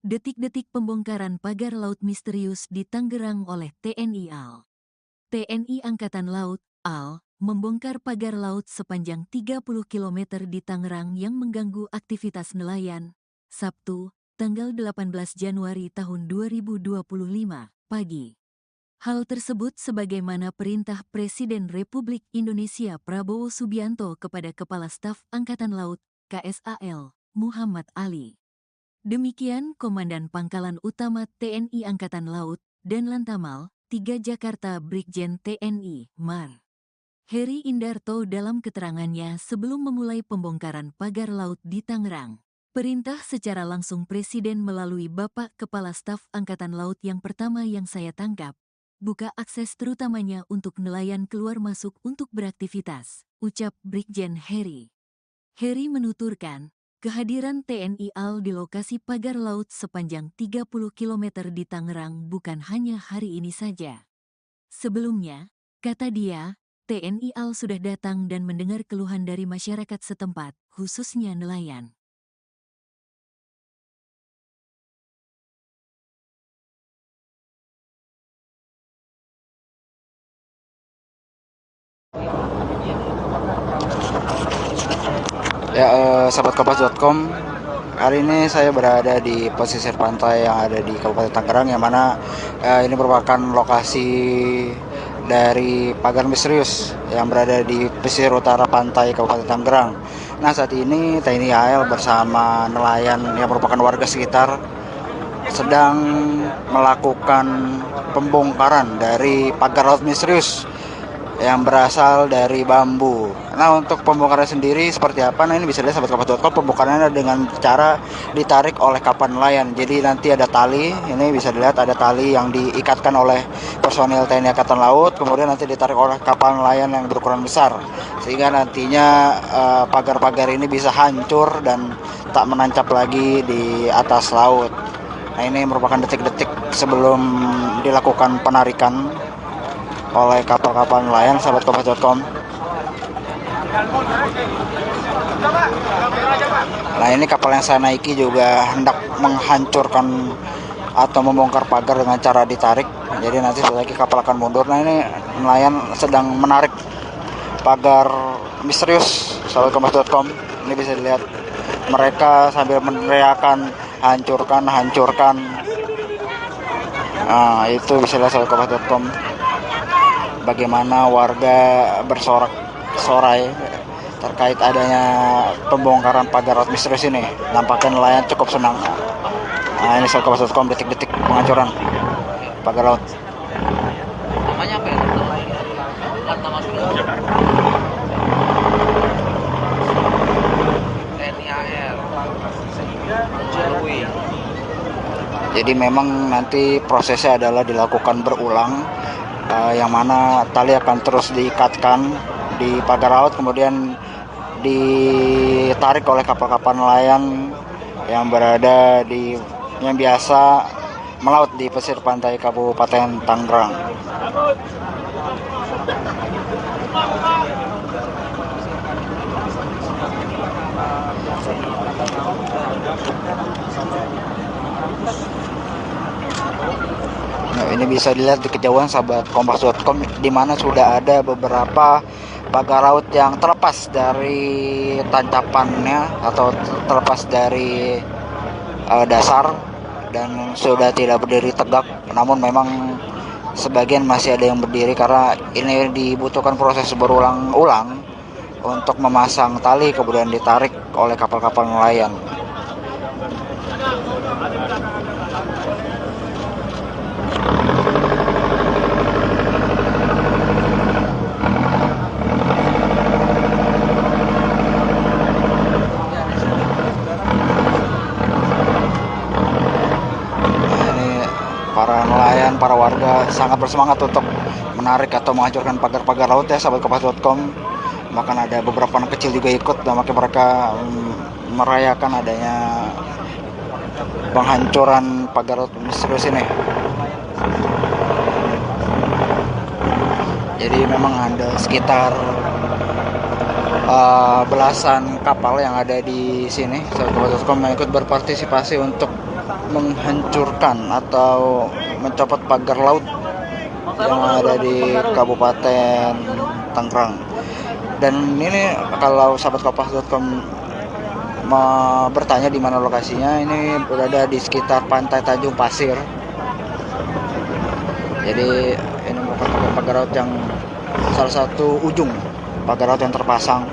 Detik-detik pembongkaran pagar laut misterius di Tangerang oleh TNI AL. TNI Angkatan Laut, AL, membongkar pagar laut sepanjang 30 km di Tangerang yang mengganggu aktivitas nelayan. Sabtu, tanggal 18 Januari tahun 2025, pagi. Hal tersebut sebagaimana perintah Presiden Republik Indonesia Prabowo Subianto kepada Kepala Staf Angkatan Laut, KSAL, Muhammad Ali. Demikian Komandan Pangkalan Utama TNI Angkatan Laut dan Lantamal 3 Jakarta Brigjen TNI Mar. Heri Indarto dalam keterangannya sebelum memulai pembongkaran pagar laut di Tangerang. Perintah secara langsung Presiden melalui Bapak Kepala Staf Angkatan Laut yang pertama yang saya tangkap. Buka akses terutamanya untuk nelayan keluar masuk untuk beraktivitas, ucap Brigjen Heri. Heri menuturkan, kehadiran TNI AL di lokasi pagar laut sepanjang 30 km di Tangerang bukan hanya hari ini saja. Sebelumnya, kata dia, TNI AL sudah datang dan mendengar keluhan dari masyarakat setempat, khususnya nelayan. Ya, sahabat hari ini saya berada di pesisir pantai yang ada di Kabupaten Tangerang, yang mana ini merupakan lokasi dari pagar misterius yang berada di pesisir utara pantai Kabupaten Tangerang. Nah, saat ini TNI AL bersama nelayan yang merupakan warga sekitar sedang melakukan pembongkaran dari pagar laut misterius yang berasal dari bambu. Nah, untuk pembongkaran sendiri seperti apa? Nah, ini bisa dilihat sahabat-kapas.com, pembongkarannya dengan cara ditarik oleh kapal nelayan. Jadi nanti ada tali, ini bisa dilihat ada tali yang diikatkan oleh personil TNI Angkatan Laut, kemudian nanti ditarik oleh kapal nelayan yang berukuran besar, sehingga nantinya pagar-pagar ini bisa hancur dan tak menancap lagi di atas laut. Nah, ini merupakan detik-detik sebelum dilakukan penarikan oleh kapal-kapal nelayan, sahabat-kapas.com. Nah, ini kapal yang saya naiki juga hendak menghancurkan atau membongkar pagar dengan cara ditarik. Jadi nanti setelah lagi kapal akan mundur. Nah, ini nelayan sedang menarik pagar misterius, sahabat-kapas.com. Ini bisa dilihat mereka sambil meneriakan hancurkan. Nah, itu bisa dilihat sahabat-kapas.com. Bagaimana warga bersorak-sorai terkait adanya pembongkaran pagar laut misterius ini. Nampaknya nelayan cukup senang. Nah, ini sahabat.com, detik-detik penghancuran pagar laut. Namanya apa ya? Lantamal TNI AL. Jadi memang nanti prosesnya adalah dilakukan berulang, yang mana tali akan terus diikatkan di pagar laut, kemudian ditarik oleh kapal-kapal nelayan yang berada di yang biasa melaut di pesisir pantai Kabupaten Tangerang. Nah, ini bisa dilihat di kejauhan sahabat kompas.com, di mana sudah ada beberapa pagar laut yang terlepas dari tancapannya atau terlepas dari dasar dan sudah tidak berdiri tegak. Namun memang sebagian masih ada yang berdiri karena ini dibutuhkan proses berulang-ulang untuk memasang tali kemudian ditarik oleh kapal-kapal nelayan. Para nelayan, para warga sangat bersemangat untuk menarik atau menghancurkan pagar-pagar laut ya, sahabat-kapas.com. Bahkan ada beberapa anak kecil juga ikut, dan makanya mereka merayakan adanya penghancuran pagar laut misterius ini. Jadi memang ada sekitar belasan kapal yang ada di sini, sahabat-kapas.com, yang ikut berpartisipasi untuk menghancurkan atau mencopot pagar laut yang ada di Kabupaten Tangerang. Dan ini kalau sahabat kompas.com mau bertanya di mana lokasinya, ini berada di sekitar Pantai Tanjung Pasir. Jadi ini merupakan pagar laut yang salah satu ujung pagar laut yang terpasang,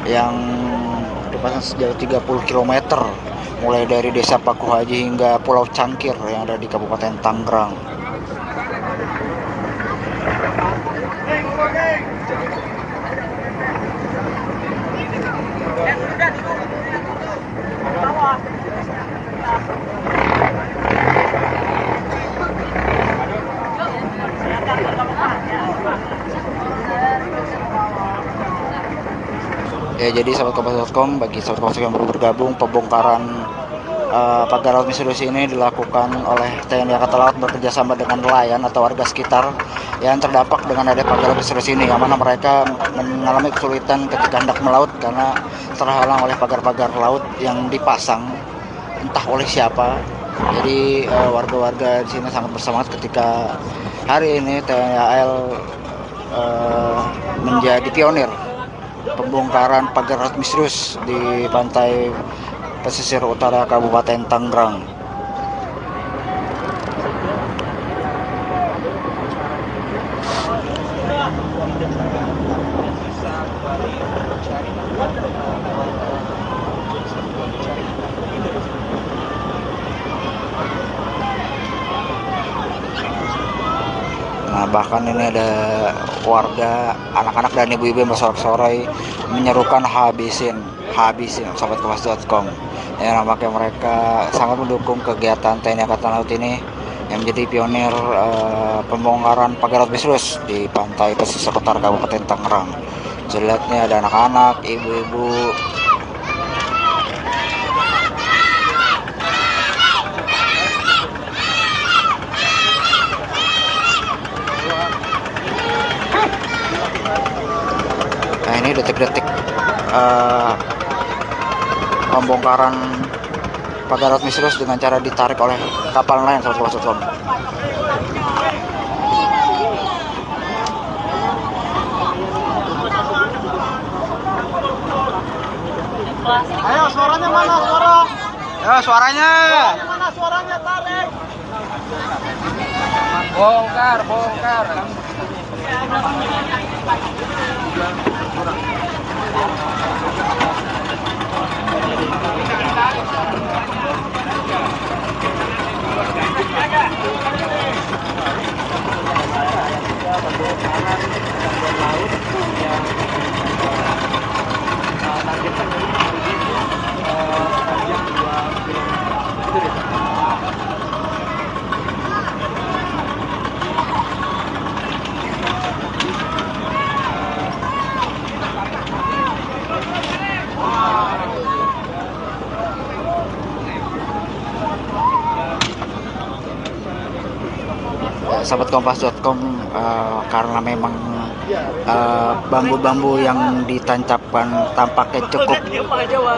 yang dipasang sejauh 30 km mulai dari Desa Paku Haji hingga Pulau Cangkir yang ada di Kabupaten Tangerang. Ya, jadi sahabat kompas.com, bagi sahabat kompas yang baru bergabung, pembongkaran pagar laut misterius ini dilakukan oleh TNI Angkatan Laut bekerjasama dengan nelayan atau warga sekitar yang terdampak dengan ada pagar laut misterius ini, yang mana mereka mengalami kesulitan ketika hendak melaut karena terhalang oleh pagar-pagar laut yang dipasang entah oleh siapa. Jadi warga-warga di sini sangat bersemangat ketika hari ini TNI AL menjadi pionir pembongkaran pagar laut misterius di pantai pesisir utara Kabupaten Tangerang. Nah, bahkan ini ada warga, anak-anak dan ibu-ibu yang bersorak-sorai menyerukan habisin sahabat kompas.com. Ya, nampaknya mereka sangat mendukung kegiatan TNI Angkatan Laut ini yang menjadi pionir pembongkaran pagar laut misterius di pantai pesisir utara Kabupaten Tangerang. Jelasnya ada anak-anak, ibu-ibu. Nah, ini detik-detik pembongkaran pagar laut misterius dengan cara ditarik oleh kapal nelayan sahabat kompas.com. Ayo, suaranya mana? Ya, suaranya. Mana suaranya? Tarik. Bongkar. Sahabat kompas.com, karena memang bambu-bambu yang ditancapkan tampaknya cukup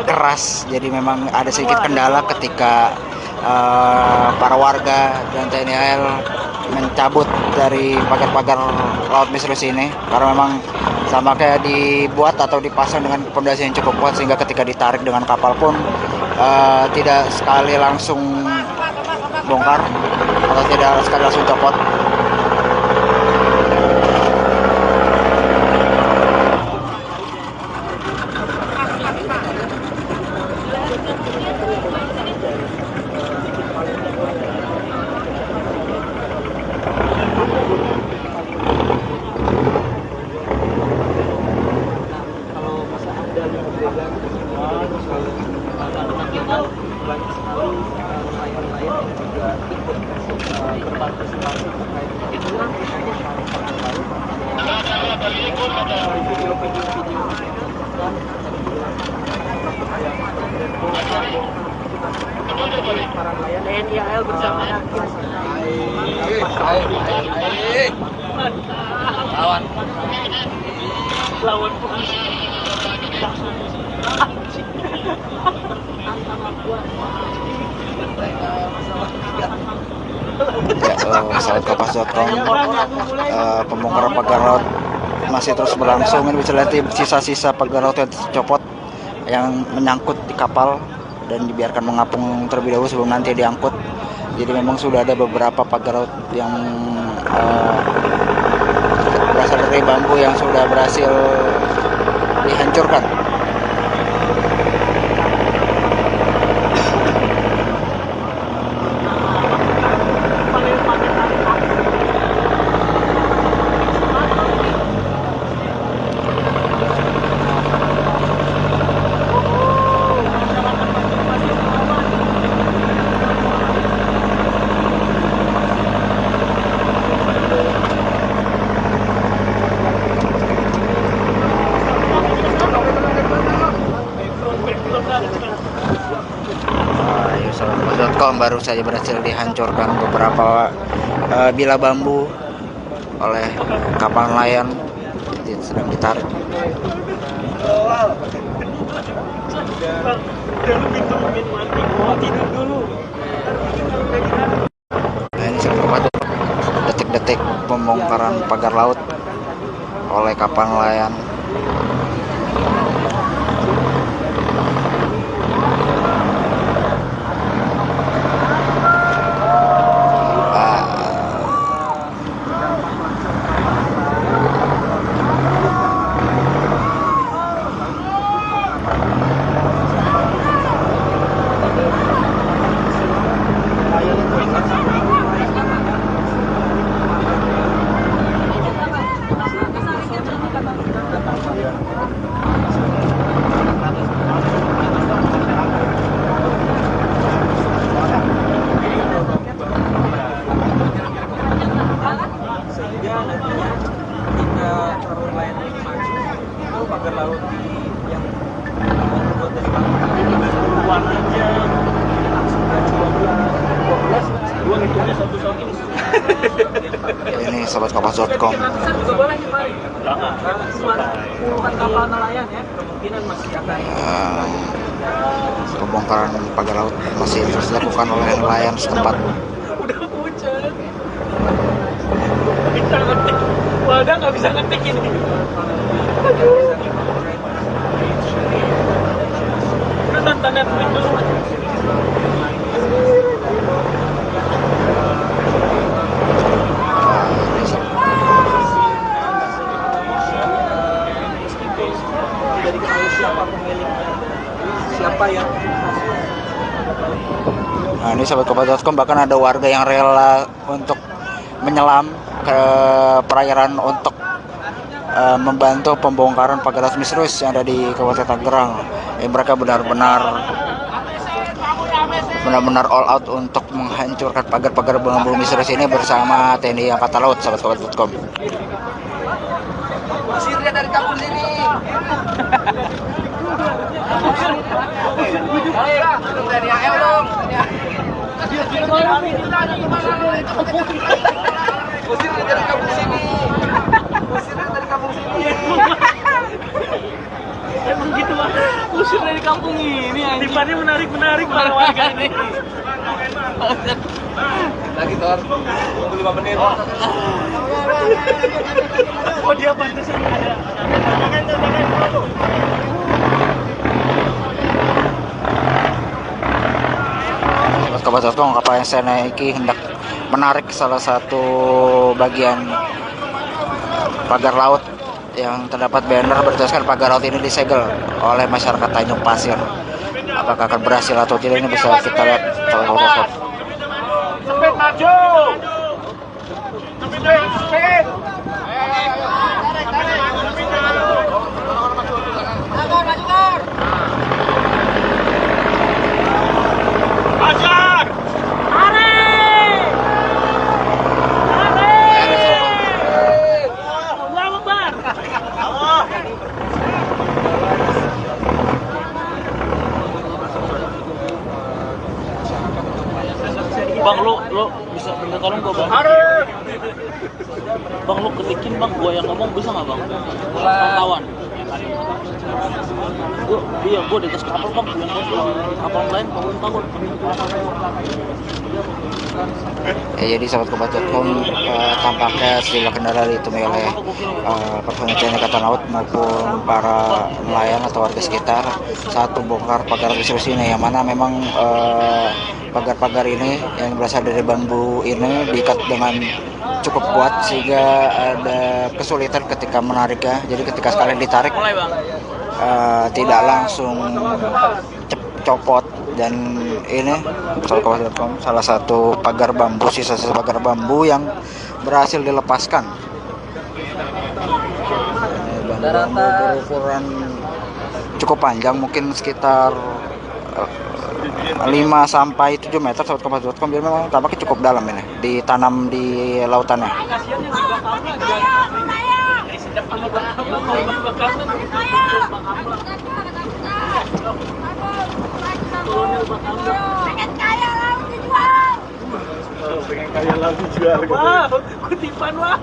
keras, jadi memang ada sedikit kendala ketika para warga dan TNI AL mencabut dari pagar-pagar laut misterius ini, karena memang tampaknya dibuat atau dipasang dengan pondasi yang cukup kuat sehingga ketika ditarik dengan kapal pun tidak sekali langsung bongkar atau tidak sekali langsung copot. Banyak sekali nelayan-nelayan yang juga ikut berpartisipasi terkait dengan para nelayan TNI AL bersama lawan polisi. sahabat Kompas.com, pembongkaran pagar laut masih terus berlangsung. Ini bisa lihat sisa-sisa pagar laut yang tercopot yang menyangkut di kapal dan dibiarkan mengapung terlebih dahulu sebelum nanti diangkut. Jadi memang sudah ada beberapa pagar laut yang berasal dari bambu yang sudah berhasil dihancurkan. Baru saja berhasil dihancurkan beberapa bila bambu oleh kapal nelayan sedang ditarik. Nah, ini seperti detik-detik pembongkaran pagar laut oleh kapal nelayan. Ini sahabat Kompas.com. Pembongkaran pagar laut masih terus dilakukan oleh nelayan setempat. Udah hujan. Kita ngetik. Wadah nggak bisa ngetik ini. Aduh. Udah tonton Netflix dulu. Siapa ya? Nah, ini sahabat Kompas.com, bahkan ada warga yang rela untuk menyelam ke perairan untuk membantu pembongkaran pagar laut misterius yang ada di Kabupaten Tangerang. Mereka benar-benar all out untuk menghancurkan pagar-pagar bambu misterius ini bersama TNI Angkatan Laut, sahabat Kompas.com. Usir dia dari kampung sini. Dari AL dong. Usir dia dari kampung sini. Usir dia dari kampung sini. Emang gitu lah. Usir dari kampung ini. Tipannya menarik para warga ini. Lagi Tor. Tunggu 5 menit. Oh dia pantesan ada. Kompas.com, kapal yang saya naiki hendak menarik salah satu bagian pagar laut yang terdapat banner bertuliskan pagar laut ini disegel oleh masyarakat Tanjung Pasir. Apakah akan berhasil atau tidak, ini bisa kita lihat kalau foto. Cepet maju. Cepet. Ajar! Tarik! Allahu Akbar! Bang, lo bisa minta tolong gua, Bang? Bang, lo ketikin, Bang, gua yang ngomong bisa nggak, Bang? Pantauan. Iya, gua di atas kapal bang, kapal lain bangun. Jadi sahabat kompas.com, tampaknya sejumlah kendala ditemui oleh personel TNI Angkatan Laut maupun para nelayan atau warga sekitar saat membongkar pagar misterius ini, yang mana memang pagar-pagar ini yang berasal dari bambu ini diikat dengan cukup kuat sehingga ada kesulitan ketika menariknya. Jadi ketika sekalian ditarik tidak langsung copot. Dan ini salah satu pagar bambu, sisa-sisa pagar bambu yang berhasil dilepaskan. Bambu berukuran cukup panjang, mungkin sekitar 5 sampai 7 meter sahabat kompas.com. Jadi memang tampaknya cukup dalam ini, ditanam di lautannya. Pengen kaya laut dijual. Wow, kutipan wah.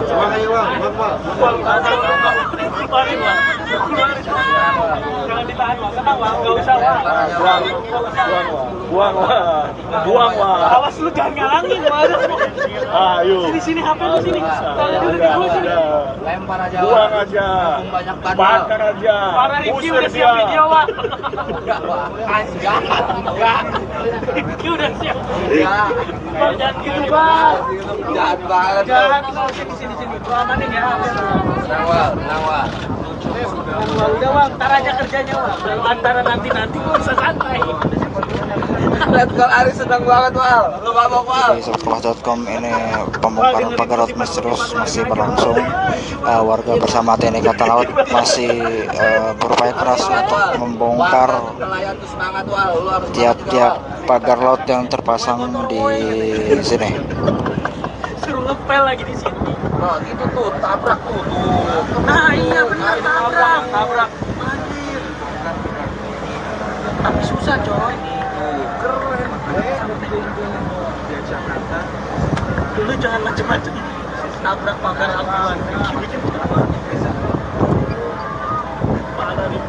Cuma kayu bang, Jangan ditahan bang, tenang bang, nggak usah buang wah. Awas lu jangan ngalangin bang. Ayo. Sini HP lu sini. lempar aja. Buang aja. Bakar aja. Para Rifki udah siap video bang. Enggak. Rifki udah siap. Bang jangan gitu bang. Jahat banget. Jangan sini. Gua amanin ya. Nawal. Udah bang, ntar aja kerjanya bang. Antara nanti gua bisa santai. Lihat Bang Aris senang banget Wal. Lu mabok Wal. Di sahabat.com, ini pembongkaran pagar laut misterius masih berlangsung. Warga bersama TNI Angkatan Laut masih berupaya keras untuk membongkar Nelayan tuh semangat Wal. Lu harus tiap-tiap pagar laut yang terpasang di sini. Suruh ngepel lagi di sini. Nah, gitu tuh, tabrak tuh. Nah iya benar, tabrak. Anjir. Tapi susah coy. Keren. Di Jakarta. Dulu jangan macem-macem. Tabrak pagar amuan. Parah nih.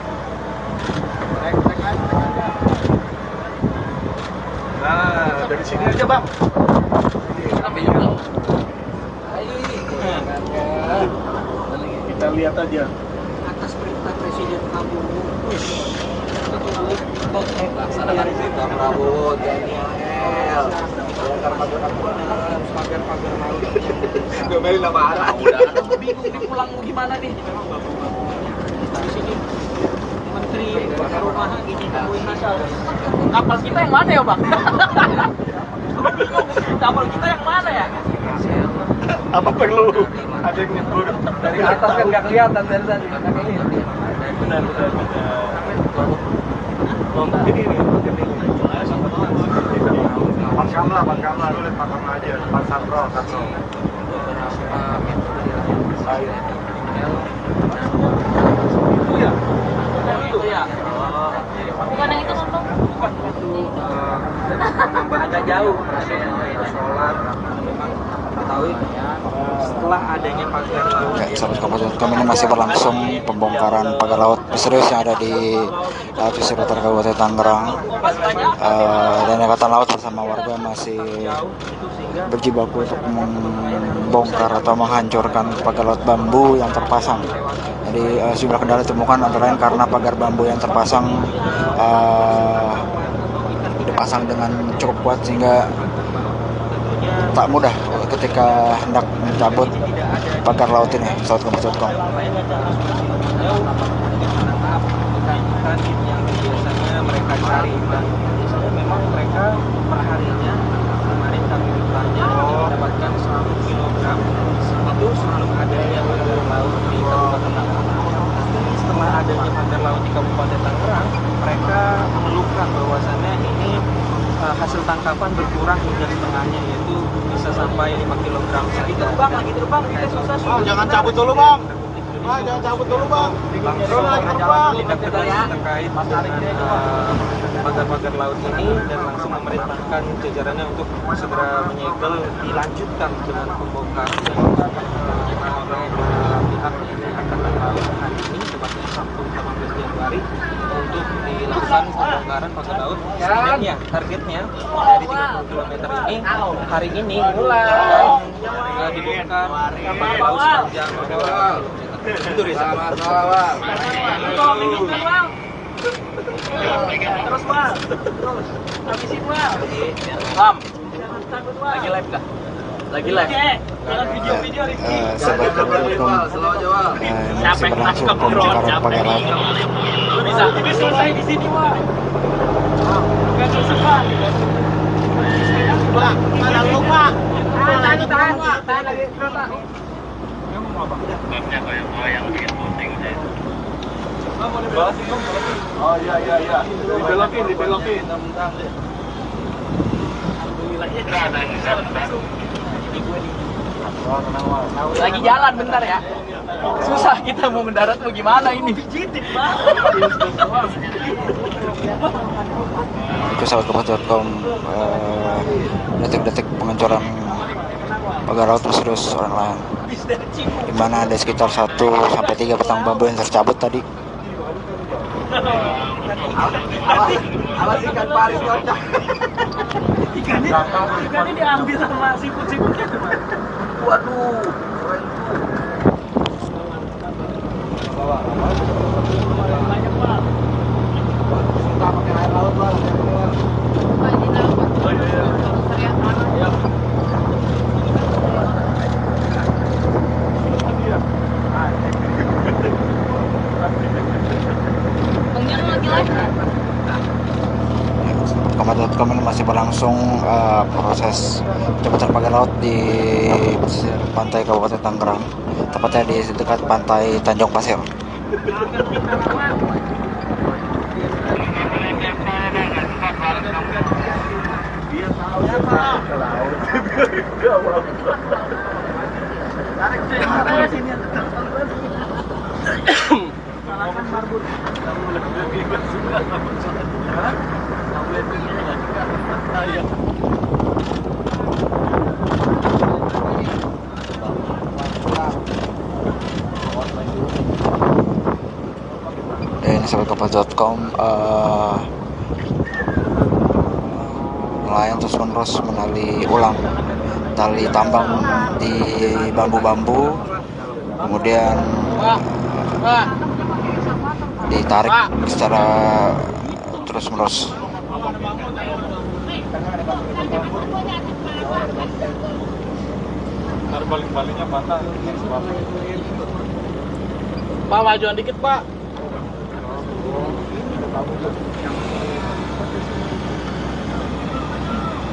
Nah, dari sini aja bang. Kita lihat aja. Atas perintah Presiden Prabowo. Laksanakan perintah Prabowo, Daniel. Pagar-pagar laut. Domelin nama arah. Udah, bingung nih pulang mau gimana nih. Di sini Menteri Perumahan gini nemuin masalah. Kapal kita yang mana ya bang? Kapal kita yang mana ya? Apa perlu ada yang nyebur Dari atas kan nggak kelihatan dari tadi. benar. Ini. Pakamlah, lu lihat pakam aja, depan Sandro. Itu ya. Bukan yang itu kan? Agak jauh. Sholat. Setelah adanya pagar laut. Ya, sahabat kompas.com, ini masih berlangsung pembongkaran pagar laut misterius yang ada di pesisir utara Kabupaten Tangerang. Dan Angkatan Laut bersama warga masih berjibaku untuk membongkar atau menghancurkan pagar laut bambu yang terpasang. Jadi sejumlah kendala ditemukan, antara lain karena pagar bambu yang terpasang dipasang dengan cukup kuat sehingga tak mudah ketika hendak mencabut pagar laut ini, sahabat kompas.com. Yang biasanya mereka cari biasanya memang mereka perharinya kemarin kami bertanya mendapatkan 100 kg itu selalu ada yang pagar laut di Kabupaten Tangerang. Tapi setelah adanya pagar laut di Kabupaten Tangerang, mereka mengeluhkan bahwasannya ini hasil tangkapan berkurang hingga setengahnya, yaitu bisa sampai 5 kg. Lagi terbang, kita susah. Jangan cabut dulu bang. Jangan cabut dulu bang. Tindak tegas terkait pagar-pagar laut ini dan langsung memerintahkan jajarannya untuk segera menyegel, dilanjutkan dengan pembongkaran melakukan pembongkaran pagar laut. Targetnya dari 30 km ini hari ini akan dibongkar pagar laut sepanjang 2 km. Itu Riza. Terus Bang. Terus. Habisin Bang. Lam. Lagi live kah? Lagi live. Jangan video-video Sahabat Kabar.com, masih berlangsung pembongkaran pagar laut. Bisa. Ini selesai di sini, Bang. Enggak selesai, Bang. Bang, mana lu, Pak? Tahan, Pak. Tahan lagi, Pak. Oh iya. Dibelokin. Lagi jalan bentar ya. Susah kita mau mendarat mau gimana ini? Itu sahabat Kabar.com, detik-detik pengecoran pagar laut terus online, di mana ada sekitar 1-3 batang bambu yang tercabut tadi. Awas ikan paris kocak. Ikannya diambil sama siput-siputnya. Waduh. Banyak Pak. Suka pakai air laut Pak. Kabar.com ini masih berlangsung proses pencopotan pagar laut di pesisir pantai Kabupaten Tangerang, tepatnya di dekat pantai Tanjung Pasir. Ini sahabat Kabar.com, nelayan terus menerus menali ulang tali tambang di bambu-bambu, kemudian ditarik secara terus menerus. Balik-baliknya patah. Pak, majuan dikit Pak.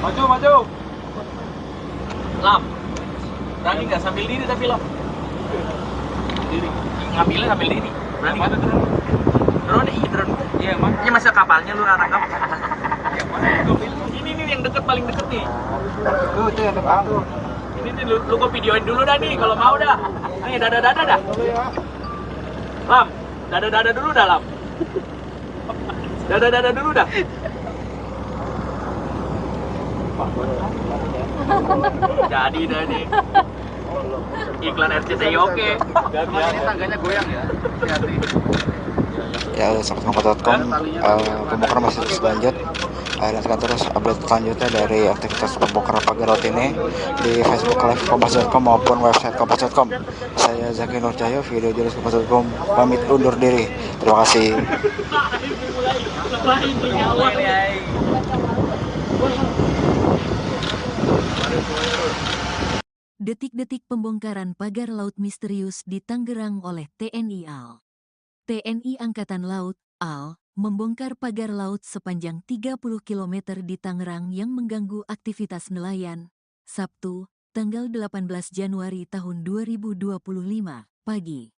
Maju. Lam, berani nggak sambil diri tapi Lam? Diri. Ngambilnya sambil diri. Berani nggak? Drone, drone. Iya, Mas. Ini masa kapalnya lu tangkap? Ini nih yang deket, paling deket nih. Tuh, itu yang depan tuh. Ini nih lu kok videoin dulu dah nih kalau mau dah. Nih dada dah. Lam, dada dulu dah Lam. Dada dulu dah. Jadi dah nih. Iklan RCTI oke. Ini tangganya goyang ya. Hati-hati. Ya, sahabat Kabar.com, pembongkaran masih terus lanjut. Nantikan terus update selanjutnya dari aktivitas pembongkaran pagar laut ini di Facebook Live Kompas.com maupun website Kompas.com. Saya Zaki Nur Cahyo, video jurnalis Kompas.com, pamit undur diri. Terima kasih. Detik-detik pembongkaran pagar laut misterius di Tangerang oleh TNI AL. TNI Angkatan Laut, AL, membongkar pagar laut sepanjang 30 km di Tangerang yang mengganggu aktivitas nelayan. Sabtu, tanggal 18 Januari tahun 2025, pagi.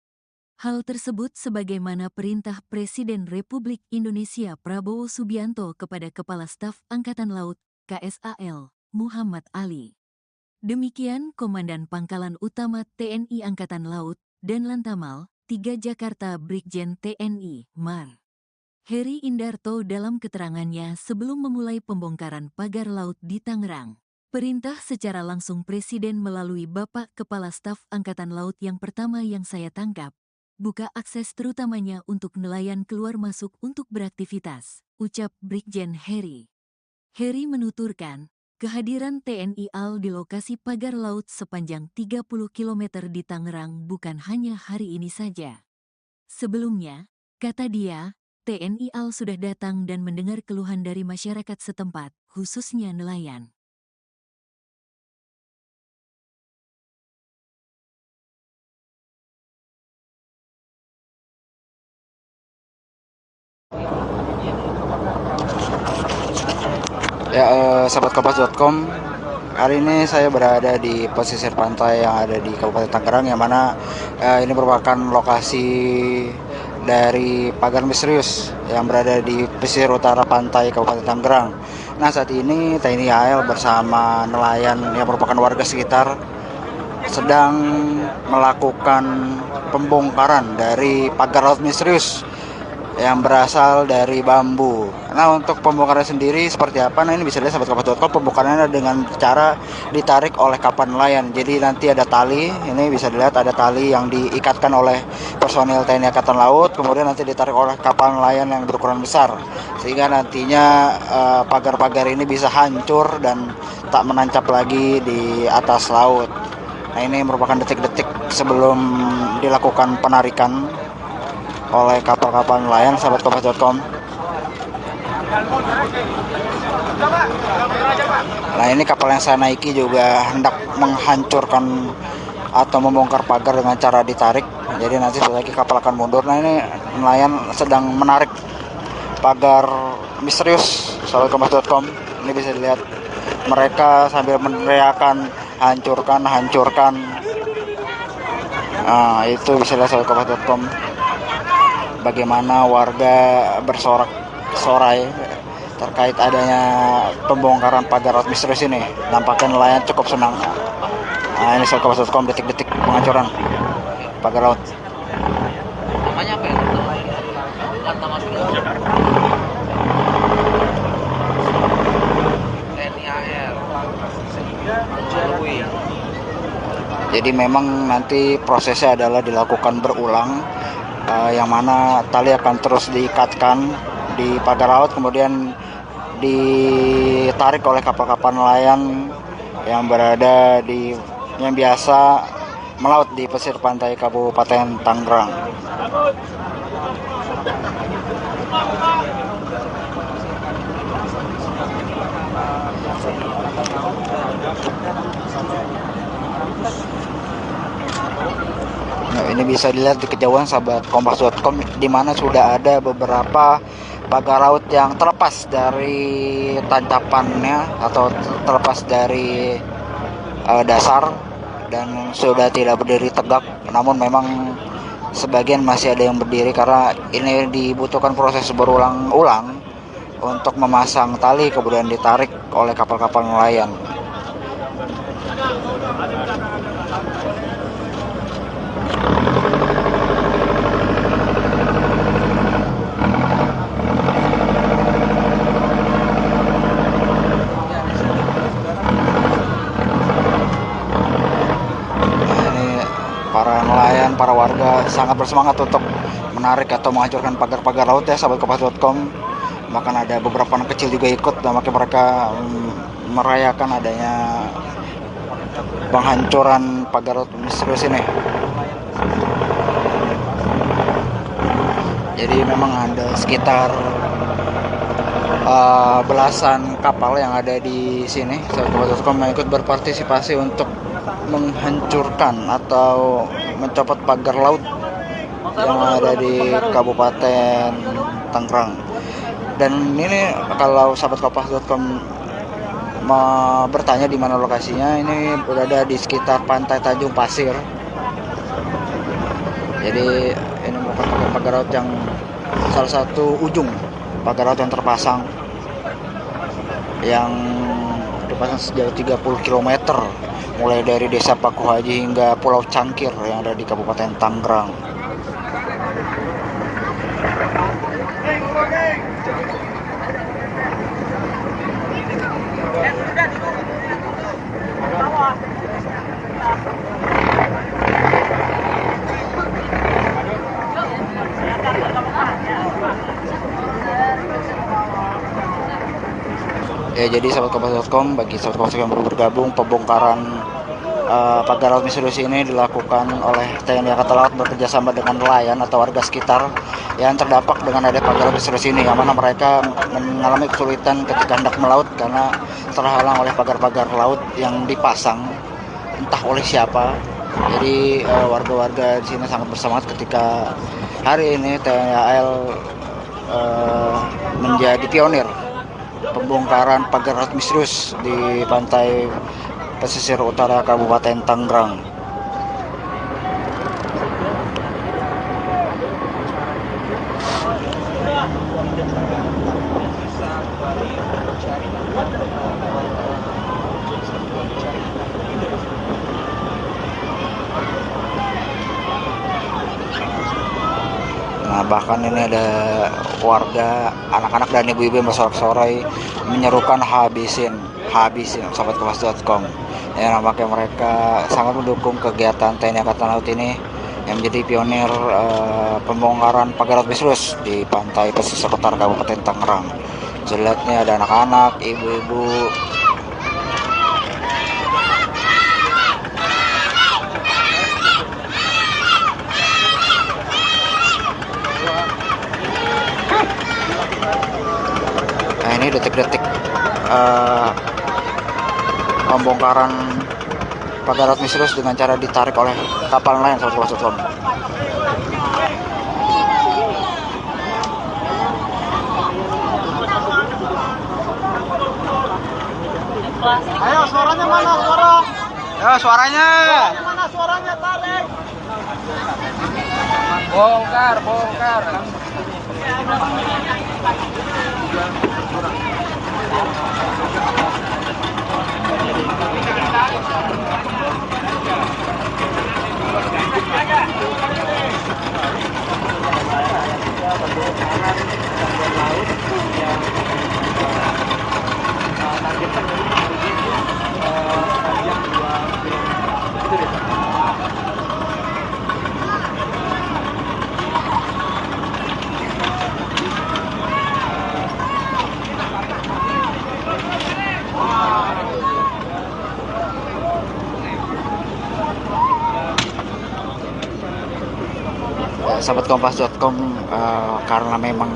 Hal tersebut sebagaimana perintah Presiden Republik Indonesia Prabowo Subianto kepada Kepala Staf Angkatan Laut, KSAL, Muhammad Ali. Demikian Komandan Pangkalan Utama TNI Angkatan Laut dan Lantamal 3 Jakarta Brigjen TNI Mar. Heri Indarto dalam keterangannya sebelum memulai pembongkaran pagar laut di Tangerang. Perintah secara langsung Presiden melalui Bapak Kepala Staf Angkatan Laut yang pertama yang saya tangkap. Buka akses terutamanya untuk nelayan keluar masuk untuk beraktivitas. ucap Brigjen Heri. Heri menuturkan, kehadiran TNI AL di lokasi pagar laut sepanjang 30 km di Tangerang bukan hanya hari ini saja. Sebelumnya, kata dia, TNI AL sudah datang dan mendengar keluhan dari masyarakat setempat, khususnya nelayan. Ya, sahabat hari ini saya berada di pesisir pantai yang ada di Kabupaten Tangerang, yang mana ini merupakan lokasi dari pagar misterius yang berada di pesisir utara pantai Kabupaten Tangerang. Nah, saat ini TNI AL bersama nelayan yang merupakan warga sekitar sedang melakukan pembongkaran dari pagar laut misterius yang berasal dari bambu. Nah, untuk pembongkaran sendiri seperti apa? Nah, ini bisa dilihat sahabat-kapas.com, pembongkarannya dengan cara ditarik oleh kapal nelayan. Jadi nanti ada tali, ini bisa dilihat ada tali yang diikatkan oleh personil TNI Angkatan Laut, kemudian nanti ditarik oleh kapal nelayan yang berukuran besar, sehingga nantinya pagar-pagar ini bisa hancur dan tak menancap lagi di atas laut. Nah, ini merupakan detik-detik sebelum dilakukan penarikan oleh kapal-kapal nelayan, sahabat-kapas.com. Nah, ini kapal yang saya naiki juga hendak menghancurkan atau membongkar pagar dengan cara ditarik. Jadi nanti setelah lagi kapal akan mundur. Nah, ini nelayan sedang menarik pagar misterius, sahabat-kapas.com. Ini bisa dilihat mereka sambil meneriakan hancurkan. Nah, itu bisa dilihat sahabat-kapas.com. Bagaimana warga bersorak-sorai terkait adanya pembongkaran pagar laut misterius ini. Nampaknya nelayan cukup senang. Nah, ini sahabat.com, detik-detik penghancuran pagar laut. Namanya apa ya? Nama TNI AL. Jadi memang nanti prosesnya adalah dilakukan berulang, yang mana tali akan terus diikatkan di pagar laut, kemudian ditarik oleh kapal-kapal nelayan yang berada di yang biasa melaut di pesisir pantai Kabupaten Tangerang. Nah, ini bisa dilihat di kejauhan sahabat kompas.com, di mana sudah ada beberapa pagar laut yang terlepas dari tancapannya atau terlepas dari dasar dan sudah tidak berdiri tegak. Namun memang sebagian masih ada yang berdiri karena ini dibutuhkan proses berulang-ulang untuk memasang tali kemudian ditarik oleh kapal-kapal nelayan. Para nelayan, para warga sangat bersemangat untuk menarik atau menghancurkan pagar-pagar laut ya, sahabat kompas.com. Bahkan ada beberapa anak kecil juga ikut, dan makanya mereka merayakan adanya penghancuran pagar laut misterius ini. Jadi memang ada sekitar belasan kapal yang ada di sini, sahabat kompas.com, yang ikut berpartisipasi untuk menghancurkan atau mencopot pagar laut yang ada di Kabupaten Tangerang. Dan ini kalau sahabat kompas.com bertanya di mana lokasinya, ini berada di sekitar Pantai Tanjung Pasir. Jadi ini merupakan pagar laut yang salah satu ujung pagar laut yang terpasang, yang dipasang sejauh 30 km mulai dari Desa Paku Haji hingga Pulau Cangkir yang ada di Kabupaten Tangerang. Ya, jadi sahabat kompas.com, bagi sahabat kompas yang baru bergabung, pembongkaran pagar laut misterius ini dilakukan oleh TNI Angkatan Laut bekerjasama dengan nelayan atau warga sekitar yang terdampak dengan adanya pagar laut misterius ini, yang mana mereka mengalami kesulitan ketika hendak melaut karena terhalang oleh pagar-pagar laut yang dipasang entah oleh siapa. Jadi warga-warga di sini sangat bersemangat ketika hari ini TNI AL menjadi pionir pembongkaran pagar laut misterius di pantai pesisir utara Kabupaten Tangerang. Nah, bahkan ini ada warga, anak-anak dan ibu-ibu yang bersorak-sorai menyerukan habisin sahabat kompas.com. Ya, nampaknya mereka sangat mendukung kegiatan TNI Angkatan Laut ini yang menjadi pionir pembongkaran pagar laut misterius di pantai pesisir utara Kabupaten Tangerang. Jelasnya ada anak-anak, ibu-ibu. Nah, ini detik-detik pembongkaran pagar laut misterius dengan cara ditarik oleh kapal nelayan sahabat kompas.com. Ayo, suaranya mana? Ya, suaranya. Mana suaranya, tarik. Bongkar. Sahabat kompas.com, karena memang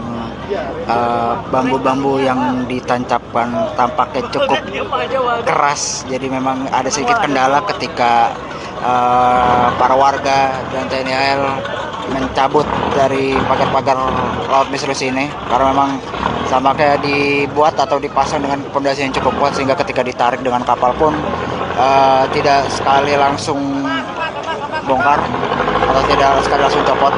bambu-bambu yang ditancapkan tampaknya cukup keras, jadi memang ada sedikit kendala ketika para warga dan TNI AL mencabut dari pagar-pagar laut misterius ini, karena memang tampaknya dibuat atau dipasang dengan pondasi yang cukup kuat sehingga ketika ditarik dengan kapal pun tidak sekali langsung bongkar atau tidak sekali langsung copot.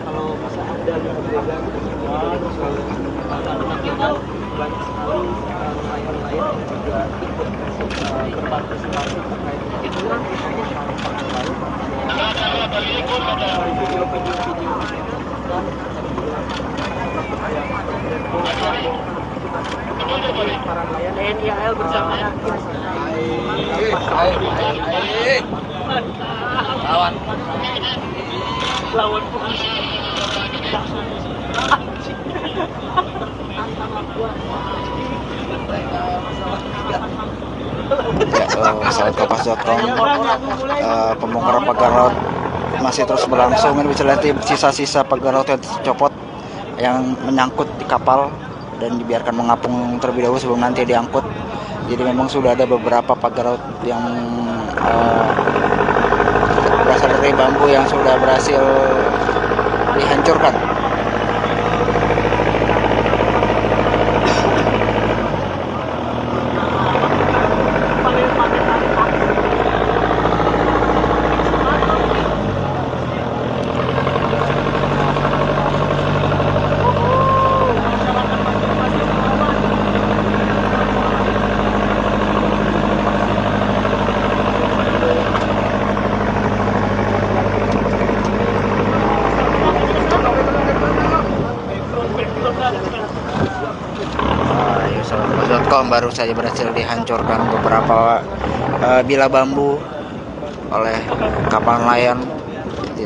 Kalau masa ada banyak sekali nelayan-nelayan yang juga ikut berpartisipasi terkait itu para nelayan TNI AL bersama lawan polisi. Ya, sahabat kompas.com, pembongkaran pagar laut masih terus berlangsung. Ini bisa lihat sisa-sisa pagar laut yang tercopot yang menyangkut di kapal dan dibiarkan mengapung terlebih dahulu sebelum nanti diangkut. Jadi memang sudah ada beberapa pagar laut yang berasal dari bambu yang sudah berhasil dihancurkan. sahabat.com, baru saja berhasil dihancurkan beberapa bilah bambu oleh kapal nelayan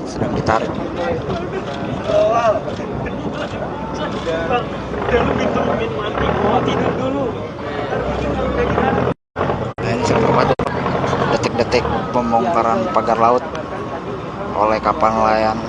sedang ditarik. Nah, ini sahabat, detik-detik pembongkaran pagar laut oleh kapal nelayan.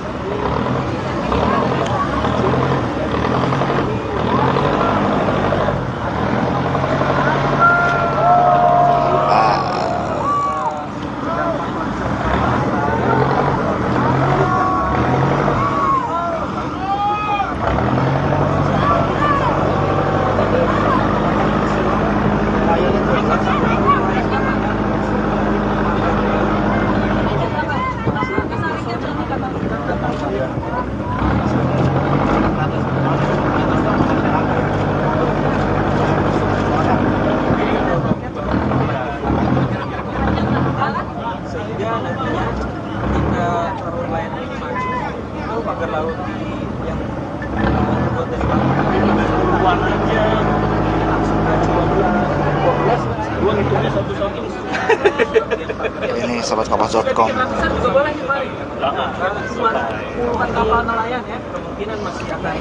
Sehingga nantinya ketika perahu nelayan ini maju, itu pagar laut yang terbuat dari bambu warnanya langsung ke 12 ngitungnya satu-satu. Ini sahabatkapas.com. Juga boleh nih Pak. Bukan kapal nelayan ya, kemungkinan masih akan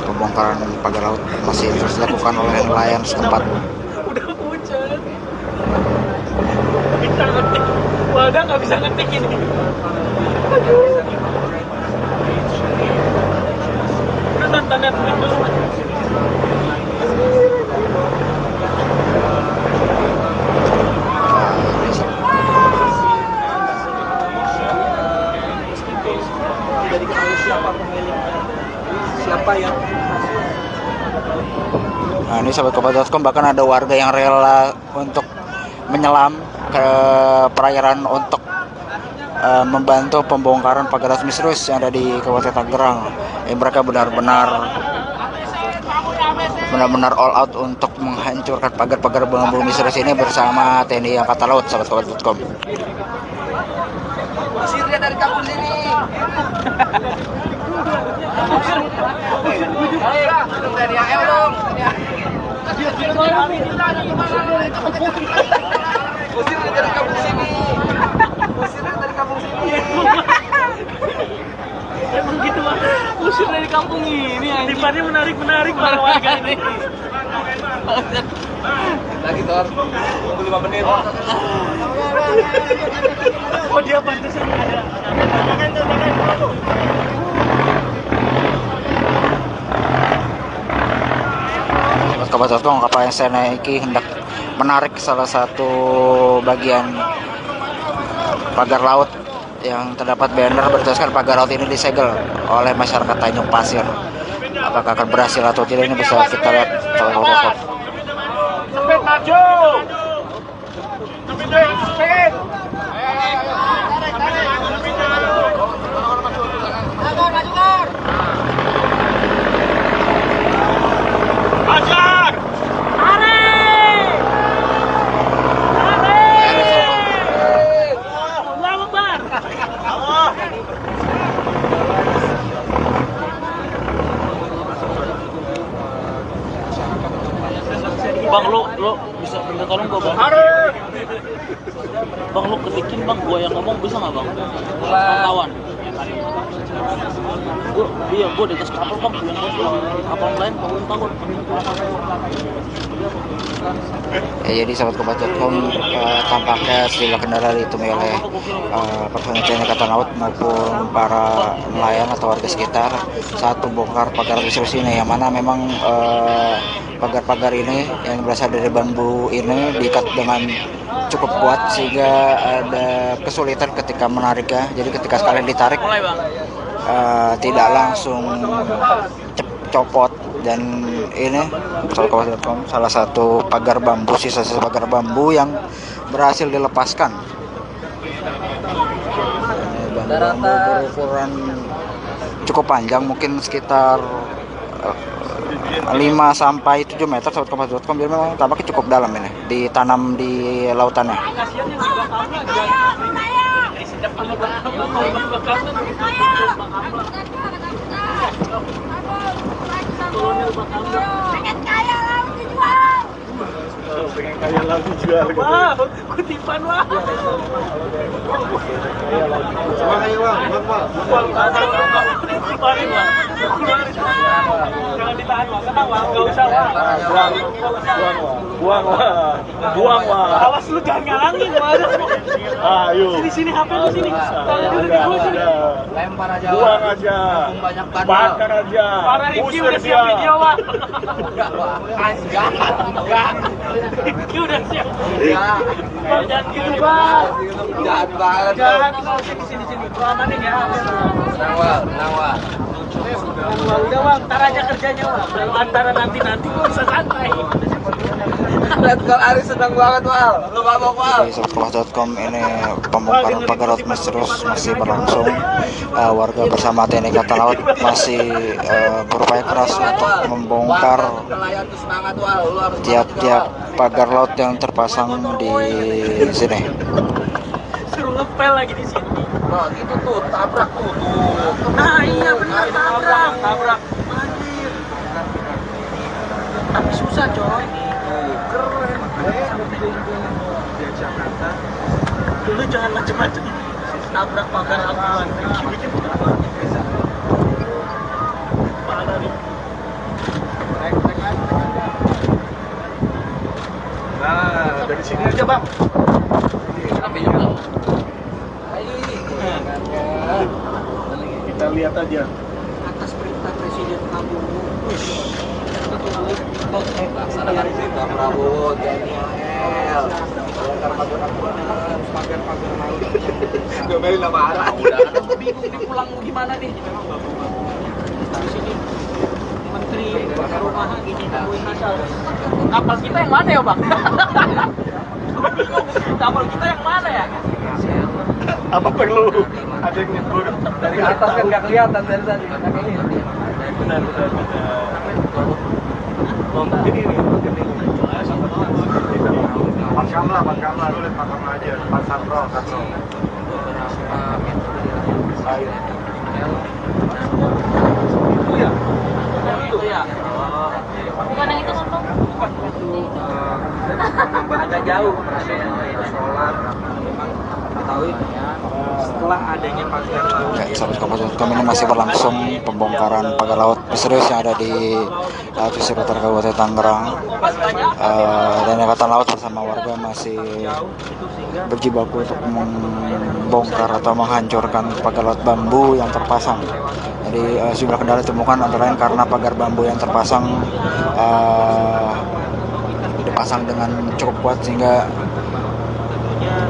Pembongkaran pagar laut masih terus dilakukan oleh nelayan setempat. udah hujan. Kita ngetik, wadah nggak bisa ngetik ini. Aduh. Udah tanda tweet dulu. Tidak diketahui siapa pemiliknya, siapa yang Nah, ini sahabatkapas.com, bahkan ada warga yang rela untuk menyelam ke perairan untuk membantu pembongkaran pagar laut misterius yang ada di Kabupaten Tangerang. Mereka benar-benar all out untuk menghancurkan pagar-pagar bambu misterius ini bersama TNI Angkatan Laut, sahabatkapas.com. usir dia dari kampung sini. Usir dia dari kampung sini. Usir dia dari kampung sini. Emang gitu Pak. Usir dari kampung ini anjing. Tipannya menarik para warga ini. Lagi Tor. Tunggu 5 menit. Oh dia pantesan ada. Sahabatkapas.com, kapal yang saya naiki hendak menarik salah satu bagian pagar laut yang terdapat banner bertuliskan pagar laut ini disegel oleh masyarakat Tanjung Pasir. Apakah akan berhasil atau tidak, ini bisa kita lihat sahabat-sahabat. Sepet maju. Sepet. Ajar. Bang, lu bisa minta tolong gua bang? Bang, lu ketikin bang, gua yang ngomong bisa nggak bang? Pantauan. Gua di atas kapal bang, kapal lain bangun takut. Ya, jadi sahabatkapas.com, tampaknya sejumlah kendaraan ditemui oleh personel TNI Angkatan Laut maupun para nelayan atau warga sekitar saat membongkar pagar misterius ini, yang mana memang pagar-pagar ini yang berasal dari bambu ini diikat dengan cukup kuat sehingga ada kesulitan ketika menariknya. Jadi ketika sekalian ditarik tidak langsung copot. Dan ini sahabatkapas.com, salah satu pagar bambu, sisa-sisa pagar bambu yang berhasil dilepaskan. Bambu berukuran cukup panjang, mungkin sekitar 5 sampai 7 meter, sahabatkapas.com. Jadi memang tampaknya cukup dalam ini, ditanam di lautannya. pengen kaya laut dijual gitu. Wow, kutipan wah. Coba kayak bang, Keluarin wah. Jangan ditahan wah, tenang wah, nggak usah wah. buang wah. Awas lu jangan ngalangin wah. Ayo. Sini HP lu sini. Dulu sini. Lempar aja. Buang aja. Banyak Bakar aja. Para Rifki Usir udah siap dia. video wah. Enggak, Wak. Enggak. Rifki udah siap. Enggak. Bang, jangan gitu bang. Jahat banget. Jangan sini. Gua amanin ya. Tenang, Wak. Tenang, Wak. Udah bang, ntar aja kerjanya bang. Kalau antara nanti gua bisa santai. Lihat kalau Ari senang banget, Wal. Lu mabok, Wal. Di sobatkelas.com ini pembongkaran pagar laut misterius masih berlangsung. Warga bersama TNI Angkatan Laut masih berupaya keras untuk membongkar Nelayan tuh semangat, Wal. Lu harus tiap-tiap pagar laut yang terpasang di sini. Suruh ngepel lagi di sini. Nah, gitu tuh, tabrak tuh. Nah iya benar tabrak. Anjir. Tapi susah coy. Keren. Di Jakarta. Dulu jangan macem-macem. Tabrak pagar aman. Bikin parah nih. Nah, dari sini aja bang. Kita lihat aja. Atas perintah Presiden Prabowo. Laksanakan perintah Prabowo, TNI AL. Pagar-pagar laut. Domelin nama arah. Udah, bingung nih pulang mau gimana nih? Di sini Menteri Perumahan gini nemuin asal. Kapal kita yang mana ya, Bang? Kapal kita yang mana ya? Apa perlu ada yang nyebur Dari atas kan nggak kelihatan dari tadi. benar. Ini. Pakamlah, lu lihat pakam aja, depan Sandro. Ayo. Itu ya. Bukan yang itu ngomong. Agak jauh. Solar. Ketahui setelah adanya pagar laut. Ya, sobatkelas.com ini masih berlangsung pembongkaran pagar laut misterius yang ada di pesisir utara Kabupaten Tangerang. Dan Angkatan Laut bersama warga masih berjibaku untuk membongkar atau menghancurkan pagar laut bambu yang terpasang. Jadi sejumlah kendala ditemukan antara lain karena pagar bambu yang terpasang dipasang dengan cukup kuat sehingga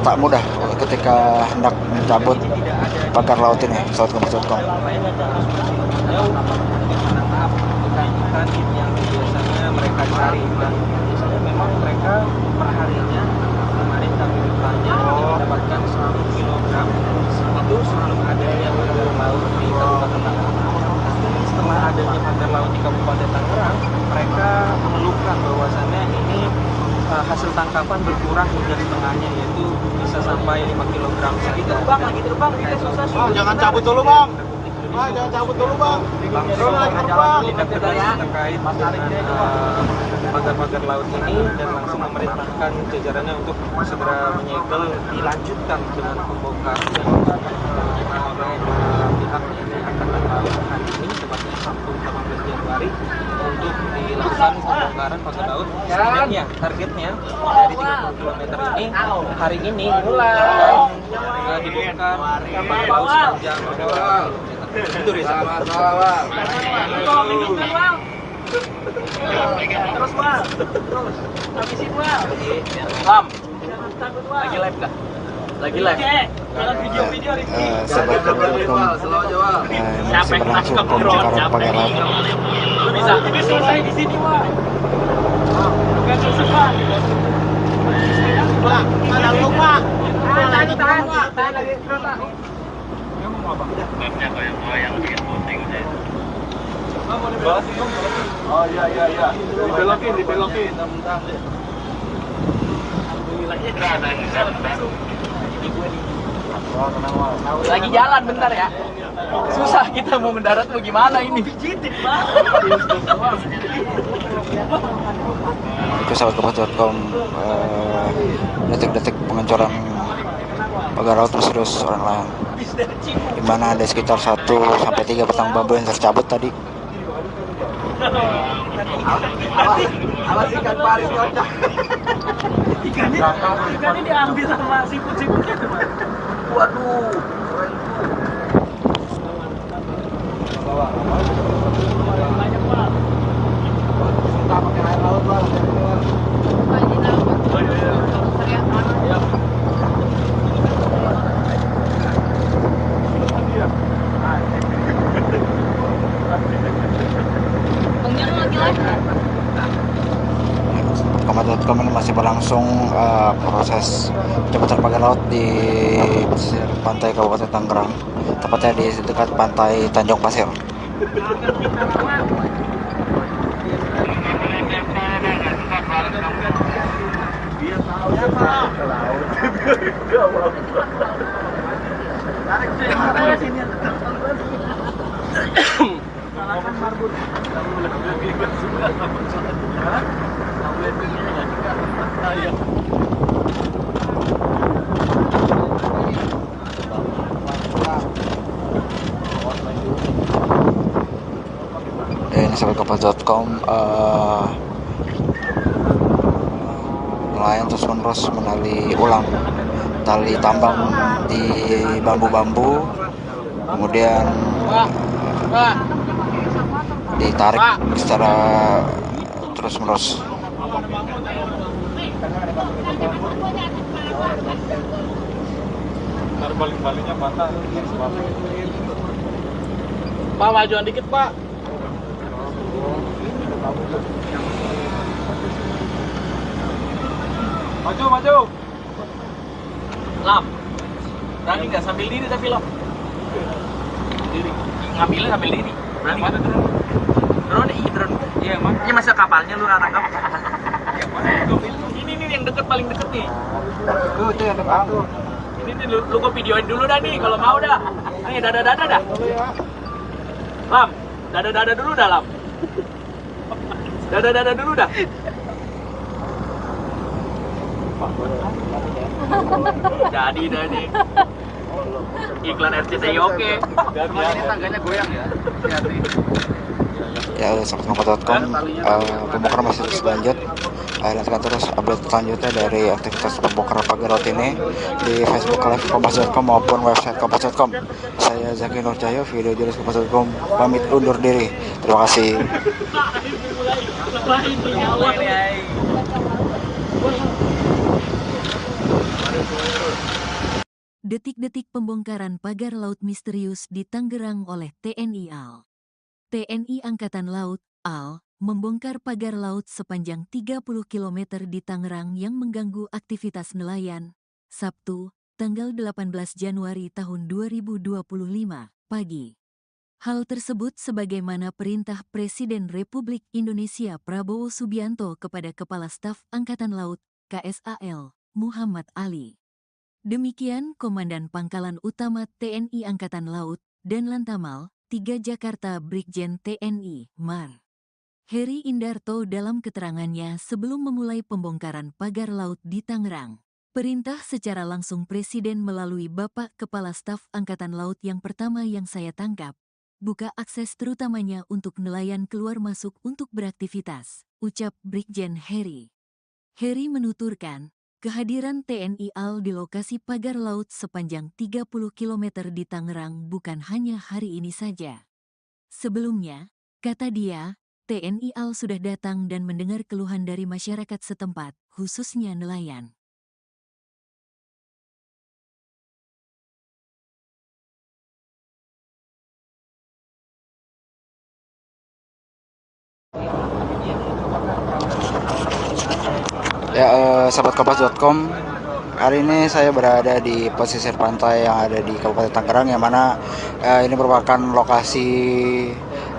tak mudah ketika hendak mencabut pagar laut ini. Sobatkelas.com. Yang biasanya mereka cari, biasanya memang mereka perharinya kemarin kami bertanya mendapatkan 100 kg itu selalu ada yang pagar laut di Kabupaten Tangerang. Setelah adanya pagar laut di Kabupaten Tangerang, mereka mengeluhkan bahwasannya ini hasil tangkapan berkurang hingga setengahnya, yaitu bisa sampai 5 kg. Itu bang, lagi terbang, kita susah. Jangan cabut dulu bang. Jangan cabut dulu bang. Langsung tindak tegas terkait pagar-pagar laut ini dan langsung memerintahkan jajarannya untuk segera menyegel, dilanjutkan dengan pembongkaran oleh pihak ini Angkatan Laut hari ini tepatnya Sabtu 18 Januari untuk dilakukan pembongkaran pagar laut. Dan ya targetnya dari 30 km ini hari ini mulai dibongkar laut sepanjang itu Risa. Terus bang, terus habisin bang. Lam, Jangan takut bang. lagi live kah? Lagi live. Oke, jangan video-video Rifki. Sobatkelas.com masih berlangsung pembongkaran pagar laut. Lu bisa selesai di sini bang. Bukan susah bang. Bang, ada lu bang. Tahan lagi terus bang. Oh iya. Dibelokin. Lagi jalan bentar ya. Susah kita mau mendarat mau gimana ini. Pijitin bang. Itu sahabatkompas.com, detik-detik pengecoran pagar laut misterius orang nelayan, di mana ada sekitar 1-3 batang bambu yang tercabut tadi. Awas ikan paling kocak. Ikannya diambil sama siput-siputnya tuh, Mas. Waduh. Banyak, Pak. Suka pakai air laut, Pak. Kompas.com ini masih berlangsung proses jembatan pagar laut di pesisir pantai Kabupaten Tangerang, tepatnya di dekat pantai Tanjung Pasir. Ini sahabatkompas.com, nelayan terus menerus menali ulang tali tambang di bambu-bambu, kemudian ditarik secara terus menerus. Balik-baliknya patah. Pak, majuan dikit, Pak. Maju. Lam, berani nggak sambil diri tapi Lam? Diri. Ngambilnya sambil diri. Berani nggak? Drone, drone. Iya, emang. Ini masa kapalnya lu tangkap? Ini nih yang deket, paling deket nih. Tuh, itu yang depan tuh. Ini lu gua videoin dulu dah nih kalau mau dah. Nih dada dah. Lam, dada dulu dah Lam. Dada dulu dah. Jadi dah nih. Iklan RCTI oke. Ini tangganya goyang ya. Ya, sahabatkompas.com, pembongkaran masih terus lanjut. Nantikan terus update selanjutnya dari aktivitas pembongkaran pagar laut ini di Facebook Live Kompas.com maupun website Kompas.com. Saya Zaki Nurcahyo, video jurnalis Kompas.com, pamit undur diri. Terima kasih. Detik-detik pembongkaran pagar laut misterius di Tangerang oleh TNI AL. TNI Angkatan Laut, AL, membongkar pagar laut sepanjang 30 km di Tangerang yang mengganggu aktivitas nelayan. Sabtu, tanggal 18 Januari tahun 2025, pagi. Hal tersebut sebagaimana perintah Presiden Republik Indonesia Prabowo Subianto kepada Kepala Staf Angkatan Laut, KSAL, Muhammad Ali. Demikian Komandan Pangkalan Utama TNI Angkatan Laut dan Lantamal 3 Jakarta Brigjen TNI Mar. Heri Indarto dalam keterangannya sebelum memulai pembongkaran pagar laut di Tangerang. Perintah secara langsung Presiden melalui Bapak Kepala Staf Angkatan Laut yang pertama yang saya tangkap. Buka akses terutamanya untuk nelayan keluar masuk untuk beraktivitas, ucap Brigjen Heri. Heri menuturkan, kehadiran TNI AL di lokasi pagar laut sepanjang 30 km di Tangerang bukan hanya hari ini saja. Sebelumnya, kata dia, TNI AL sudah datang dan mendengar keluhan dari masyarakat setempat, khususnya nelayan. Ya, sahabatkompas.com, hari ini saya berada di pesisir pantai yang ada di Kabupaten Tangerang, yang mana ini merupakan lokasi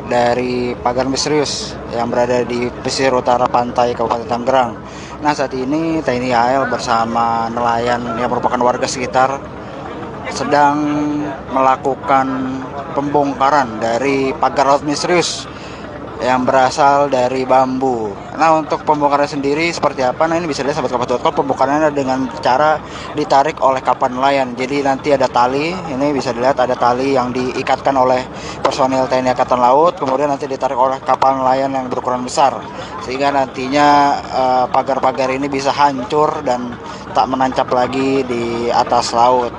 dari pagar misterius yang berada di pesisir utara pantai Kabupaten Tangerang. Nah, saat ini TNI AL bersama nelayan yang merupakan warga sekitar sedang melakukan pembongkaran dari pagar laut misterius yang berasal dari bambu. Nah, untuk pembongkaran sendiri seperti apa? Nah, ini bisa lihat sahabat kompas.com, pembongkarannya dengan cara ditarik oleh kapal nelayan. Jadi nanti ada tali, ini bisa dilihat ada tali yang diikatkan oleh personil TNI Angkatan Laut, kemudian nanti ditarik oleh kapal nelayan yang berukuran besar, sehingga nantinya pagar-pagar ini bisa hancur dan tak menancap lagi di atas laut.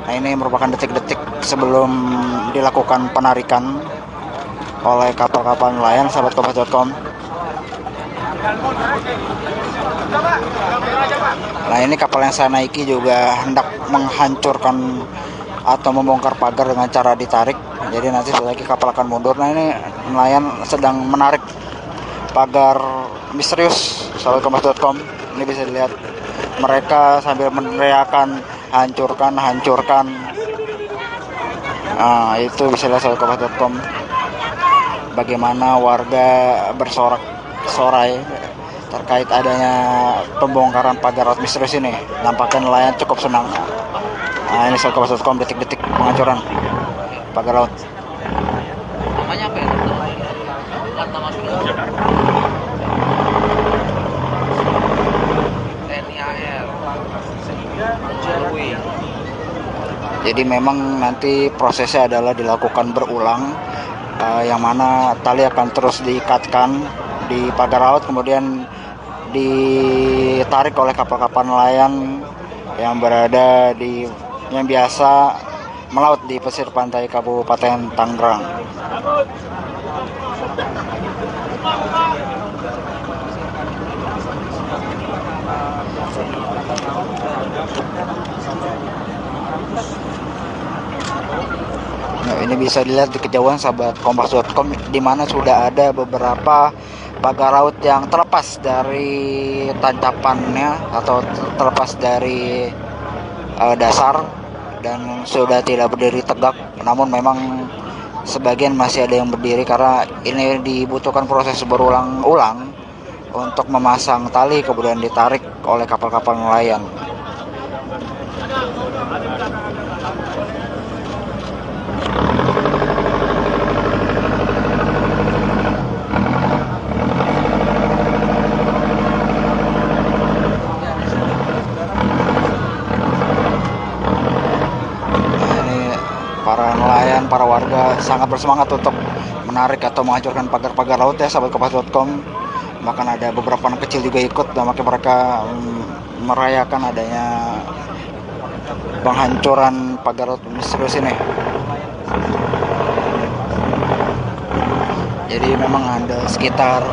Nah, ini merupakan detik-detik sebelum dilakukan penarikan oleh kapal-kapal nelayan sahabat kompas.com. Nah, ini kapal yang saya naiki juga hendak menghancurkan atau membongkar pagar dengan cara ditarik. Jadi nanti setelah lagi kapal akan mundur. Nah, ini nelayan sedang menarik pagar misterius sahabat kompas.com. Ini bisa dilihat mereka sambil meneriakan hancurkan. Nah, itu bisa lihat sahabat kompas.com bagaimana warga bersorak-sorai terkait adanya pembongkaran pagar laut misterius ini. Nampaknya nelayan cukup senang. Nah, ini sahabat kompas.com detik-detik penghancuran pagar laut. Namanya apa ya? Nama TNI AL. Jadi memang nanti prosesnya adalah dilakukan berulang, yang mana tali akan terus diikatkan di pagar laut, kemudian ditarik oleh kapal-kapal nelayan yang berada di yang biasa melaut di pesisir pantai Kabupaten Tangerang. Nah, ini bisa dilihat di kejauhan sahabat kompas.com, di mana sudah ada beberapa pagar laut yang terlepas dari tancapannya atau terlepas dari dasar dan sudah tidak berdiri tegak. Namun memang sebagian masih ada yang berdiri karena ini dibutuhkan proses berulang-ulang untuk memasang tali kemudian ditarik oleh kapal-kapal nelayan. Para nelayan, para warga sangat bersemangat untuk menarik atau menghancurkan pagar-pagar laut ya sahabat kompas.com. Bahkan ada beberapa anak kecil juga ikut, dan makanya mereka merayakan adanya penghancuran pagar laut misterius ini. Jadi memang ada sekitar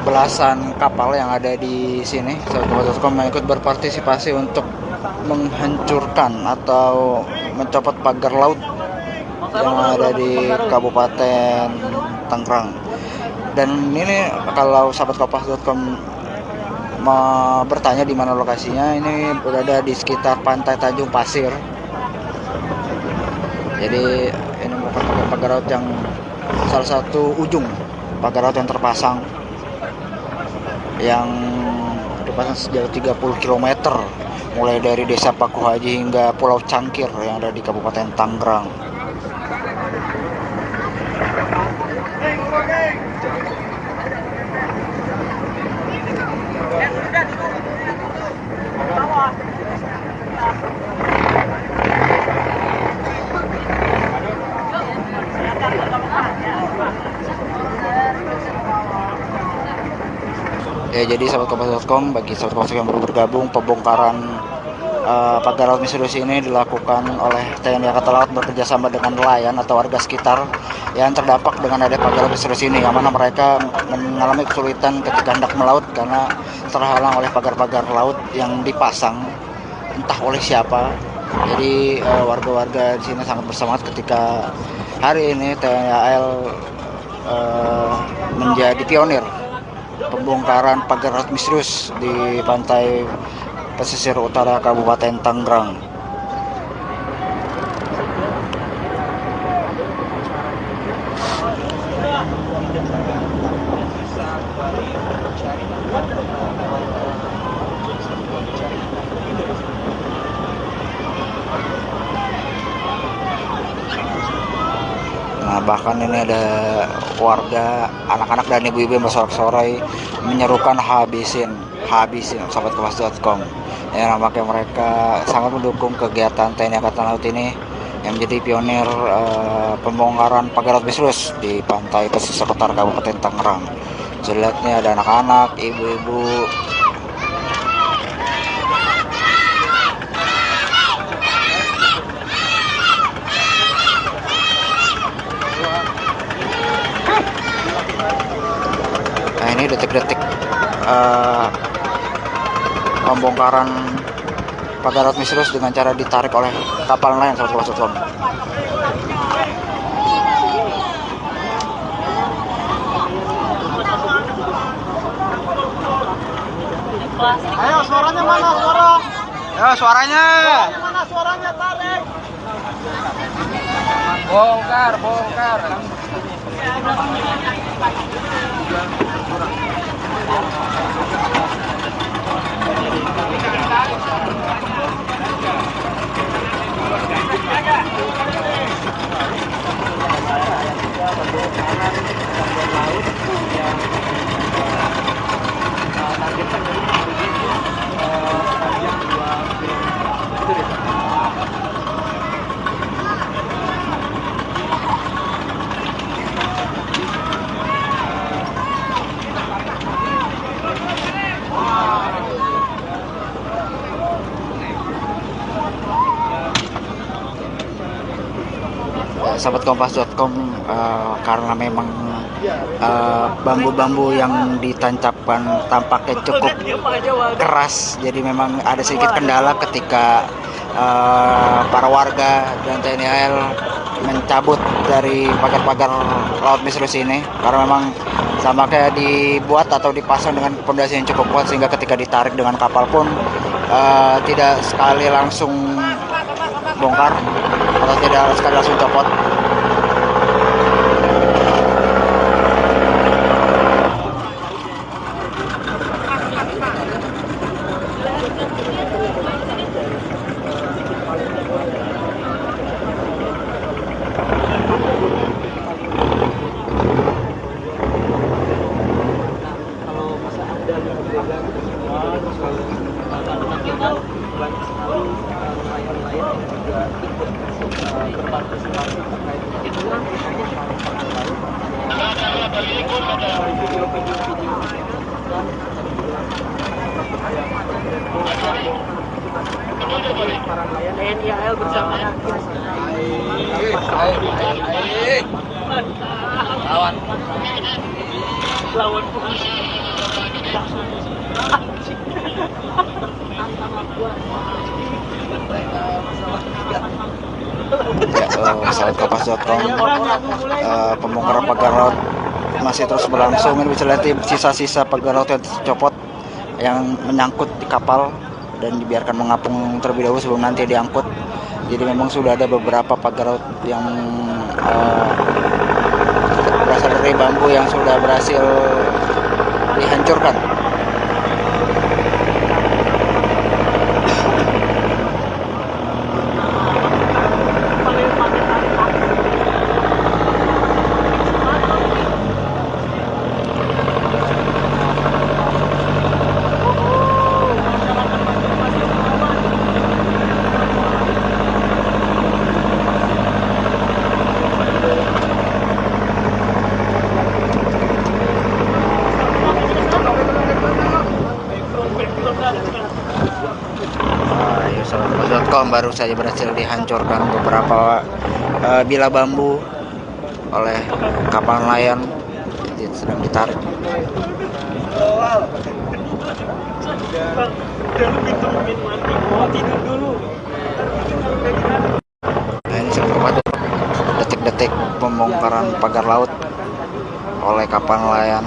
belasan kapal yang ada di sini sahabat kompas.com yang ikut berpartisipasi untuk menghancurkan atau mencopot pagar laut yang ada di Kabupaten Tangerang. Dan ini kalau sahabat kompas.com bertanya di mana lokasinya, ini berada di sekitar Pantai Tanjung Pasir. Jadi ini merupakan pagar laut yang salah satu ujung pagar laut yang terpasang, yang dipasang sejauh 30 km mulai dari Desa Paku Haji hingga Pulau Cangkir yang ada di Kabupaten Tangerang. Ya, jadi sahabat kompas.com, bagi sahabat kompas yang baru bergabung, pembongkaran pagar laut misterius ini dilakukan oleh TNI Angkatan Laut bekerjasama dengan nelayan atau warga sekitar yang terdampak dengan adanya pagar laut misterius ini, yang mana mereka mengalami kesulitan ketika hendak melaut karena terhalang oleh pagar-pagar laut yang dipasang entah oleh siapa. Jadi warga-warga di sini sangat bersemangat ketika hari ini TNI AL menjadi pionir pembongkaran pagar laut misterius di pantai pesisir utara Kabupaten Tangerang. Nah, bahkan ini ada warga, anak-anak dan ibu-ibu yang bersorak-sorai menyerukan habisin sahabat kompas.com. Ya, nampaknya mereka sangat mendukung kegiatan TNI Angkatan Laut ini yang menjadi pionir pembongkaran pagar laut misterius di pantai pesisir utara Kabupaten Tangerang. Jelasnya ada anak-anak, ibu-ibu. Nah, ini detik-detik pembongkaran pagar laut misterius dengan cara ditarik oleh kapal nelayan sahabat kompas.com. Ayo suaranya mana suara? Ya, suaranya. Mana suaranya tarik? Bongkar. Sahabat kompas.com, karena memang bambu-bambu yang ditancapkan tampaknya cukup keras, jadi memang ada sedikit kendala ketika para warga dan TNI AL mencabut dari pagar-pagar laut misterius ini, karena memang tampaknya dibuat atau dipasang dengan fondasi yang cukup kuat sehingga ketika ditarik dengan kapal pun tidak sekali langsung bongkar atau tidak sekali langsung copot. Kalau masa ada nelayan banyak sekali nelayan-nelayan yang juga ikut berpartisipasi terkait dengan video-video para nelayan TNI AL bersama lawan polisi. Ya, sahabat kompas.com, pembongkaran pagar laut masih terus berlangsung. Ini bisa lihat sisa-sisa pagar laut yang tercopot yang menyangkut di kapal dan dibiarkan mengapung terlebih dahulu sebelum nanti diangkut. Jadi memang sudah ada beberapa pagar laut yang berasal dari bambu yang sudah berhasil dihancurkan. Sahabat.com, baru saja berhasil dihancurkan beberapa bila bambu oleh kapal nelayan, sedang ditarik. Nah, ini seperti detik-detik pembongkaran pagar laut oleh kapal nelayan.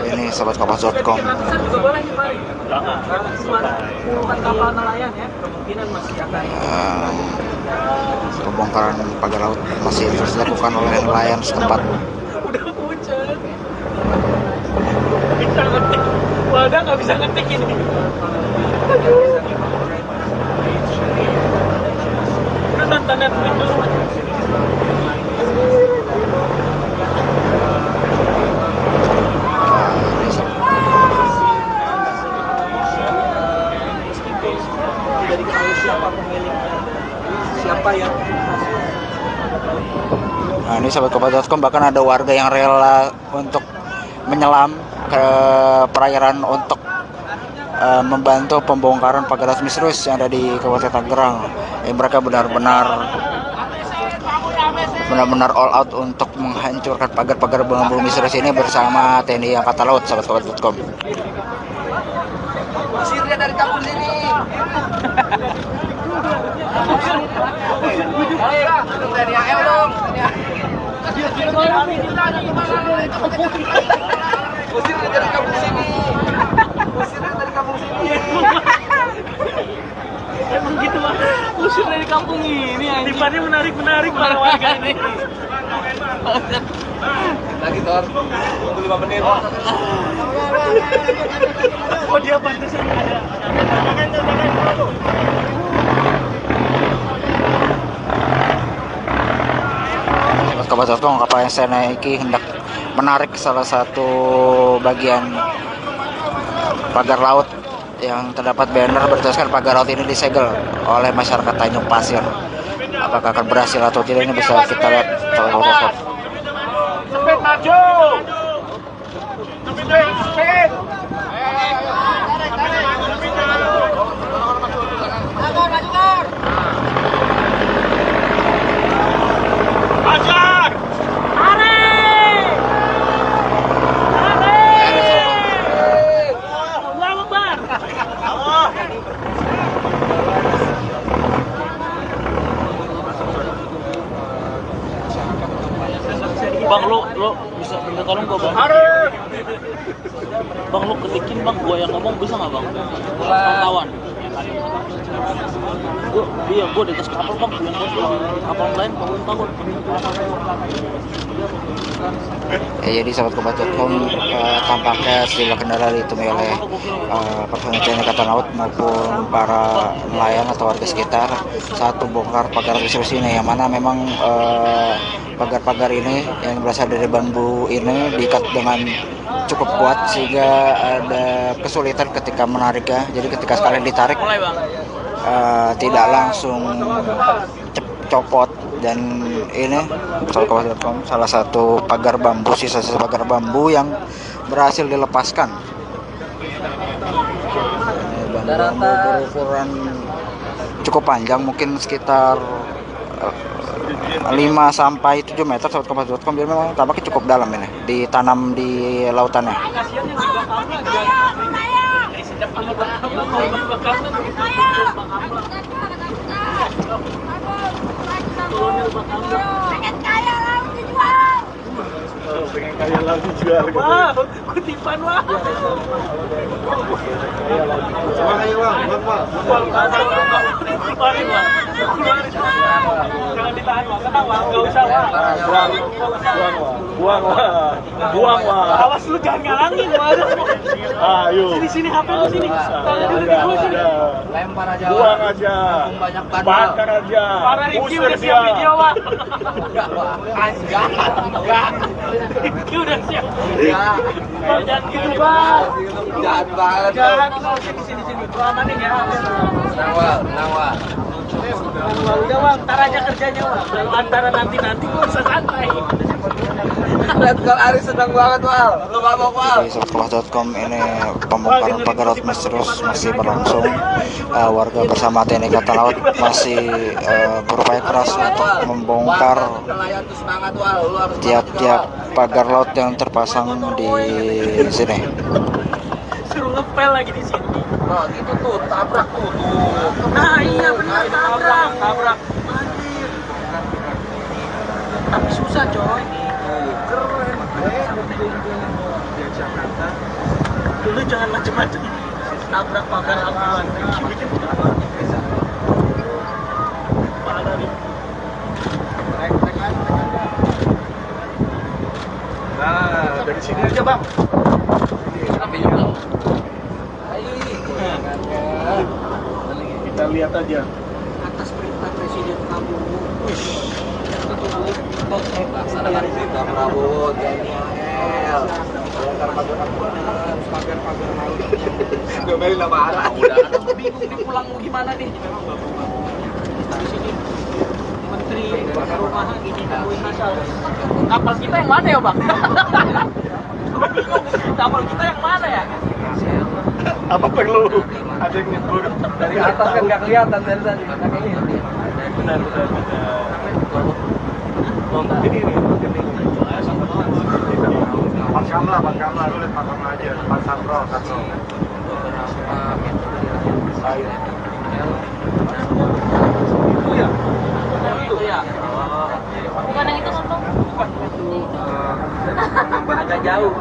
Ini sahabatkompas.com. juga boleh nih Pak. Bukan kapal nelayan ya, kemungkinan masih akan Pembongkaran pagar laut masih terus dilakukan oleh nelayan setempat. udah hujan. Kita ngetik, wadah nggak bisa ngetik ini. Udah nonton Netflix dulu. Tidak diketahui siapa pemiliknya, siapa yang Nah, ini sahabatkompas.com, bahkan ada warga yang rela untuk menyelam ke perairan untuk membantu pembongkaran pagar laut misterius yang ada di Kabupaten Tangerang. Mereka benar-benar all out untuk menghancurkan pagar-pagar bambu misterius ini bersama TNI Angkatan Laut, sahabatkompas.com. usir dia dari kampung sini. Usir dia dari kampung sini. Usir dia dari kampung sini. Emang gitu Pak. Usir dari kampung ini anjing. Tipannya menarik para warga ini. Lagi Tor. Tunggu 5 menit. Oh dia pantesan ada. Sahabatkompas.com, kapal yang saya naiki hendak menarik salah satu bagian pagar laut yang terdapat banner bertuliskan pagar laut ini disegel oleh masyarakat Tanjung Pasir. Apakah akan berhasil atau tidak, ini bisa kita lihat. Cepet maju. Cepet. Ajar. Bang, lo bisa minta tolong gua bang? Bang, lo ketikin bang, gua yang ngomong bisa nggak bang? Kawan. Gua di atas kapal bang, yang kapal lain bangun takut. Ya, jadi sahabatkompas.com, tampaknya sejumlah kendaraan ditemui oleh personel TNI Angkatan Laut maupun para nelayan atau warga sekitar saat membongkar pagar misterius ini, yang mana memang pagar-pagar ini yang berasal dari bambu ini diikat dengan cukup kuat sehingga ada kesulitan ketika menariknya. Jadi ketika sekalian ditarik tidak langsung copot. Dan ini sahabatkompas.com, salah satu pagar bambu, sisa-sisa pagar bambu yang berhasil dilepaskan. Bambu berukuran cukup panjang, mungkin sekitar 5 sampai 7 meter, sahabatkompas.com. Jadi memang tampaknya cukup dalam ini, ditanam di lautannya. Pengen kaya laut dijual. Pengen kaya laut dijual. Wah, kutipan wah. Coba ayo bang, Jangan ditahan wah, tenang wah, nggak usah wah. buang wah. Awas lu jangan ngalangin wah. Ayo. Sini HP lu sini. Tangan dulu di gua sini. Lempar aja. Buang aja. Banyak Bakar aja. Para Rifki Usir udah siap dia. video wah. Enggak, Wak. Enggak. Rifki udah siap. Enggak. Jangan gitu bang. Jahat banget. Jangan sini. Gua amanin ya. Tenang, Wak. Tenang, Wak. Udah wah, ntar aja kerjanya wah. Kalau antara nanti gua bisa santai. Lihat Kal Ari senang banget, Wal. Lu mabok, Wal. Di sahabatkompas.com, ini pembongkaran pagar laut misterius masih berlangsung. Warga bersama TNI Angkatan Laut masih berupaya keras untuk membongkar Nelayan tuh semangat, Wal. Lu harus tiap-tiap pagar laut yang terpasang di sini. Suruh ngepel lagi di sini. Nah, gitu tuh, tabrak tuh. Nah iya benar, tabrak. Anjir. Tapi susah coy. Keren. Jakarta. Lu jangan macam-macam nabrak pagar ambulan. Bikin parah nih. Nah, dari sini aja bang. Kita lihat aja. Atas perintah Presiden Prabowo. Laksanakan perintah Prabowo, Daniel. Pagar-pagar laut. Domelin nama arah. Udah, bingung nih pulang mau gimana nih? Di sini Menteri Perumahan gini nemuin asal. Kapal kita yang mana ya bang? Bingung, kapal kita yang mana ya? Apa perlu ada yang nyebur Dari atas kan nggak kelihatan dari tadi. benar. Ini. Pakam lah, lu lihat pakam aja, depan Sandro. Itu ya? Itu ya. Bukan yang itu ngomong. Nambah agak jauh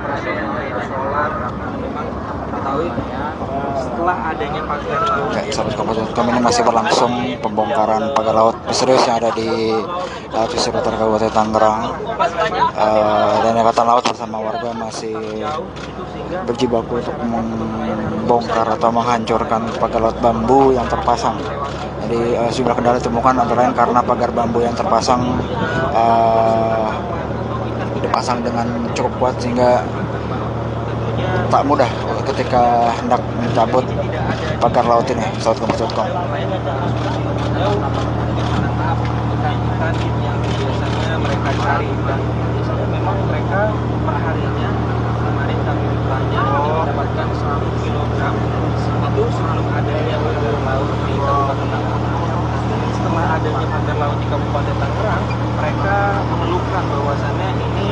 sholat memang ketahui setelah adanya pagar laut Ya, sahabat Kompas.com, ini masih berlangsung pembongkaran pagar laut misterius yang ada di pesisir utara Kabupaten Tangerang. Dan Angkatan Laut bersama warga masih berjibaku untuk membongkar atau menghancurkan pagar laut bambu yang terpasang. Jadi sejumlah kendala ditemukan antara lain karena pagar bambu yang terpasang dipasang dengan cukup kuat sehingga tak mudah ketika hendak mencabut pagar laut ini. Sahabat Kompas.com. ikan yang biasanya mereka cari dan biasanya memang mereka perharinya kemarin kami bertanya mendapatkan 100 kg itu selalu ada yang pagar laut di Kabupaten Tangerang. Setelah adanya pagar laut di Kabupaten Tangerang, mereka mengeluhkan bahwasannya ini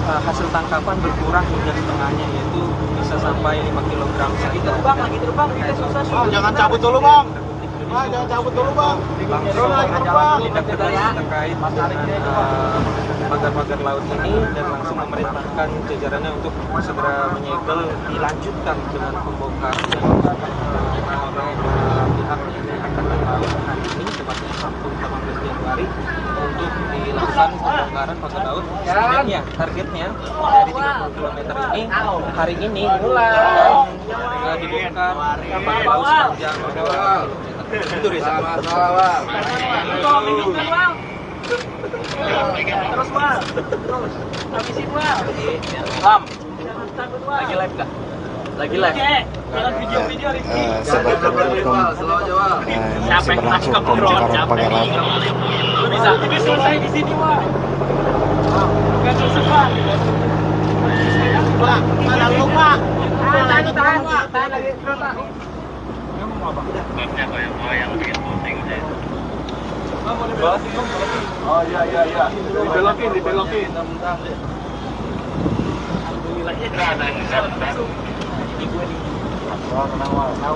hasil tangkapan berkurang hingga setengahnya, yaitu bisa sampai 5 kg. Lagi terbang, kita susah. Jangan cabut dulu bang. Jangan cabut dulu bang. Tindak tegas terkait pagar-pagar laut ini dan langsung memerintahkan jajarannya untuk segera menyegel, dilanjutkan dengan pembongkaran oleh pihak Angkatan Laut hari ini, tepatnya Sabtu 18 Januari, untuk dilakukan pembongkaran pagar laut. Dan ya, targetnya dari 30 km ini hari ini akan dibongkar pagar laut sepanjang itu Risa. Terus bang, habisin bang. Lam, lagi live kah? Lagi live. Jangan video-video Sahabat Kompas.com, masih berlangsung pembongkaran pagar laut. bisa. Ini selesai di sini bang. Bukan selesai bang. Bang, ada lupa. Tahan lagi. Oh iya. Dibelokin.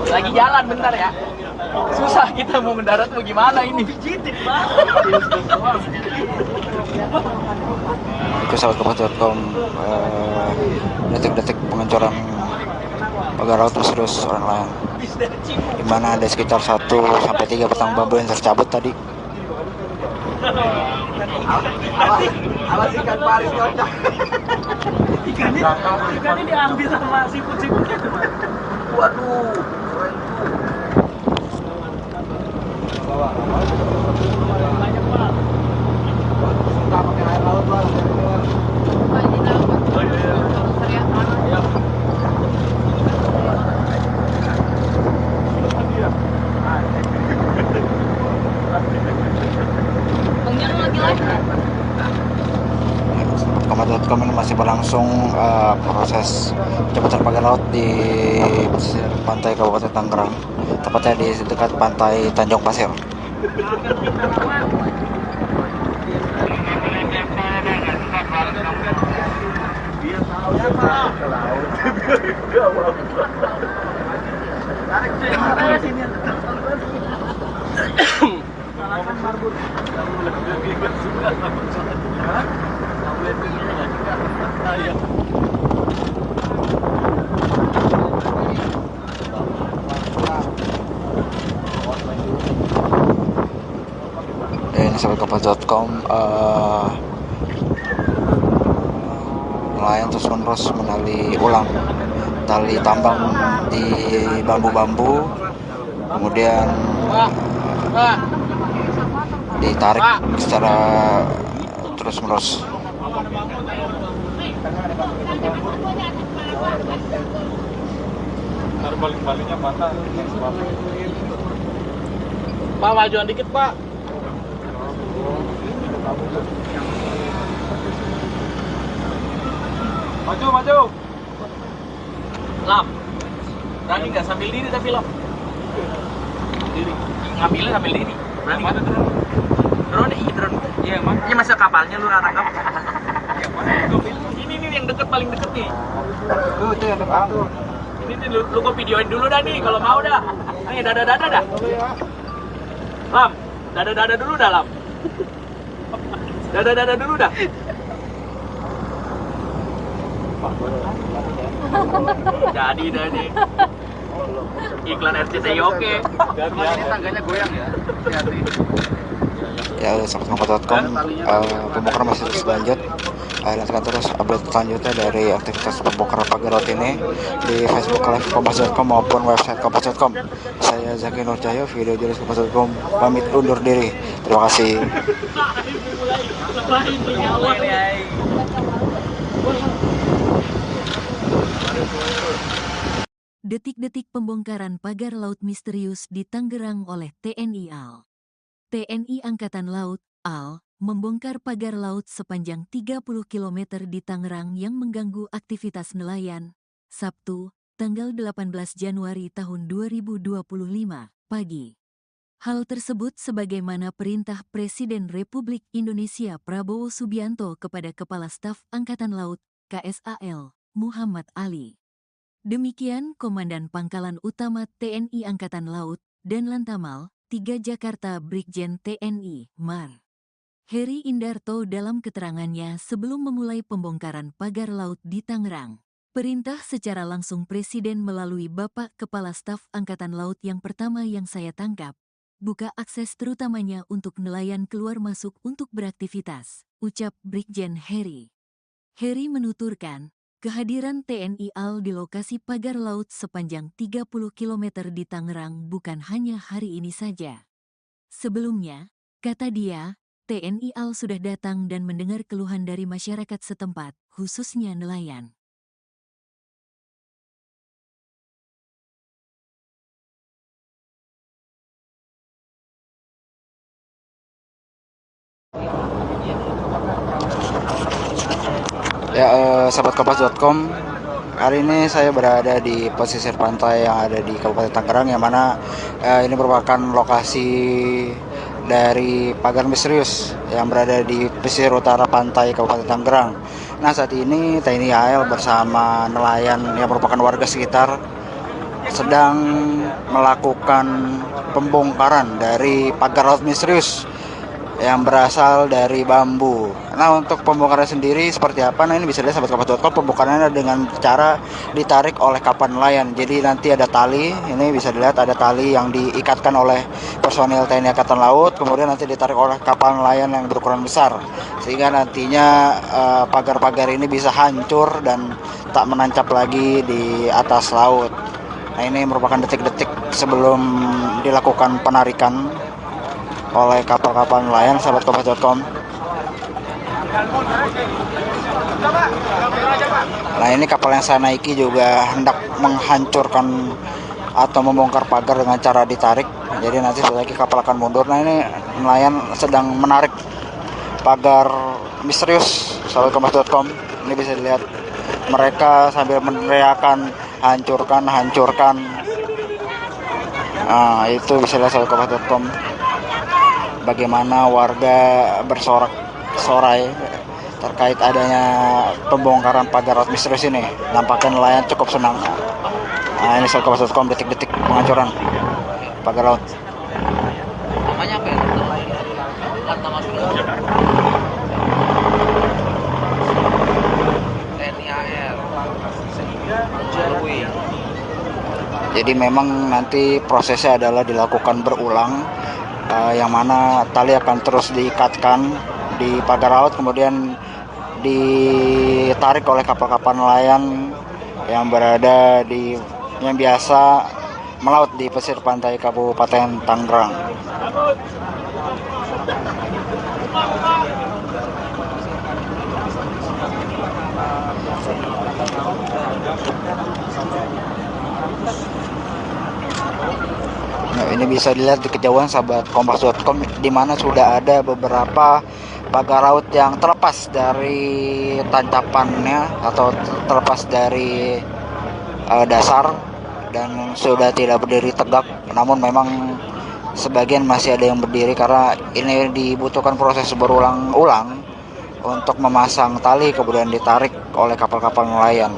Lagi jalan bentar ya. Susah kita mau mendarat mau gimana ini. Itu sahabat Kompas.com, detik-detik pengancuran pagar laut misterius orang lain, di mana ada sekitar 1-3 batang bambu yang tercabut tadi. Awas ikan paris kocak. Ikannya diambil sama siput-siput itu. Waduh. Banyak banget. Suka pakai air laut bang. Kompas.com, ini masih berlangsung proses jembatan pagar laut di pesisir pantai Kabupaten Tangerang, tepatnya di dekat pantai Tanjung Pasir. kapal.com, nelayan terus menerus menali ulang tali tambang di bambu-bambu, kemudian ditarik secara terus menerus. Ntar balik-baliknya patah. Pak, majuan dikit, Pak. Maju. Lam. Berani nggak sambil diri tapi Lam? Diri. Ngambilnya sambil diri. Berani nggak? Drone, drone. Iya, emang. Ini masa kapalnya lu tangkap. Ini yang deket, paling deket nih. Tuh, itu yang depan tuh. Ini lu gua videoin dulu dah nih kalau mau dah. Nih, dada dah. Lam, dada dulu dah, Lam. Dada dulu dah. Jadi dah nih. Iklan RCTI oke. Ini tangganya goyang ya. Ya, sahabat.com, pembongkaran masih terus lanjut. Nantikan terus update selanjutnya dari aktivitas pembongkaran pagar laut ini di Facebook Live Kompas.com maupun website Kompas.com. Saya Zaki Nurcahyo, video jurnalis Kompas.com, pamit undur diri. Terima kasih. Detik-detik pembongkaran pagar laut misterius di Tangerang oleh TNI AL. TNI Angkatan Laut, AL, membongkar pagar laut sepanjang 30 km di Tangerang yang mengganggu aktivitas nelayan. Sabtu, tanggal 18 Januari tahun 2025, pagi. Hal tersebut sebagaimana perintah Presiden Republik Indonesia Prabowo Subianto kepada Kepala Staf Angkatan Laut, KSAL, Muhammad Ali. Demikian Komandan Pangkalan Utama TNI Angkatan Laut dan Lantamal 3 Jakarta Brigjen TNI Mar. Heri Indarto dalam keterangannya sebelum memulai pembongkaran pagar laut di Tangerang. Perintah secara langsung Presiden melalui Bapak Kepala Staf Angkatan Laut yang pertama yang saya tangkap. Buka akses terutamanya untuk nelayan keluar masuk untuk beraktivitas, ucap Brigjen Heri. Heri menuturkan, kehadiran TNI AL di lokasi pagar laut sepanjang 30 km di Tangerang bukan hanya hari ini saja. Sebelumnya, kata dia, TNI AL sudah datang dan mendengar keluhan dari masyarakat setempat, khususnya nelayan. Ya, sahabat Kompas.com, hari ini saya berada di pesisir pantai yang ada di Kabupaten Tangerang, yang mana ini merupakan lokasi dari pagar misterius yang berada di pesisir utara pantai Kabupaten Tangerang. Nah, saat ini TNI AL bersama nelayan yang merupakan warga sekitar sedang melakukan pembongkaran dari pagar laut misterius yang berasal dari bambu. Nah, untuk pembongkaran sendiri seperti apa? Nah, ini bisa dilihat sahabat Kompas.com, pembongkarannya dengan cara ditarik oleh kapal nelayan. Jadi nanti ada tali, ini bisa dilihat ada tali yang diikatkan oleh personil TNI Angkatan Laut, kemudian nanti ditarik oleh kapal nelayan yang berukuran besar, sehingga nantinya pagar-pagar ini bisa hancur dan tak menancap lagi di atas laut. Nah, ini merupakan detik-detik sebelum dilakukan penarikan oleh kapal-kapal nelayan, sahabat Kompas.com. Nah, ini kapal yang saya naiki juga hendak menghancurkan atau membongkar pagar dengan cara ditarik. Jadi nanti setelah lagi kapal akan mundur. Nah, ini nelayan sedang menarik pagar misterius, sahabat Kompas.com. Ini bisa dilihat mereka sambil meneriakan hancurkan. Nah, itu bisa dilihat sahabat Kompas.com, bagaimana warga bersorak-sorai terkait adanya pembongkaran pagar laut misterius ini. Nampaknya nelayan cukup senang. Nah, ini Kompas.com, detik-detik penghancuran pagar laut. Namanya apa ya? Lantamal TNI AL. Jadi memang nanti prosesnya adalah dilakukan berulang yang mana tali akan terus diikatkan di pagar laut, kemudian ditarik oleh kapal-kapal nelayan yang berada yang biasa melaut di pesisir pantai Kabupaten Tangerang. Nah, ini bisa dilihat di kejauhan sahabat kompas.com, di mana sudah ada beberapa pagar laut yang terlepas dari tancapannya atau terlepas dari dasar dan sudah tidak berdiri tegak. Namun memang sebagian masih ada yang berdiri karena ini dibutuhkan proses berulang-ulang untuk memasang tali kemudian ditarik oleh kapal-kapal nelayan.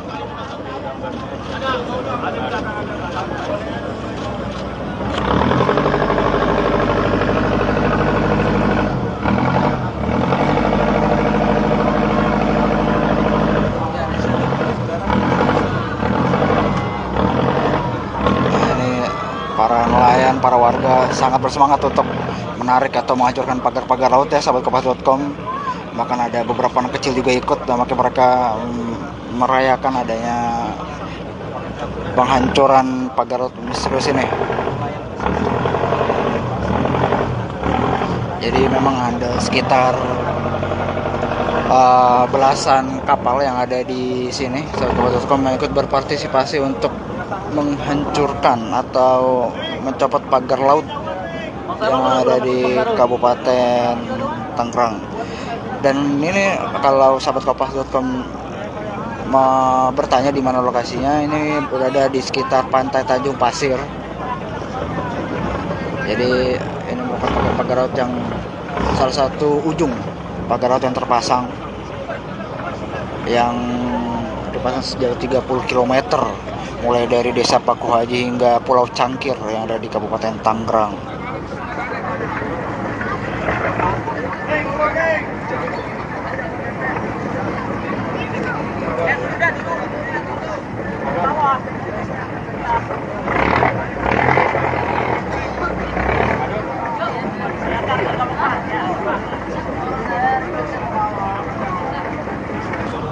Para nelayan, para warga sangat bersemangat untuk menarik atau menghancurkan pagar-pagar laut ya sahabat kompas.com. Bahkan ada beberapa anak kecil juga ikut, dan makanya mereka merayakan adanya penghancuran pagar laut misterius ini. Jadi memang ada sekitar belasan kapal yang ada di sini sahabat kompas.com yang ikut berpartisipasi untuk menghancurkan atau mencopot pagar laut yang ada di Kabupaten Tangerang. Dan ini kalau sahabat kompas.com bertanya di mana lokasinya, ini berada di sekitar pantai Tanjung Pasir. Jadi ini merupakan pagar laut yang salah satu ujung pagar laut yang terpasang, yang dipasang sejauh 30 km mulai dari Desa Paku Haji hingga Pulau Cangkir yang ada di Kabupaten Tangerang.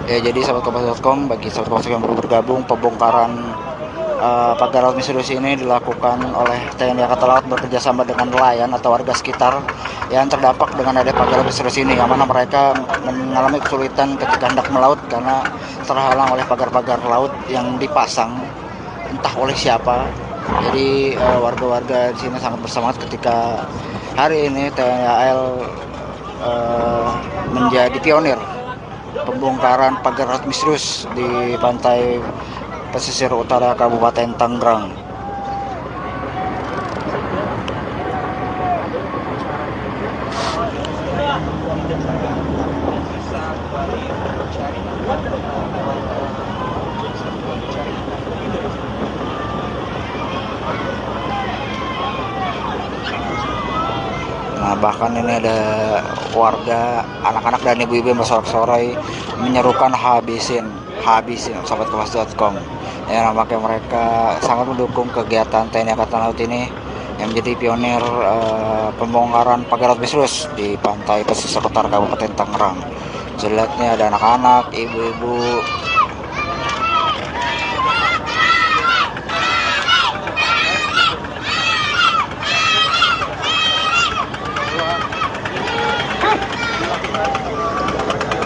Ya, jadi sahabat kompas.com, bagi sahabat kompas yang baru bergabung, pembongkaran pagar laut misterius ini dilakukan oleh TNI Angkatan Laut bekerjasama dengan nelayan atau warga sekitar yang terdampak dengan adanya pagar laut misterius ini, yang mana mereka mengalami kesulitan ketika hendak melaut karena terhalang oleh pagar-pagar laut yang dipasang entah oleh siapa. Jadi warga-warga di sini sangat bersemangat ketika hari ini TNI AL menjadi pionir pembongkaran pagar laut misterius di pantai pesisir utara Kabupaten Tangerang. Nah, bahkan ini ada warga, anak-anak dan ibu-ibu yang bersorak-sorai menyerukan habisin sahabat kompas.com. Ya, nampaknya mereka sangat mendukung kegiatan TNI Angkatan Laut ini yang menjadi pionir pembongkaran pagar laut misterius di pantai pesisir utara Kabupaten Tangerang. Jelasnya ada anak-anak, ibu-ibu.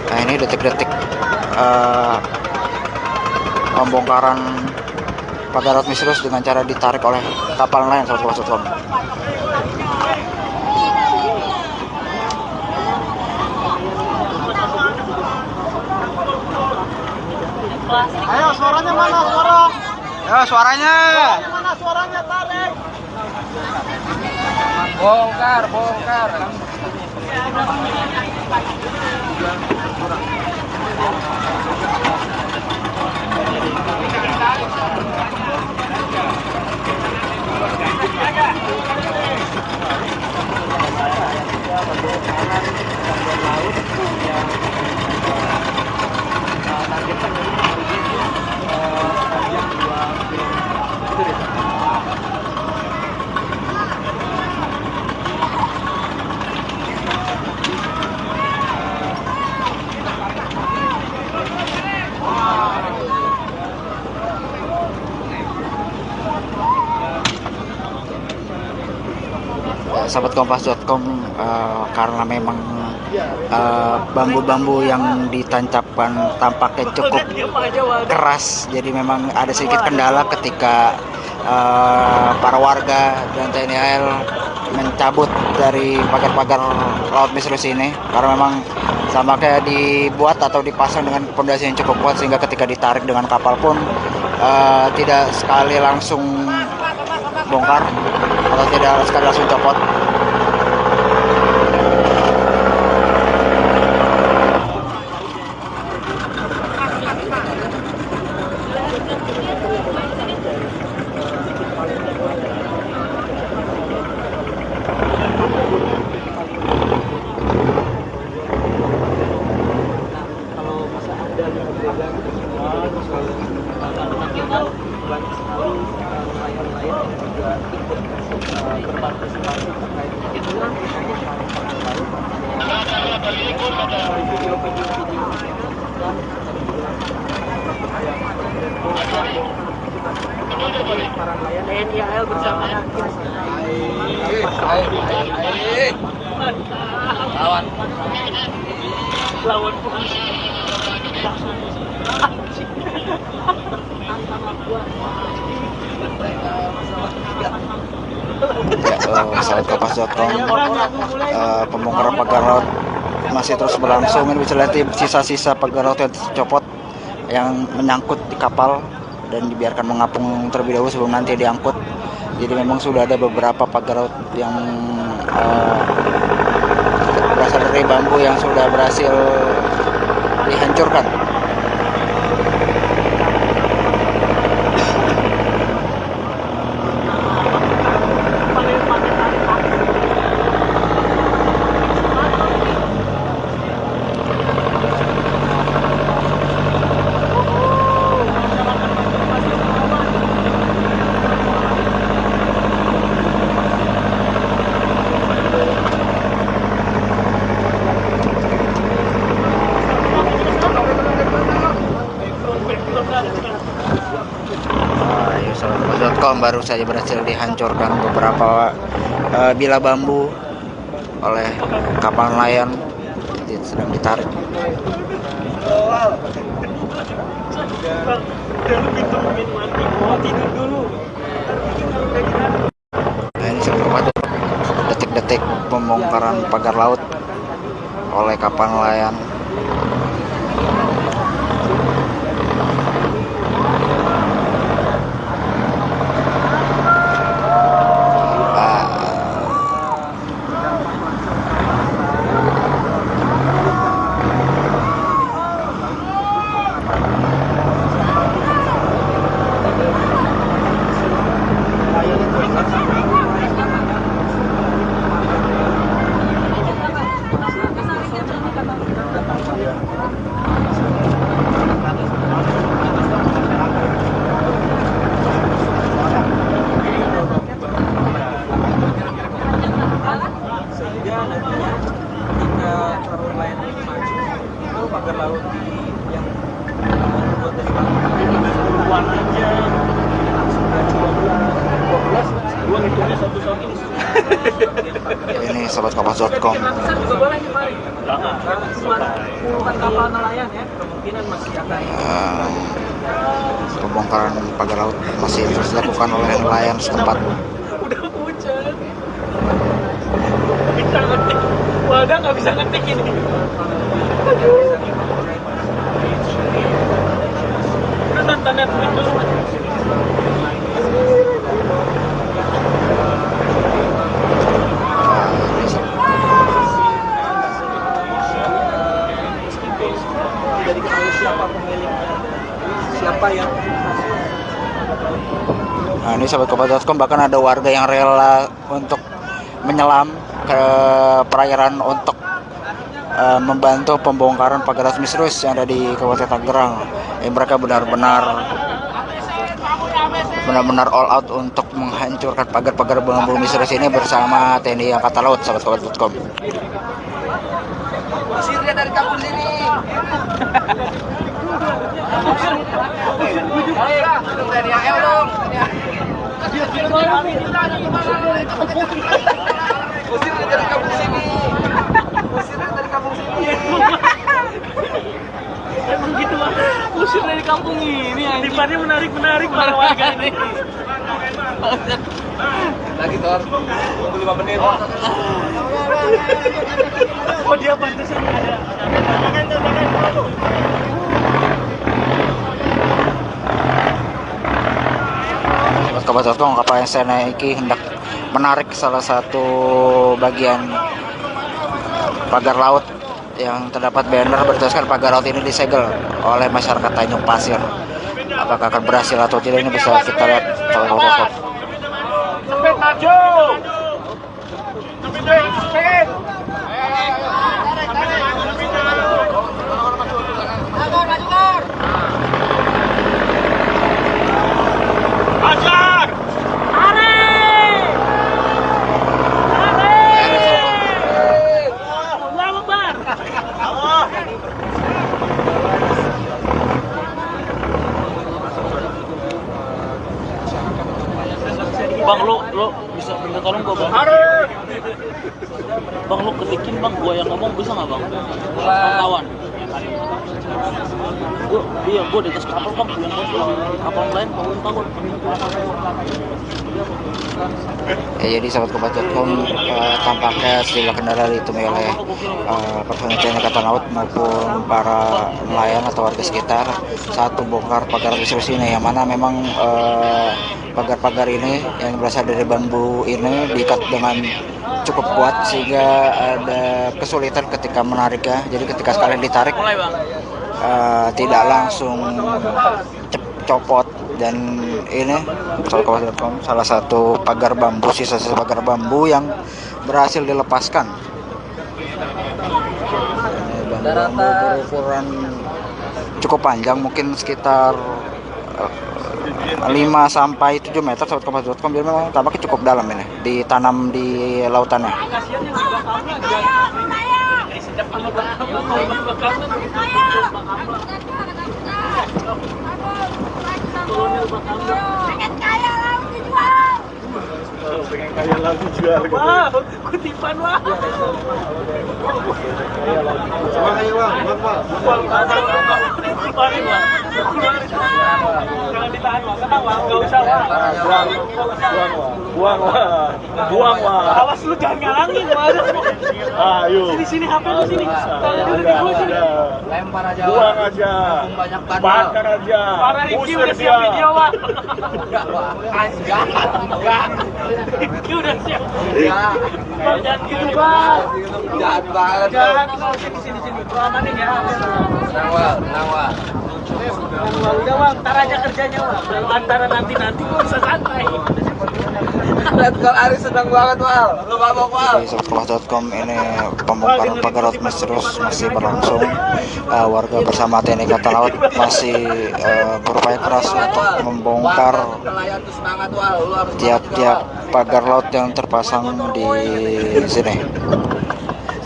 Nah, ini detik-detik pembongkaran pagar laut misterius dengan cara ditarik oleh kapal nelayan sahabat kompas.com. Ayo, suaranya mana? Suara. Ya, suaranya. Mana suaranya? Tarik. Bongkar. sahabat kompas.com, karena memang bambu-bambu yang ditancapkan tampaknya cukup keras, jadi memang ada sedikit kendala ketika para warga dan TNI AL mencabut dari pagar-pagar laut misterius ini, karena memang tampaknya dibuat atau dipasang dengan pondasi yang cukup kuat sehingga ketika ditarik dengan kapal pun tidak sekali langsung bongkar atau tidak sekali langsung copot. Kalau masa ada nelayan banyak sekali nelayan-nelayan yang juga ikut berpartisipasi terkait dengan para nelayan TNI AL bersama lawan polisi. Sahabat kompas.com, pembongkaran pagar laut masih terus berlangsung. Ini bisa lihat sisa-sisa pagar laut yang tercopot yang menyangkut di kapal dan dibiarkan mengapung terlebih dahulu sebelum nanti diangkut. Jadi memang sudah ada beberapa pagar laut yang berasal dari bambu yang sudah berhasil dihancurkan. Sahabat.com, baru saja berhasil dihancurkan beberapa bila bambu oleh kapal nelayan sedang ditarik. Nah, ini seperti detik-detik pembongkaran pagar laut oleh kapal nelayan. Sehingga nantinya ketika para nelayan ini maju, itu pagar laut yang dibuat dari bambu puluhan aja, sudah 12, gua ngitungnya satu-satu ini. Ini sahabat kompas.com. Juga boleh nih, Pak. Cuma puluhan kapal nelayan ya, kemungkinan masih akan Pembongkaran pagar laut masih terus dilakukan oleh nelayan setempat. udah hujan. Bisa ngetik, wadah nggak bisa ngetik ini. Udah nonton Netflix dulu. Tidak diketahui siapa pemiliknya, siapa yang. Nah, ini sahabat kompas.com, bahkan ada warga yang rela untuk menyelam ke perairan untuk membantu pembongkaran pagar laut misterius yang ada di Kabupaten Tangerang. Mereka benar-benar all out untuk menghancurkan pagar-pagar bambu misterius ini bersama TNI Angkatan Laut, sahabat kompas.com. Usirnya dari kampung sini. TNI AL dong. Usir dari kampung sini. Usir dari kampung sini. Emang gitu Bang. Usir dari kampung ini anjing. Tipannya menarik para warga ini. Lagi Tor. Tunggu 5 menit. Oh dia pantesan ada. Kabar.com, kapal yang saya naiki hendak menarik salah satu bagian pagar laut yang terdapat banner bertuliskan pagar laut ini disegel oleh masyarakat Tanjung Pasir. Apakah akan berhasil atau tidak, ini bisa kita lihat kalau foto. Cepet maju. Cepet. Ajar! Bang, lu bisa minta tolong gua, Bang? Bang, lu ketikin, Bang. Gua yang ngomong bisa nggak, Bang? Kawan. Gua di atas kapal, Bang. Kapal lain, Bang, takut. Ya, jadi sahabat Kabar.com, tampaknya sejumlah kendala ditemui oleh personel TNI Angkatan Laut maupun para nelayan atau warga sekitar saat membongkar pagar misterius ini, yang mana memang pagar-pagar ini yang berasal dari bambu ini diikat dengan cukup kuat sehingga ada kesulitan ketika menariknya. Jadi ketika sekalian ditarik tidak langsung copot. Dan ini salah satu pagar bambu, sisa-sisa pagar bambu yang berhasil dilepaskan. Ini bambu berukuran cukup panjang, mungkin sekitar 5 sampai 7 meter sahabat Kabar.com. Dia memang tampaknya cukup dalam ini, ditanam di lautannya. Pengen kaya laut dijual. Wah, kutipan wah. Jangan ditahan wah, ketawa, nggak usah wah. Buang wah. Awas lu jangan ngalangin wah. Ayo. Sini HP lu sini. Lempar aja. Buang aja. Banyak Bakar aja. Para Rifki udah siap video wah. Enggak. Rifki udah siap. Enggak. Bang, jangan gitu bang. Jahat banget. Jangan sini. Gua amanin ya. Tenang wah. Udah bang, ntar aja kerjanya bang. Antara nanti gua bisa santai. Lihat kalau Ari senang banget Wal. Lu mabok Wal. Di Kabar.com, ini pembongkaran pagar laut misterius masih berlangsung. Warga bersama TNI Angkatan Laut masih berupaya keras untuk membongkar Nelayan tuh semangat Wal. Lu harus tiap-tiap pagar laut yang terpasang di sini.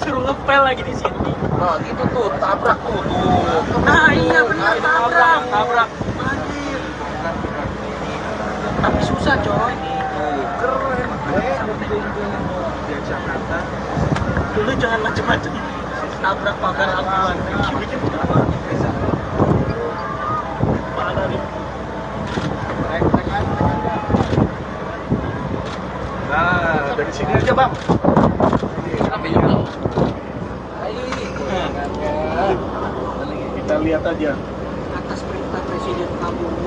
Suruh ngepel lagi di sini. Nah, gitu tuh, tabrak tuh. Nah iya benar, tabrak. Anjir. Tapi susah coy. Keren. Di Jakarta. Dulu jangan macem-macem. Tabrak pagar aman. Mana nih? Nah, dari sini aja bang. Kita lihat aja. Atas perintah Presiden Prabowo.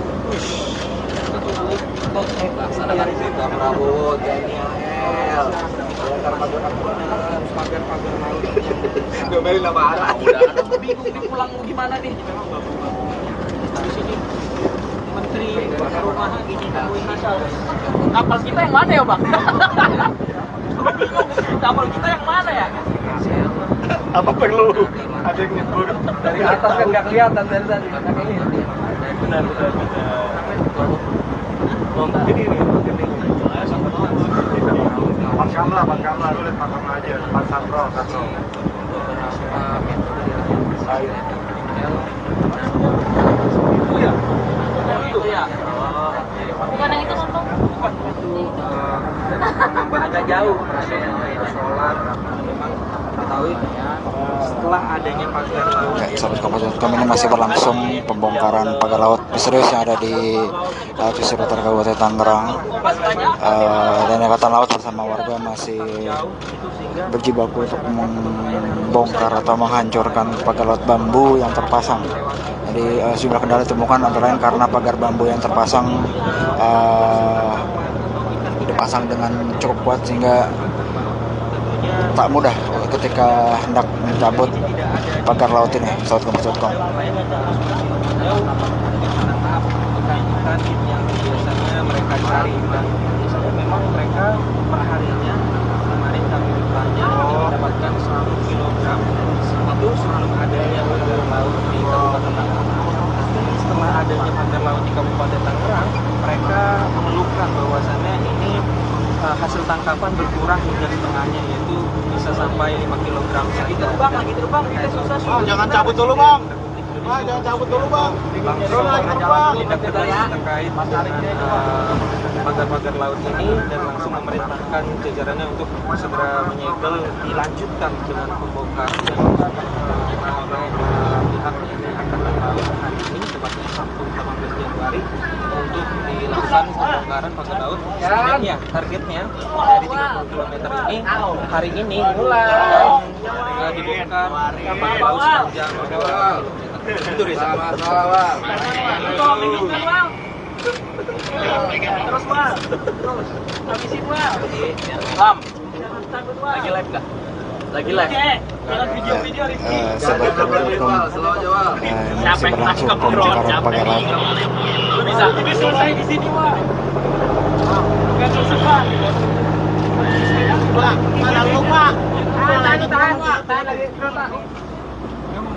Laksanakan perintah Prabowo, Daniel. Pagar laut. Domelin nama arah. Udah, bingung nih pulang mau gimana nih? Di sini Menteri Perumahan gini nemuin asal. Kapal kita yang mana ya bang? Bingung. Kapal kita yang mana ya? Apa perlu ada yang nyebur? Dari atas kan nggak kelihatan dari tadi. Benar. Ini. Pakam lah, lu lihat pakam aja. Pak Satro. Itu ya. Bukan yang itu nonton. agak jauh rasanya solar memang ketahui setelah adanya pagar laut. Ya, sahabat Kompas.com, ini masih berlangsung pembongkaran pagar laut misterius yang ada di pesisir utara Kabupaten Tangerang. Dan Angkatan Laut bersama warga masih berjibaku untuk membongkar atau menghancurkan pagar laut bambu yang terpasang. Jadi sejumlah kendala ditemukan antara lain karena pagar bambu yang terpasang dipasang dengan cukup kuat sehingga tak mudah ketika hendak mencabut pagar laut ini. Sahabat Kompas.com. Yang biasanya mereka cari, misalnya memang mereka perharinya kemarin kami bertanya mendapatkan 100 kilogram itu selalu ada yang pagar laut di Kabupaten Tangerang. Setelah adanya pagar laut di Kabupaten Tangerang, mereka mengeluhkan bahwasannya ini hasil tangkapan berkurang hingga setengahnya, yaitu bisa sampai 5 kilogram saja. Lagi terbang, kita susah. Jangan cabut dulu, Bang. Jangan cabut dulu, Bang. Langsung tindak tegas terkait pagar-pagar laut ini dan langsung memerintahkan jajarannya untuk segera menyegel, dilanjutkan dengan pembongkaran oleh pihak ini Angkatan Laut hari ini, tepatnya Sabtu 18 Januari, untuk dilakukan pembongkaran pagar laut. Sebenarnya targetnya dari 30 km ini hari ini akan dibongkar laut sepanjang 2 km. Itu Riza. Terus Bang. Terus. Habisin Bang. Lam. Lagi live enggak? Lagi live. Video-video Sahabat Kompas.com, masih berlangsung pembongkaran pagar laut. Lu bisa selesai di sini, Bang. Bukan susah. Bang, mana lu, Pak? Tahan lagi kereta.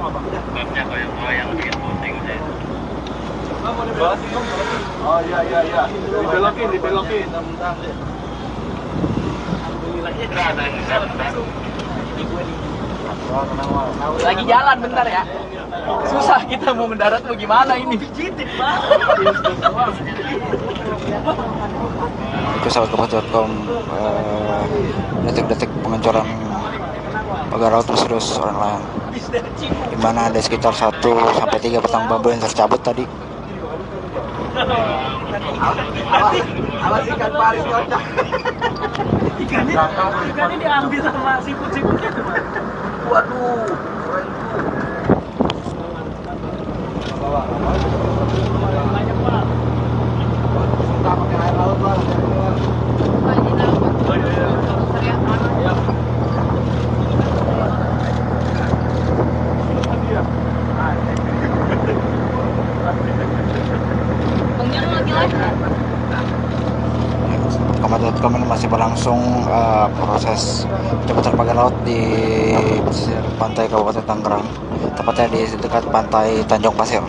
Oh iya. Dibelokin. Lagi jalan bentar ya. Susah kita mau mendarat mau gimana ini. Itu sahabat Kompas.com, detik-detik pengancuran pagar laut misterius orang lain, di mana ada sekitar 1-3 batang bambu yang tercabut tadi. Awas ikan pari kocak. Ikannya diambil sama siput-siputnya. Waduh. Banyak Pak. Suka pakai air laut Pak. Kompas.com, ini masih berlangsung proses pencopotan pagar laut di pesisir pantai Kabupaten Tangerang, tepatnya di dekat pantai Tanjung Pasir.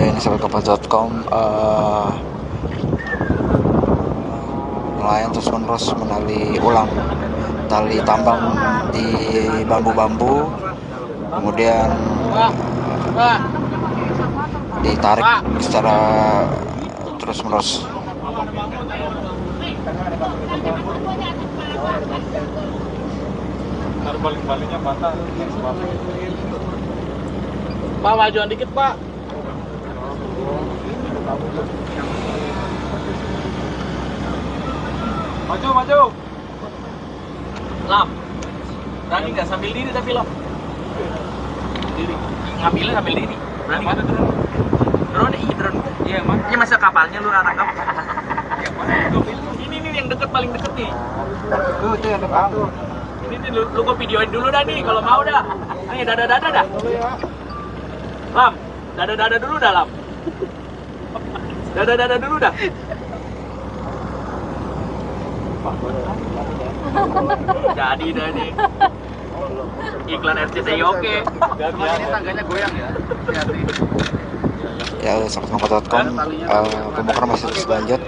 Ini sahabat Kompas.com, nelayan terus menerus menali ulang tali tambang di bambu-bambu, kemudian ditarik secara terus menerus. Ntar balik-baliknya patah. Pak, majuan dikit, Pak. Maju. Lam. Berani nggak sambil diri tapi Lam? Diri. Ngambilnya sambil diri. Berani nggak? Drone. Iya, emang. Ini masa kapalnya lu tangkap. Ini yang deket, paling deket nih. Tuh yang depan tuh. Ini lu gua videoin dulu dah nih kalau mau dah. Nih dada dah. Lam, dada dulu dah Lam. Dada dulu dah. Jadi dah nih. Iklan RCTI oke. Ini tangganya goyang ya. Hati-hati. Ya, sahabat.com, pembongkaran masih terus lanjut.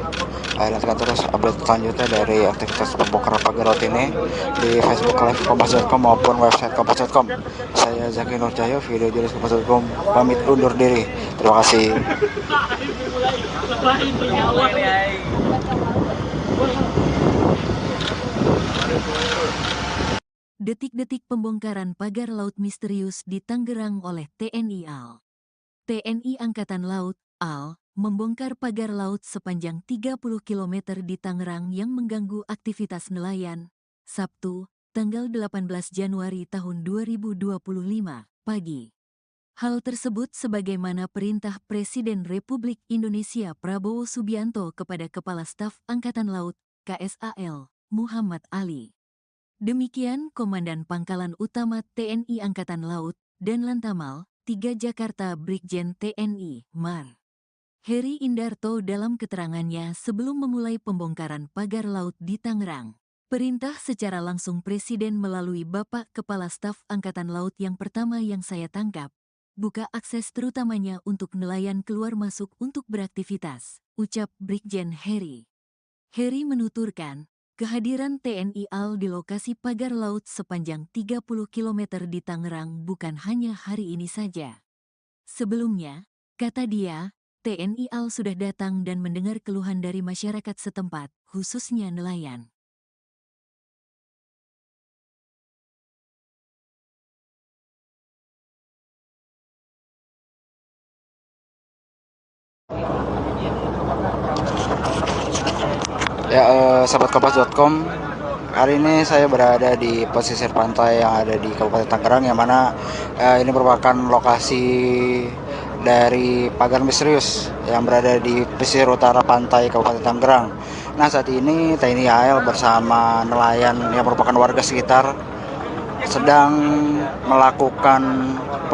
Nantikan terus update selanjutnya dari aktivitas pembongkaran pagar laut ini di Facebook Live Kompas.com maupun website Kompas.com. Saya Zaki Nurcahyo, video jurnalis Kompas.com, pamit undur diri. Terima kasih. Detik-detik pembongkaran pagar laut misterius di Tangerang oleh TNI AL. TNI Angkatan Laut, AL, membongkar pagar laut sepanjang 30 km di Tangerang yang mengganggu aktivitas nelayan. Sabtu, tanggal 18 Januari tahun 2025, pagi. Hal tersebut sebagaimana perintah Presiden Republik Indonesia Prabowo Subianto kepada Kepala Staf Angkatan Laut, KSAL, Muhammad Ali. Demikian Komandan Pangkalan Utama TNI Angkatan Laut dan Lantamal 3 Jakarta Brigjen TNI Mar. Heri Indarto dalam keterangannya sebelum memulai pembongkaran pagar laut di Tangerang. Perintah secara langsung Presiden melalui Bapak Kepala Staf Angkatan Laut yang pertama yang saya tangkap. Buka akses terutamanya untuk nelayan keluar masuk untuk beraktivitas, ucap Brigjen Heri. Heri menuturkan, kehadiran TNI AL di lokasi pagar laut sepanjang 30 km di Tangerang bukan hanya hari ini saja. Sebelumnya, kata dia, TNI AL sudah datang dan mendengar keluhan dari masyarakat setempat, khususnya nelayan. Ya, sahabat.kompas.com, hari ini saya berada di pesisir pantai yang ada di Kabupaten Tangerang, yang mana ini merupakan lokasi dari pagar misterius yang berada di pesisir utara pantai Kabupaten Tangerang. Nah, saat ini TNI AL bersama nelayan yang merupakan warga sekitar sedang melakukan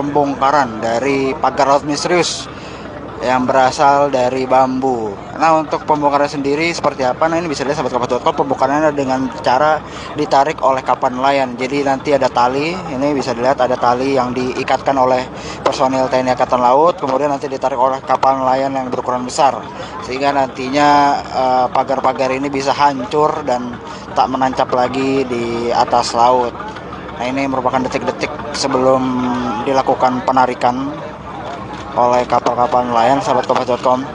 pembongkaran dari pagar laut misterius yang berasal dari bambu. Nah, untuk pembongkaran sendiri seperti apa? Nah, ini bisa dilihat sahabat.kompas.com, pembongkarannya dengan cara ditarik oleh kapal nelayan. Jadi nanti ada tali, ini bisa dilihat ada tali yang diikatkan oleh personil TNI Angkatan Laut, kemudian nanti ditarik oleh kapal nelayan yang berukuran besar, sehingga nantinya pagar-pagar ini bisa hancur dan tak menancap lagi di atas laut. Nah, ini merupakan detik-detik sebelum dilakukan penarikan oleh kapal-kapal nelayan, sahabat.kompas.com.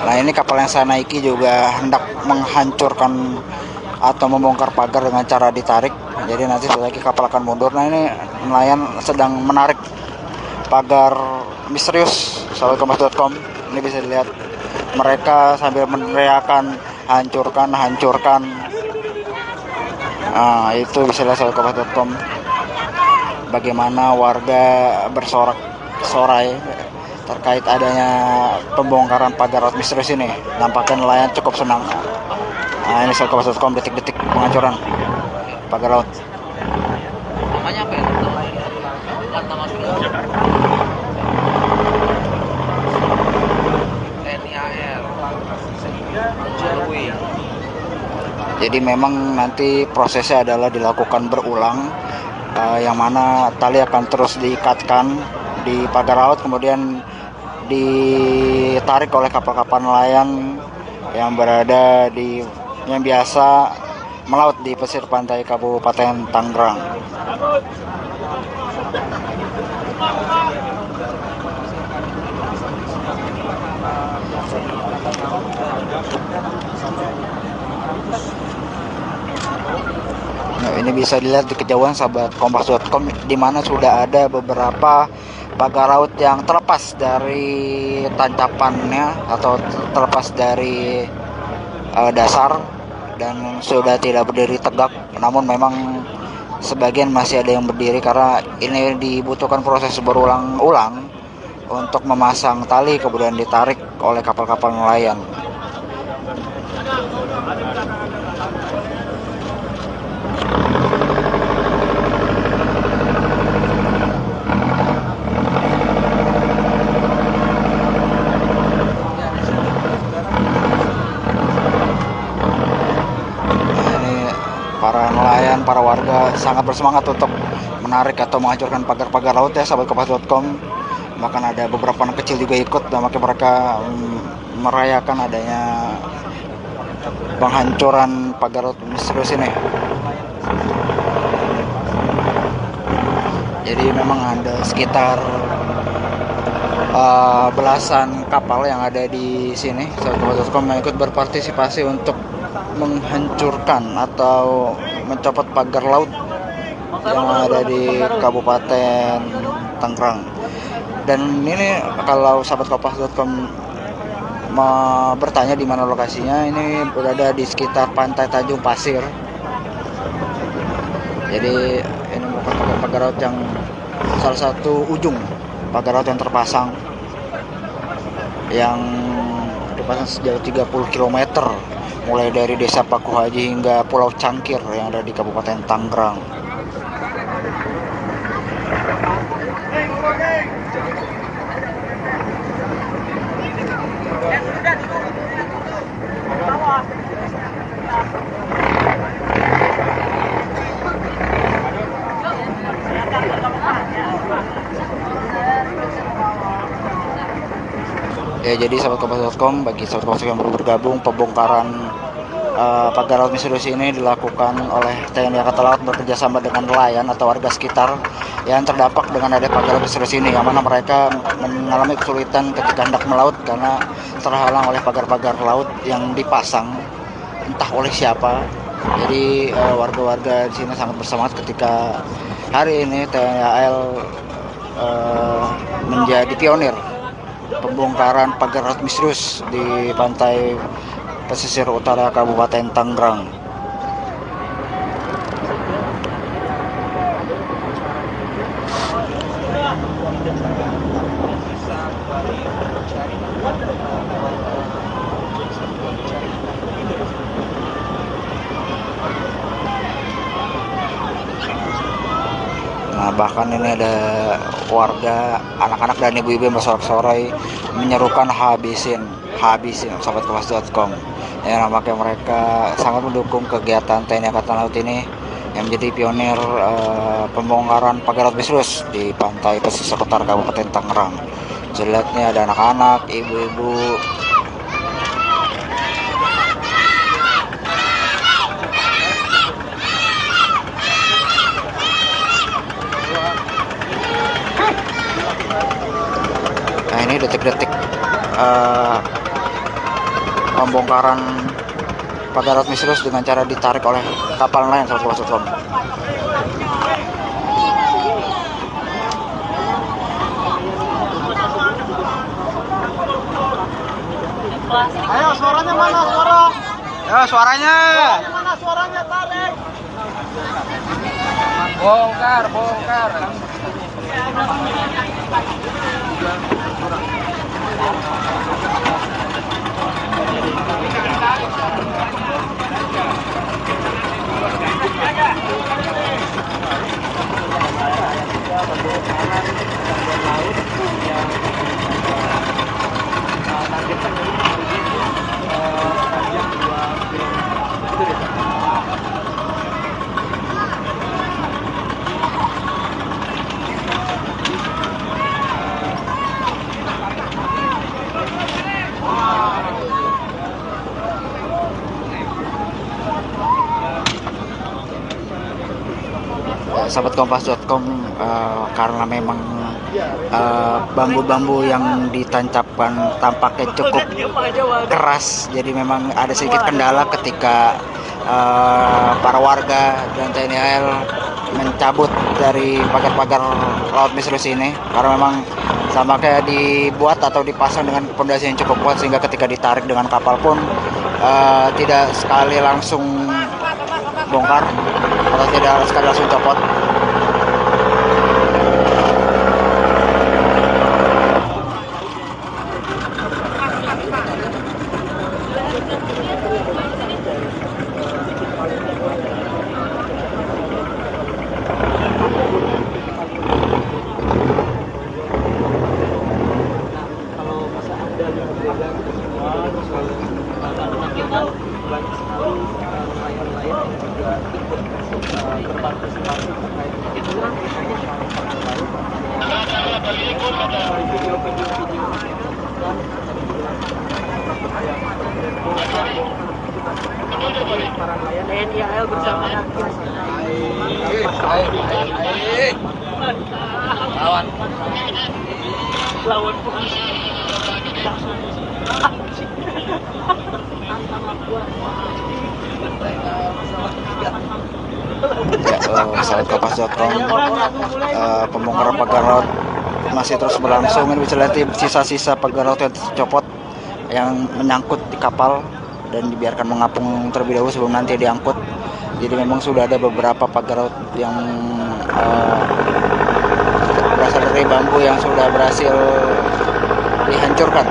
Nah, ini kapal yang saya naiki juga hendak menghancurkan atau membongkar pagar dengan cara ditarik. Jadi nanti setelah lagi kapal akan mundur. Nah, ini nelayan sedang menarik pagar misterius, sahabat.kompas.com. Ini bisa dilihat mereka sambil meneriakan hancurkan, hancurkan. Nah, itu bisa dilihat sahabat.kompas.com. Bagaimana warga bersorak-sorai terkait adanya pembongkaran pagar laut misterius ini. Nampaknya nelayan cukup senang. Nah, ini sahabat.kompas.com, detik-detik penghancuran pagar laut. Namanya apa ya? Lantamal Jakarta. TNI AL. Jadi memang nanti prosesnya adalah dilakukan berulang, yang mana tali akan terus diikatkan di pagar laut, kemudian ditarik oleh kapal-kapal nelayan yang berada di yang biasa melaut di pesisir pantai Kabupaten Tangerang. Nah, ini bisa dilihat di kejauhan sahabat.kompas.com, di mana sudah ada beberapa pagar laut yang terlepas dari tancapannya atau terlepas dari dasar dan sudah tidak berdiri tegak. Namun memang sebagian masih ada yang berdiri karena ini dibutuhkan proses berulang-ulang untuk memasang tali kemudian ditarik oleh kapal-kapal nelayan. sangat bersemangat untuk menarik atau menghancurkan pagar-pagar laut ya sahabat kompas.com. Bahkan ada beberapa anak kecil juga ikut dan makanya mereka merayakan adanya penghancuran pagar laut misterius ini. Jadi memang ada sekitar belasan kapal yang ada di sini sahabat kompas.com yang ikut berpartisipasi untuk menghancurkan atau mencopot pagar laut yang ada di Kabupaten Tangerang. Dan ini kalau sahabat kompas.com mau bertanya di mana lokasinya, ini berada di sekitar Pantai Tanjung Pasir. Jadi ini merupakan pagar laut yang salah satu ujung pagar laut yang terpasang, yang dipasang sejauh 30 km mulai dari Desa Paku Haji hingga Pulau Cangkir yang ada di Kabupaten Tangerang. Ya, jadi sahabat kompas.com, bagi sahabat kompas yang baru bergabung, pembongkaran pagar laut misterius ini dilakukan oleh TNI Angkatan Laut bekerjasama dengan nelayan atau warga sekitar yang terdampak dengan adanya pagar laut misterius ini, yang mana mereka mengalami kesulitan ketika hendak melaut karena terhalang oleh pagar-pagar laut yang dipasang entah oleh siapa. Jadi warga-warga di sini sangat bersemangat ketika hari ini TNI AL menjadi pionir pembongkaran pagar laut misterius di pantai pesisir utara Kabupaten Tangerang. Nah, bahkan ini ada warga, anak-anak dan ibu-ibu yang bersorak-sorai menyerukan habisin sahabat kompas.com. Ya, nampaknya mereka sangat mendukung kegiatan TNI Angkatan Laut ini yang menjadi pionir pembongkaran pagar laut misterius di pantai pesisir utara Kabupaten Tangerang. Jelasnya ada anak-anak, ibu-ibu. Nah, ini detik-detik pembongkaran pagar laut misterius dengan cara ditarik oleh kapal nelayan sahabat kompas.com. Ayo suaranya mana suara? Ya, suaranya. Mana suaranya tarik? Bongkar. Sahabat kompas.com, karena memang bambu-bambu yang ditancapkan tampaknya cukup keras, jadi memang ada sedikit kendala ketika para warga dan TNI AL mencabut dari pagar-pagar laut misterius ini, karena memang tampaknya dibuat atau dipasang dengan pondasi yang cukup kuat sehingga ketika ditarik dengan kapal pun tidak sekali langsung bongkar atau tidak sekali langsung copot. banyak sekali nelayan-nelayan yang juga ikut berpartisipasi TNI AL bersama lawan polisi. Sahabat Kompas.com, pembongkaran pagar laut masih terus berlangsung. Ini bisa lihat sisa-sisa pagar laut yang tercopot yang menyangkut di kapal dan dibiarkan mengapung terlebih dahulu sebelum nanti diangkut. Jadi memang sudah ada beberapa pagar laut yang berasal dari bambu yang sudah berhasil dihancurkan.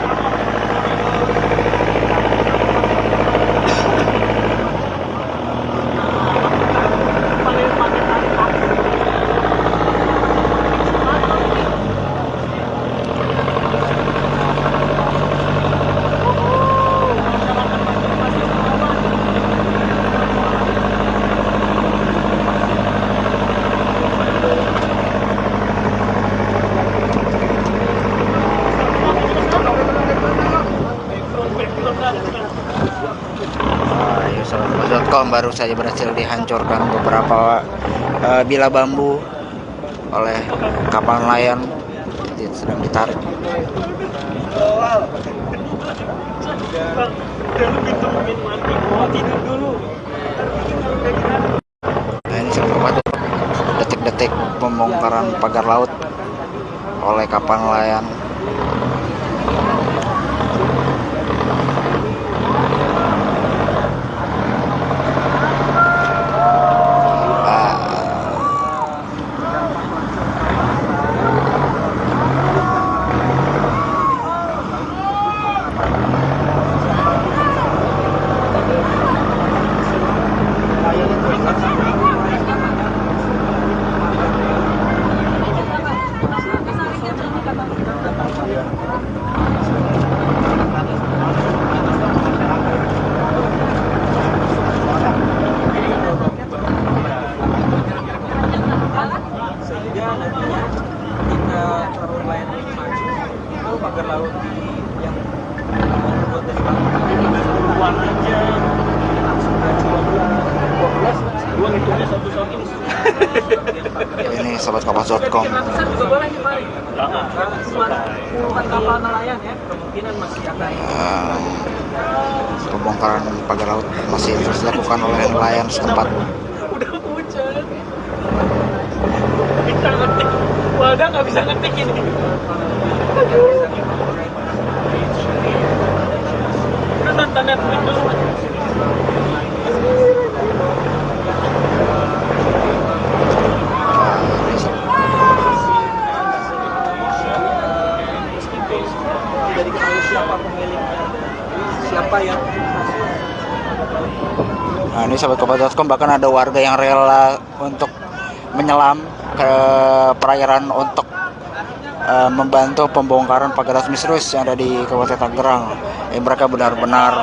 Kompas.com baru saja berhasil dihancurkan beberapa bila bambu oleh kapal nelayan sedang ditarik. Nah, ini seperti detik-detik pembongkaran pagar laut oleh kapal nelayan. Pagar laut yang buat dari uang aja gua ngitungnya satu ini. Ini sahabat Kompas.com. Juga boleh nih Pak. Bukan kapal nelayan ya, kemungkinan masih akan pembongkaran pagar laut masih terus dilakukan oleh nelayan setempat. Udah hujan. Kita ngetik, wadah nggak bisa ngetik ini. Udah nonton Netflix dulu. Tidak diketahui siapa pemiliknya, siapa yang. Nah, ini sahabat Kompas.com, bahkan ada warga yang rela untuk menyelam ke perairan untuk membantu pembongkaran pagar laut misterius yang ada di Kabupaten Tangerang. Mereka benar-benar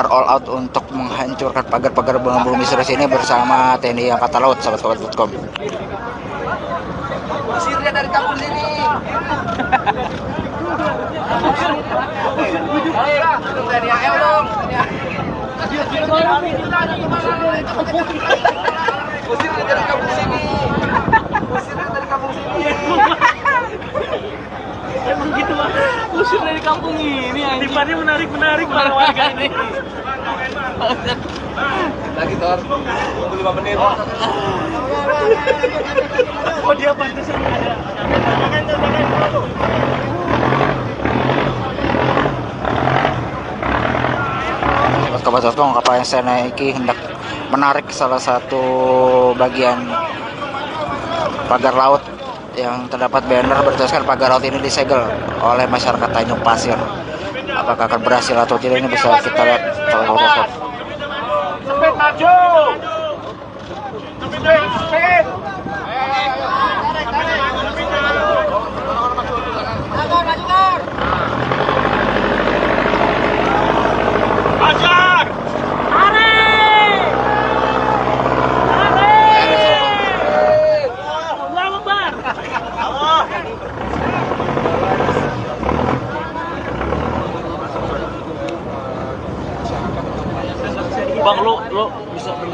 all out untuk menghancurkan pagar-pagar bambu misterius ini bersama TNI Angkatan Laut, sahabat Kompas.com. Usirnya dari kampung sini. Dari AL dong. Usirnya dari kampung sini. Usirnya dari kampung sini. Emang gitu Pak. Usir dari kampung ini anjing. Tipannya menarik para warga ini. Lagi Tor. Tunggu 5 menit. Oh dia pantesan ada. Kompas.com, kapal yang saya naiki hendak menarik salah satu bagian pagar laut yang terdapat banner bertuliskan pagar laut ini disegel oleh masyarakat Tanjung Pasir. Apakah akan berhasil atau tidak, ini bisa kita lihat kalau foto. Cepet maju. Cepet.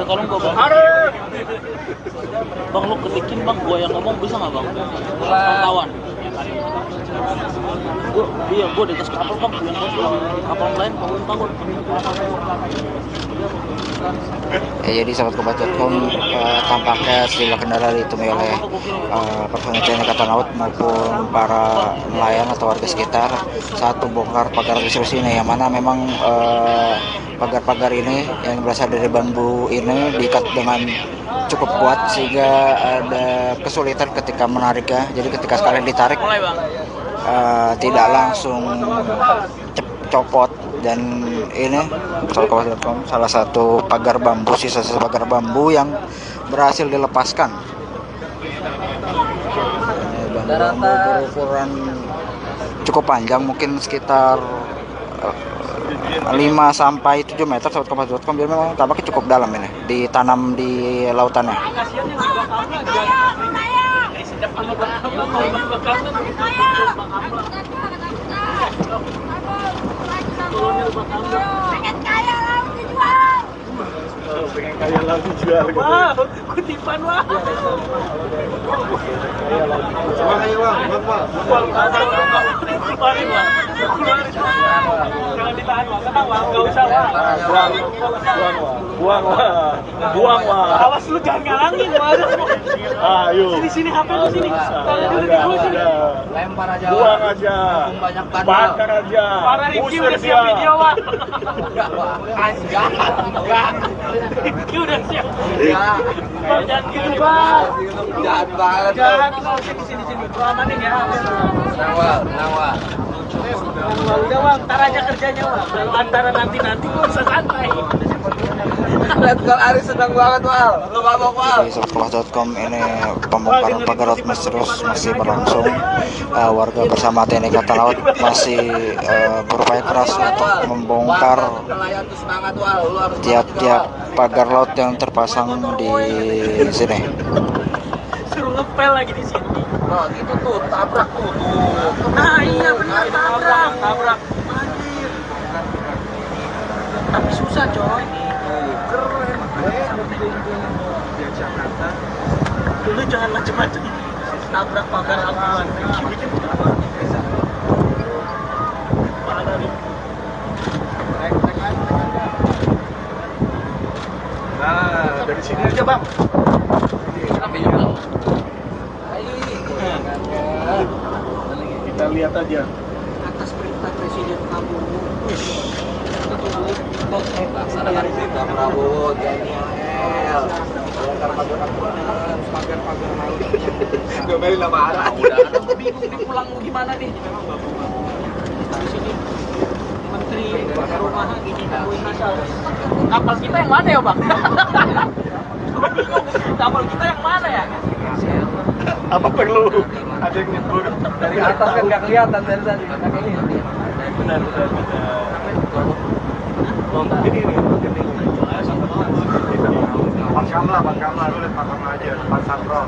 kalau gua bang. Bang lu ketikin bang, gua yang ngomong bisa nggak bang? Pantauan. Gua di atas kapal bang, yang bos bilang kapal lain bangun bangun. Ya, jadi sahabat kompas.com, tampaknya sejumlah kendala ditemui oleh personel TNI Angkatan Laut maupun para nelayan atau warga sekitar saat membongkar pagar misterius ini, yang mana memang pagar-pagar ini yang berasal dari bambu ini diikat dengan cukup kuat sehingga ada kesulitan ketika menariknya. Jadi ketika sekalian ditarik tidak langsung copot. Dan ini salah satu pagar bambu, sisa-sisa pagar bambu yang berhasil dilepaskan. Ini bambu berukuran cukup panjang, mungkin sekitar 5 sampai 7 meter sahabat kompas.com. Dia memang tampaknya cukup dalam ini, ditanam di lautannya. Pengen kaya laut dijual. Pengen kaya laut dijual. Wah, kutipan wah. Wah, ayo bang, Jangan ditahan wah, tenang wah, nggak usah wah. Buang wah. Awas lu jangan ngalangin wah. Ayo. Sini HP lu sini. Lempar aja. Buang aja. Banyak Bakar aja. Para Rifki udah siap video wah. Enggak. Rifki udah siap. Jangan gitu bang. Jahat banget. Jangan sini. Gua amanin ya. Tenang wah. Udah bang, ntar aja kerjanya bang. Kalau antara nanti gua bisa santai. Lihat kalau Ari senang banget Wal. Lu mabok Wal. Di sahabat.com ini pembongkaran pagar laut misterius masih berlangsung. Warga bersama TNI Angkatan Laut masih berupaya keras untuk membongkar Nelayan tuh semangat Wal. Lu harus tiap-tiap pagar laut yang terpasang di sini. Suruh ngepel lagi di sini. Nah, gitu tuh, tabrak tuh. Nah iya benar tabrak. Anjir. Tapi susah coy. Keren. Di Jakarta. Dulu jangan macam-macam. Tabrak pagar aman. Parah nih. Nah, dari sini aja bang. Kita lihat aja. Atas perintah Presiden Prabowo. Laksanakan perintah Prabowo, Daniel. Pagar laut. Ngomelin sama Ara. Udah, bingung nih pulang mau gimana nih? Di sini Menteri Perumahan ini kapal kita yang mana ya bang? Kapal kita yang mana ya? Apa perlu ada yang nyebur? Dari atas kan nggak kelihatan dari tadi. Benar. Ini. Pakam lah, lu lihat pakam aja. Depan Satro.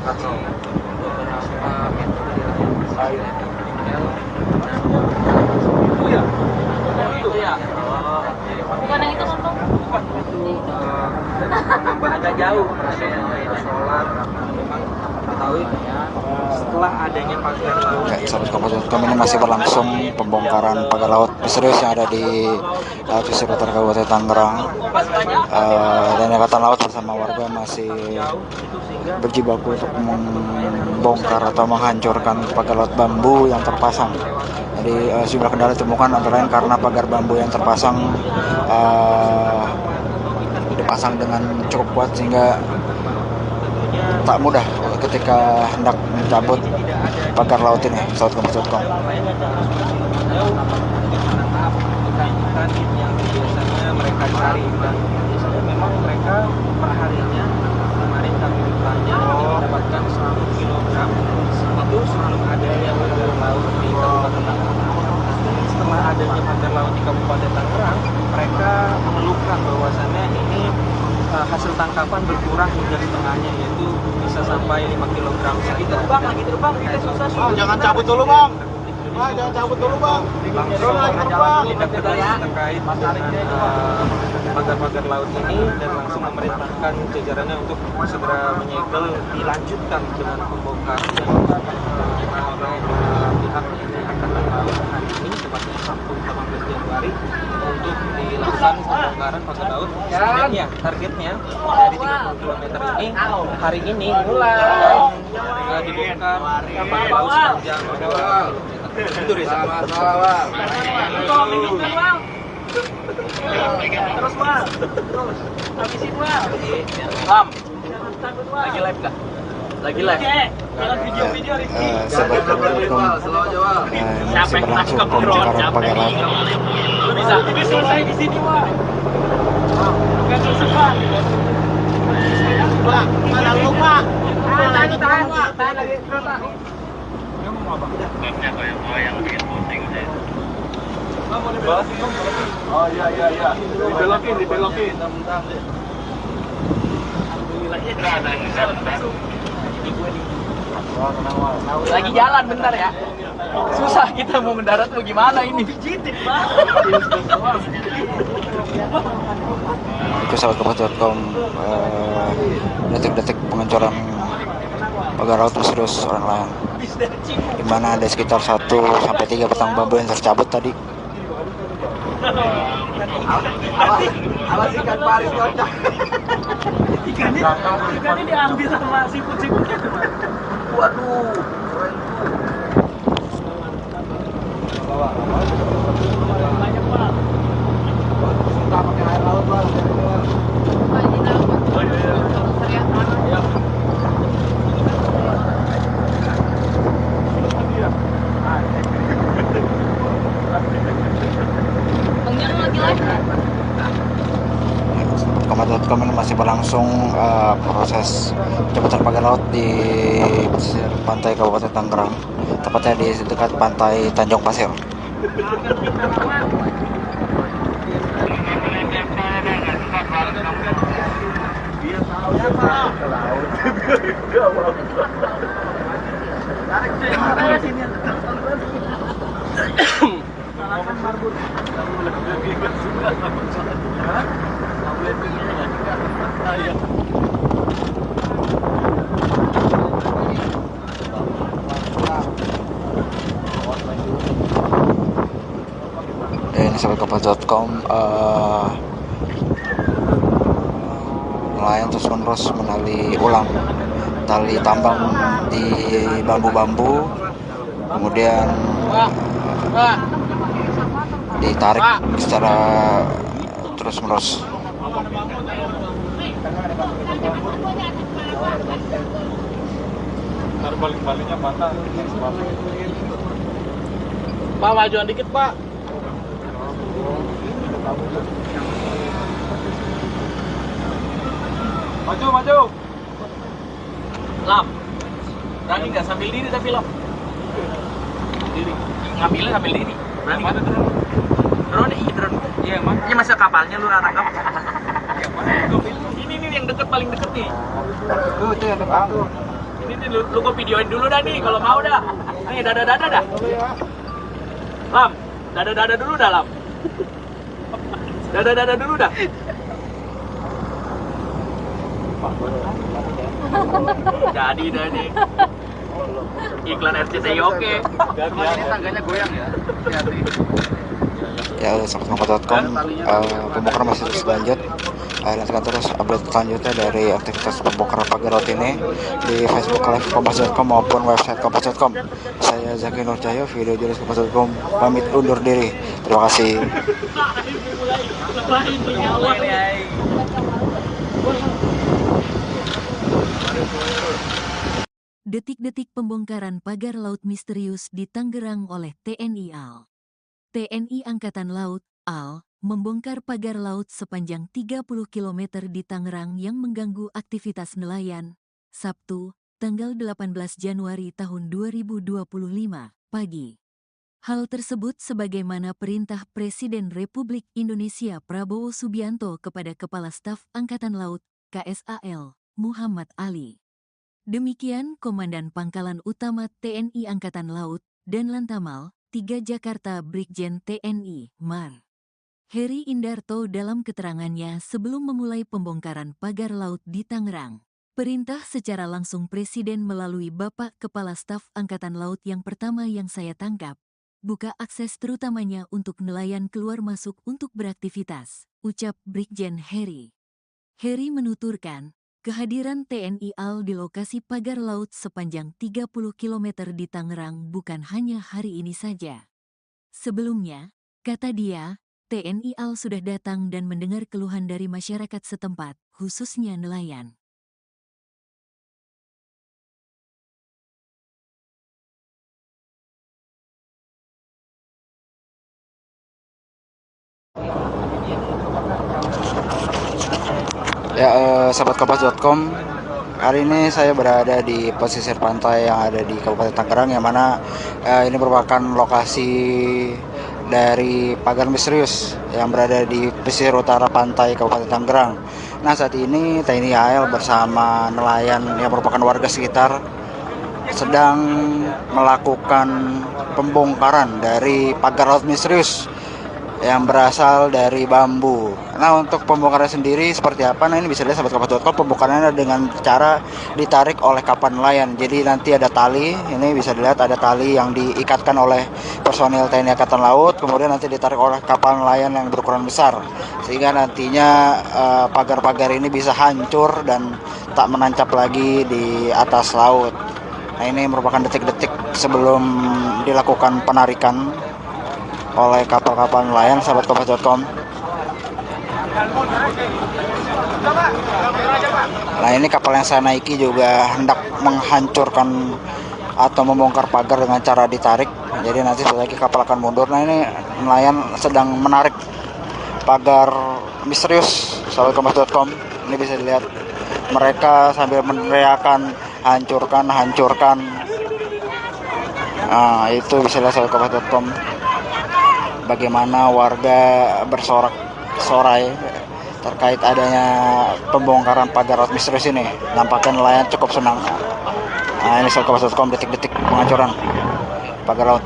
Itu ya. Bukan yang itu nonton. Agak jauh. Sholat. Tahu Setelah adanya pagar laut. Ya, sahabat kompas.com, ini masih berlangsung pembongkaran pagar laut misterius yang ada di pesisir utara Kabupaten Tangerang. Dan Angkatan Laut bersama warga masih berjibaku untuk membongkar atau menghancurkan pagar laut bambu yang terpasang. Jadi sejumlah kendala ditemukan antara lain karena pagar bambu yang terpasang dipasang dengan cukup kuat sehingga tak mudah ketika hendak mencabut pagar laut ini. Sahabat kompas.com. yang biasanya mereka cari dan biasanya memang mereka perharinya kemarin kami bertanya mendapatkan 100 kg itu selalu ada yang pagar laut di Kabupaten Tangerang. Setelah adanya pagar laut di Kabupaten Tangerang, mereka mengeluhkan bahwasannya ini hasil tangkapan berkurang hingga setengahnya, yaitu bisa sampai 5 kg. Lagi terbang, kita susah. Jangan cabut dulu bang. Jangan cabut dulu bang. langsung menindak tegas terkait pagar-pagar laut ini dan langsung memerintahkan jajarannya untuk segera menyegel, dilanjutkan dengan pembongkaran oleh pihak Angkatan Laut hari ini tepatnya Sabtu 18 Januari untuk dilakukan pembongkaran pagar laut. Sebenarnya targetnya dari 30 km ini hari ini akan dibongkar laut sepanjang 30 km. Itu Riza. Terus Bang. Terus. Habisin Bang. Lam. Lagi live enggak? Lagi live. Video-video Sahabat Kabar.com, masih berlangsung pembongkaran pagar laut. Lu bisa. Ini selesai di sini, Bang. Bukan selesai, Bang. Bang, mana lu, Pak? Tahan, Pak. Tahan lagi kereta. Oh iya. Dibelokin. Lagi jalan bentar ya. Susah kita mau mendarat mau gimana ini. Itu sahabat Kabar.com, detik-detik pengecoran pagar laut misterius orang lain, di mana ada sekitar 1 sampai 3 batang bambu yang tercabut tadi. Awas ikan pari kocak. Ikannya diambil sama siput-siputnya. Waduh. Banyak Bang. Suka pakai air laut bang. Kabar.com ini masih berlangsung proses jembatan pagar laut di pesisir pantai Kabupaten Tangerang, tepatnya di dekat pantai Tanjung Pasir. Dan sahabat Kabar.com, nelayan terus menerus menali ulang tali tambang di bambu-bambu, kemudian ditarik secara terus menerus. Ntar balik-baliknya patah. Pak, majuan dikit, Pak. Maju. Lam. Berani nggak sambil diri tapi Lam? Diri. Ngambilnya sambil diri. Berani nggak? Drone, drone. Iya, emang. Ini masa kapalnya lu tangkap? Ini yang deket, paling deket nih. Tuh yang depan tuh. Ini lu gua videoin dulu dah nih kalau mau dah. Nih dada dah. Lam, dada dulu dah Lam. Dada dulu dah. Jadi dah nih. Iklan RCTI oke. Ini tangganya goyang ya. Ya, sahabat Kabar.com, pembongkaran masih terus lanjut. Nantikan terus update selanjutnya dari aktivitas pembongkaran pagar laut ini di Facebook Live Kompas.com maupun website Kompas.com. Saya Zaki Nurcahyo, video jurnalis Kompas.com, pamit undur diri. Terima kasih. Detik-detik pembongkaran pagar laut misterius di Tangerang oleh TNI AL. TNI Angkatan Laut, AL, membongkar pagar laut sepanjang 30 km di Tangerang yang mengganggu aktivitas nelayan. Sabtu, tanggal 18 Januari tahun 2025, pagi. Hal tersebut sebagaimana perintah Presiden Republik Indonesia Prabowo Subianto kepada Kepala Staf Angkatan Laut, KSAL, Muhammad Ali. Demikian Komandan Pangkalan Utama TNI Angkatan Laut, dan Lantamal 3 Jakarta Brigjen TNI Mar. Heri Indarto dalam keterangannya sebelum memulai pembongkaran pagar laut di Tangerang. Perintah secara langsung Presiden melalui Bapak Kepala Staf Angkatan Laut yang pertama yang saya tangkap. Buka akses terutamanya untuk nelayan keluar masuk untuk beraktivitas, ucap Brigjen Heri. Heri menuturkan, kehadiran TNI AL di lokasi pagar laut sepanjang 30 km di Tangerang bukan hanya hari ini saja. Sebelumnya, kata dia, TNI AL sudah datang dan mendengar keluhan dari masyarakat setempat, khususnya nelayan. Ya, sahabatkompas.com, hari ini saya berada di pesisir pantai yang ada di Kabupaten Tangerang, yang mana ini merupakan lokasi dari pagar misterius yang berada di pesisir utara pantai Kabupaten Tangerang. Nah, saat ini TNI AL bersama nelayan yang merupakan warga sekitar sedang melakukan pembongkaran dari pagar laut misterius yang berasal dari bambu. Nah, untuk pembongkaran sendiri seperti apa? Nah, ini bisa dilihat sahabatkompas.com, pembongkarannya dengan cara ditarik oleh kapal nelayan. Jadi nanti ada tali, ini bisa dilihat ada tali yang diikatkan oleh personil TNI Angkatan Laut, kemudian nanti ditarik oleh kapal nelayan yang berukuran besar, sehingga nantinya pagar-pagar ini bisa hancur dan tak menancap lagi di atas laut. Nah, ini merupakan detik-detik sebelum dilakukan penarikan oleh kapal-kapal nelayan, sahabatkompas.com. Nah, ini kapal yang saya naiki juga hendak menghancurkan atau membongkar pagar dengan cara ditarik. Jadi nanti setelah lagi kapal akan mundur. Nah, ini nelayan sedang menarik pagar misterius, sahabatkompas.com. Ini bisa dilihat mereka sambil meneriakan hancurkan, hancurkan. Nah, itu bisa dilihat sahabatkompas.com. Bagaimana warga bersorak-sorai terkait adanya pembongkaran pagar laut misterius ini. Nampaknya nelayan cukup senang. Nah, ini sahabatkompas.com, detik-detik penghancuran pagar laut.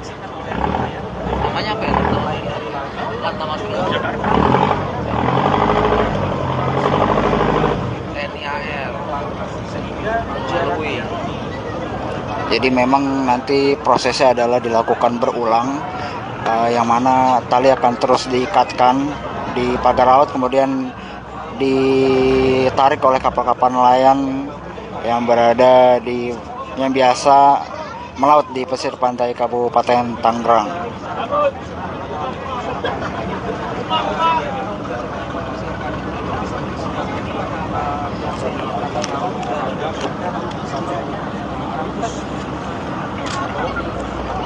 Namanya apa ya? Lantamal Jakarta. TNI AL. Jadi memang nanti prosesnya adalah dilakukan berulang, yang mana tali akan terus diikatkan di pagar laut, kemudian ditarik oleh kapal-kapal nelayan yang berada di yang biasa melaut di pesisir pantai Kabupaten Tangerang.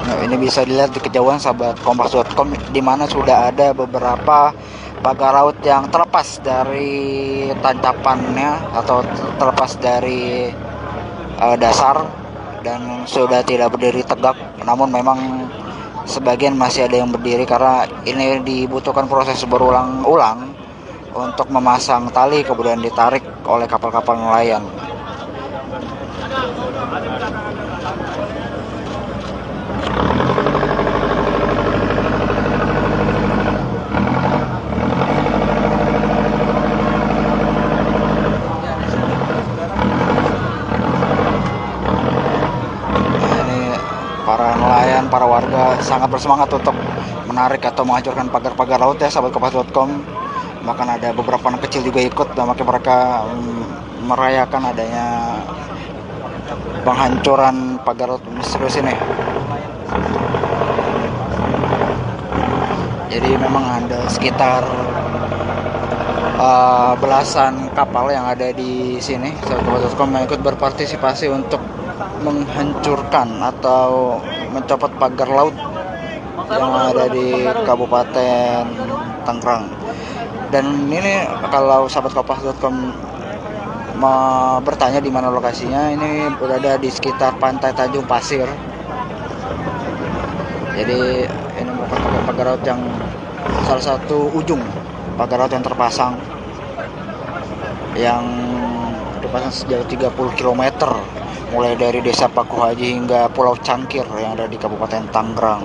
Nah, ini bisa dilihat di kejauhan sahabatkompas.com, di mana sudah ada beberapa pagar laut yang terlepas dari tancapannya atau terlepas dari dasar dan sudah tidak berdiri tegak. Namun memang sebagian masih ada yang berdiri karena ini dibutuhkan proses berulang-ulang untuk memasang tali kemudian ditarik oleh kapal-kapal nelayan. Para nelayan, para warga sangat bersemangat untuk menarik atau menghancurkan pagar-pagar laut ya, sahabatkompas.com. Bahkan ada beberapa anak kecil juga ikut, dan makanya mereka merayakan adanya penghancuran pagar laut misterius ini. Jadi memang ada sekitar belasan kapal yang ada di sini, sahabatkompas.com, yang ikut berpartisipasi untuk menghancurkan atau mencopot pagar laut yang ada di Kabupaten Tangerang. Dan ini kalau sahabatkompas.com mau bertanya di mana lokasinya, ini berada di sekitar pantai Tanjung Pasir. Jadi ini merupakan pagar laut yang salah satu ujung pagar laut yang terpasang, yang dipasang sejauh 30 km mulai dari Desa Paku Haji hingga Pulau Cangkir yang ada di Kabupaten Tangerang.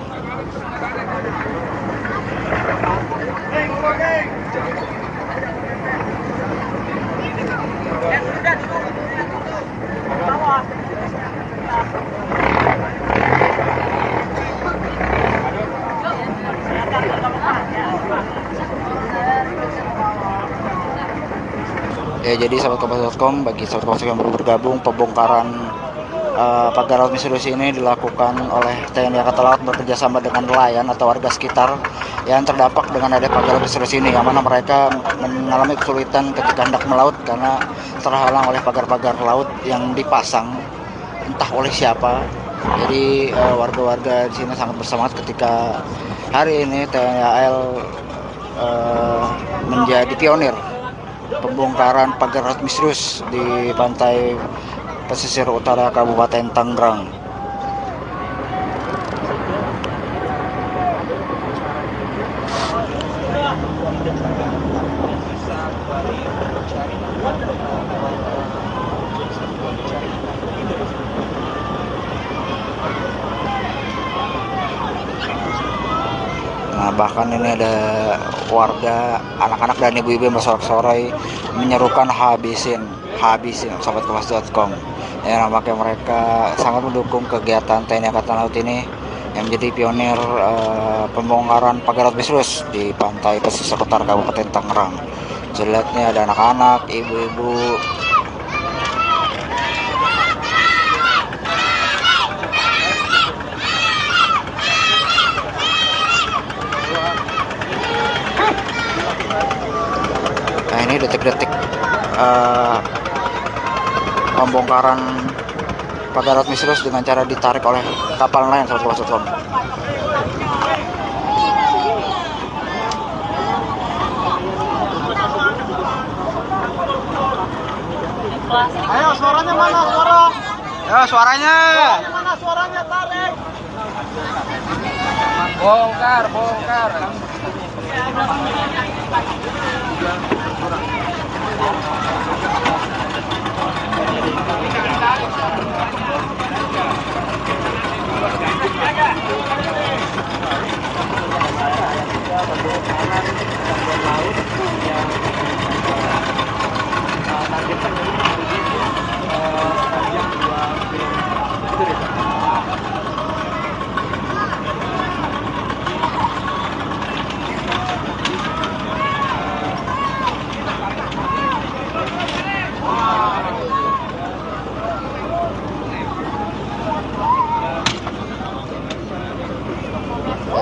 Ya, jadi sahabat kompas.com, bagi sahabat kompas yang baru bergabung, pembongkaran pagar laut misterius ini dilakukan oleh TNI Angkatan Laut bekerjasama dengan nelayan atau warga sekitar yang terdampak dengan adanya pagar laut misterius ini, yang mana mereka mengalami kesulitan ketika hendak melaut karena terhalang oleh pagar-pagar laut yang dipasang entah oleh siapa. Jadi warga-warga di sini sangat bersemangat ketika hari ini TNI AL menjadi pionir pembongkaran pagar laut misterius di pantai pesisir utara Kabupaten Tangerang. Nah, bahkan ini ada warga, anak-anak dan ibu-ibu yang bersorak-sorai menyerukan habisin sahabat kompas.com. Ya, nampaknya mereka sangat mendukung kegiatan TNI Angkatan Laut ini yang menjadi pionir pembongkaran pagar laut misterius di pantai pesisir utara Kabupaten Tangerang. Jelasnya ada anak-anak, ibu-ibu. Nah, ini detik-detik pembongkaran pagar laut misterius dengan cara ditarik oleh kapal nelayan sahabat kompas.com. Ayo, suaranya mana? Suara. Ya, suaranya. Mana suaranya? Tarik. Bongkar.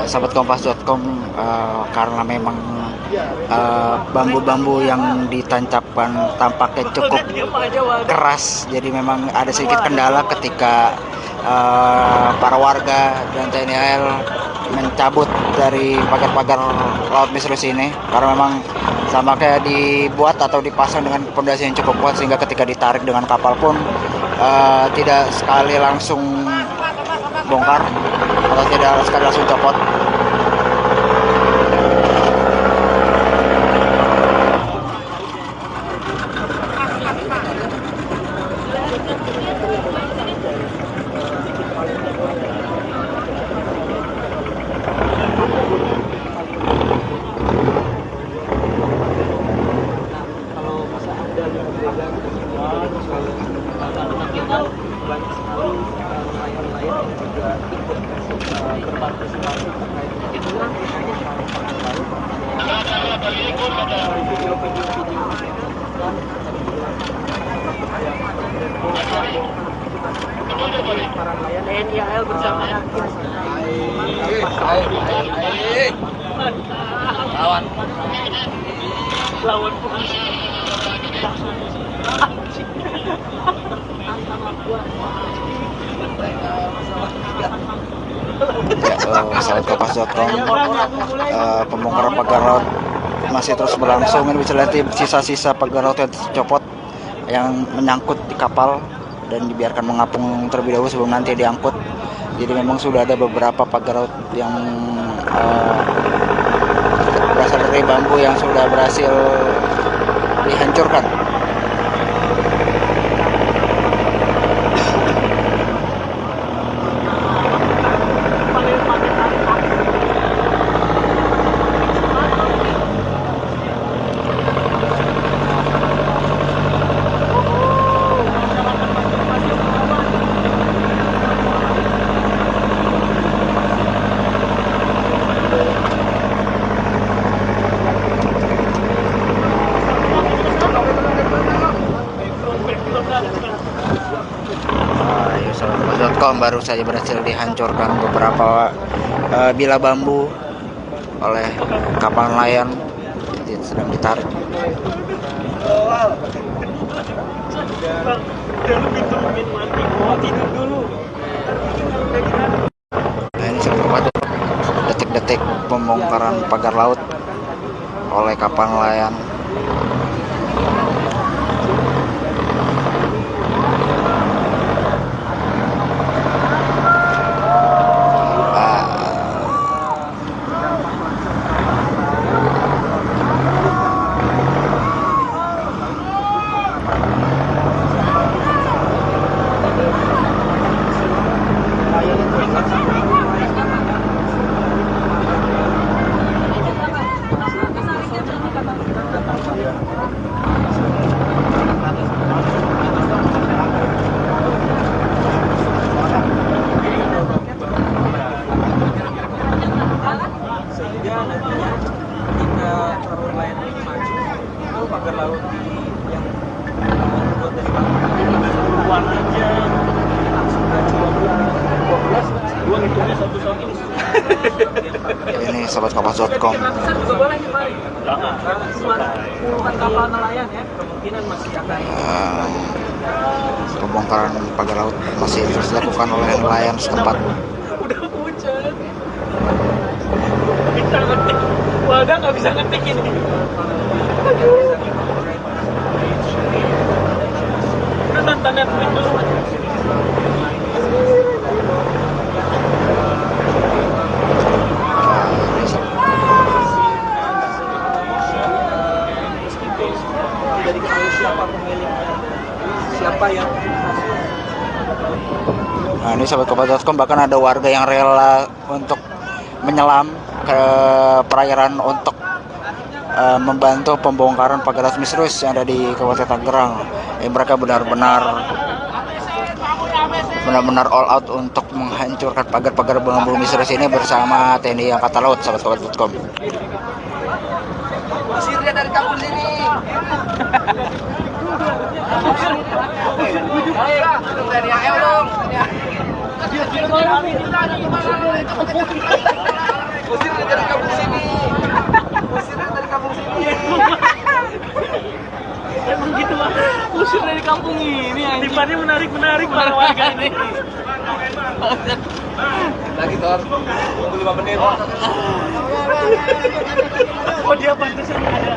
Sahabat kompas.com, karena memang bambu-bambu yang ditancapkan tampaknya cukup keras, jadi memang ada sedikit kendala ketika para warga dan TNI AL mencabut dari pagar-pagar laut misterius ini, karena memang tampaknya dibuat atau dipasang dengan pondasi yang cukup kuat sehingga ketika ditarik dengan kapal pun tidak sekali langsung bongkar atau tidak sekali langsung copot. Banyak sekali nelayan-nelayan yang juga ikut berpartisipasi terkait dengan para nelayan TNI AL bersama lawan polisi. Ya, sahabat kompas.com, pembongkaran pagar laut masih terus berlangsung. Ini bisa lihat sisa-sisa pagar laut yang tercopot yang menyangkut di kapal dan dibiarkan mengapung terlebih dahulu sebelum nanti diangkut. Jadi memang sudah ada beberapa pagar laut yang berasal dari bambu yang sudah berhasil dihancurkan. sahabat.com, baru saja berhasil dihancurkan beberapa bila bambu oleh kapal nelayan sedang ditarik. Nah, ini seperti detik-detik pembongkaran pagar laut oleh kapal nelayan. Sehingga nantinya ketika perahu nelayan ini maju, itu pagar laut yang dibuat dari bambu warnanya langsung maju 12, gua ngitungnya satu-satu ini. Ini sahabatkapas.com. Juga boleh nih, Pak. Bukan kapal nelayan ya, kemungkinan masih akan Pembongkaran pagar laut masih terus dilakukan oleh nelayan setempat. udah hujan. Kita ngetik, wadah nggak bisa ngetik ini. Udah tantangan dulu. Tidak diketahui siapa pemiliknya, siapa yang Nah, ini sahabatkapas.com, bahkan ada warga yang rela untuk menyelam ke perairan untuk membantu pembongkaran pagar laut misterius yang ada di Kabupaten Tangerang. Mereka benar-benar all out untuk menghancurkan pagar-pagar bambu misterius ini bersama TNI Angkatan Laut, sahabatkapas.com. usir dia dari kampung sini. Usir dia dari kampung sini. Usir dia dari kampung sini. Emang gitu Pak. Usir dari kampung ini. Timpanya menarik para warga ini. Lagi Tor. Tunggu 5 menit. Oh dia pantesan ada.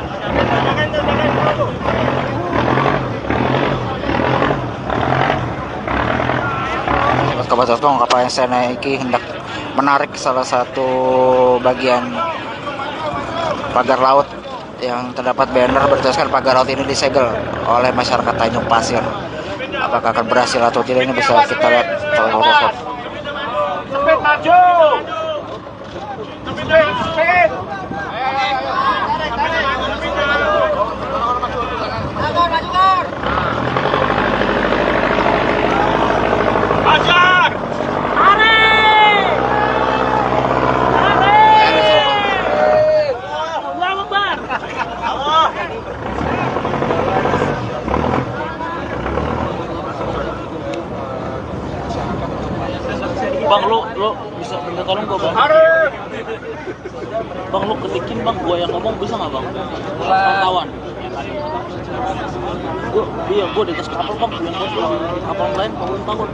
Sahabatkapas.com, kapal yang saya naiki hendak menarik salah satu bagian pagar laut yang terdapat banner bertuliskan pagar laut ini disegel oleh masyarakat Tanjung Pasir. Apakah akan berhasil atau tidak, ini bisa kita lihat kalau foto. Cepet maju. Cepet. Ajar! Bang, lu bisa minta tolong gua, Bang? Bang, lu ketikin, Bang. Gua yang ngomong bisa nggak, Bang? Pantauan. Gua di atas kapal, Bang. Yang bos bilang kapal lain, Bang, takut.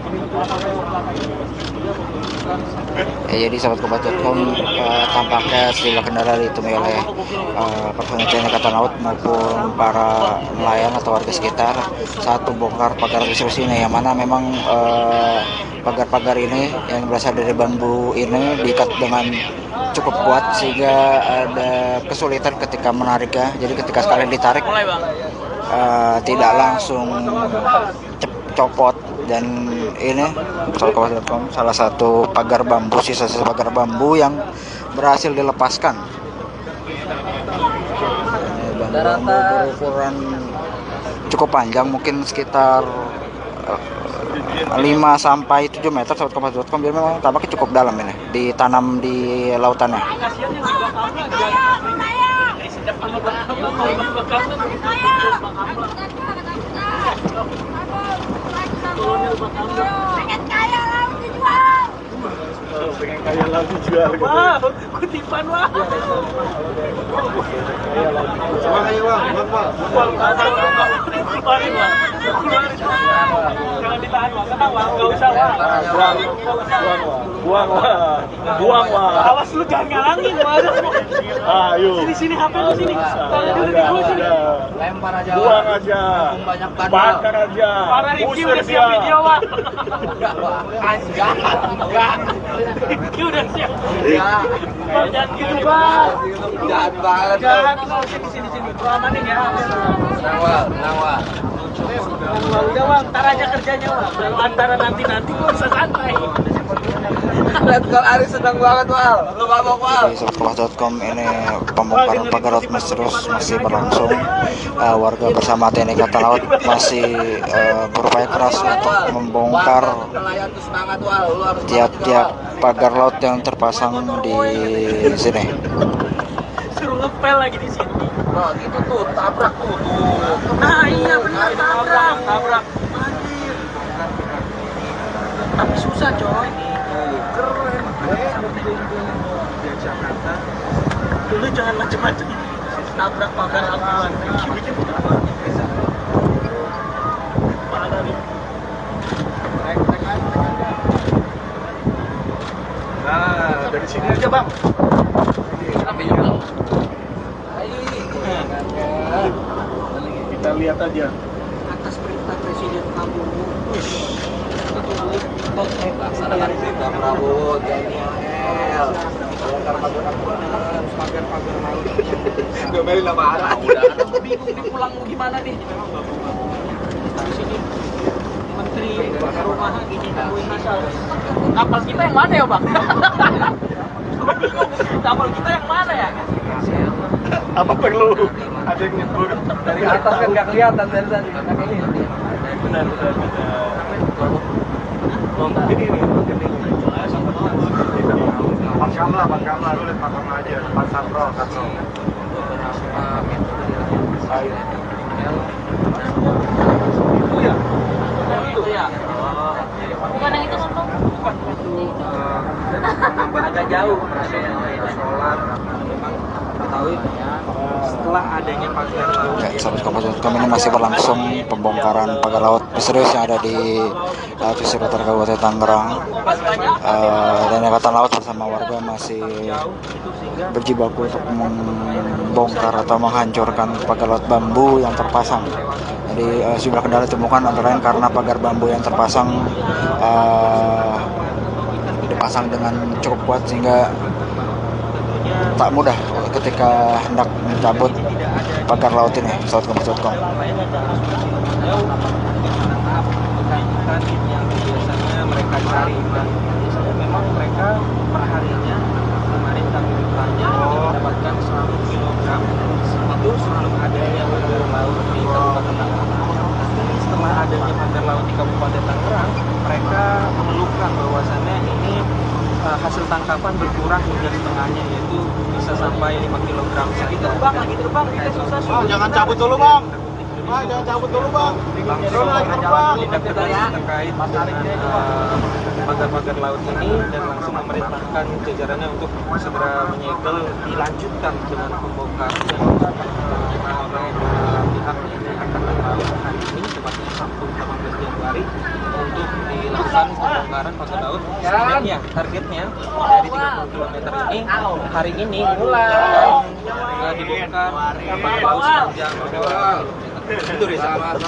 Ya, jadi sahabatkapas.com, tampaknya sejumlah kendala ditemui oleh personel TNI Angkatan Laut maupun para nelayan atau warga sekitar saat membongkar pagar misterius ini, yang mana memang pagar-pagar ini yang berasal dari bambu ini diikat dengan cukup kuat sehingga ada kesulitan ketika menariknya. Jadi ketika sekalian ditarik tidak langsung copot. Dan ini sahabatkapas.com, salah satu pagar bambu, sisa-sisa pagar bambu yang berhasil dilepaskan. Ini bambu berukuran cukup panjang, mungkin sekitar 5 sampai 7 meter, sahabatkapas.com. Dia memang tampaknya cukup dalam ini, ditanam di lautannya. Pengen kaya laut pengen kaya laut dijual. Wah, kutipan wah. Bang, ayo bang, Keluarin wah. Jangan ditahan wah, tenang wah, nggak usah wah. buang wah. Awas lu jangan ngalangin wah. Ayo. Sini HP lu sini. Tangan dulu di gua sini. Lempar aja. Buang aja. Banyak Bakar aja. Para Rifki Usir udah siap dia. video wah. Enggak. Rifki udah siap. Enggak. Bang, jangan gitu bang. Jahat banget. Jangan sini. Gua amanin ya. Tenang wal. Udah bang, ntar aja kerjanya bang. Kalau antara nanti gua bisa santai. Lihat kalau Ari senang banget wal. Lu mabok wal. Di sobatkompas.com ini pembongkaran pagar laut misterius masih berlangsung. Warga bersama TNI Angkatan Laut masih berupaya keras untuk membongkar Nelayan tuh semangat wal. Lu harus tiap-tiap pagar laut yang terpasang di sini. Suruh ngepel lagi di sini. Nah, gitu tuh, tabrak tuh. Nah iya benar tabrak. Anjir. Tapi susah coy. Keren. Di Jakarta. Dulu jangan macam-macam. Tabrak pagar aman. Parah nih. Nah, dari sini aja bang. Tapi juga. Kita lihat aja. Atas perintah Presiden Prabowo. Laksanakan perintah Prabowo, TNI AL. Bongkar pagar laut. Domelin nama arah. Udah, bingung nih pulang mau gimana nih? Di sini Menteri Perumahan gini nemuin asal. Kapal kita yang mana ya bang? Kapal kita yang mana ya? Apa perlu ada yang nyebur? Dari atas kan nggak kelihatan dari tadi. Benar. Ini. Pakam lah, lu lihat pakam aja. Depan Satro. Itu ya. Bukan yang itu nonton. Agak jauh solar memang ketahui setelah adanya pagar laut Ya, sobatkompas.com ini masih berlangsung pembongkaran pagar laut misterius yang ada di pesisir utara Kabupaten Tangerang. Dan Angkatan Laut bersama warga masih berjibaku untuk membongkar atau menghancurkan pagar laut bambu yang terpasang. Jadi sejumlah kendala ditemukan antara lain karena pagar bambu yang terpasang dipasang dengan cukup kuat sehingga tak mudah ketika hendak mencabut pagar laut ini. Sobatkompas.com. Yang biasanya mereka cari dan biasanya memang mereka perharinya kemarin kami bertanya mendapatkan 100 kg itu selalu ada yang pagar laut di Kabupaten Tangerang. Setelah adanya pagar laut di Kabupaten Tangerang, mereka mengeluhkan bahwasannya ini hasil tangkapan berkurang hingga setengahnya, yaitu bisa sampai 5 kg saja. lagi terbang kita susah. Jangan cabut dulu bang. Jangan cabut dulu bang. Langsung tindak tegas terkait pagar-pagar laut ini dan langsung memerintahkan jajarannya untuk segera menyegel, dilanjutkan dengan pembongkaran pihak Angkatan Laut hari ini tepatnya Sabtu 18 Januari untuk dilakukan pembongkaran pagar laut. Sebenarnya targetnya dari 30 km ini hari ini mulai dibongkar laut sepanjang itu sama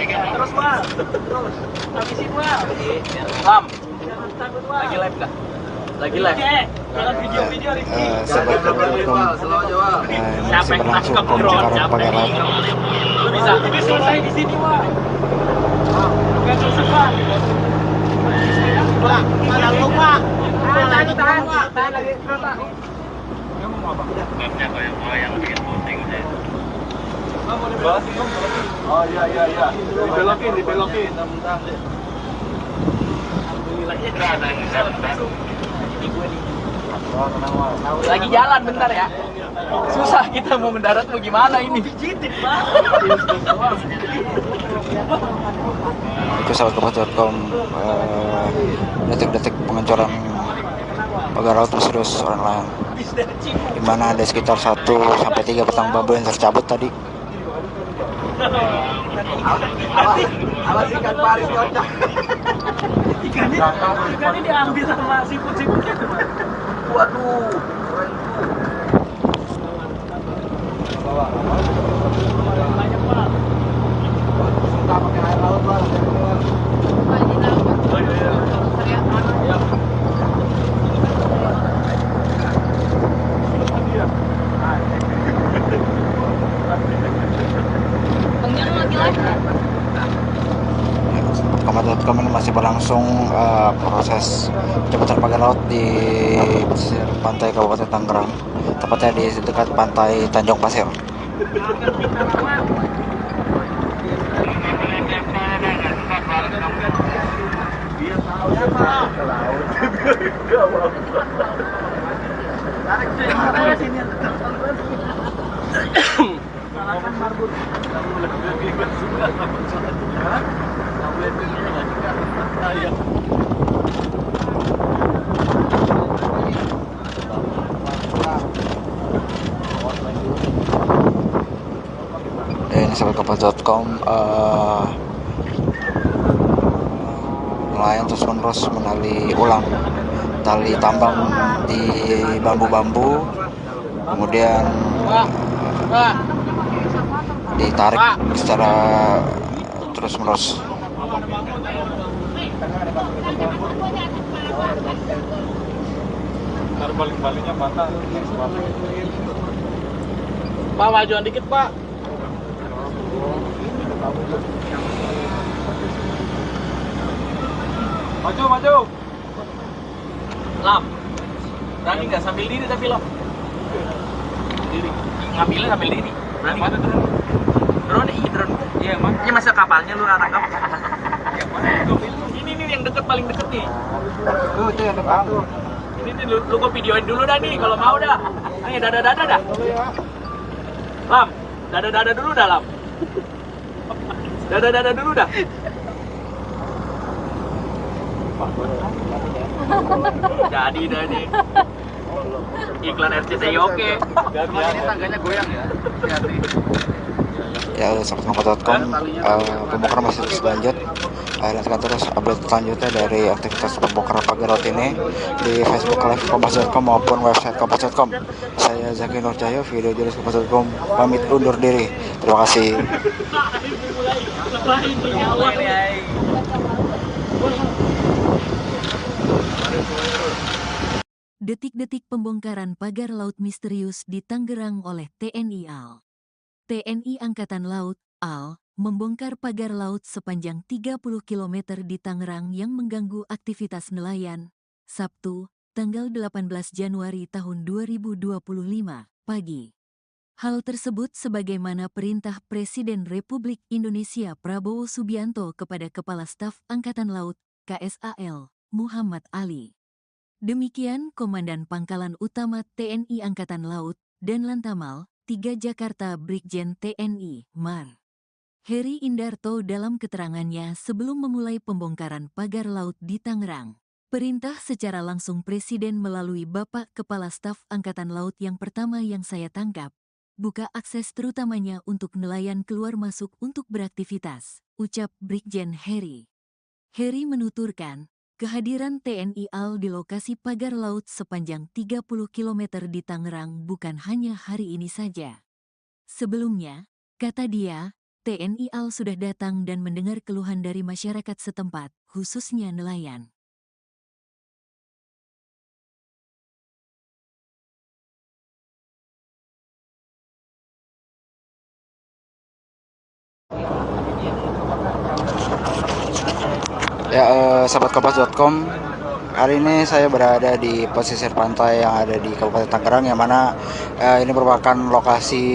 Terus bang, habisin bang. Lam, lagi live nggak? Lagi live. Jangan video-video Rifki. Sobatkompas.com masih berlangsung pembongkaran pagar laut. Lu bisa tapi selesai di sini bang. Bukan susah bang. Bang, mana lu bang? Tahan lagi kereta. Oh iya. Dibelokin. Lagi jalan bentar ya. Susah kita mau mendarat mau gimana ini? Pijitin bang. ke sahabatkompas.com detik-detik pengecoran pagar laut misterius orang lain, di mana ada sekitar 1 sampai 3 batang bambu yang tercabut tadi. Awas ikan pari kocak. Ikannya diambil sama siput-siputnya tuh. Waduh. Banyak banget. Suka pakai air laut lah. Kompas.com ini masih berlangsung proses penjemputan pagar laut di pesisir pantai Kabupaten Tangerang, tepatnya di dekat pantai Tanjung Pasir. Dan sahabatkompas.com nelayan terus-menerus menali ulang tali tambang di bambu-bambu, kemudian ditarik secara terus-menerus. Ntar balik-baliknya patah. Pak, majuan dikit, Pak. Maju. Lam. Berani nggak sambil diri tapi Lam? Diri. Ngambilnya sambil diri. Berani nggak? Drone. Drone. Iya, emang. Ini masa kapalnya lu tangkap. Ini yang deket, paling deket nih. Tuh yang depan tuh. Ini lu gua videoin dulu dah nih kalau mau dah. Ayo dada-dada dah. Lam, dada-dada dulu dah, Lam. Dada-dada dulu dah. Jadi dah nih. Iklan RCTI oke. Ini tangganya goyang ya. Hati-hati. Ya, sahabatkompas.com pembongkaran masih terus lanjut. Nantikan terus update selanjutnya dari aktivitas pembongkaran pagar laut ini di Facebook Live Kompas.com maupun website Kompas.com. Saya Zaki Nurcahyo, video jurnalis Kompas.com, pamit undur diri. Terima kasih. Detik-detik pembongkaran pagar laut misterius di Tangerang oleh TNI AL. TNI Angkatan Laut, AL, membongkar pagar laut sepanjang 30 km di Tangerang yang mengganggu aktivitas nelayan. Sabtu, tanggal 18 Januari tahun 2025, pagi. Hal tersebut sebagaimana perintah Presiden Republik Indonesia Prabowo Subianto kepada Kepala Staf Angkatan Laut, KSAL, Muhammad Ali. Demikian Komandan Pangkalan Utama TNI Angkatan Laut dan Lantamal 3 Jakarta Brigjen TNI Mar. Heri Indarto dalam keterangannya sebelum memulai pembongkaran pagar laut di Tangerang. Perintah secara langsung Presiden melalui Bapak Kepala Staf Angkatan Laut yang pertama yang saya tangkap. Buka akses terutamanya untuk nelayan keluar masuk untuk beraktivitas, ucap Brigjen Heri. Heri menuturkan, kehadiran TNI AL di lokasi pagar laut sepanjang 30 km di Tangerang bukan hanya hari ini saja. Sebelumnya, kata dia, TNI AL sudah datang dan mendengar keluhan dari masyarakat setempat, khususnya nelayan. Ya, sahabatkompas.com, hari ini saya berada di pesisir pantai yang ada di Kabupaten Tangerang, yang mana ini merupakan lokasi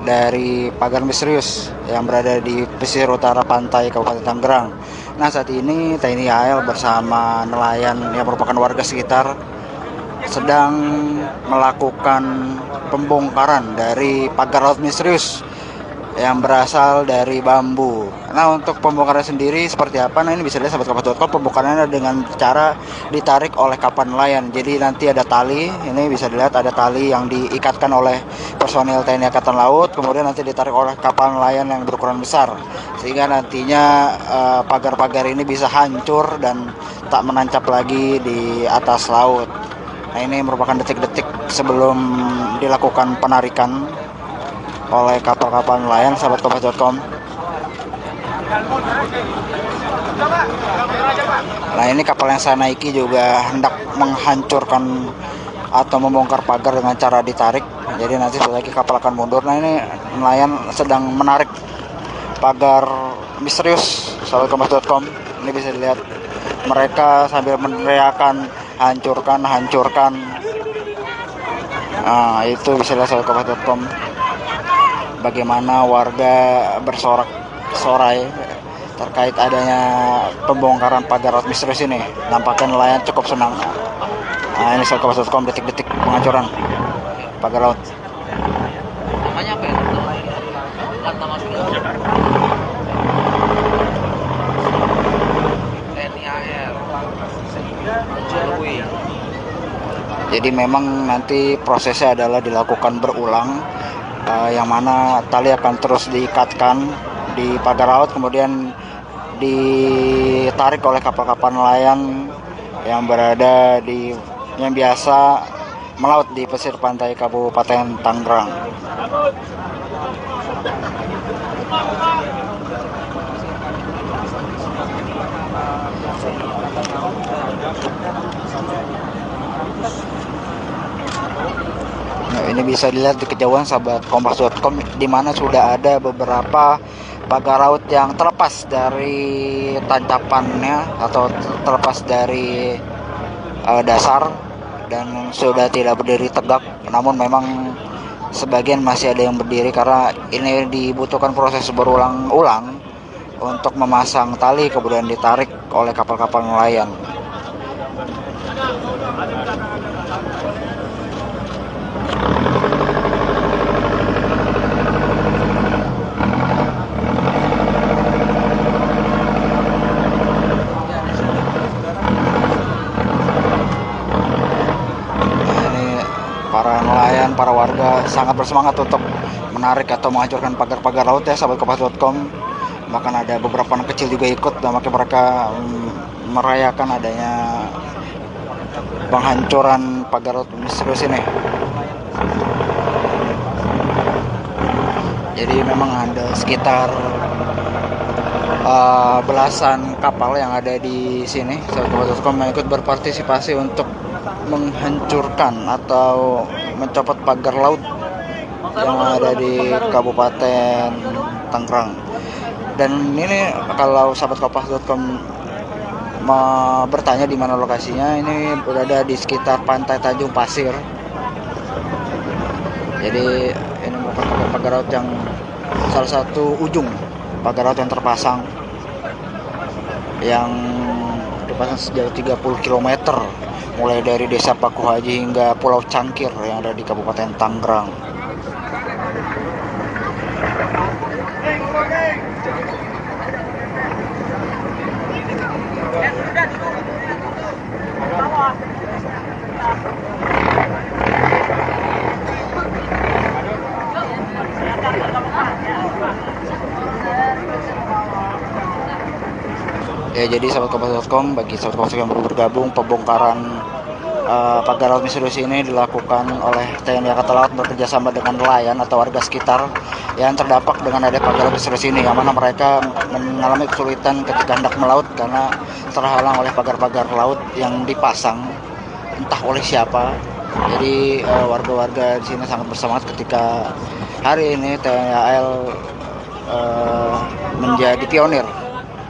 dari pagar misterius yang berada di pesisir utara pantai Kabupaten Tangerang. Nah, saat ini TNI AL bersama nelayan yang merupakan warga sekitar sedang melakukan pembongkaran dari pagar laut misterius yang berasal dari bambu. Nah, untuk pembongkaran sendiri seperti apa? Nah, ini bisa dilihat sahabat kompas.com, pembongkarannya dengan cara ditarik oleh kapal nelayan. Jadi nanti ada tali, ini bisa dilihat ada tali yang diikatkan oleh personil TNI Angkatan Laut, kemudian nanti ditarik oleh kapal nelayan yang berukuran besar, sehingga nantinya pagar-pagar ini bisa hancur dan tak menancap lagi di atas laut. Nah, ini merupakan detik-detik sebelum dilakukan penarikan oleh kapal-kapal nelayan sahabat kompas.com. Nah, ini kapal yang saya naiki juga hendak menghancurkan atau membongkar pagar dengan cara ditarik. Jadi nanti setelah lagi kapal akan mundur. Nah, ini nelayan sedang menarik pagar misterius sahabat kompas.com. Ini bisa dilihat mereka sambil meneriakan hancurkan, hancurkan. Nah, itu bisa dilihat sahabat kompas.com bagaimana warga bersorak-sorai terkait adanya pembongkaran pagar laut misterius ini. Nampaknya nelayan cukup senang. Nah, ini sahabat kompas.com detik-detik penghancuran pagar laut. Namanya apa ya? Pertama sudah TNI AL. Jadi memang nanti prosesnya adalah dilakukan berulang, yang mana tali akan terus diikatkan di pagar laut, kemudian ditarik oleh kapal-kapal nelayan yang berada di yang biasa melaut di pesisir pantai Kabupaten Tangerang. Nah, ini bisa dilihat di kejauhan sahabat kompas.com, di mana sudah ada beberapa pagar laut yang terlepas dari tancapannya atau terlepas dari dasar dan sudah tidak berdiri tegak. Namun memang sebagian masih ada yang berdiri karena ini dibutuhkan proses berulang-ulang untuk memasang tali kemudian ditarik oleh kapal-kapal nelayan. Para nelayan, para warga sangat bersemangat untuk menarik atau menghancurkan pagar-pagar laut ya sahabat kompas.com. Bahkan ada beberapa anak kecil juga ikut, dan makanya mereka merayakan adanya penghancuran pagar laut misterius ini. Jadi memang ada sekitar belasan kapal yang ada di sini sahabat kompas.com yang ikut berpartisipasi untuk menghancurkan atau mencopot pagar laut yang ada di Kabupaten Tangerang. Dan ini kalau sahabat kompas.com bertanya di mana lokasinya, ini berada di sekitar Pantai Tanjung Pasir. Jadi ini merupakan pagar laut yang salah satu ujung pagar laut yang terpasang, yang dipasang sejauh 30 km mulai dari Desa Paku Haji hingga Pulau Cangkir yang ada di Kabupaten Tangerang. Ya, jadi sahabat kompas.com, bagi sahabat kompas yang baru bergabung, pembongkaran pagar laut misterius ini dilakukan oleh TNI Angkatan Laut bekerjasama dengan nelayan atau warga sekitar yang terdampak dengan adanya pagar laut misterius ini, yang mana mereka mengalami kesulitan ketika hendak melaut karena terhalang oleh pagar-pagar laut yang dipasang entah oleh siapa. Jadi warga-warga di sini sangat bersemangat ketika hari ini TNI AL menjadi pionir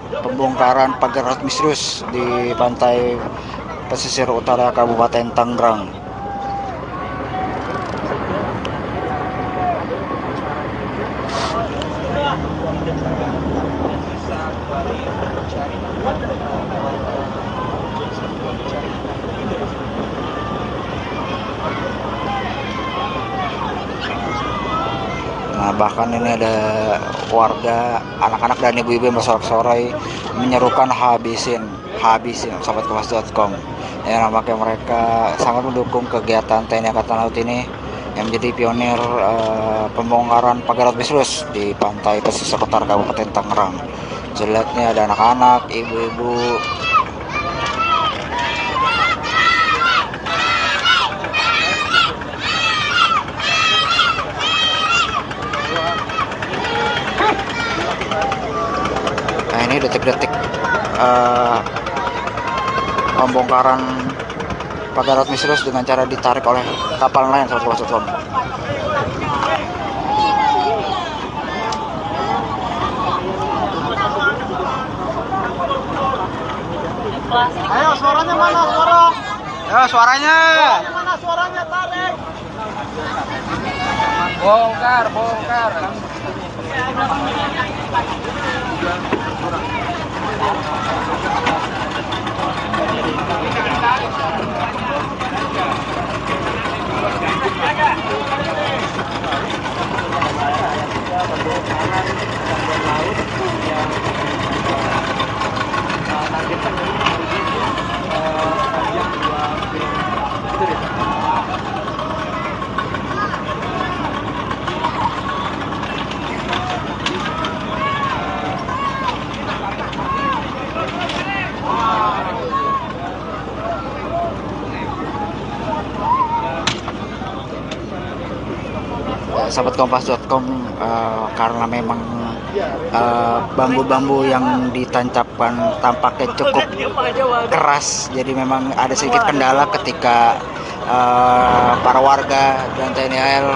pembongkaran pagar laut misterius di pantai pesisir utara Kabupaten Tangerang. Nah, Bahkan ini ada warga, anak-anak dan ibu-ibu yang bersorak-sorai menyerukan habisin sahabatkompas.com. Ya, nampaknya mereka sangat mendukung kegiatan TNI Angkatan Laut ini yang menjadi pionir pembongkaran pagar laut misterius di pantai pesisir utara Kabupaten Tangerang. Jelasnya ada anak-anak, ibu-ibu. Nah, ini detik-detik pembongkaran pagar laut misterius dengan cara ditarik oleh kapal nelayan sahabat-sahabat. Ayo suaranya mana suara? Ya, suaranya. Mana suaranya tarik? Bongkar. Sahabatkompas.com, karena memang bambu-bambu yang ditancapkan tampaknya cukup keras, jadi memang ada sedikit kendala ketika para warga dan TNI AL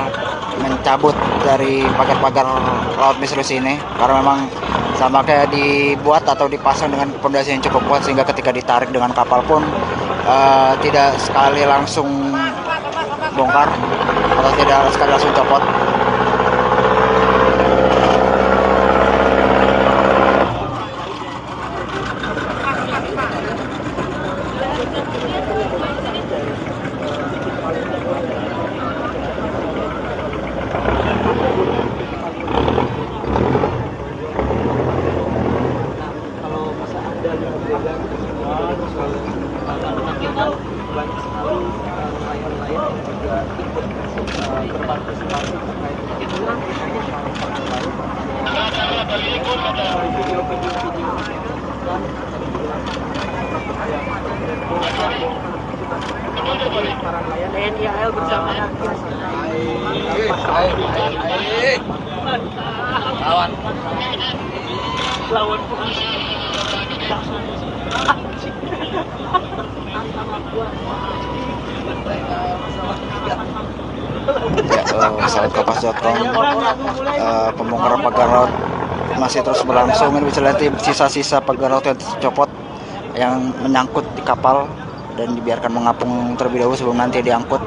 mencabut dari pagar-pagar laut misterius ini, karena memang tampaknya dibuat atau dipasang dengan pondasi yang cukup kuat sehingga ketika ditarik dengan kapal pun tidak sekali langsung bongkar atau tidak sekali langsung copot. Banyak sekali nelayan-nelayan yang juga ikut berpartisipasi terkait dengan video-video para nelayan TNI AL bersama lawan polisi. Ya, sahabatkompas.com, pembongkaran pagar laut masih terus berlangsung. Ini bisa lihat sisa-sisa pagar laut yang tercopot yang menyangkut di kapal dan dibiarkan mengapung terlebih dahulu sebelum nanti diangkut.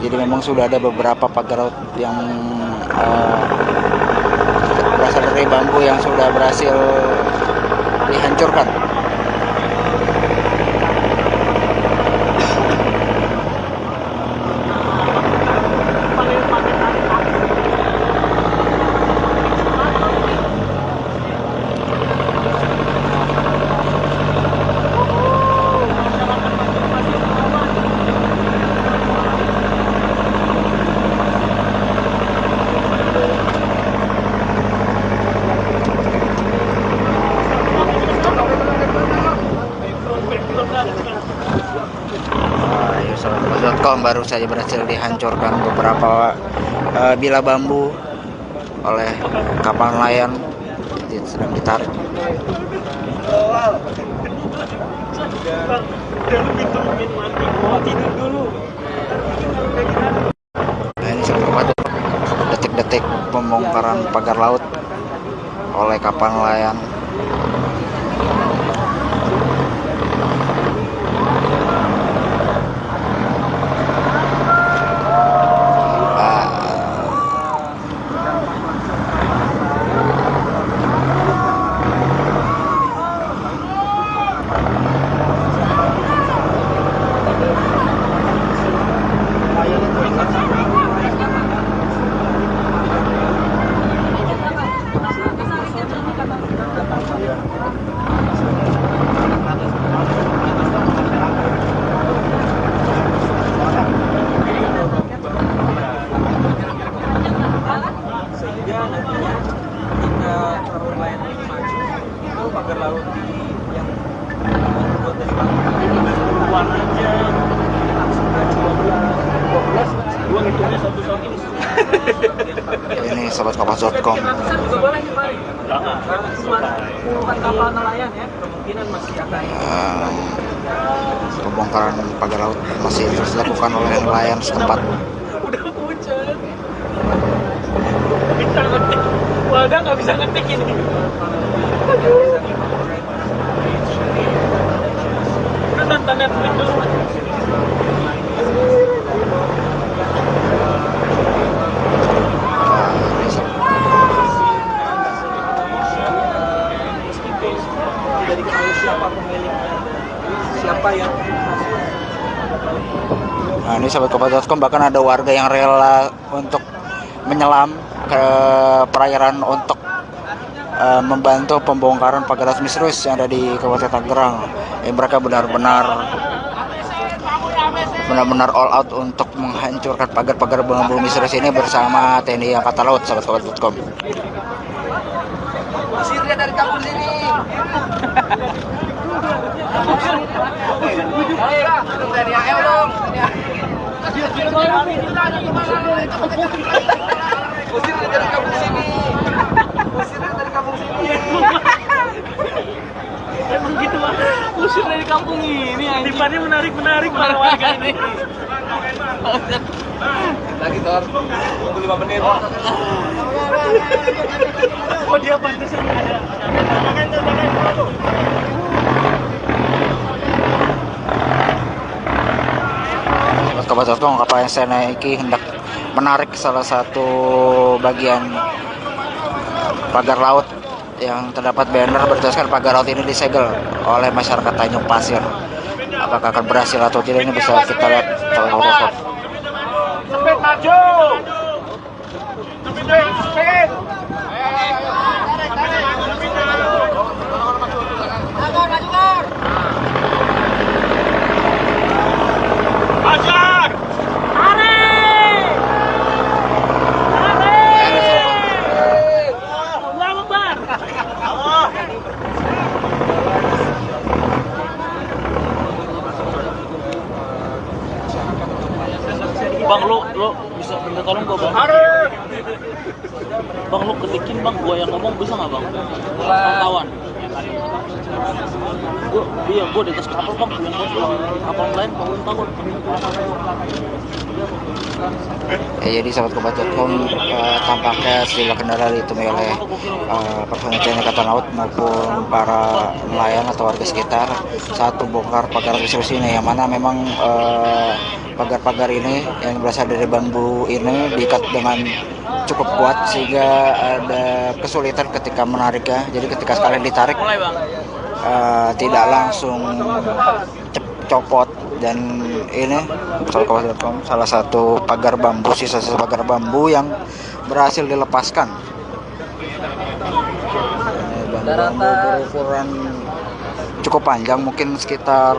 Jadi memang sudah ada beberapa pagar laut yang berasal dari bambu yang sudah berhasil dihancurkan. Sahabatkompas.com, baru saja berhasil dihancurkan beberapa bilah bambu oleh kapal nelayan sedang ditarik. Nah, ini sahabat, detik-detik pembongkaran pagar laut oleh kapal nelayan. sahabat kompas.com. Ratusan juga boleh nih Pak. Puluhan kapal nelayan ya, kemungkinan masih akan Pembongkaran pagar laut masih terus dilakukan oleh nelayan setempat. udah pucat. Bisa ngetik, wadah nggak bisa ngetik ini. Udah nonton Netflix dulu. Jadi tahu siapa pemiliknya, siapa yang Nah, ini sahabat kompas.com, bahkan ada warga yang rela untuk menyelam ke perairan untuk membantu pembongkaran pagar laut misterius yang ada di Kabupaten Tangerang. Mereka benar-benar all out untuk menghancurkan pagar-pagar bambu misterius ini bersama TNI Angkatan Laut, sahabat kompas.com. Usir dia dari kampung sini. Dari AL dong. Usir dia dari kampung sini. Usir dia dari kampung sini. Emang gitu Pak. Usir dari kampung ini. Tipannya menarik para warga ini. Lagi Tor. Tunggu 5 menit. Oh dia pantesan ada. Kompas.com, kapal yang saya naiki hendak menarik salah satu bagian pagar laut yang terdapat banner bertuliskan pagar laut ini disegel oleh masyarakat Tanjung Pasir. Apakah akan berhasil atau tidak, ini bisa kita lihat kalau kompas.com. Sepet maju. Sepet. Bang, lu bisa minta tolong gua bang? Bang, lu ketikin bang, gua yang ngomong bisa nggak bang? Pantauan. Gua di atas kapal bang, yang gua pulang kapal lain bangun takut. Jadi sahabat kompas.com, tampaknya sejumlah kendaraan ditemui oleh personel TNI Angkatan Laut maupun para nelayan atau warga sekitar saat membongkar pagar misterius ini, yang mana memang pagar-pagar ini yang berasal dari bambu ini diikat dengan cukup kuat sehingga ada kesulitan ketika menariknya. Jadi ketika sekalian ditarik tidak langsung copot. Dan ini salah satu pagar bambu, sisa-sisa pagar bambu yang berhasil dilepaskan. Bambu berukuran cukup panjang, mungkin sekitar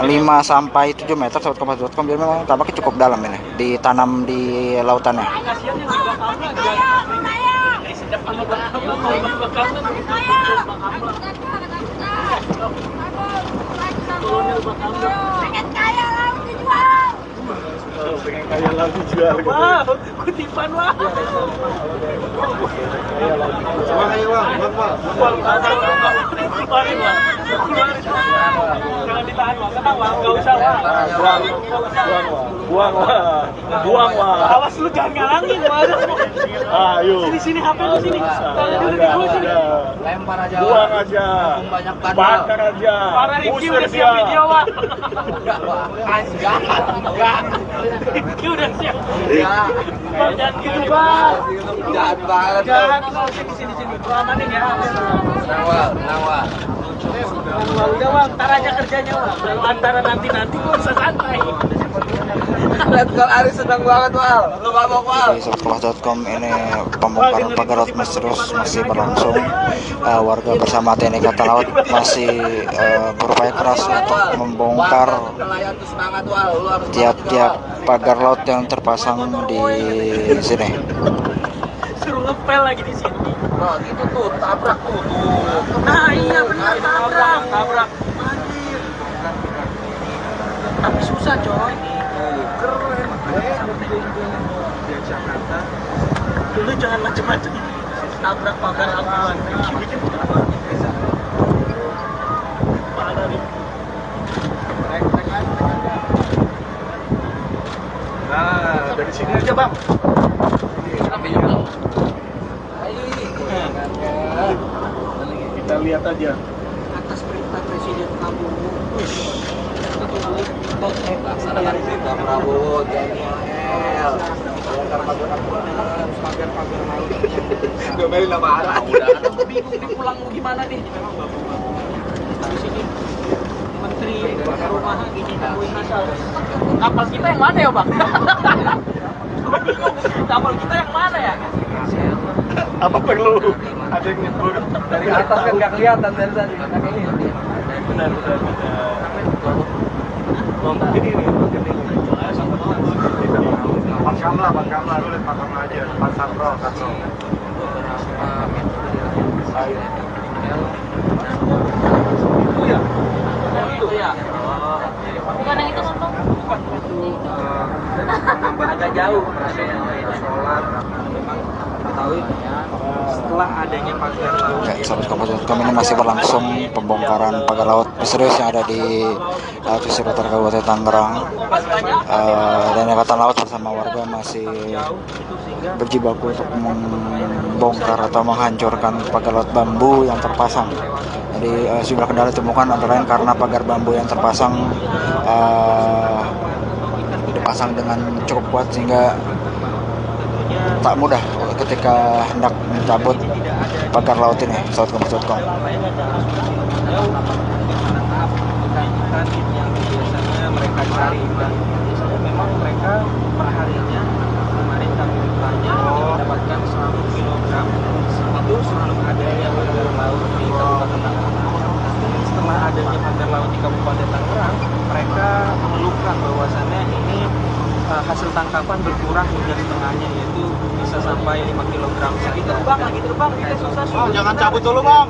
5 sampai 7 meter, sahabat kompas.com. Jadi memang tampaknya cukup dalam ini, ditanam di lautannya. Pengen kaya laut dijual. Pengen kaya laut dijual. Wow, kutipan wah. Uang ayo uang. Keluarin wah. Jangan ditahan wah. Tenang wah, nggak usah wah. Buang wah. Awas lu jangan ngalangin wah. Ayo. Sini HP lu sini. Lempar aja. Buang aja. Banyak Bakar aja. Para review udah siap video wah. Enggak. Review udah siap. Bang, jangan gitu bang. Jahat banget. Jangan sini. Gua amanin ya. Tenang wah. Udah bang, ntar aja kerjanya bang. Kalau antara nanti gua bisa santai. Lihat kalau Ari senang banget Wal. Lu mabok Wal. Di kompas.com, ini pembongkaran pagar laut misterius masih berlangsung. Warga bersama TNI Angkatan Laut masih berupaya keras untuk membongkar Nelayan tuh semangat Wal. Lu harus tiap-tiap pagar laut yang terpasang di sini. Suruh ngepel lagi di sini. Nah, gitu tuh, tabrak tuh. Nah iya benar, tabrak. Anjir. Tapi susah coy. Keren. Di Jakarta Lu jangan macem-macem. Tabrak pagar amuan. Parah nih. Nah, dari sini aja bang. Kita lihat aja. Atas perintah Presiden Prabowo. Laksanakan perintah Prabowo, Daniel. Pagar-pagar laut. Gomel nama arah. udah aku bingung nih pulang mau gimana nih. Di sini Menteri Perumahan ini nemuin asal. Kapal kita yang mana ya bang? Kapal kita yang mana ya? Apa perlu ada yang nyebur? Dari atas kan nggak kelihatan dari tadi. Benar. Ini. Pakamlah, lu lihat pakam aja. Pak Satro. Itu ya? Itu ya? Bukan yang itu ngomong. Agak jauh. Sholat. Memang ketahui setelah adanya pagar laut. Ya, sahabat Kompas.com, ini masih berlangsung pembongkaran pagar laut misterius yang ada di pesisir utara Kabupaten Tangerang. Dan Angkatan Laut bersama warga masih berjibaku untuk membongkar atau menghancurkan pagar laut bambu yang terpasang. Jadi sejumlah kendala ditemukan antara lain karena pagar bambu yang terpasang dipasang dengan cukup kuat sehingga tak mudah ketika hendak mencabut pagar laut ini. Sahabat Kompas.com. Ikan yang biasanya mereka cari, dan biasanya memang mereka perharinya kemarin kami bertanya mendapatkan 100 kilogram itu selalu ada yang pagar laut di Kabupaten Tangerang. Setelah adanya pagar laut di Kabupaten Tangerang, mereka mengeluhkan bahwasannya ini hasil tangkapan berkurang hingga setengahnya, yaitu bisa sampai 5 kilogram. Lagi terbang, kita susah. Jangan cabut dulu bang.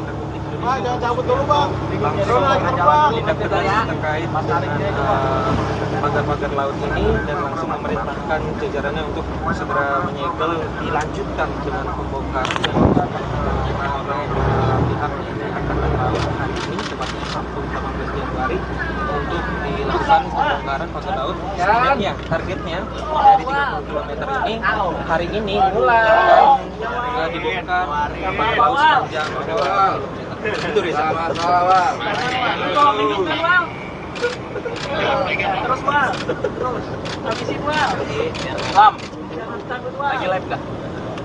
Jangan cabut dulu bang. Langsung tindak tegas terkait pagar-pagar laut ini dan langsung memerintahkan jajarannya untuk segera menyegel, dilanjutkan dengan pembongkaran pihak Angkatan Laut hari ini, tepatnya Sabtu 18 Januari, untuk dilakukan pembongkaran pagar laut. Targetnya dari 30 km ini hari ini akan dibongkar pagar laut sepanjang 20 km. Itu Riza. Terus bang, terus habisin bang. Bang, lagi live nggak?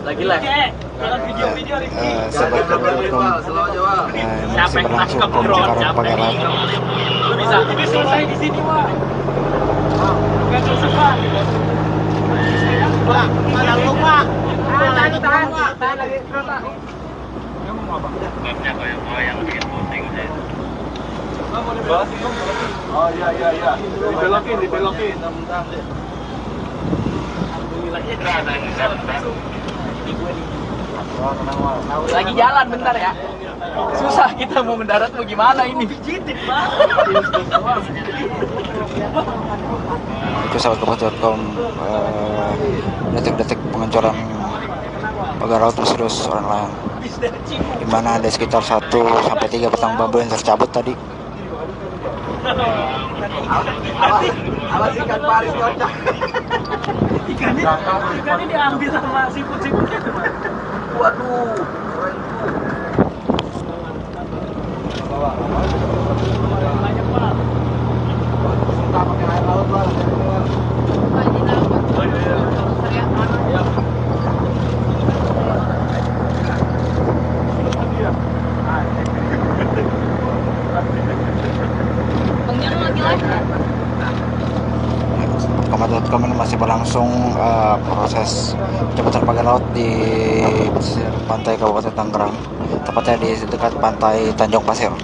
Lagi live. Jangan video-video di sini. Sahabat Kompas.com, masih berlangsung pembongkaran pagar laut. Lu bisa selesai di sini bang. Bukan selesai bang. Bang, mana lu bang? Tahan lagi kereta. Oh iya. Dibelokin. Lagi jalan bentar ya. Susah kita mau mendarat mau gimana ini. Itu sahabat Kompas.com, detik-detik pengancuran pagar laut misterius online, di mana ada sekitar 1 sampai 3 batang bambu yang tercabut tadi. Awas ikan paris kocak. Ikannya diambil sama siput-siputnya tuh. Waduh. Banyak banget. Kita pakai air laut bang. Kompas.com, ini masih berlangsung proses pencabutan pagar laut di pesisir pantai Kabupaten Tangerang, tepatnya di dekat pantai Tanjung Pasir.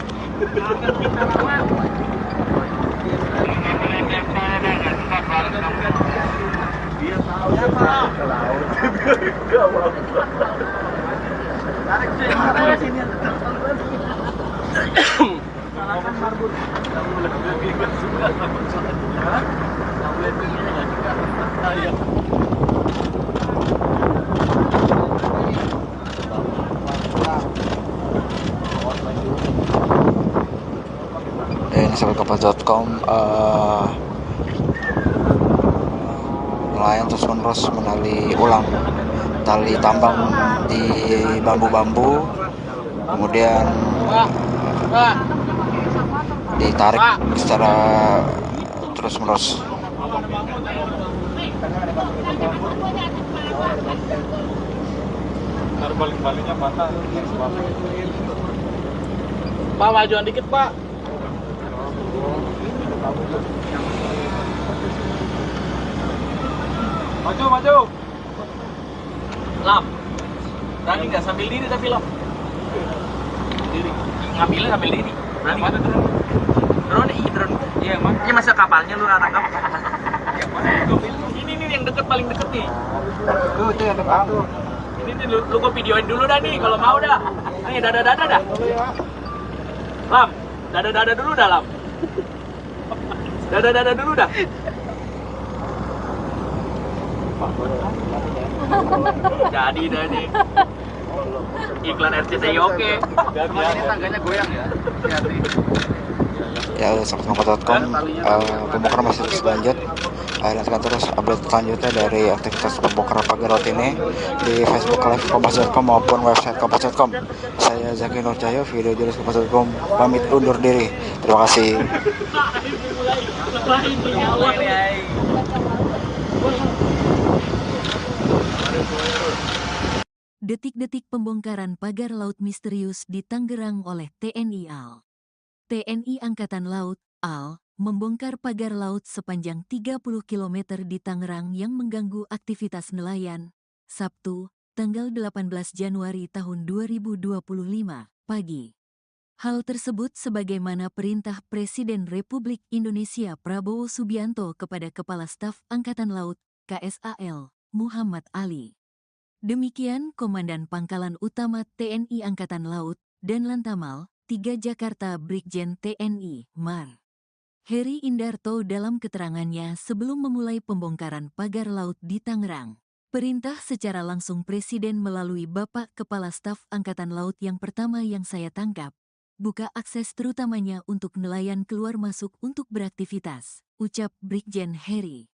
sahabat kompas.com, nelayan terus menerus menali ulang tali tambang di bambu-bambu, kemudian ditarik secara terus menerus. Ntar balik-baliknya patah. Pak, majuan dikit, Pak. Maju. Lam. Berani nggak sambil diri tapi Lam? Diri. Ngambilnya sambil diri. Berani nggak? Drone. Drone. Iya, Mas. Ini masa kapalnya lu tangkap. Ini yang deket, paling deket nih. Tuh yang depan tuh. Ini lu kok videoin dulu dah nih kalau mau dah. Nih dada dah. Lam, dada dulu dah Lam. Dada dulu dah. Jadi dah nih. Iklan RCTI oke. Ini tangganya goyang ya. Ya, sahabat kompas.com, pembongkaran masih terus lanjut. Nantikan terus update selanjutnya dari aktivitas pembongkaran pagar laut ini di Facebook Live kompas.com maupun website kompas.com. Saya Zaki Nur Cahyo, video jurnalis kompas.com, pamit undur diri. Terima kasih. Detik-detik pembongkaran pagar laut misterius di Tangerang oleh TNI AL. TNI Angkatan Laut, AL, membongkar pagar laut sepanjang 30 km di Tangerang yang mengganggu aktivitas nelayan. Sabtu, tanggal 18 Januari tahun 2025, pagi. Hal tersebut sebagaimana perintah Presiden Republik Indonesia Prabowo Subianto kepada Kepala Staf Angkatan Laut, KSAL, Muhammad Ali. Demikian Komandan Pangkalan Utama TNI Angkatan Laut dan Lantamal 3 Jakarta Brigjen TNI Mar. Heri Indarto dalam keterangannya sebelum memulai pembongkaran pagar laut di Tangerang. Perintah secara langsung Presiden melalui Bapak Kepala Staf Angkatan Laut yang pertama yang saya tangkap. Buka akses terutamanya untuk nelayan keluar masuk untuk beraktivitas, ucap Brigjen Heri.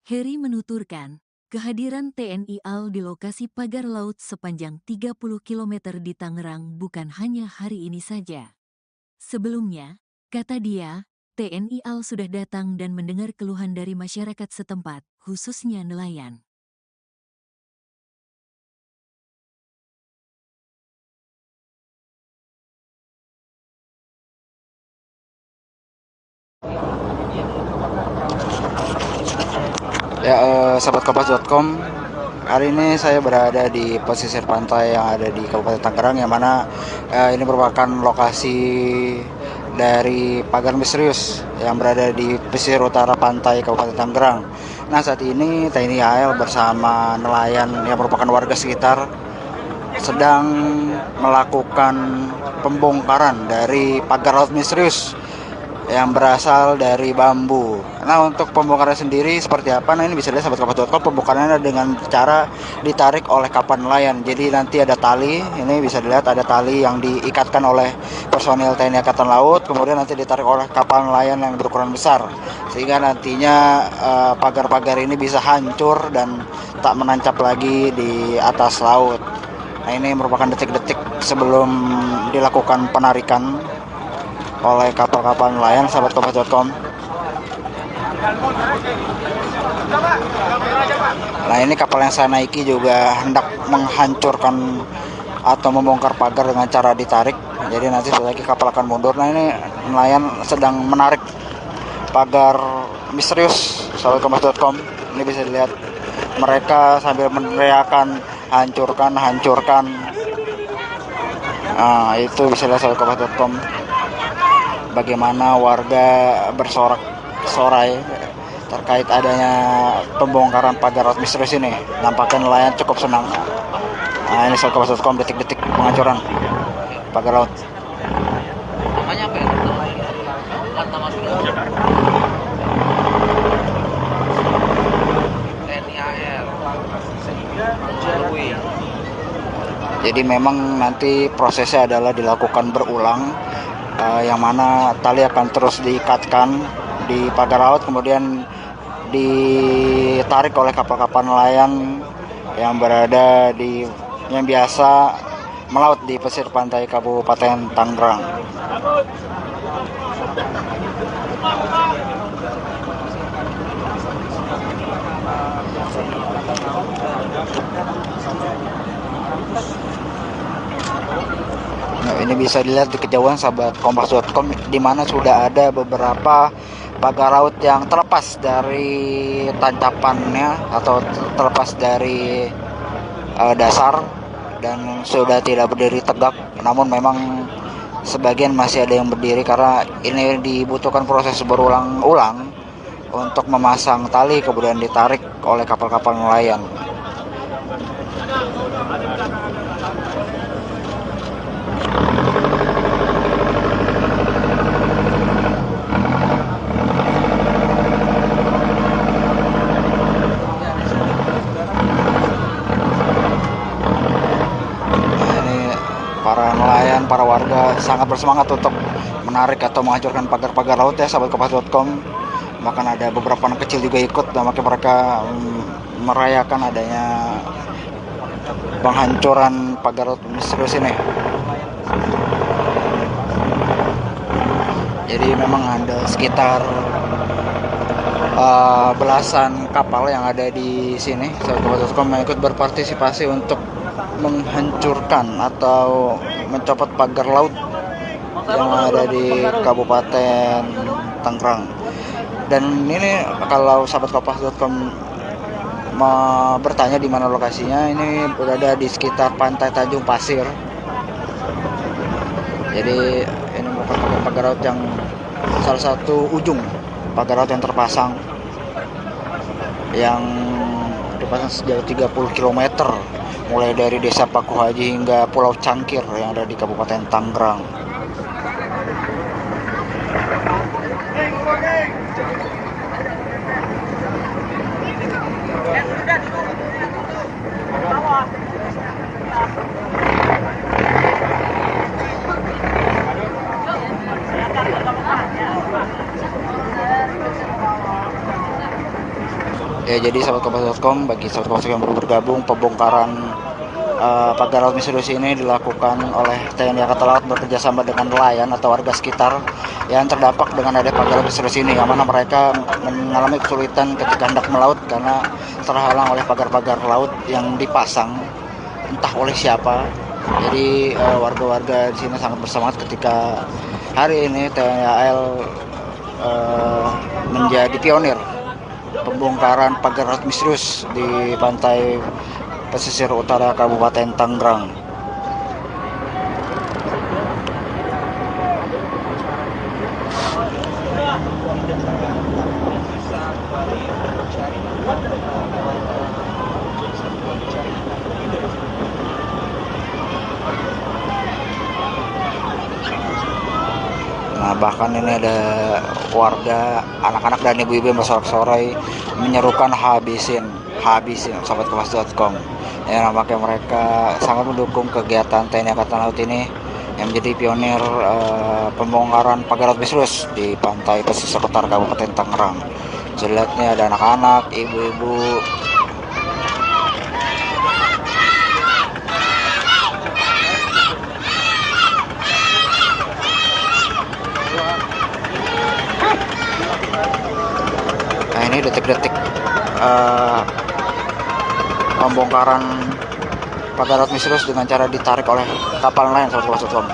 Heri menuturkan, kehadiran TNI AL di lokasi pagar laut sepanjang 30 km di Tangerang bukan hanya hari ini saja. Sebelumnya, kata dia, TNI AL sudah datang dan mendengar keluhan dari masyarakat setempat, khususnya nelayan. Ya, sahabat kompas.com, hari ini saya berada di pesisir pantai yang ada di Kabupaten Tangerang, yang mana ini merupakan lokasi dari pagar misterius yang berada di pesisir utara pantai Kabupaten Tangerang. Nah, saat ini TNI AL bersama nelayan yang merupakan warga sekitar sedang melakukan pembongkaran dari pagar laut misterius yang berasal dari bambu. Nah, untuk pembongkaran sendiri seperti apa? Nah, ini bisa dilihat sahabat kompas.com, pembongkarannya dengan cara ditarik oleh kapal nelayan. Jadi nanti ada tali, ini bisa dilihat ada tali yang diikatkan oleh personil TNI Angkatan Laut, kemudian nanti ditarik oleh kapal nelayan yang berukuran besar, sehingga nantinya pagar-pagar ini bisa hancur dan tak menancap lagi di atas laut. Nah, ini merupakan detik-detik sebelum dilakukan penarikan oleh kapal-kapal nelayan, sahabat kompas.com. Nah, ini kapal yang saya naiki juga hendak menghancurkan atau membongkar pagar dengan cara ditarik. Jadi nanti setelah lagi kapal akan mundur. Nah, ini nelayan sedang menarik pagar misterius, sahabat kompas.com. Ini bisa dilihat mereka sambil meneriakan hancurkan. Nah, itu bisa dilihat sahabat kompas.com. Bagaimana warga bersorak-sorai terkait adanya pembongkaran pagar laut misterius ini. Nampaknya nelayan cukup senang. Nah, ini sahabat kompas.com, detik-detik penghancuran pagar laut. Namanya apa ya? Lantamal TNI AL. Jadi memang nanti prosesnya adalah dilakukan berulang. yang mana tali akan terus diikatkan di pagar laut, kemudian ditarik oleh kapal-kapal nelayan yang berada di yang biasa melaut di pesisir pantai Kabupaten Tangerang. Nah, ini bisa dilihat di kejauhan sahabat kompas.com, di mana sudah ada beberapa pagar laut yang terlepas dari tancapannya atau terlepas dari dasar dan sudah tidak berdiri tegak. Namun memang sebagian masih ada yang berdiri karena ini dibutuhkan proses berulang-ulang untuk memasang tali kemudian ditarik oleh kapal-kapal nelayan. Para nelayan, para warga sangat bersemangat untuk menarik atau menghancurkan pagar-pagar laut ya sahabat kompas.com. Bahkan ada beberapa anak kecil juga ikut, dan makanya mereka merayakan adanya penghancuran pagar laut misterius ini. Jadi memang ada sekitar belasan kapal yang ada di sini sahabat kompas.com yang ikut berpartisipasi untuk menghancurkan atau mencopot pagar laut yang ada di Kabupaten Tangerang. Dan ini kalau sahabat kompas.com bertanya di mana lokasinya, ini berada di sekitar Pantai Tanjung Pasir. Jadi ini merupakan pagar laut yang salah satu ujung pagar laut yang terpasang, yang dipasang sejauh 30 km mulai dari Desa Paku Haji hingga Pulau Cangkir yang ada di Kabupaten Tangerang. Ya, jadi sahabat kompas.com, bagi sahabat kompas yang baru bergabung, pembongkaran pagar laut misterius ini dilakukan oleh TNI Angkatan Laut bekerjasama dengan nelayan atau warga sekitar yang terdampak dengan ada pagar laut misterius ini, yang mana mereka mengalami kesulitan ketika hendak melaut karena terhalang oleh pagar-pagar laut yang dipasang entah oleh siapa. Jadi warga-warga di sini sangat bersemangat ketika hari ini TNI AL menjadi pionir pembongkaran pagar laut misterius di pantai pesisir utara Kabupaten Tangerang. Nah, bahkan ini ada warga, anak-anak dan ibu-ibu yang bersorak-sorai menyerukan habisin sahabat kompas.com. Ya, nampaknya mereka sangat mendukung kegiatan TNI Angkatan Laut ini yang menjadi pionir pembongkaran pagar laut misterius di pantai pesisir utara Kabupaten Tangerang. Jelasnya ada anak-anak, ibu-ibu. Nah, ini detik-detik pembongkaran pagar laut misterius dengan cara ditarik oleh kapal nelayan sahabat kompas.com.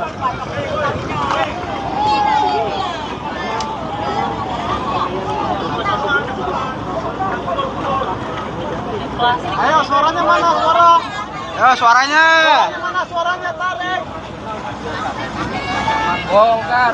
Ayo, suaranya mana? Ya, suaranya. Mana suaranya, tarik. Bongkar.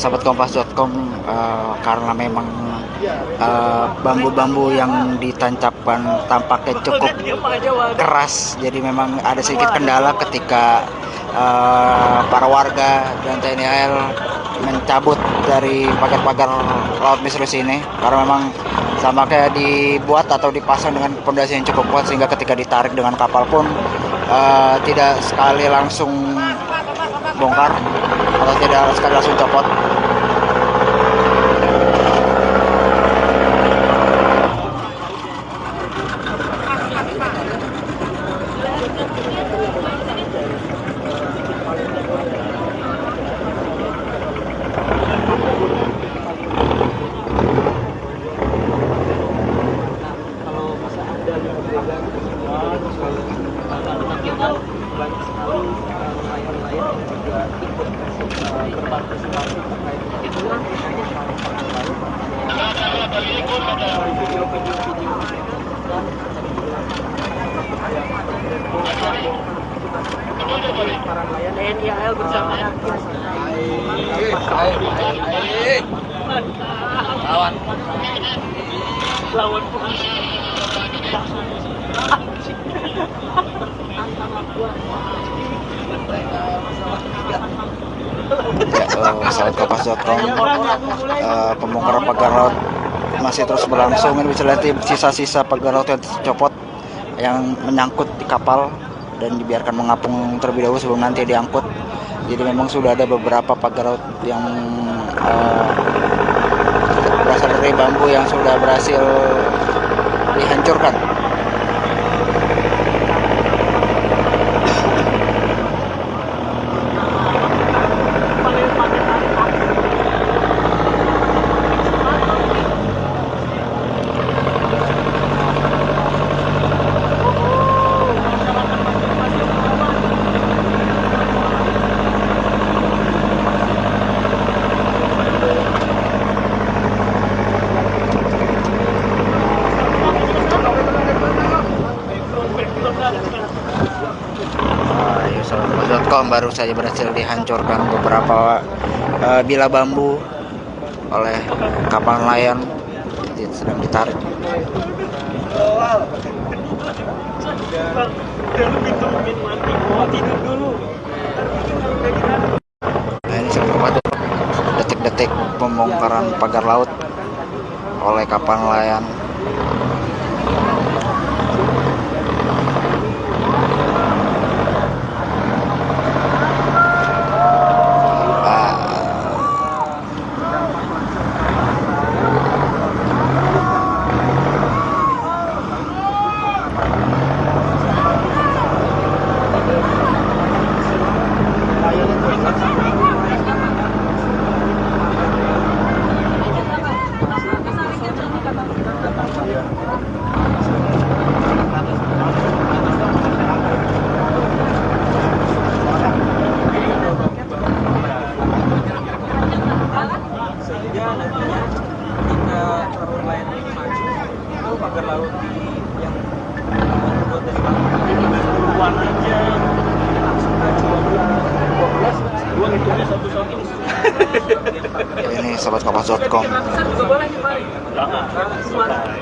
sahabat kompas.com, karena memang bambu-bambu yang ditancapkan tampaknya cukup keras, jadi memang ada sedikit kendala ketika para warga dan TNI AL mencabut dari pagar-pagar laut misterius ini, karena memang sama kayak dibuat atau dipasang dengan fondasi yang cukup kuat sehingga ketika ditarik dengan kapal pun tidak sekali langsung bongkar atau tidak sekali langsung copot. banyak sekali nelayan-nelayan yang juga ikut berpartisipasi terkait itu video-video para nelayan TNI AL bersama lawan polisi. Sahabat kompas.com, pembongkaran pagar laut masih terus berlangsung. Ini bisa lihat sisa-sisa pagar laut yang dicopot yang menyangkut di kapal dan dibiarkan mengapung terlebih dahulu sebelum nanti diangkut. Jadi memang sudah ada beberapa pagar laut yang berasal dari bambu yang sudah berhasil dihancurkan. Baru saja berhasil dihancurkan beberapa bilah bambu oleh kapal nelayan sedang ditarik. Nah, ini seperti detik-detik pembongkaran pagar laut oleh kapal nelayan. Sehingga nantinya jika nelayan ini maju, itu pagar laut yang terbuat dari bambu aja langsung ke 12 hitungnya satu shot ini. Ini sahabat kompas.com, Juga boleh nih Pak.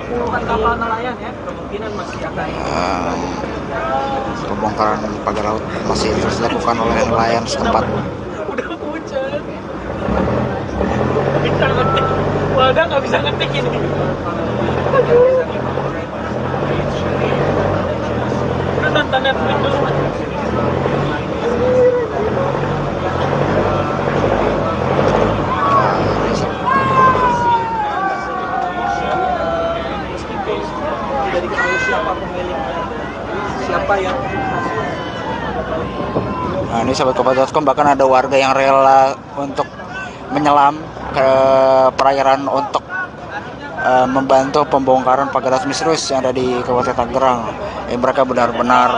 Puluhan kapal nelayan ya, kemungkinan masih akan pembongkaran pagar laut masih terus dilakukan oleh nelayan setempat. udah hujan. Bisa ngetik, wadah nggak bisa ngetik ini. Aduh. Udah tantangan ngetik dulu. Jadi tahu siapa pemiliknya, siapa yang. Nah, ini sahabat kompas.com, bahkan ada warga yang rela untuk menyelam ke perairan untuk membantu pembongkaran pagar laut misterius yang ada di Kabupaten Tangerang. Mereka benar-benar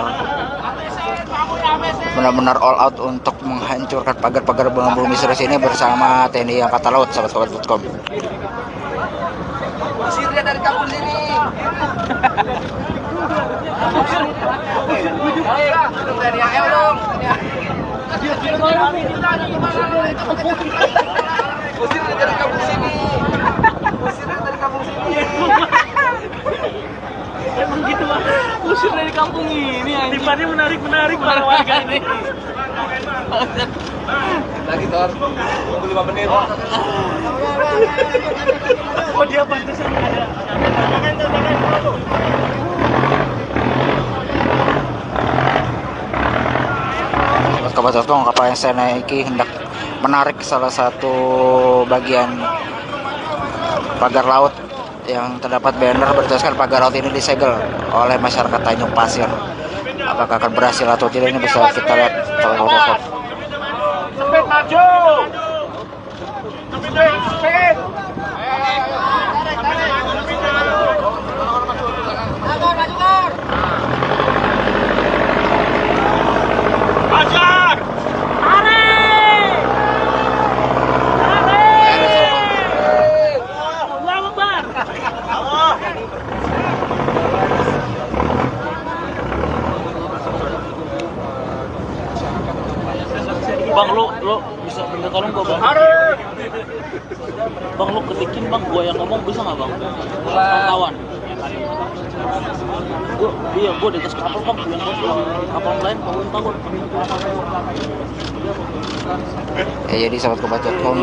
all out untuk menghancurkan pagar-pagar bambu misterius ini bersama TNI Angkatan Laut, sahabat kompas.com. Sirnya dari kampung sini. Dari AL dong. Usir dari kampung sini. Usir dari kampung sini. Emang gitu Bang. Usir dari kampung ini anjing. Tipannya menarik para warga ini. Lagi Tor. Tunggu 5 menit. Oh dia pantesan ada. Kabar.com, kapal yang saya naiki hendak menarik salah satu bagian pagar laut yang terdapat banner bertuliskan pagar laut ini disegel oleh masyarakat Tanjung Pasir. Apakah akan berhasil atau tidak, ini bisa kita lihat. Speed maju. Speed. Ajar. Bang, lu bisa minta tolong gua bang? Bang, lu ketikin bang, gua yang ngomong bisa nggak bang? Kawan. Gua di atas kapal bang, yang gua kapal lain mau minta gua. Jadi sahabat Kabar.com,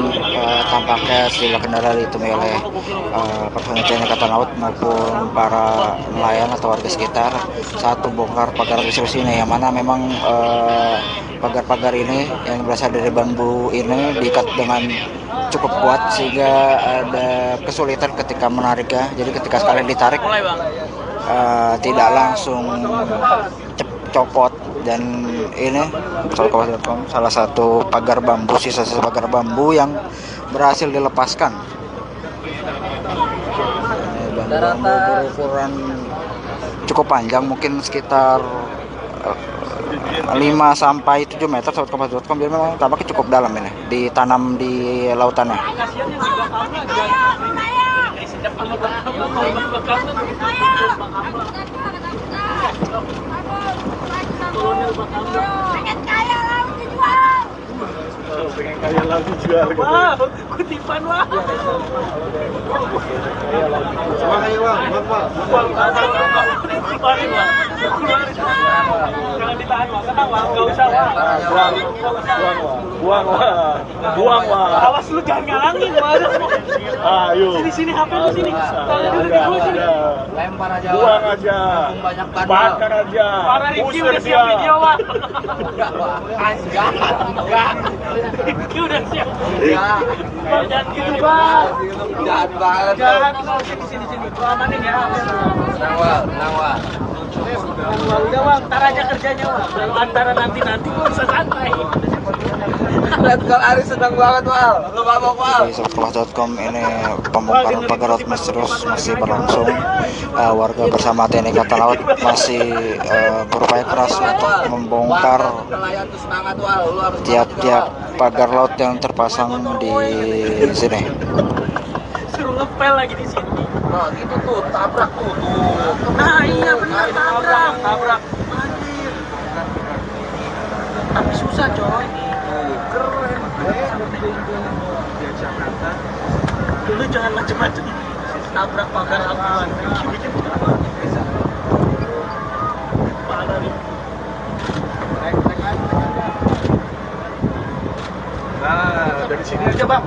tampaknya sejumlah kendaraan ditemui oleh personil TNI Angkatan Laut maupun para nelayan atau warga sekitar saat membongkar pagar restriksi ini, yang mana memang pagar-pagar ini yang berasal dari bambu ini diikat dengan cukup kuat sehingga ada kesulitan ketika menariknya. Jadi ketika sekalian ditarik tidak langsung copot. Dan ini salah satu pagar bambu, sisa-sisa pagar bambu yang berhasil dilepaskan. Bambu berukuran cukup panjang, mungkin sekitar 5 sampai 7 meter sahabat Kabar.com. Jadi memang tampaknya cukup dalam ini, ditanam di lautannya. Pengen kaya laut dijual. Pengen kaya laut dijual. Wah, kutipan wah. Coba kayak Bang. Jangan ditahan wah, tenang wah, nggak usah wah. Buang wah. Awas lu jangan ngalangin wah. Ayo. Sini HP lu sini. Tangan dulu di gua sini. Lempar aja. Buang aja. Banyak Bakar aja. Para Rifki udah siap video wah. Enggak. Rifki udah siap. Enggak. Bang, jangan gitu bang. Jahat banget. Jangan sini. Gua amanin ya. Tenang, Wal. Udah bang, ntar aja kerjanya bang. Kalau antara nanti gua bisa santai. Lihat kalau Ari senang banget, Wal. Lu mabok, Wal. Di Kabar.com, ini pembongkaran pagar laut masih berlangsung. Warga bersama TNI Angkatan Laut masih berupaya keras untuk membongkar Nelayan tuh semangat, Wal. Lu harus tiap-tiap pagar laut yang terpasang di sini. Suruh ngepel lagi di sini. Nah, gitu tuh, tabrak tuh. Nah iya benar, tabrak. Anjir. Tapi susah coy. Keren. Dia Jakarta. Lu jangan macem-macem. Tabrak pagar aman. Parah nih. Nah, dari sini aja, Bang.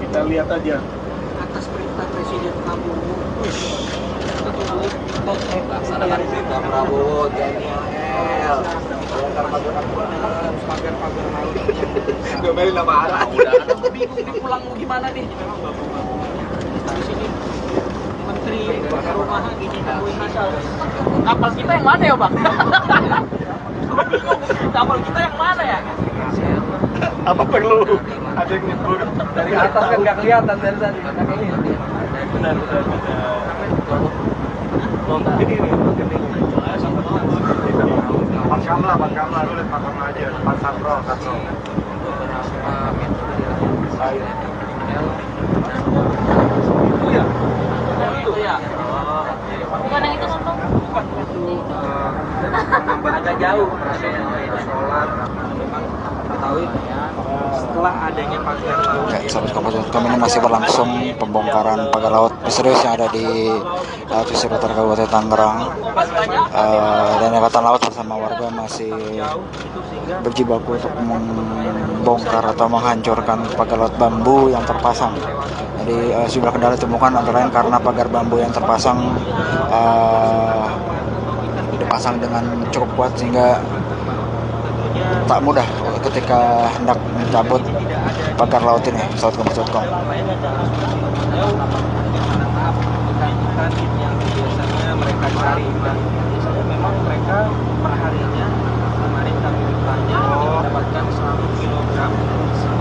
Kita lihat aja. Atas perintah Presiden Prabowo. Laksanakan perintah Prabowo, TNI AL. Pagar-pagar laut. Gue beli nama arah. Udah ada bingung nih pulang mau gimana nih. Di sini Menteri Perumahan gini nemuin masalah. Kapal kita yang mana ya bang? Kapal kita yang mana ya? Apa perlu ada yang nyebut? Dari atas kan nggak kelihatan dari tadi. Benar. Ini. Pakamlah. Lu lihat pakam aja. Depan Sandro. Itu ya. Bukan yang itu nonton. Agak jauh. setelah adanya pagar laut. Ya, sahabat Kompas.com, ini masih berlangsung pembongkaran pagar laut misterius yang ada di pesisir utara Kabupaten Tangerang. Dan Angkatan Laut bersama warga masih berjibaku untuk membongkar atau menghancurkan pagar laut bambu yang terpasang. Jadi sejumlah kendala ditemukan, antara lain karena pagar bambu yang terpasang dipasang dengan cukup kuat sehingga tak mudah ketika hendak mencabut pagar laut ini. Sahabat Kompas.com. Yang biasanya mereka cari, biasanya memang mereka perharinya kemarin kami bertanya mendapatkan 100 kilogram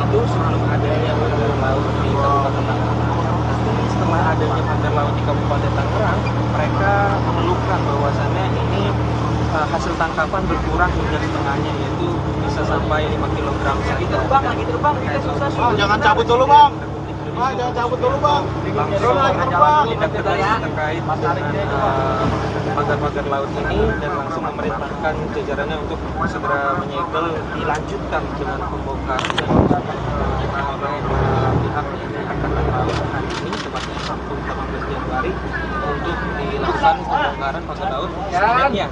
itu selalu ada yang pagar laut di Kabupaten Tangerang. Setelah adanya pagar laut di Kabupaten Tangerang, mereka mengeluhkan bahwasannya ini hasil tangkapan berkurang hingga setengahnya, yaitu bisa sampai 5 kilogram saja. Lagi terbang, kita susah. Jangan cabut dulu bang. Jangan cabut dulu bang. Tindak tegas terkait pagar-pagar laut ini dan langsung memerintahkan jajarannya untuk segera menyegel, dilanjutkan dengan pembongkaran oleh pihak Angkatan Laut hari ini, tepatnya Sabtu 18 Januari, untuk dilakukan pembongkaran pagar laut. Targetnya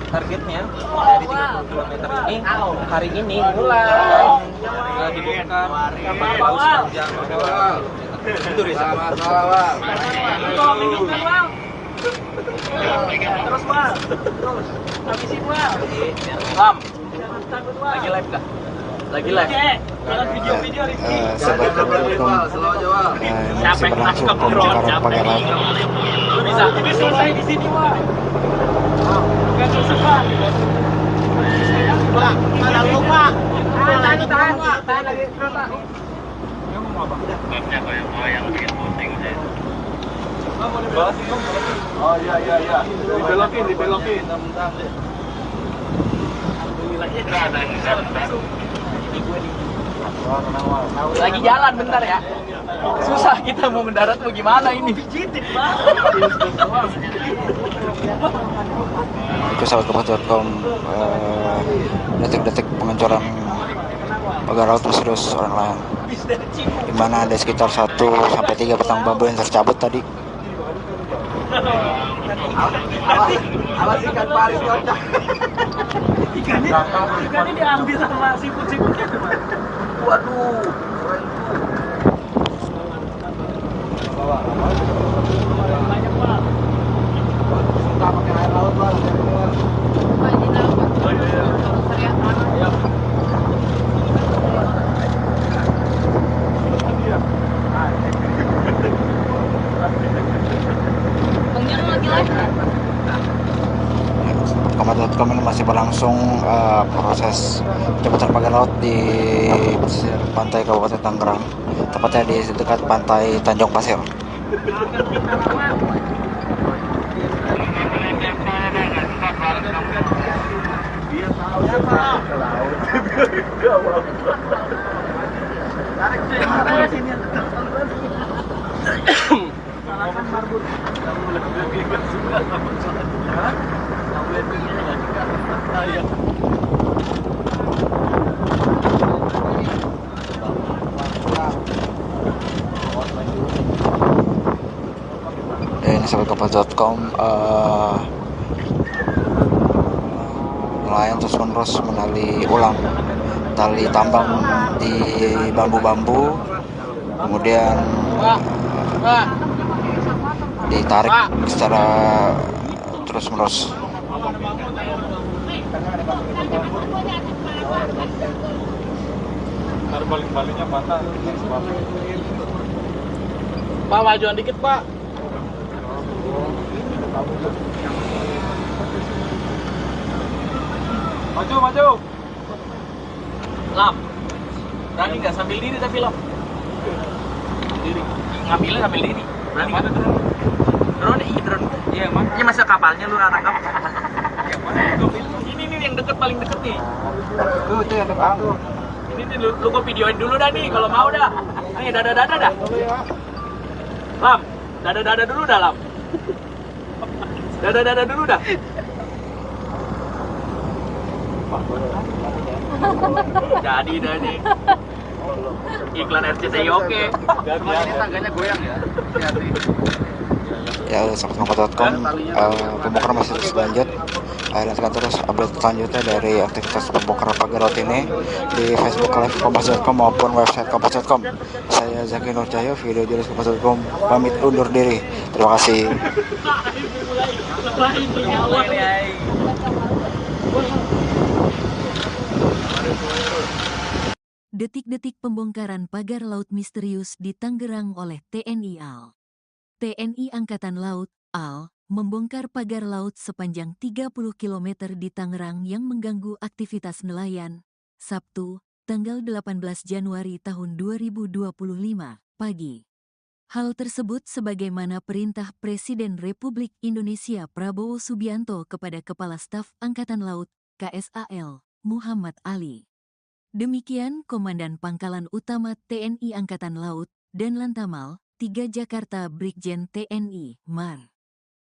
dari 30 km ini hari ini mulai dibongkar pagar laut sepanjang 2 km. Itu Reza. Terus bang, terus habisin bang. Lam, lagi live dah, lagi live. Jalan video-video Sahabat Kompas.com, masih berlangsung pembongkaran pagar laut. Lu bisa, ini selesai di sini bang. Bukan selesai bang. Bang, jangan lupa. Tahan lagi terus bang. Oh iya. Dibelokin. Lagi jalan bentar ya. Susah kita mau mendarat mau gimana ini. Itu sahabat Kompas.com, detik-detik pengancuran pagar laut misterius orang lain, di mana ada sekitar 1-3 batang bambu yang tercabut tadi. Awas ikan paling kocak. Ikannya diambil sama siput-siputnya. Waduh. Banyak bang. Suka pakai air laut bang. Kompas.com, ini masih berlangsung proses pencabutan pagar laut di pesisir pantai Kabupaten Tangerang, tepatnya di dekat pantai Tanjung Pasir. Ini sahabat Kompas.com, nelayan terus menerus menali ulang tali tambang di bambu-bambu, kemudian ditarik secara terus menerus. Ntar balik-baliknya patah. Pak, majuan dikit pak. Maju. Lam, berani nggak sambil diri tapi Lam? Diri. Ngambilnya sambil diri. Berani nggak? Drone, drone. Iya, Mas. Ini masa kapalnya lu tangkap. Ini nih yang deket, paling deket nih. Tuh, itu yang depan tuh. Ini nih lu gua videoin dulu dah nih kalau mau dah. Nih dada dah. Lam, dada dulu dah Lam. Dada dulu dah. Jadi dah nih. Iklan RCTI oke. Cuma ini tangganya goyang ya. Hati-hati. Ya, sahabat kompas.com, pembongkaran masih terus lanjut. Nantikan terus update selanjutnya dari aktivitas pembongkaran pagar laut ini di Facebook Live kompas.com maupun website kompas.com. Saya Zaki Nur Cahyo, video jurnalis kompas.com, pamit undur diri. Terima kasih. Detik-detik pembongkaran pagar laut misterius di Tangerang oleh TNI AL. TNI Angkatan Laut, AL, membongkar pagar laut sepanjang 30 km di Tangerang yang mengganggu aktivitas nelayan. Sabtu, tanggal 18 Januari tahun 2025, pagi. Hal tersebut sebagaimana perintah Presiden Republik Indonesia Prabowo Subianto kepada Kepala Staf Angkatan Laut, KSAL, Muhammad Ali. Demikian Komandan Pangkalan Utama TNI Angkatan Laut dan Lantamal 3 Jakarta Brigjen TNI Mar.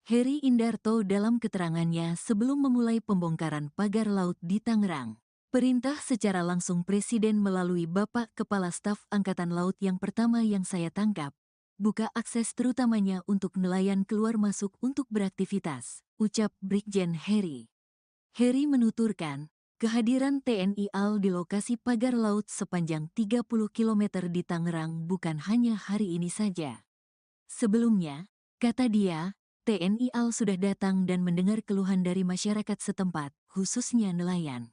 Heri Indarto dalam keterangannya sebelum memulai pembongkaran pagar laut di Tangerang. Perintah secara langsung Presiden melalui Bapak Kepala Staf Angkatan Laut yang pertama yang saya tangkap. Buka akses terutamanya untuk nelayan keluar masuk untuk beraktivitas, ucap Brigjen Heri. Heri menuturkan, kehadiran TNI AL di lokasi pagar laut sepanjang 30 km di Tangerang bukan hanya hari ini saja. Sebelumnya, kata dia, TNI AL sudah datang dan mendengar keluhan dari masyarakat setempat, khususnya nelayan.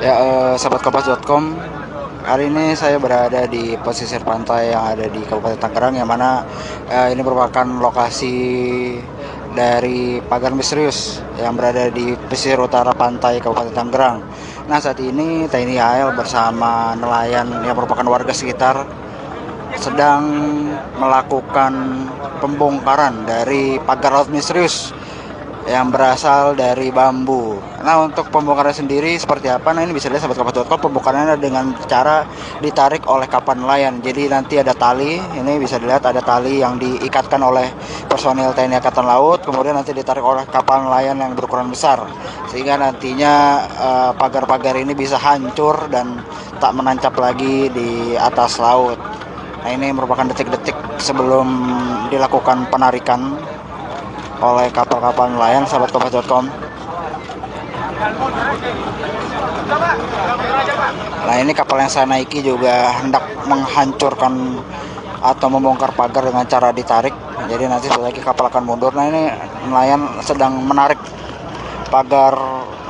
Ya, sahabat kompas.com, hari ini saya berada di pesisir pantai yang ada di Kabupaten Tangerang, yang mana ini merupakan lokasi dari pagar misterius yang berada di pesisir utara pantai Kabupaten Tangerang. Nah, saat ini TNI AL bersama nelayan yang merupakan warga sekitar sedang melakukan pembongkaran dari pagar laut misterius yang berasal dari bambu. Nah, untuk pembongkaran sendiri seperti apa? Nah, ini bisa dilihat sahabat kompas.com, pembongkarannya dengan cara ditarik oleh kapal nelayan. Jadi nanti ada tali, ini bisa dilihat ada tali yang diikatkan oleh personil TNI Angkatan Laut, kemudian nanti ditarik oleh kapal nelayan yang berukuran besar, sehingga nantinya pagar-pagar ini bisa hancur dan tak menancap lagi di atas laut. Nah, ini merupakan detik-detik sebelum dilakukan penarikan oleh kapal-kapal nelayan, sahabat kompas.com. Nah, ini kapal yang saya naiki juga hendak menghancurkan atau membongkar pagar dengan cara ditarik. Jadi nanti setelah lagi kapal akan mundur. Nah, ini nelayan sedang menarik pagar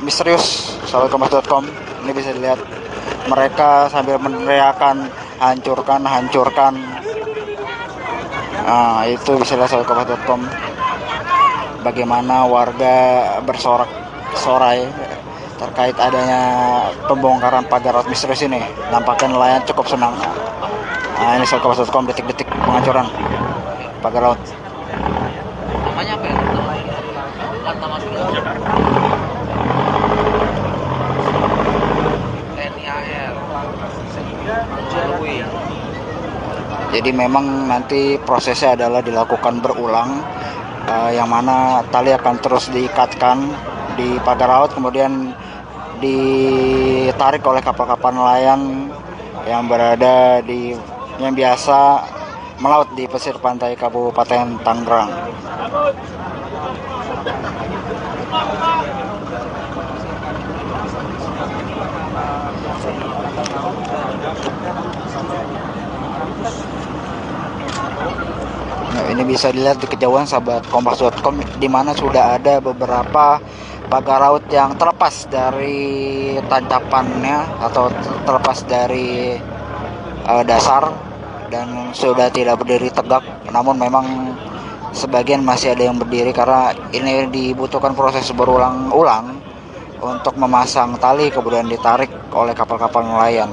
misterius, sahabat kompas.com. Ini bisa dilihat mereka sambil meneriakan hancurkan, hancurkan. Nah, itu bisa dilihat sahabat kompas.com. Bagaimana warga bersorak-sorai terkait adanya pembongkaran pagar laut misterius ini. Nampaknya nelayan cukup senang. Nah, ini kompas.com, detik-detik penghancuran pagar laut. Namanya apa ya? Lantamal TNI AL. Jadi memang nanti prosesnya adalah dilakukan berulang, yang mana tali akan terus diikatkan di pagar laut, kemudian ditarik oleh kapal-kapal nelayan yang berada di yang biasa melaut di pesisir pantai Kabupaten Tangerang. Nah, ini bisa dilihat di kejauhan sahabat kompas.com, di mana sudah ada beberapa pagar laut yang terlepas dari tancapannya atau terlepas dari dasar dan sudah tidak berdiri tegak. Namun memang sebagian masih ada yang berdiri karena ini dibutuhkan proses berulang-ulang untuk memasang tali kemudian ditarik oleh kapal-kapal nelayan.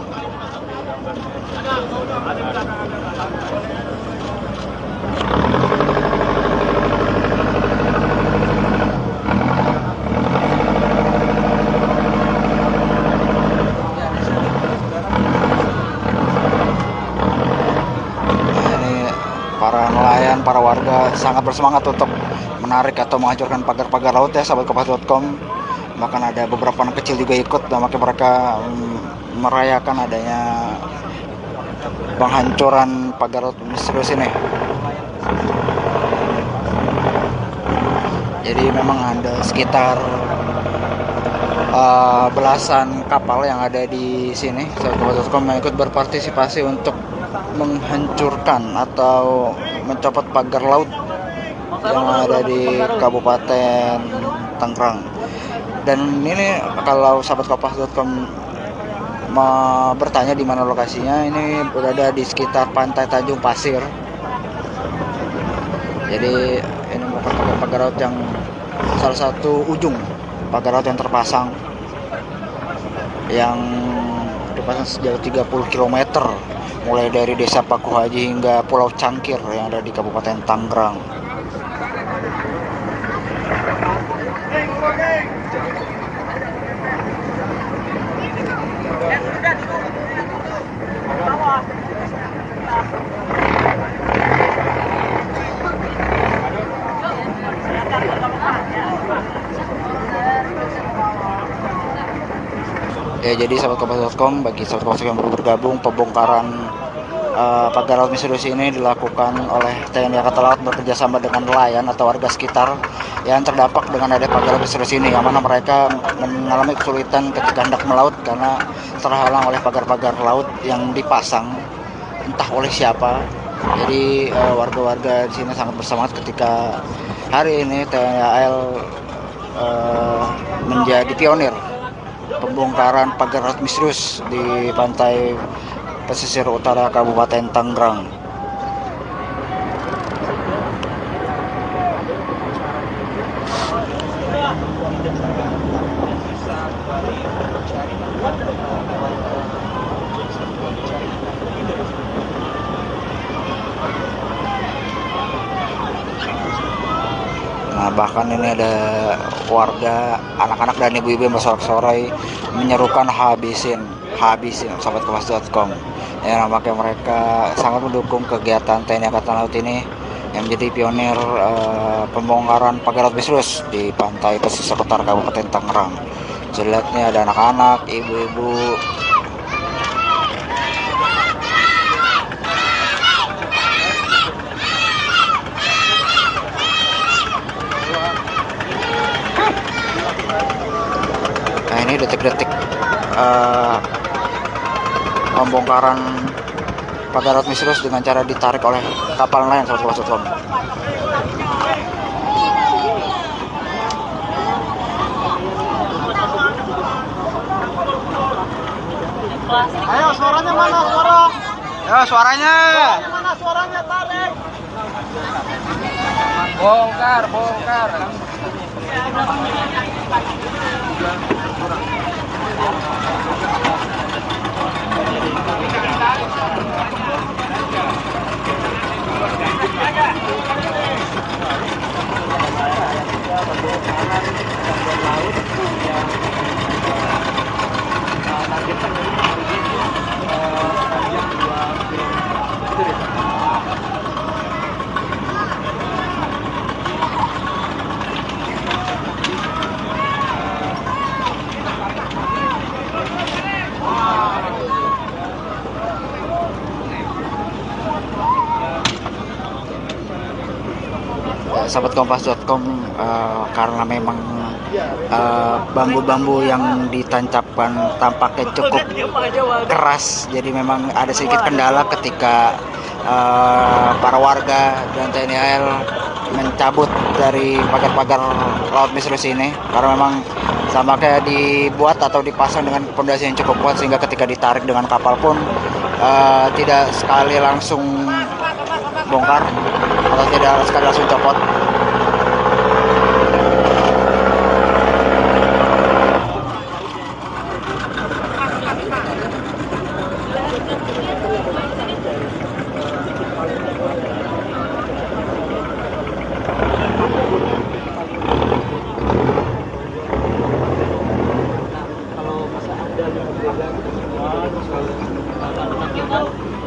para nelayan, para warga sangat bersemangat untuk menarik atau menghancurkan pagar-pagar laut ya sahabat kompas.com. Bahkan ada beberapa anak kecil juga ikut dan makanya mereka merayakan adanya penghancuran pagar laut misterius ini. Jadi memang ada sekitar belasan kapal yang ada di sini sahabat kompas.com yang ikut berpartisipasi untuk menghancurkan atau mencopot pagar laut yang ada di Kabupaten Tangerang. Dan ini kalau sahabat kompas.com bertanya di mana lokasinya, ini berada di sekitar Pantai Tanjung Pasir. Jadi ini merupakan pagar laut yang salah satu ujung pagar laut yang terpasang, yang dipasang sejauh 30 km mulai dari Desa Paku Haji hingga Pulau Cangkir yang ada di Kabupaten Tangerang. Ya, jadi sahabat kompas.com, bagi sahabat kompas yang baru bergabung, pembongkaran pagar laut misterius ini dilakukan oleh TNI Angkatan Laut bekerjasama dengan nelayan atau warga sekitar yang terdampak dengan ada pagar laut misterius ini, yang mana mereka mengalami kesulitan ketika hendak melaut karena terhalang oleh pagar-pagar laut yang dipasang entah oleh siapa. Jadi warga-warga di sini sangat bersemangat ketika hari ini TNI AL menjadi pionir pembongkaran pagar laut misterius di pantai pesisir utara Kabupaten Tangerang. Nah, bahkan ini ada warga, anak-anak dan ibu-ibu yang bersorak-sorai menyerukan habisin sahabat kompas.com. Ya, nampaknya mereka sangat mendukung kegiatan TNI Angkatan Laut ini yang menjadi pionir pembongkaran pagar laut misterius di pantai pesisir utara Kabupaten Tangerang. Jelas nih ada anak-anak, ibu-ibu. Nah, ini detik-detik pembongkaran pagar laut misterius dengan cara ditarik oleh kapal nelayan sahabat kompas.com. Ayo, suaranya mana? Suara. Ya, suaranya. Mana suaranya? Tarik. Bongkar. Sahabat kompas.com, karena memang bambu-bambu yang ditancapkan tampaknya cukup keras, jadi memang ada sedikit kendala ketika para warga dan TNI AL mencabut dari pagar-pagar laut misterius ini, karena memang tampaknya dibuat atau dipasang dengan pondasi yang cukup kuat sehingga ketika ditarik dengan kapal pun tidak sekali langsung bongkar atau tidak sekali langsung copot.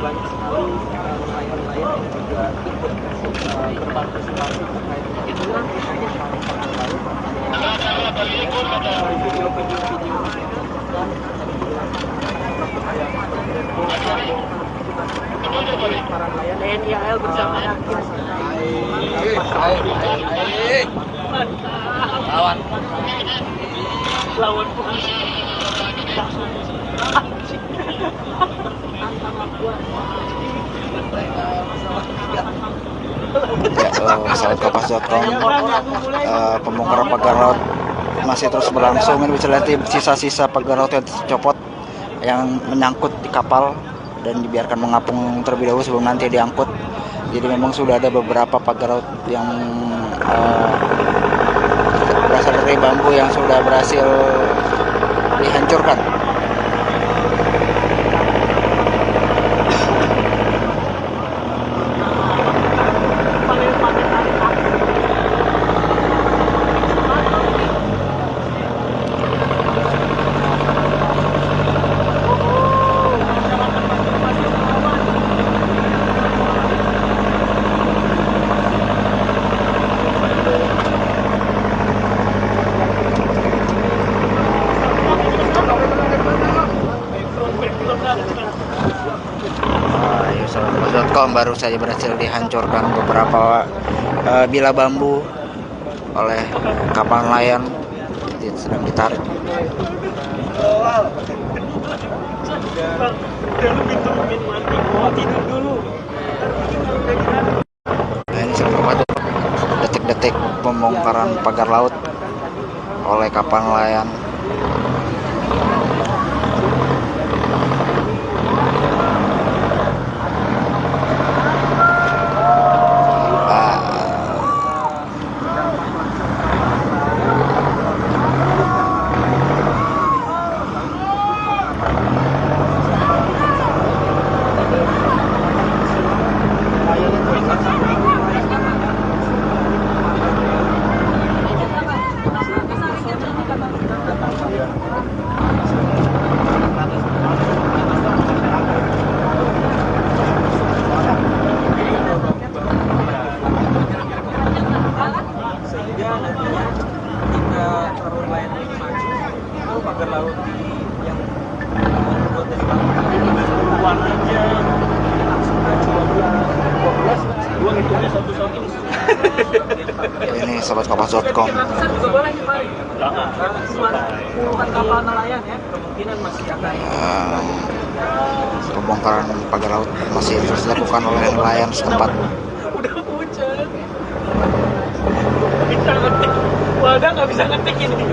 Banyak sekali nelayan-nelayan juga berpartisipasi terkait dengan itulah misalnya tangkapan laut video-video dan para nelayan TNI AL bersama lawan polisi sahabat Kompas.com, pembongkaran pagar laut masih terus berlangsung. Ini bisa lihat sisa-sisa pagar laut yang tercopot yang menyangkut di kapal dan dibiarkan mengapung terlebih dahulu sebelum nanti diangkut. Jadi memang sudah ada beberapa pagar laut yang berasal dari bambu yang sudah berhasil dihancurkan. Baru saja berhasil dihancurkan beberapa bila bambu oleh kapal nelayan sedang ditarik. Nah, ini seperti detik-detik pembongkaran pagar laut oleh kapal nelayan. Pagar laut yang terbuat dari bambu warnanya langsung gua ngitungnya satu-satu. Ini sobat Kompas.com. Puluhan kapal nelayan ya, kemungkinan masih akan pembongkaran pagar laut masih terus dilakukan oleh nelayan setempat. Udah hujan. Bisa ngetik, wadah nggak bisa ngetik ini.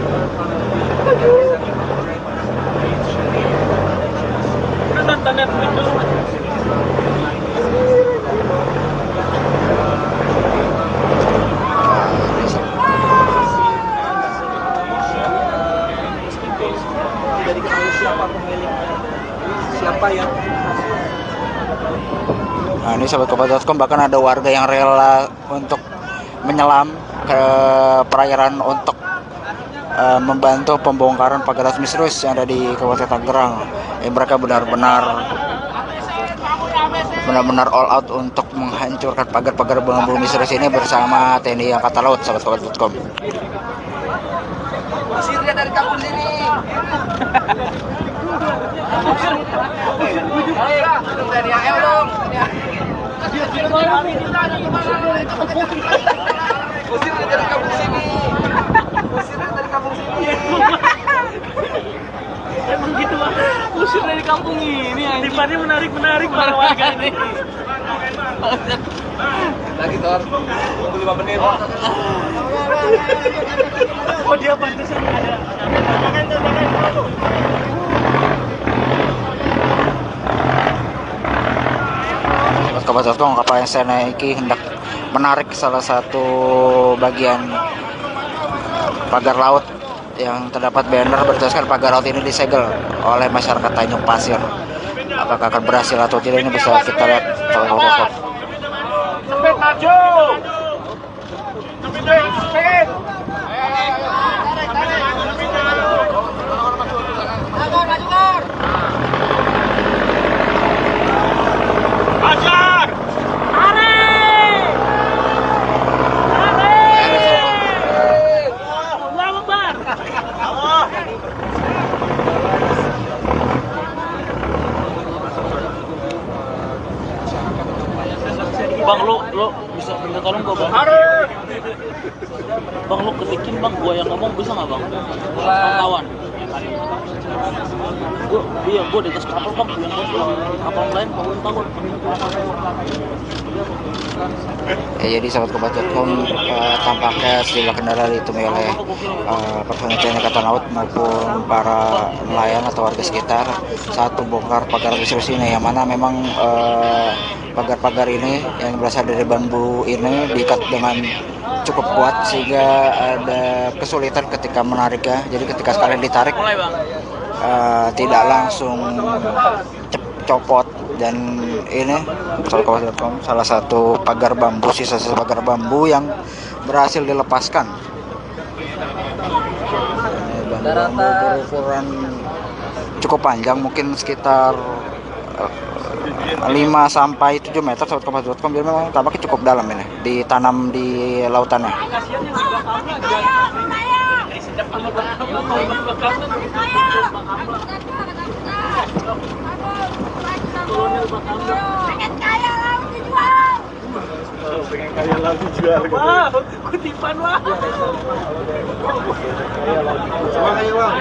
Udah nonton Netflix dulu. Jadi kalau siapa pemiliknya, siapa yang Nah, ini sobat Kompas.com, bahkan ada warga yang rela untuk menyelam ke perairan untuk membantu pembongkaran pagar laut misterius yang ada di Kabupaten Tangerang. Mereka benar-benar all out untuk menghancurkan pagar-pagar bambu misterius ini bersama TNI Angkatan Laut, sobat Kompas.com. usir dia dari kampung sini. Dari AL dong. Usir dia dari kampung sini. Usir dia dari kampung sini. Emang gitu lah. Usir dari kampung ini. Tipannya menarik para warga ini. Lagi Tor, tunggu 5 menit. Oh dia pantesan ada. Kompas.com, kapal yang saya naiki hendak menarik salah satu bagian pagar laut yang terdapat banner bertuliskan pagar laut ini disegel oleh masyarakat Tanjung Pasir. Apakah akan berhasil atau tidak, ini bisa kita lihat. Cepet maju. Cepet. Ajar. Are. lo bisa minta tolong gua bang? Bang lo ketikin bang, gua yang ngomong bisa nggak bang? Pantauan. Gua di atas kapal bang, yang kapal lain bangun takut. Jadi sahabat kompas.com, tampaknya sejumlah kendala ditemui oleh personel TNI Angkatan Laut maupun para nelayan atau warga sekitar saat membongkar pagar misterius ini, yang mana memang pagar-pagar ini yang berasal dari bambu ini diikat dengan cukup kuat sehingga ada kesulitan ketika menariknya. Jadi ketika sekalian ditarik tidak langsung copot. Dan ini salah satu pagar bambu, sisa-sisa pagar bambu yang berhasil dilepaskan. Bambu berukuran cukup panjang, mungkin sekitar 5 sampai 7 meter sahabat kompas.com. Jadi memang tampaknya cukup dalam ini, ditanam di lautannya. Pengen kaya laut dijual. Pengen kaya laut dijual. Wah, kutipan wah. Coba kayu bang,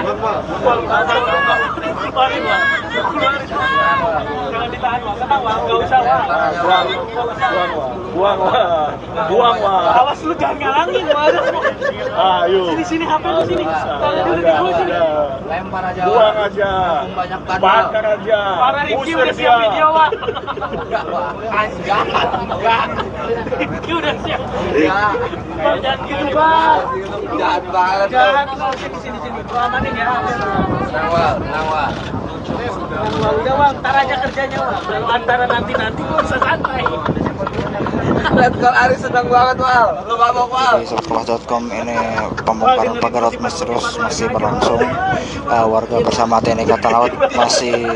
Jangan ditahan wah, tenang wah, nggak usah wah. buang wah. Awas lu jangan ngalangin wah. Ayo. Sini HP lu sini. Tangan dulu di gua sini. Lempar aja. Buang aja. Banyak Bakar aja. Para Rifki udah siap video wah. Enggak, Wak. Enggak. Rifki udah siap. Enggak. Jangan gitu bang. Jahat banget. Jangan sini. Gua amanin ya. Tenang, Wak. Udah bang, ntar aja kerjanya bang. Kalau antara nanti gua bisa santai. Lihat kalau Ari senang banget, Wal. Lu mabok, Wal. Di sahabat.com ini pembongkaran pagar laut misterius masih berlangsung. Warga bersama TNI Angkatan Laut masih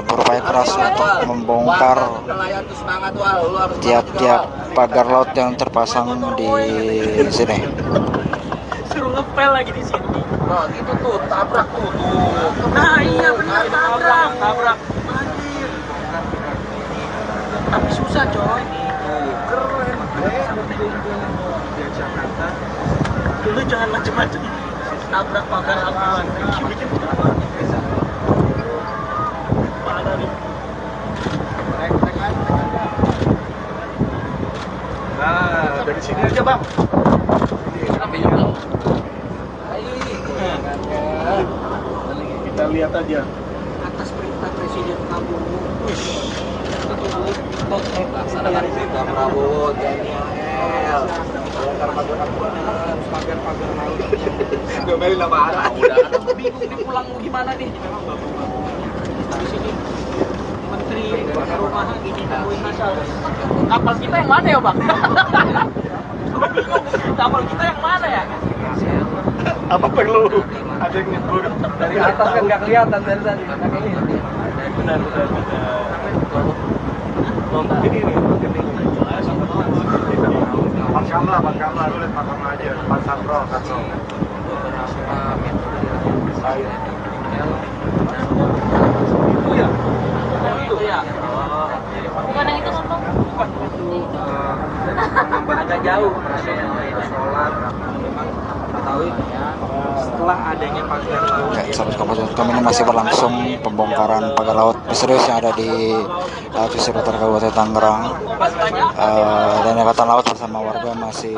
berupaya keras untuk membongkar Nelayan tuh semangat, Wal. Lu harus tiap-tiap pagar laut yang terpasang di sini. Suruh ngepel lagi di sini. Nah, gitu tuh, tabrak tuh. Nah iya benar tabrak. Anjir. Tapi susah coy. Keren. Di Jakarta. Lu jangan macem-macem. Tabrak pagar apaan? Parah nih. Nah, dari sini aja bang. Kita lihat aja. Atas perintah Presiden Prabowo. Laksanakan perintah Prabowo, TNI AL. Pagar-pagar laut. Domelin nama arah. Udah, bingung nih pulang mau gimana nih. Di sini Menteri Perumahan ini nemuin masalah. Kapal kita yang mana ya bang? Kapal kita yang mana ya? Apa perlu ada yang ngukur? Dari atas kan nggak kelihatan dari tadi. Benar. Ini. Pakam lah, lu lihat pakam aja. Pasang roh. Itu ya. Bukan yang itu ngomong. Agak jauh. Sholat. Tahu setelah adanya pagar laut. Sahabat kompas.com, ini masih berlangsung pembongkaran pagar laut misterius yang ada di pesisir utara Kabupaten Tangerang. Dan Angkatan Laut bersama warga masih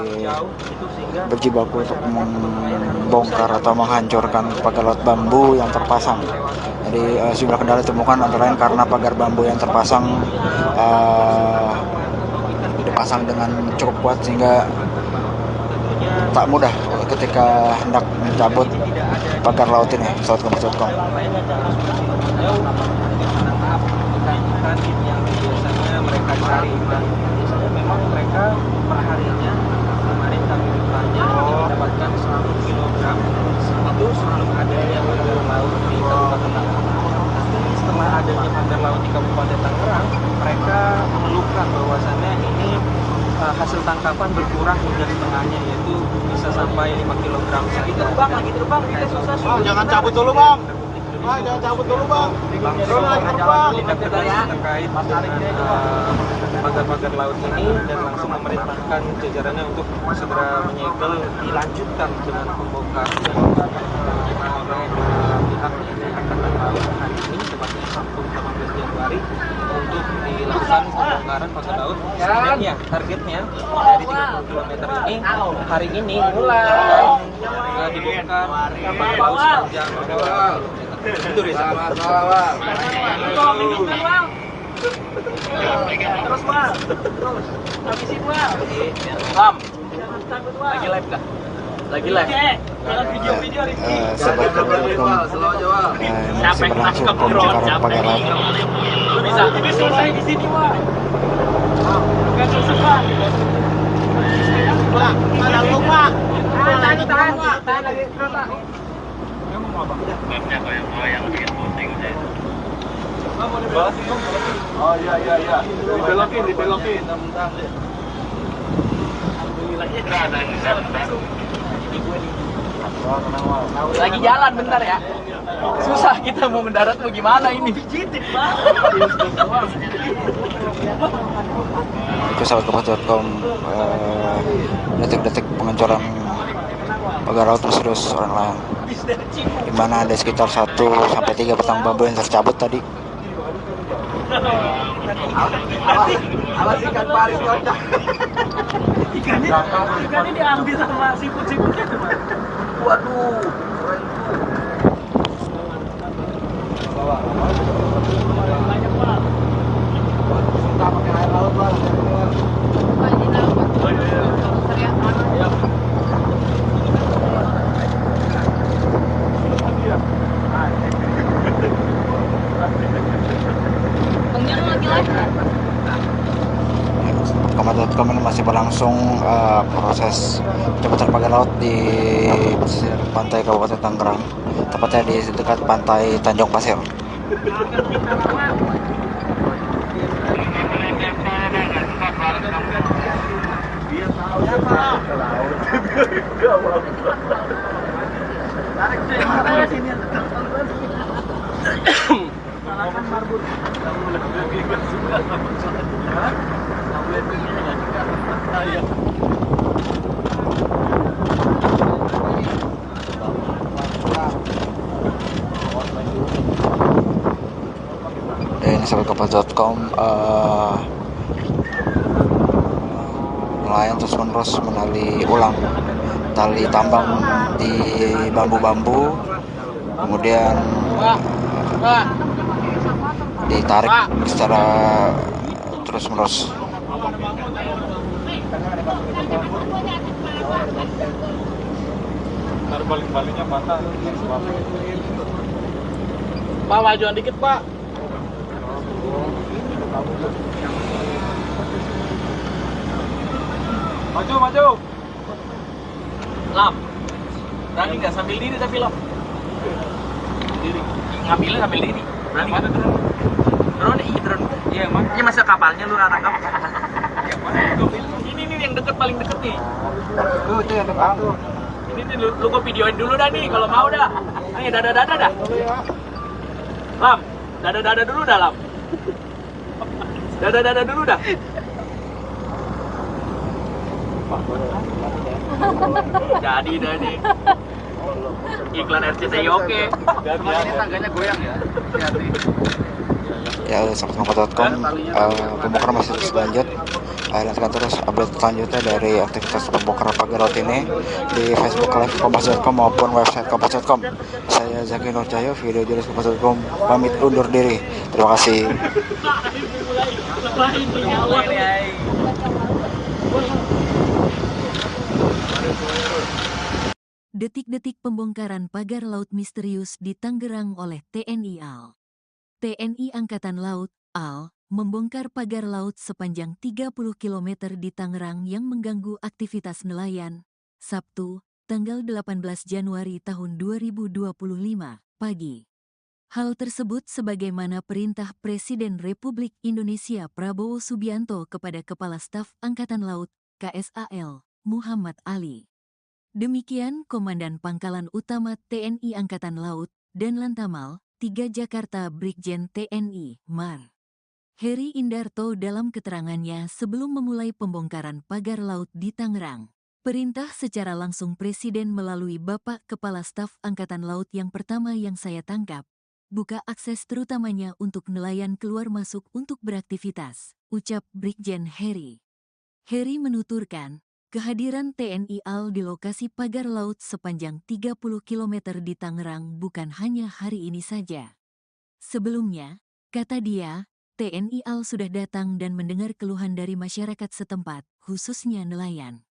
berjibaku untuk membongkar atau menghancurkan pagar laut bambu yang terpasang. Jadi sejumlah kendala ditemukan antara lain karena pagar bambu yang terpasang dipasang dengan cukup kuat sehingga tak mudah ketika hendak mencabut pagar laut ini. Sahabat kompas.com. Yang biasanya mereka cari biasanya memang mereka perharinya kemarin kami bertanya mendapatkan 100 kg itu selalu ada yang pagar laut di Kabupaten Tangerang. Tapi setelah adanya pagar laut di Kabupaten Tangerang, mereka mengeluhkan bahwasannya ini hasil tangkapan berkurang hingga setengahnya, yaitu bisa sampai 5 kg. Lagi terbang, kita susah. Jangan cabut dulu bang. tindak tegas terkait pagar-pagar laut ini dan langsung memerintahkan jajarannya untuk segera menyegel, dilanjutkan dengan pembongkaran oleh pihak Angkatan Laut hari ini, tepatnya Sabtu 18 Januari, untuk dilakukan pembongkaran pagar laut. Sebenarnya targetnya dari 30 km ini hari ini mulai dibongkar pagar laut sepanjang 2 km. Itu Reza. Terus Bang. Terus. Habisin Bang. Lam. Lagi live kah? Lagi live. Jangan video-video Sahabat Kabar.com, masih berlangsung pembongkaran pagar laut. Lu bisa. Ini selesai di sini, Bang. Enggak selesai, Bang. Bang, mana lu, Pak? Tahan lagi, Pak. Oh iya. Dibelokin. Lagi jalan bentar ya. Susah kita mau mendarat mau gimana ini. Itu sahabat Kabar.com, detik-detik pengecoran pagar laut terus online, di mana ada sekitar 1-3 batang bambu yang tercabut tadi. Awas ikan pari kocak. Ikannya diambil sama siput-siputnya tuh. Waduh. Banyak Bang. Suka pakai air laut, Bang. Kabar.com ini masih berlangsung proses pencopotan pagar laut di pesisir pantai Kabupaten Tangerang, tepatnya di dekat pantai Tanjung Pasir. Ini sahabat Kabar.com, nelayan terus menerus menali ulang tali tambang di bambu-bambu, kemudian ditarik secara terus menerus. Balik-baliknya patah. Pak, majuan dikit, Pak. Maju. Lam. Berani nggak sambil diri tapi Lam? Diri. Ngambilnya sambil diri. Berani nggak? Drone. Iya, Mas. Ini masa kapalnya lu tangkap. Ini nih yang deket, paling deket nih. Tuh, itu yang depan tuh. Ini nih lu kok videoin dulu dah nih kalau mau dah. Ayo dada dah. Lam, dada dulu dah Lam. Dada dulu dah. Jadi dah nih. Iklan RCTI oke. Ini tangganya goyang ya. Hati-hati. Ya, sahabat Kabar.com, pembongkaran masih terus lanjut. Nantikan terus update selanjutnya dari aktivitas pembongkaran pagar laut ini di Facebook Live Kompas.com maupun website Kompas.com. Saya Zaki Nur Cahyo, video jurnalis Kompas.com, pamit undur diri. Terima kasih. Detik-detik pembongkaran pagar laut misterius di Tangerang oleh TNI AL. TNI Angkatan Laut, AL, membongkar pagar laut sepanjang 30 km di Tangerang yang mengganggu aktivitas nelayan. Sabtu, tanggal 18 Januari tahun 2025, pagi. Hal tersebut sebagaimana perintah Presiden Republik Indonesia Prabowo Subianto kepada Kepala Staf Angkatan Laut, KSAL, Muhammad Ali. Demikian Komandan Pangkalan Utama TNI Angkatan Laut dan Lantamal, 3 Jakarta Brigjen TNI, Mar. Heri Indarto dalam keterangannya sebelum memulai pembongkaran pagar laut di Tangerang. Perintah secara langsung Presiden melalui Bapak Kepala Staf Angkatan Laut yang pertama yang saya tangkap. Buka akses terutamanya untuk nelayan keluar masuk untuk beraktivitas, ucap Brigjen Heri. Heri menuturkan, kehadiran TNI AL di lokasi pagar laut sepanjang 30 km di Tangerang bukan hanya hari ini saja. Sebelumnya, kata dia, TNI AL sudah datang dan mendengar keluhan dari masyarakat setempat, khususnya nelayan.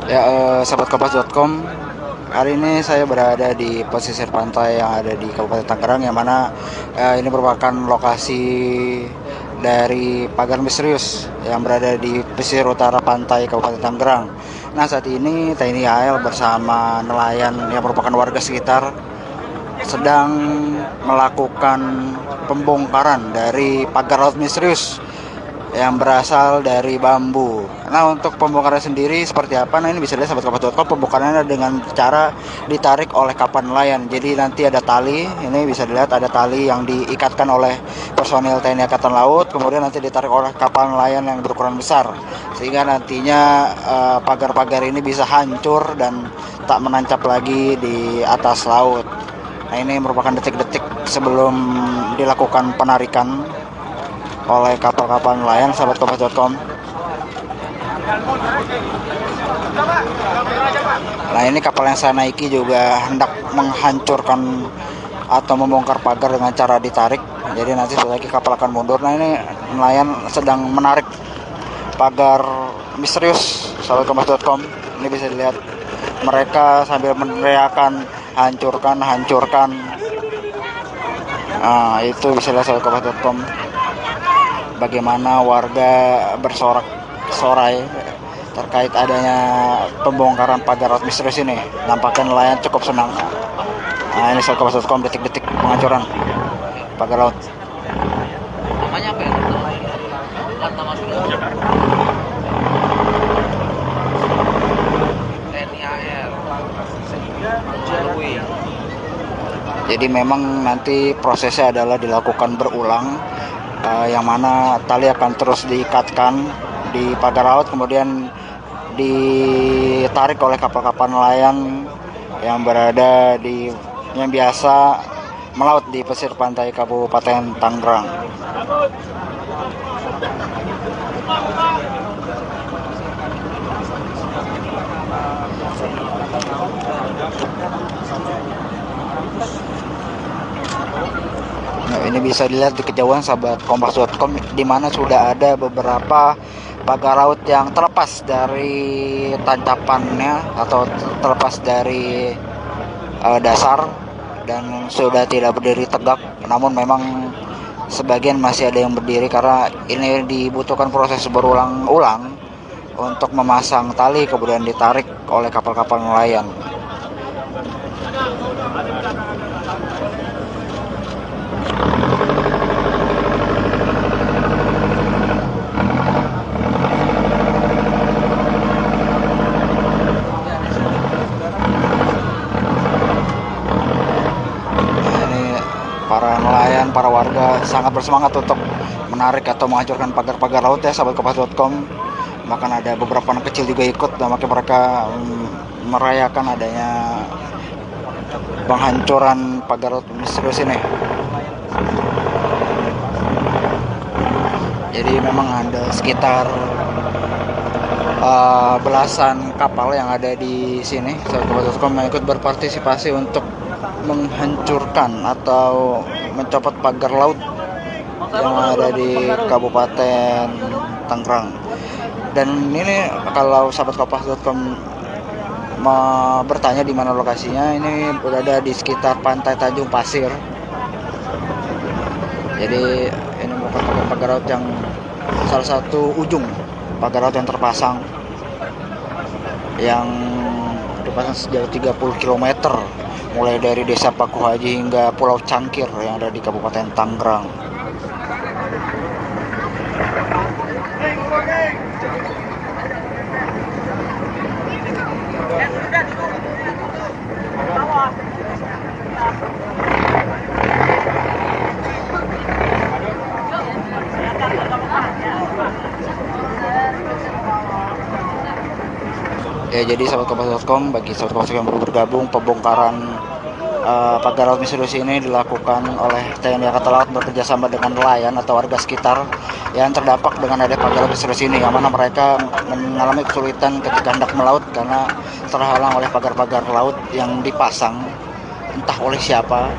Ya, sahabat kompas.com, hari ini saya berada di pesisir pantai yang ada di Kabupaten Tangerang, yang mana ini merupakan lokasi dari pagar misterius yang berada di pesisir utara pantai Kabupaten Tangerang. Nah, saat ini TNI AL bersama nelayan yang merupakan warga sekitar sedang melakukan pembongkaran dari pagar laut misterius yang berasal dari bambu. Nah, untuk pembongkaran sendiri seperti apa? Nah, ini bisa dilihat sahabat kompas.com, pembongkarannya dengan cara ditarik oleh kapal nelayan. Jadi nanti ada tali, ini bisa dilihat ada tali yang diikatkan oleh personil TNI Angkatan Laut, kemudian nanti ditarik oleh kapal nelayan yang berukuran besar, sehingga nantinya pagar-pagar ini bisa hancur dan tak menancap lagi di atas laut. Nah, ini merupakan detik-detik sebelum dilakukan penarikan oleh kapal-kapal nelayan, sahabat kompas.com. Nah, ini kapal yang saya naiki juga hendak menghancurkan atau membongkar pagar dengan cara ditarik. Jadi nanti setelah lagi kapal akan mundur. Nah, ini nelayan sedang menarik pagar misterius, sahabat kompas.com. Ini bisa dilihat mereka sambil meneriakan hancurkan, hancurkan. Nah, itu bisa dilihat sahabat kompas.com. Bagaimana warga bersorak-sorai terkait adanya pembongkaran pagar laut misterius ini. Nampaknya nelayan cukup senang. Nah, ini sahabat.com, detik-detik penghancuran pagar laut. Namanya apa ya? Nama TNI AL. Jadi memang nanti prosesnya adalah dilakukan berulang, yang mana tali akan terus diikatkan di pagar laut, kemudian ditarik oleh kapal-kapal nelayan yang berada di yang biasa melaut di pesisir pantai Kabupaten Tangerang. Nah, ini bisa dilihat di kejauhan sahabat kompas.com, di mana sudah ada beberapa pagar laut yang terlepas dari tancapannya atau terlepas dari dasar dan sudah tidak berdiri tegak. Namun memang sebagian masih ada yang berdiri karena ini dibutuhkan proses berulang-ulang untuk memasang tali kemudian ditarik oleh kapal-kapal nelayan. Para nelayan, para warga sangat bersemangat untuk menarik atau menghancurkan pagar-pagar laut ya sahabat kompas.com. Bahkan ada beberapa anak kecil juga ikut, dan makanya mereka merayakan adanya penghancuran pagar laut misterius ini. Jadi memang ada sekitar belasan kapal yang ada di sini sahabat kompas.com yang ikut berpartisipasi untuk menghancurkan atau mencopot pagar laut yang ada di Kabupaten Tangerang. Dan ini kalau sahabat kompas.com bertanya di mana lokasinya, ini berada di sekitar Pantai Tanjung Pasir. Jadi ini merupakan pagar laut yang salah satu ujung pagar laut yang terpasang, yang dipasang sejauh 30 km mulai dari Desa Paku Haji hingga Pulau Cangkir yang ada di Kabupaten Tangerang. Ya, jadi sahabat kompas.com, bagi sahabat kompas yang baru bergabung, pembongkaran pagar laut misterius ini dilakukan oleh TNI Angkatan Laut bekerjasama dengan nelayan atau warga sekitar yang terdampak dengan ada pagar laut misterius ini, yang mana mereka mengalami kesulitan ketika hendak melaut karena terhalang oleh pagar-pagar laut yang dipasang entah oleh siapa.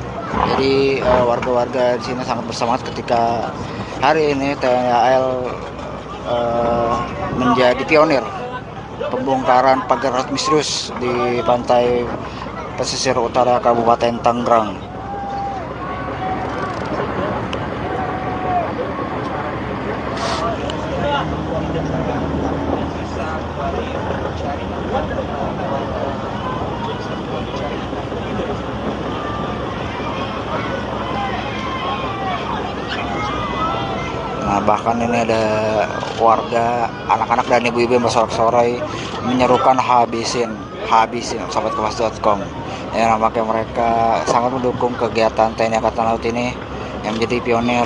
Jadi warga-warga di sini sangat bersemangat ketika hari ini TNI AL menjadi pionir pembongkaran pagar laut misterius di pantai pesisir utara Kabupaten Tangerang. Nah, bahkan ini ada warga, anak-anak dan ibu-ibu yang bersorak-sorai menyerukan habisin sahabat kompas.com. Ya, nampaknya mereka sangat mendukung kegiatan TNI Angkatan Laut ini yang menjadi pionir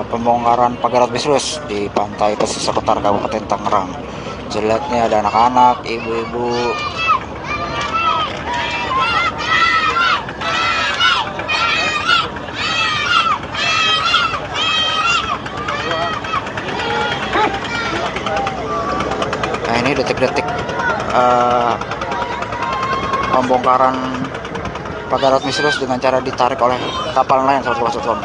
pembongkaran pagar laut misterius di pantai pesisir utara Kabupaten Tangerang. Jelasnya ada anak-anak, ibu-ibu. Nah, ini detik-detik pembongkaran pagar laut misterius dengan cara ditarik oleh kapal nelayan sahabat kompas.com.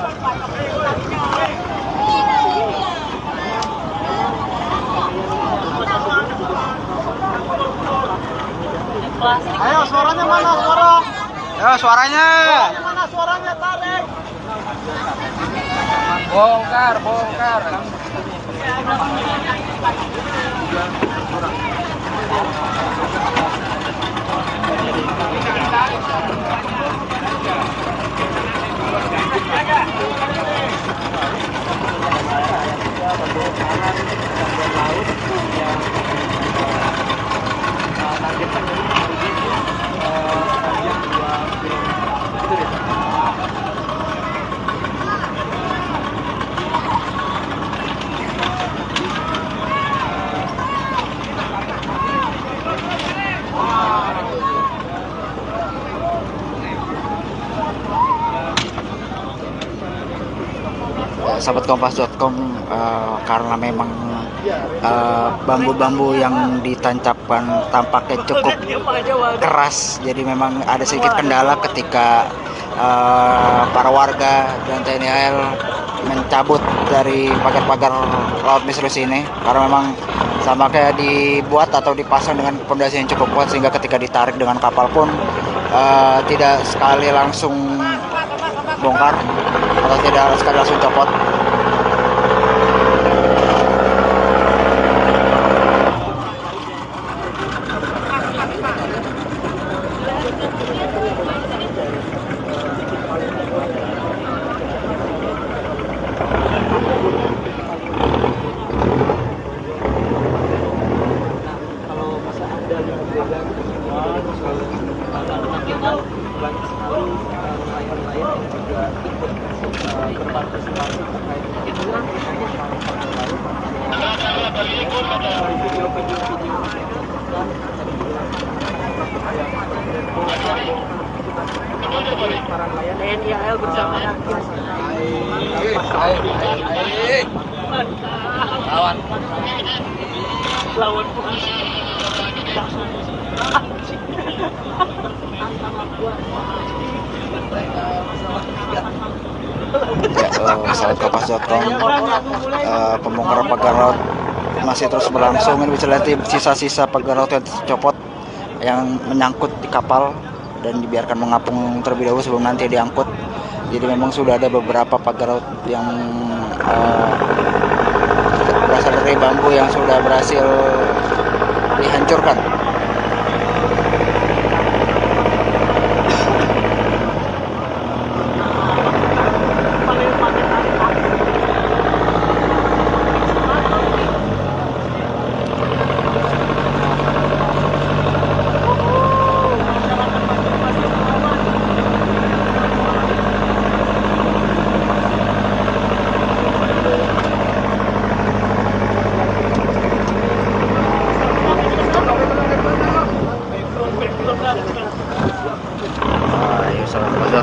Ayo, suaranya mana? Ya, suaranya. Mana suaranya? Tarik. Bongkar. Sahabat kompas.com, karena memang bambu-bambu yang ditancapkan tampaknya cukup keras, jadi memang ada sedikit kendala ketika para warga dan TNI AL mencabut dari pagar-pagar laut misterius ini, karena memang tampaknya dibuat atau dipasang dengan pondasi yang cukup kuat sehingga ketika ditarik dengan kapal pun tidak sekali langsung bongkar atau tidak sekali langsung copot. Banyak sekali nelayan-nelayan yang juga ikut berpartisipasi terkait dengan video-video para nelayan TNI AL bersama lawan polisi. Ya, sahabat kompas.com, pembongkaran pagar laut masih terus berlangsung. Ini bisa lihat sisa-sisa pagar laut yang tercopot yang menyangkut di kapal dan dibiarkan mengapung terlebih dahulu sebelum nanti diangkut. Jadi memang sudah ada beberapa pagar laut yang berasal dari bambu yang sudah berhasil dihancurkan.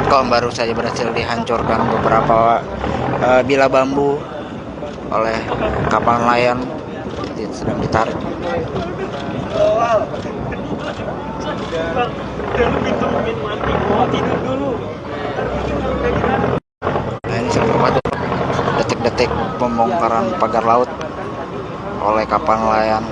sahabatkopasus.com, baru saja berhasil dihancurkan beberapa bilah bambu oleh kapal nelayan sedang ditarik. Nah, ini sahabat detik-detik pembongkaran pagar laut oleh kapal nelayan.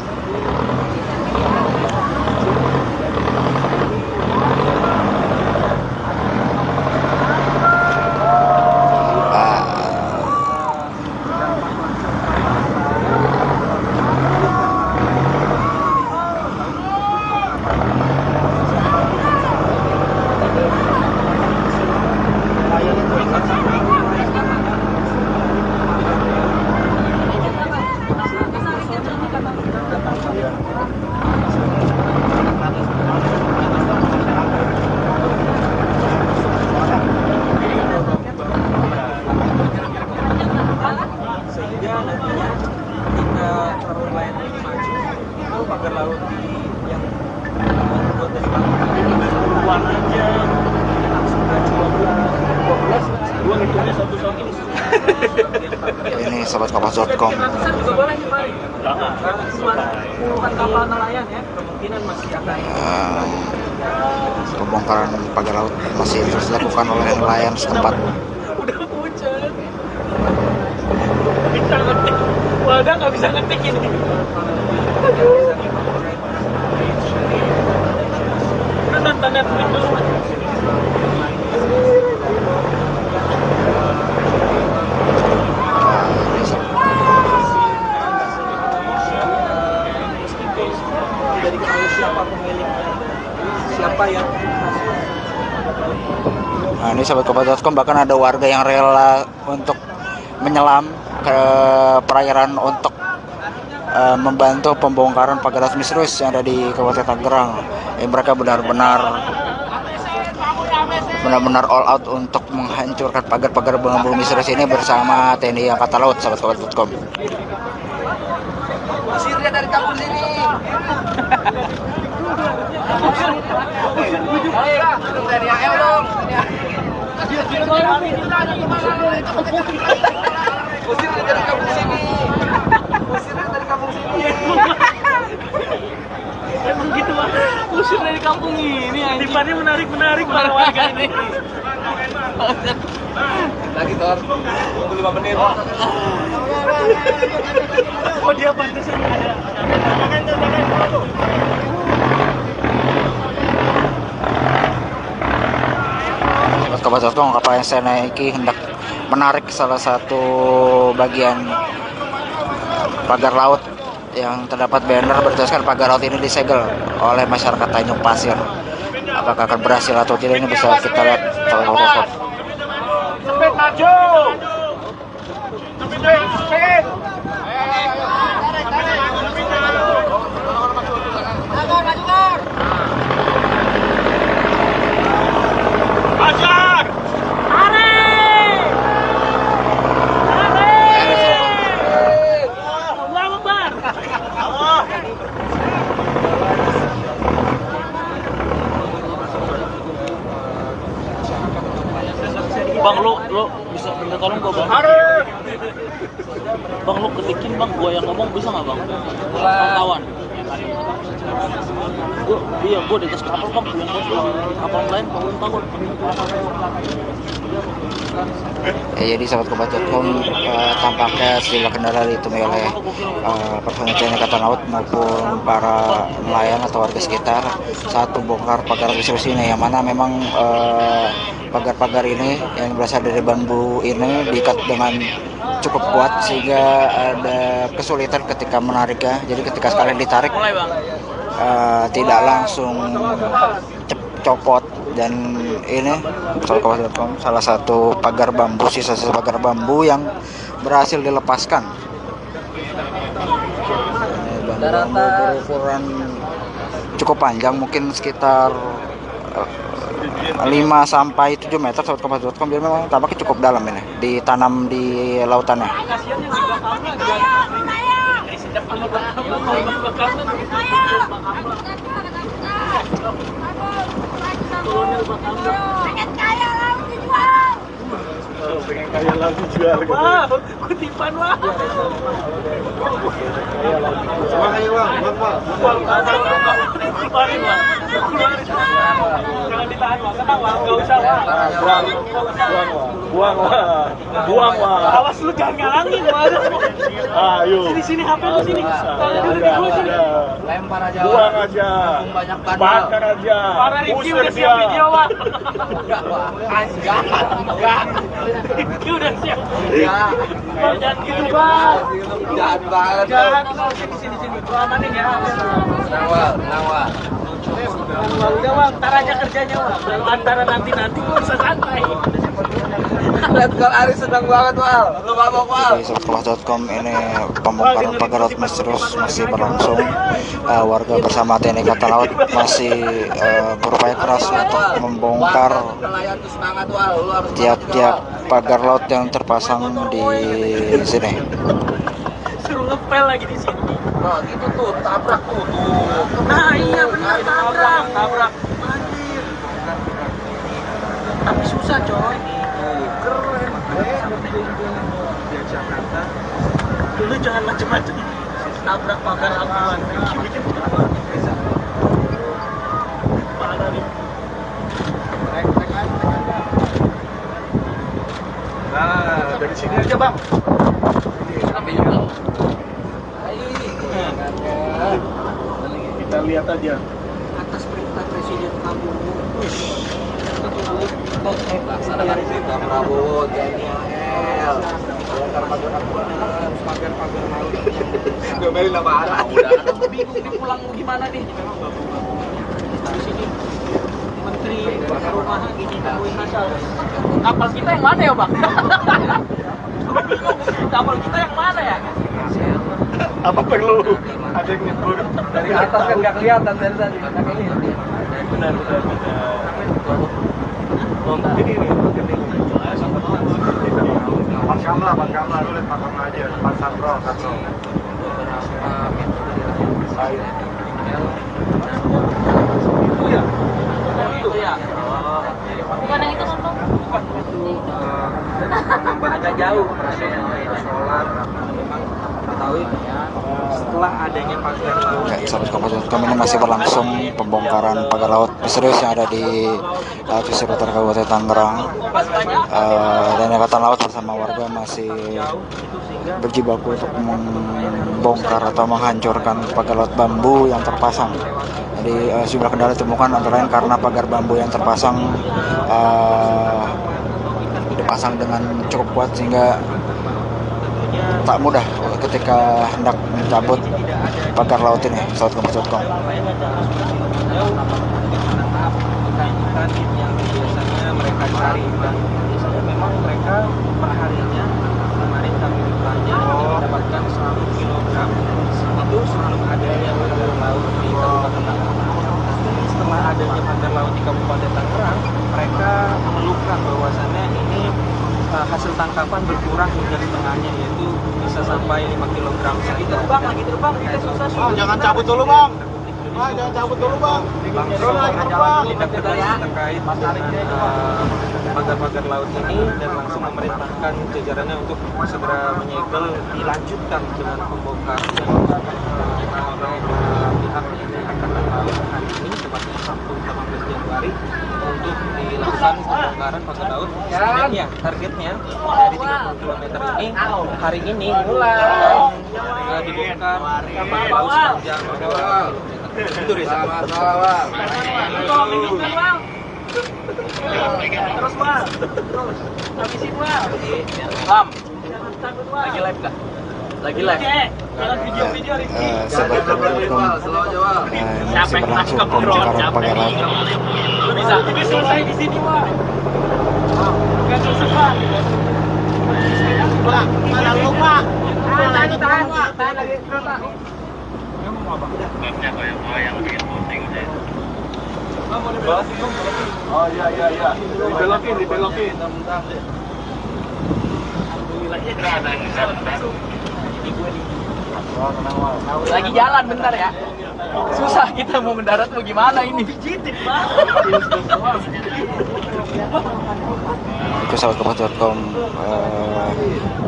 Sehingga nantinya ketika perahu nelayan ini maju, itu pagar laut yang membuat dari keluar aja langsung ke 12 gua ngitungnya satu soal ini. Ini sahabatkopasus.com. Juga boleh nih Pak. Puluhan kapal nelayan ya, kemungkinan masih akan Pembongkaran pagar laut masih terus dilakukan oleh nelayan setempat. udah hujan. Bisa ngetik, wadah nggak bisa ngetik ini. Udah nonton Netflix dulu. Jadi kalau siapa pemiliknya, siapa yang Nah, ini sahabatkopasus.com, bahkan ada warga yang rela untuk menyelam ke perairan untuk membantu pembongkaran pagar laut misterius yang ada di Kabupaten Tangerang. Mereka benar-benar all out untuk menghancurkan pagar-pagar bambu misterius ini bersama TNI Angkatan Laut, sahabatkopasus.com. usir dia dari kampung sini? Usir dia dari kampung sini. Usir dia dari kampung sini. Emang gitu Pak. Usir dari kampung ini. Tipannya menarik para warga ini. Lagi Tor. Tunggu 5 menit. Oh dia pantesan ada. Sahabatkopasus.com, kapal yang saya naiki hendak menarik salah satu bagian pagar laut yang terdapat banner bertuliskan pagar laut ini disegel oleh masyarakat Tanjung Pasir. Apakah akan berhasil atau tidak, ini bisa kita lihat. Cepet maju. Cepet. Ajar. Bang, lu bisa minta tolong gua bang? Bang, lu ketikin bang, gua yang ngomong bisa nggak bang? Pantauan. Gua di atas kapal bang, yang kapal lain bangun takut. Jadi sahabatkopasus.com, tampaknya sejumlah kendaraan ditemui oleh personel TNI Angkatan Laut maupun para nelayan atau warga sekitar saat membongkar pagar misterius ini, yang mana memang pagar-pagar ini yang berasal dari bambu ini diikat dengan cukup kuat sehingga ada kesulitan ketika menariknya. Jadi ketika sekalian ditarik tidak langsung copot. Dan ini salah satu pagar bambu, sisa-sisa pagar bambu yang berhasil dilepaskan. Bambu berukuran cukup panjang, mungkin sekitar 5 sampai 7 meter, sahabatkopasus.com. Jadi memang tampaknya cukup dalam ini, ditanam di lautannya. Pengen kaya laut pengen kaya laut dijual gitu. Wow, kutipan wah. Coba kayak bang, Jangan ditahan wah, tenang wah, nggak usah wah. buang wah. Awas lu jangan ngalangin wah. Ayo. Sini HP lu sini. Tangan dulu di gua sini. Lempar aja. Buang aja. Banyak Bakar aja. Para Rifki Usir udah siap dia. video wah. Enggak, Wak. Enggak. Rifki udah siap. Enggak. Jangan gitu bang. Jahat banget. Jangan sini. Gua amanin ya. Tenang, Wak. Udah bang, ntar aja kerjanya bang. Kalau antara nanti gua bisa santai. Lihat Kal Aris senang banget, Wal. Lu mabok, Wal. Di sobatkelas.com ini pembongkaran pagar laut misterius masih berlangsung. Warga bersama TNI Angkatan Laut masih berupaya keras untuk membongkar Nelayan tuh semangat, Wal. Lu harus tiap-tiap pagar laut yang terpasang di sini. Suruh ngepel lagi di sini. Nah, gitu tuh, tabrak tuh. Nah iya benar tabrak. Anjir. Tapi susah coy. Keren. Di Jakarta. Dulu jangan macem-macem. Tabrak pagar amuan. Parah nih. Nah, dari sini aja bang. Kita lihat aja. Atas perintah Presiden Prabowo. Laksanakan perintah Prabowo, TNI AL. Pagar-pagar laut. Domelin nama arah. Udah, bingung nih pulang mau gimana nih? Di sini Menteri Perumahan ini nemuin masalah. Kapal kita yang mana ya bang? Kapal kita yang mana ya? Apa perlu ada yang nyebur? Dari atas kan nggak kelihatan dari tadi. Benar. Ini. Pakam lah, lu lihat pakam aja, depan Sandro. Itu ya. Bukan yang itu ngomong. Agak jauh. Solar. Ketahui setelah adanya pagar laut. Sobatkelas.com ini masih berlangsung pembongkaran pagar laut misterius yang ada di pesisir utara Kabupaten Tangerang. Dan Angkatan Laut bersama warga masih berjibaku untuk membongkar atau menghancurkan pagar laut bambu yang terpasang. Jadi sejumlah kendala ditemukan antara lain karena pagar bambu yang terpasang dipasang dengan cukup kuat sehingga tak mudah ketika hendak mencabut pagar laut ini. Sobatkelas.com. Ikan yang biasanya mereka cari, biasanya memang mereka perharinya kemarin kami belanja mendapatkan 100 kg itu selalu ada yang pagar laut di Kabupaten Tangerang. Setelah adanya pagar laut di Kabupaten Tangerang, mereka mengeluhkan bahwasannya ini hasil tangkapan berkurang hingga setengahnya, yaitu bisa sampai 5 kg. Lagi terbang, kita susah. Jangan cabut dulu bang. Jangan cabut dulu bang. Tindak tegas terkait pagar-pagar laut ini dan langsung memerintahkan jajarannya untuk segera menyegel, dilanjutkan dengan pembongkaran oleh pihak Angkatan Laut hari ini, tepatnya Sabtu 18 Januari untuk dilakukan pembongkaran pagar laut. Targetnya dari 30 km ini hari ini mulai dibongkar pagar laut sepanjang 2 km. Itu Risa. Terus bang, terus habisin bang. Lam, lagi live kah? Lagi live. Jangan video-video Rifki. Sobatkelas.com masih berlangsung pembongkaran pagar laut. Lu bisa ini selesai di sini bang. Bukan selesai bang. Bang, mana lu pak? Tahan lagi terus pak. Oh iya. Dibelokin. Lagi jalan bentar ya. Susah kita mau mendarat mau gimana ini? Pijitin bang. Itu terus sahabat kompas.com,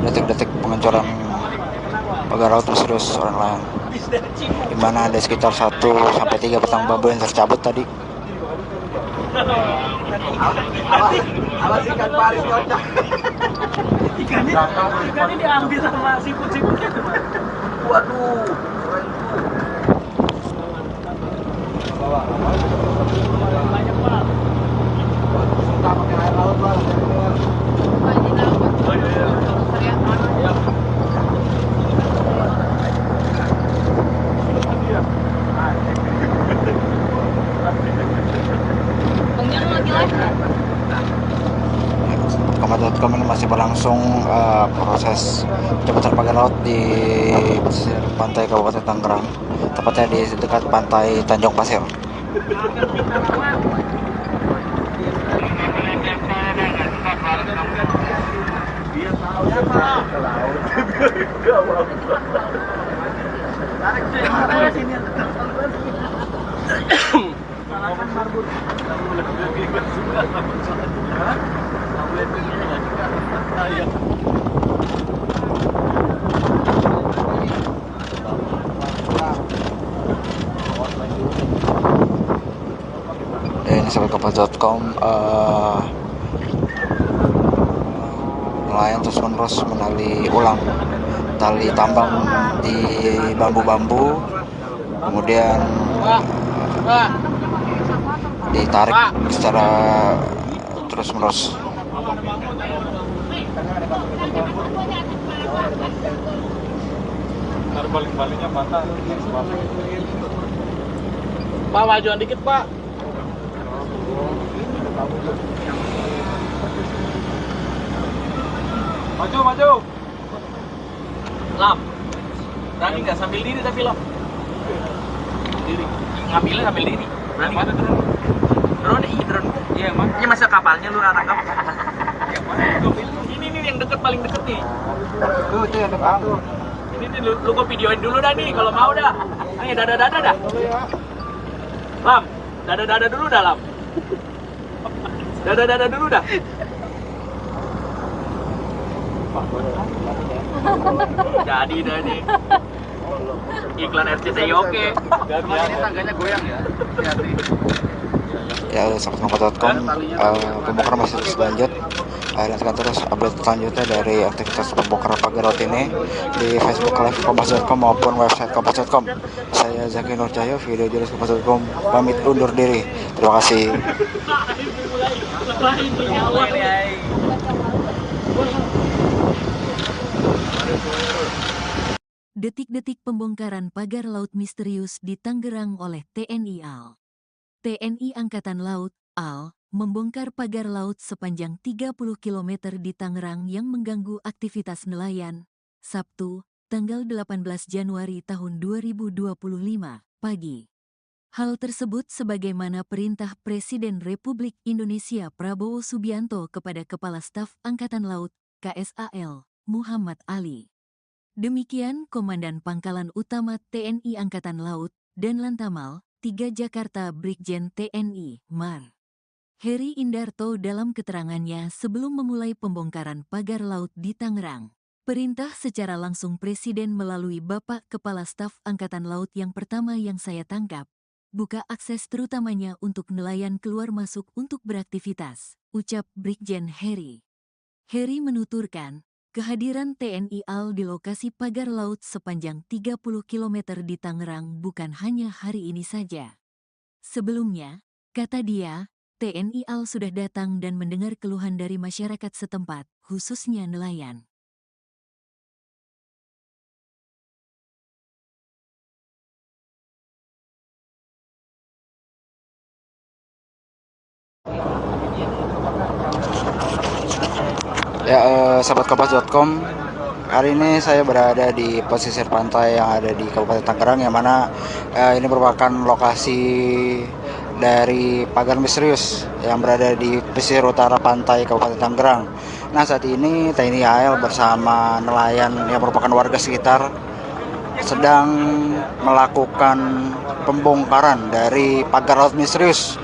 detik-detik pengecoran pagar laut misterius orang lain, di mana ada sekitar 1-3 batang bambu yang tercabut tadi. Awas ikan paling kocak. Ikannya diambil sama siput-siputnya tuh. Waduh. Banyak Pak. Suka pakai air laut Pak. Kompas.com ini masih berlangsung proses pencopotan pagar laut di pesisir pantai Kabupaten Tangerang, tepatnya di dekat pantai Tanjung Pasir. Ini sahabat kompas.com, nelayan terus menerus menali ulang tali tambang di bambu-bambu, kemudian ditarik secara terus menerus. Balik-baliknya patah. Pak, majuan dikit Pak. Maju. Lam, berani nggak sambil diri tapi Lam? Diri. Ngambilnya sambil diri. Berani nggak? Drone. Iya, Mas. Ini masa kapalnya lu tangkap. Ini yang deket, paling deket nih. Tuh yang depan tuh. Ini lu kok videoin dulu dah nih kalau mau dah. Ayo dada dah. Lam, dada dulu dah Lam. Dada dulu dah. Jadi dah nih. Iklan RCTI oke. Ini tangganya goyang ya. Hati-hati. Ya, sahabat kompas.com, pembongkaran masih terus lanjut. Nantikan terus update selanjutnya dari aktivitas pembongkaran pagar laut ini di Facebook Live kompas.com maupun website kompas.com. Saya Zaki Nur Cahyo, video jurnalis kompas.com, pamit undur diri. Terima kasih. Detik-detik pembongkaran pagar laut misterius di Tangerang oleh TNI AL. TNI Angkatan Laut, AL, membongkar pagar laut sepanjang 30 km di Tangerang yang mengganggu aktivitas nelayan. Sabtu, tanggal 18 Januari tahun 2025, pagi. Hal tersebut sebagaimana perintah Presiden Republik Indonesia Prabowo Subianto kepada Kepala Staf Angkatan Laut, KSAL, Muhammad Ali. Demikian Komandan Pangkalan Utama TNI Angkatan Laut dan Lantamal 3 Jakarta Brigjen TNI Mar. Heri Indarto dalam keterangannya sebelum memulai pembongkaran pagar laut di Tangerang. Perintah secara langsung Presiden melalui Bapak Kepala Staf Angkatan Laut yang pertama yang saya tangkap. Buka akses terutamanya untuk nelayan keluar masuk untuk beraktivitas, ucap Brigjen Heri. Heri menuturkan, kehadiran TNI AL di lokasi pagar laut sepanjang 30 km di Tangerang bukan hanya hari ini saja. Sebelumnya, kata dia, TNI AL sudah datang dan mendengar keluhan dari masyarakat setempat, khususnya nelayan. Ya, sahabat kompas.com, hari ini saya berada di pesisir pantai yang ada di Kabupaten Tangerang, yang mana ini merupakan lokasi dari pagar misterius yang berada di pesisir utara pantai Kabupaten Tangerang. Nah, saat ini TNI AL bersama nelayan yang merupakan warga sekitar sedang melakukan pembongkaran dari pagar laut misterius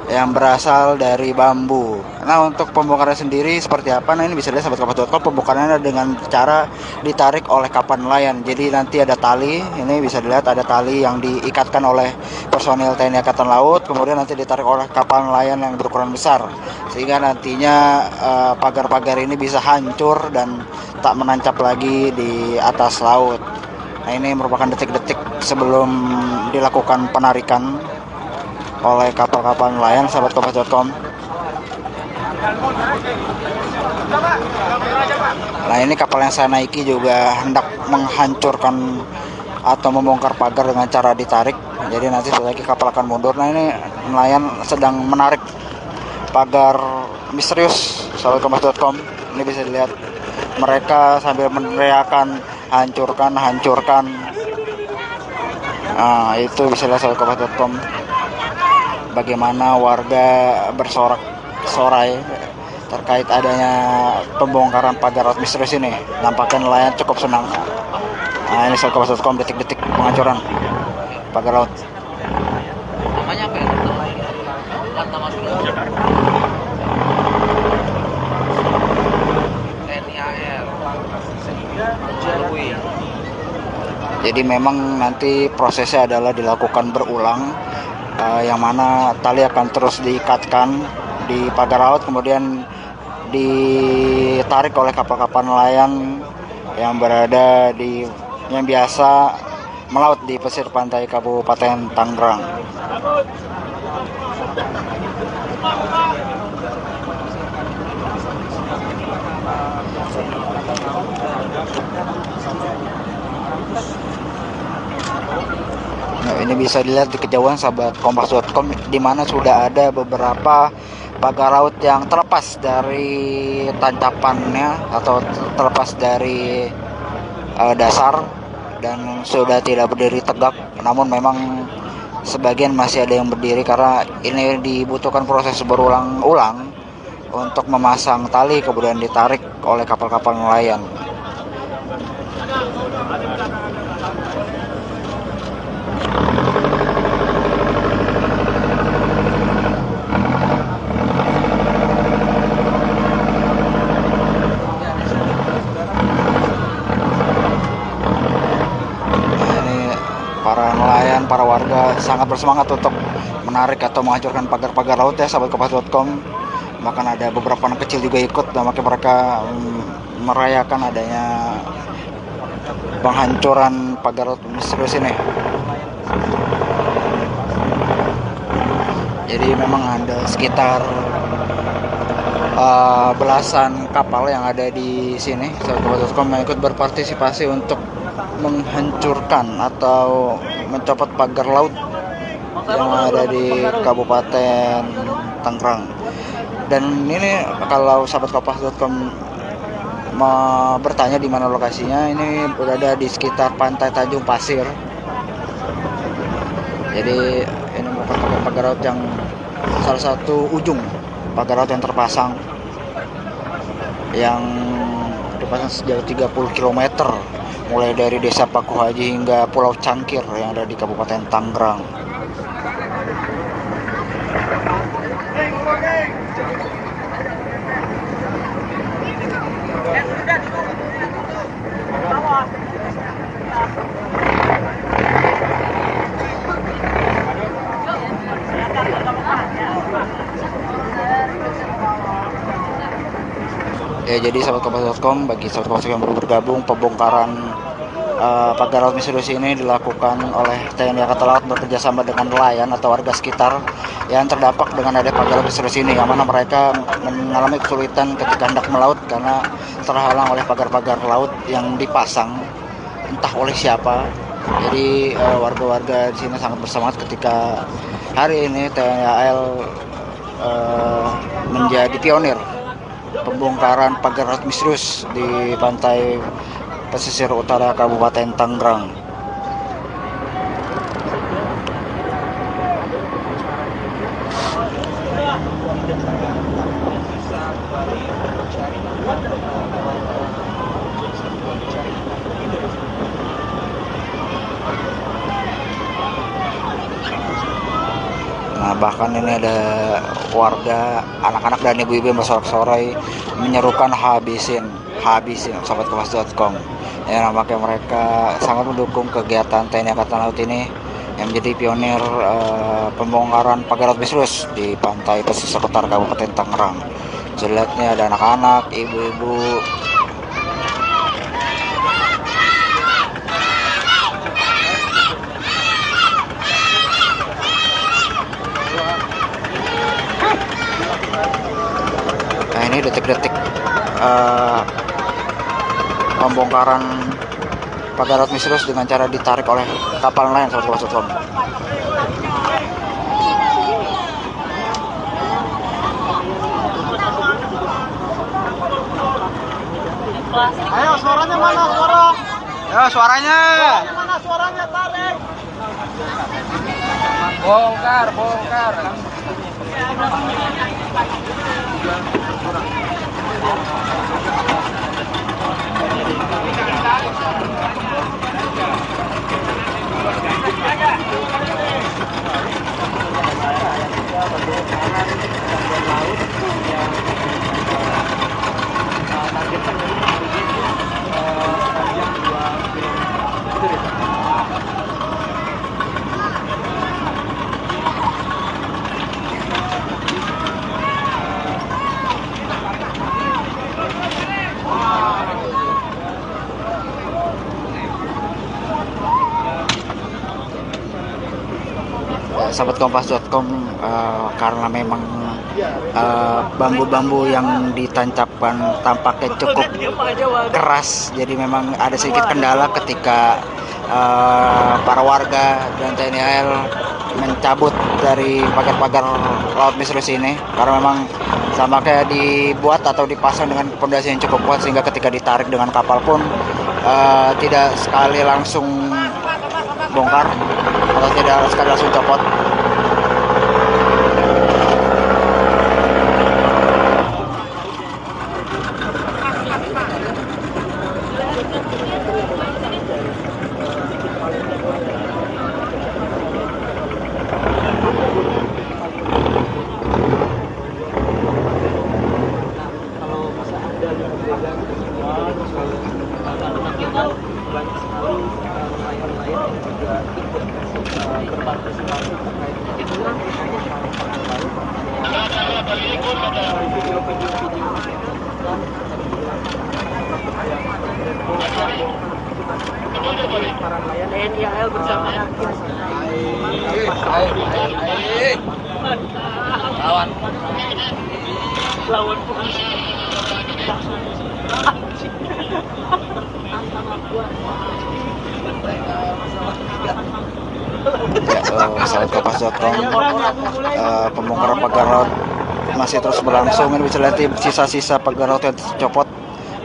yang berasal dari bambu. Nah, untuk pembongkaran sendiri seperti apa? Nah, ini bisa dilihat sahabat kompas.com, pembongkarannya dengan cara ditarik oleh kapal nelayan. Jadi nanti ada tali, ini bisa dilihat ada tali yang diikatkan oleh personil TNI Angkatan Laut, kemudian nanti ditarik oleh kapal nelayan yang berukuran besar, sehingga nantinya pagar-pagar ini bisa hancur dan tak menancap lagi di atas laut. Nah, ini merupakan detik-detik sebelum dilakukan penarikan oleh kapal-kapal nelayan sahabat kompas.com. Nah, ini kapal yang saya naiki juga hendak menghancurkan atau membongkar pagar dengan cara ditarik. Jadi nanti setelah lagi kapal akan mundur. Nah, ini nelayan sedang menarik pagar misterius sahabat kompas.com. Ini bisa dilihat mereka sambil meneriakan hancurkan, hancurkan. Nah, itu bisa dilihat sahabat kompas.com bagaimana warga bersorak-sorai terkait adanya pembongkaran pagar laut misterius ini. Nampaknya nelayan cukup senang. Nah, ini sahabat kompas.com detik-detik penghancuran pagar laut. Namanya apa ya? Kata masuk TNI AL. Jadi memang nanti prosesnya adalah dilakukan berulang, yang mana tali akan terus diikatkan di pagar laut, kemudian ditarik oleh kapal-kapal nelayan yang berada di yang biasa melaut di pesisir pantai Kabupaten Tangerang. Nah, ini bisa dilihat di kejauhan sahabat kompas.com, di mana sudah ada beberapa pagar laut yang terlepas dari tancapannya atau terlepas dari dasar dan sudah tidak berdiri tegak. Namun memang sebagian masih ada yang berdiri karena ini dibutuhkan proses berulang-ulang untuk memasang tali kemudian ditarik oleh kapal-kapal nelayan. Para nelayan, para warga sangat bersemangat untuk menarik atau menghancurkan pagar-pagar laut ya sahabat kompas.com. Bahkan ada beberapa anak kecil juga ikut, dan makanya mereka merayakan adanya penghancuran pagar laut misterius ini. Jadi memang ada sekitar belasan kapal yang ada di sini sahabat kompas.com yang ikut berpartisipasi untuk menghancurkan atau mencopot pagar laut yang ada di Kabupaten Tangerang. Dan ini kalau sahabat kompas.com mau bertanya di mana lokasinya, ini berada di sekitar Pantai Tanjung Pasir. Jadi ini merupakan pagar laut yang salah satu ujung pagar laut yang terpasang, yang dipasang sejauh 30 km mulai dari Desa Paku Haji hingga Pulau Cangkir yang ada di Kabupaten Tangerang. Ya, jadi sahabat kompas.com, bagi sahabat kompas yang baru bergabung, pembongkaran pagar laut misterius ini dilakukan oleh TNI Angkatan Laut bekerjasama dengan nelayan atau warga sekitar yang terdampak dengan adanya pagar laut misterius ini, yang mana mereka mengalami kesulitan ketika hendak melaut karena terhalang oleh pagar-pagar laut yang dipasang entah oleh siapa. Jadi warga-warga di sini sangat bersemangat ketika hari ini TNI AL menjadi pionir pembongkaran pagar laut misterius di pantai pesisir utara Kabupaten Tangerang. Nah, bahkan ini ada warga, anak-anak dan ibu-ibu yang bersorak-sorai menyerukan habisin sobatkompas.com. Ya, nampaknya mereka sangat mendukung kegiatan TNI Angkatan Laut ini yang menjadi pionir pembongkaran pagar laut misterius di pantai pesisir utara Kabupaten Tangerang. Jelasnya ada anak-anak, ibu-ibu. Nah, ini detik-detik pembongkaran pagar laut misterius dengan cara ditarik oleh kapal nelayan sobat-sobat. Ayo suaranya mana suara? Ya, suaranya. Mana suaranya tarik? Bongkar. Sahabatkompas.com, karena memang bambu-bambu yang ditancapkan tampaknya cukup keras, jadi memang ada sedikit kendala ketika para warga dan TNI AL mencabut dari pagar-pagar laut misterius ini, karena memang tampaknya dibuat atau dipasang dengan pondasi yang cukup kuat sehingga ketika ditarik dengan kapal pun tidak sekali langsung bongkar atau tidak sekali langsung copot. Banyak sekali nelayan-nelayan yang juga ikut berpartisipasi terkait dengan video-video para nelayan TNI AL bersama lawan polisi. Ya, sahabatkompas.com, pembongkaran pagar laut masih terus berlangsung. Ini bisa lihat sisa-sisa pagar laut yang tercopot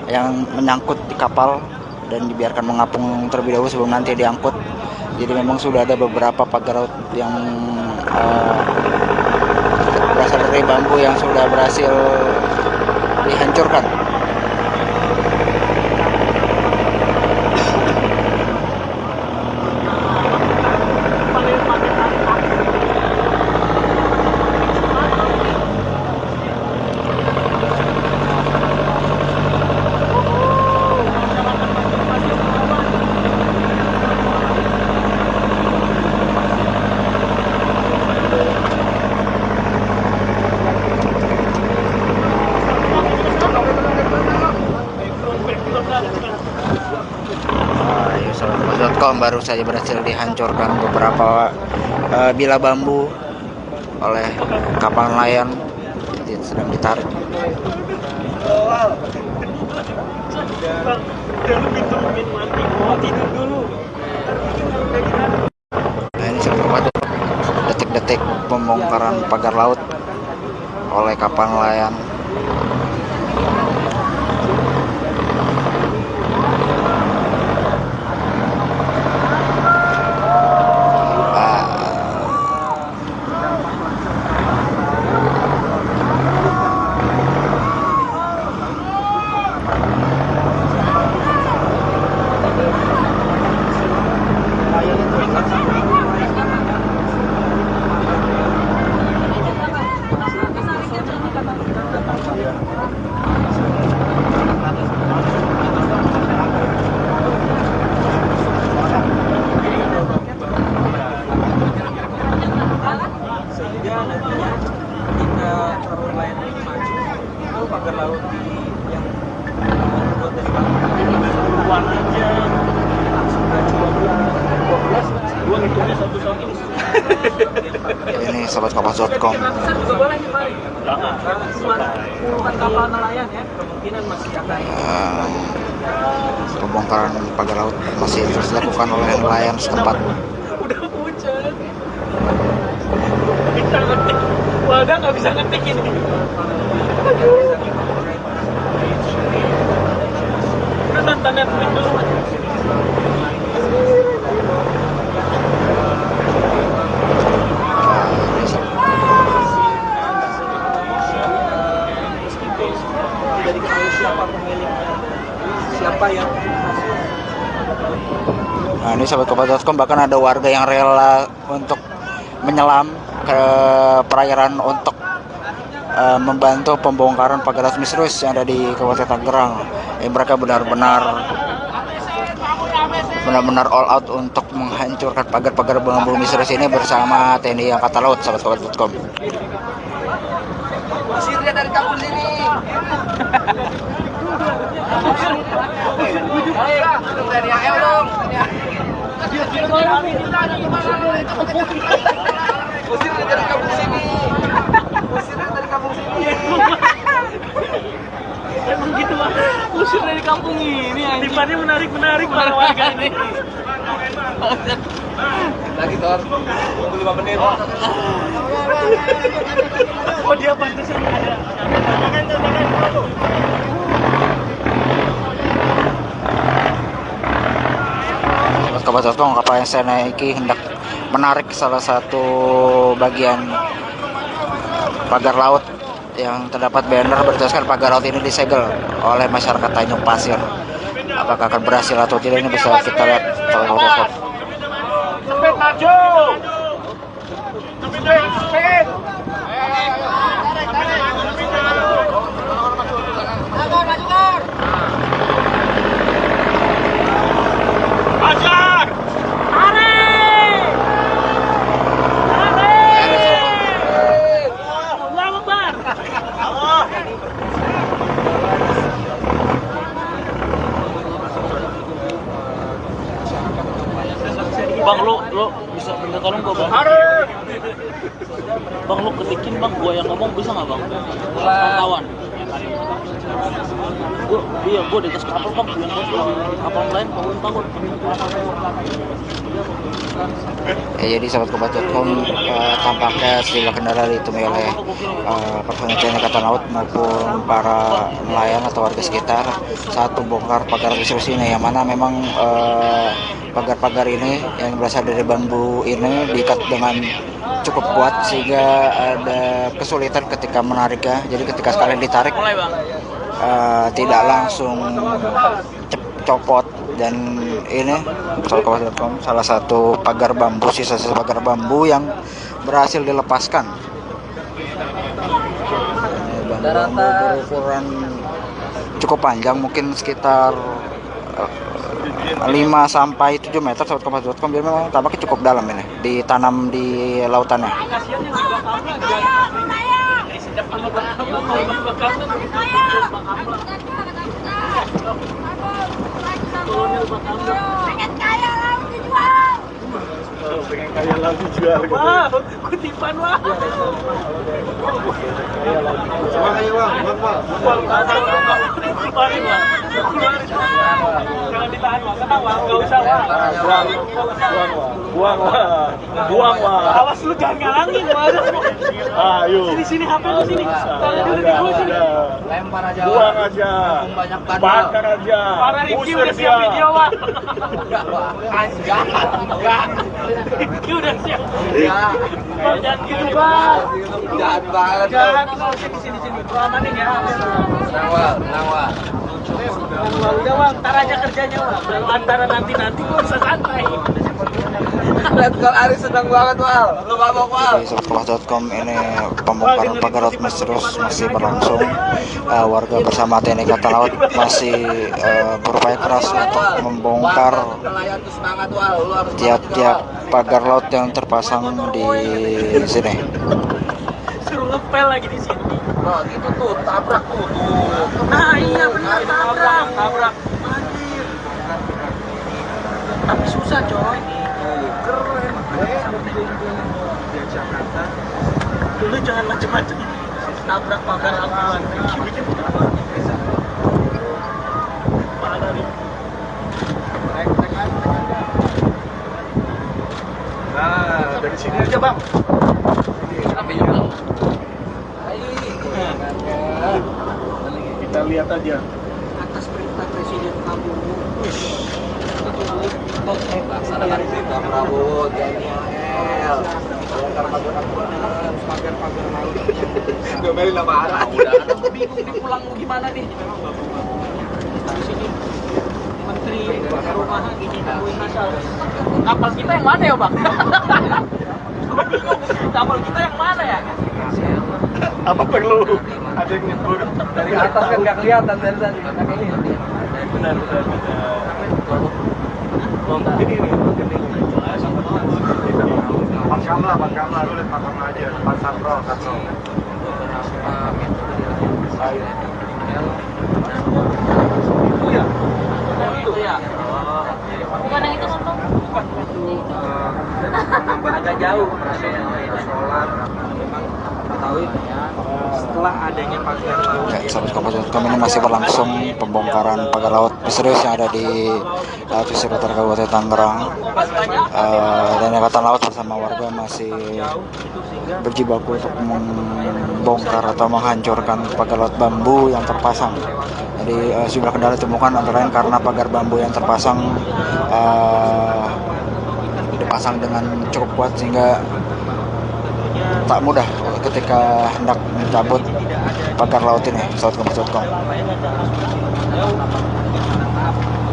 yang menyangkut di kapal dan dibiarkan mengapung terlebih dahulu sebelum nanti diangkut. Jadi memang sudah ada beberapa pagar laut yang berasal dari bambu yang sudah berhasil dihancurkan. Baru saja berhasil dihancurkan beberapa bila bambu oleh kapal nelayan, sedang ditarik. Nah, ini seperti detik-detik pembongkaran pagar laut oleh kapal nelayan. sahabat kompas.com. Ratusan juga boleh nih Pak. Bukan kapal nelayan ya, kemungkinan masih akan. Pembongkaran pagar laut masih terus dilakukan oleh nelayan setempat. Udah hujan. Kita ngetik, wadah nggak bisa ngetik ini. Aduh. Udah nonton Netflix dulu. Tidak diketahui siapa pemiliknya, siapa yang. Nah, ini sahabat kompas.com, bahkan ada warga yang rela untuk menyelam ke perairan untuk membantu pembongkaran pagar laut misterius yang ada di Kabupaten Tangerang. Mereka benar-benar all out untuk menghancurkan pagar-pagar bambu misterius ini bersama TNI Angkatan Laut, sahabat kompas.com. Usir dia dari kampung sini. Usir dia dari kampung sini. Usir dia dari kampung sini. Emang gitu Pak. Usir dari kampung ini anjing. Tipannya menarik para warga ini. Lagi Tor. Tunggu 5 menit. Oh dia pantesan ada. Kompas.com, kapal yang saya naiki hendak menarik salah satu bagian pagar laut yang terdapat banner bertuliskan pagar laut ini disegel oleh masyarakat Tanjung Pasir. Apakah akan berhasil atau tidak, ini bisa kita lihat. Cepet maju. Cepet. Ajar! Tarik! Allahu Akbar! Allah! Bang, lu bisa minta tolong gua bang? Bang, lu ketikin bang, gua yang ngomong bisa nggak bang? Pantauan. Gua di atas kapal bang, yang kapal lain bangun. Jadi sahabat kompas.com, tampaknya sejumlah kendaraan ditemui oleh personel TNI Angkatan Laut maupun para nelayan atau warga sekitar saat membongkar pagar misterius ini, yang mana memang pagar-pagar ini yang berasal dari bambu ini diikat dengan cukup kuat sehingga ada kesulitan ketika menariknya. Jadi ketika sekalian ditarik tidak langsung copot. Dan ini salah satu pagar bambu, sisa-sisa pagar bambu yang berhasil dilepaskan. Bambu berukuran cukup panjang, mungkin sekitar 5 sampai 7 meter, sahabat kompas.com. Dia memang tampaknya cukup dalam ini, ditanam di lautannya. Pengen kaya laut dijual. Pengen kaya laut dijual. Wah, kutipan wah. Makanya bang, Jangan ditahan wah, tenang wah, nggak usah wah. buang wah. Awas lu jangan ngalangin wah. Ayo. Sini HP lu sini. Tangan dulu di gua sini. Lempar aja. Buang aja. Banyak Bakar aja. Para Rifki udah siap video wah. Enggak. Rifki udah siap. Ya. Jangan gitu bang. Jahat banget. Jangan sini. Gua amanin ya. Tenang wah. Udah wah, ntar aja kerjanya wah. Antara nanti gua bisa santai. Lihat kalau Ari senang banget wal. Lu mabok wal. Di kompas.com, ini pembongkaran pagar laut misterius masih berlangsung. Warga bersama TNI Angkatan Laut masih berupaya keras untuk membongkar Nelayan tuh semangat wal. Lu harus tiap-tiap pagar laut yang terpasang di sini. Suruh ngepel lagi di sini. Nah, gitu tuh, tabrak tuh. Nah iya benar, tabrak. Anjir. Tapi susah coy. Keren. Jakarta. Dulu jangan macam-macam. Nabrak pagar apalan. Bikin parah nih. Nah, dari sini aja bang. Sampai juga. Kita lihat aja. Atas perintah Presiden Prabowo. Laksanakan perintah Prabowo, Daniel. Pagar-pagar laut. Domelin nama arah. Udah, bingung nih pulang mau gimana nih? Di sini Menteri Perumahan gini nemuin asal. Kapal kita yang mana ya bang? Bingung, kapal kita yang mana ya? Apa perlu ada yang nyebur? Dari atas kan nggak kelihatan dari tadi. Benar. Ini. Pakamlah, lu lihat pakam aja. Depan Satro. Itu ya. Itu ya. Bukan yang itu ngomong. Agak jauh sholat memang ketahui setelah adanya pagar laut. Ya, sahabat Kompas.com, ini masih berlangsung pembongkaran pagar laut misterius yang ada di pesisir utara Kabupaten Tangerang. Dan Angkatan Laut bersama warga masih berjibaku untuk membongkar atau menghancurkan pagar laut bambu yang terpasang. Jadi sejumlah kendala ditemukan antara lain karena pagar bambu yang terpasang dipasang dengan cukup kuat sehingga tak mudah ketika hendak mencabut pagar laut ini. Sahabat Kompas.com.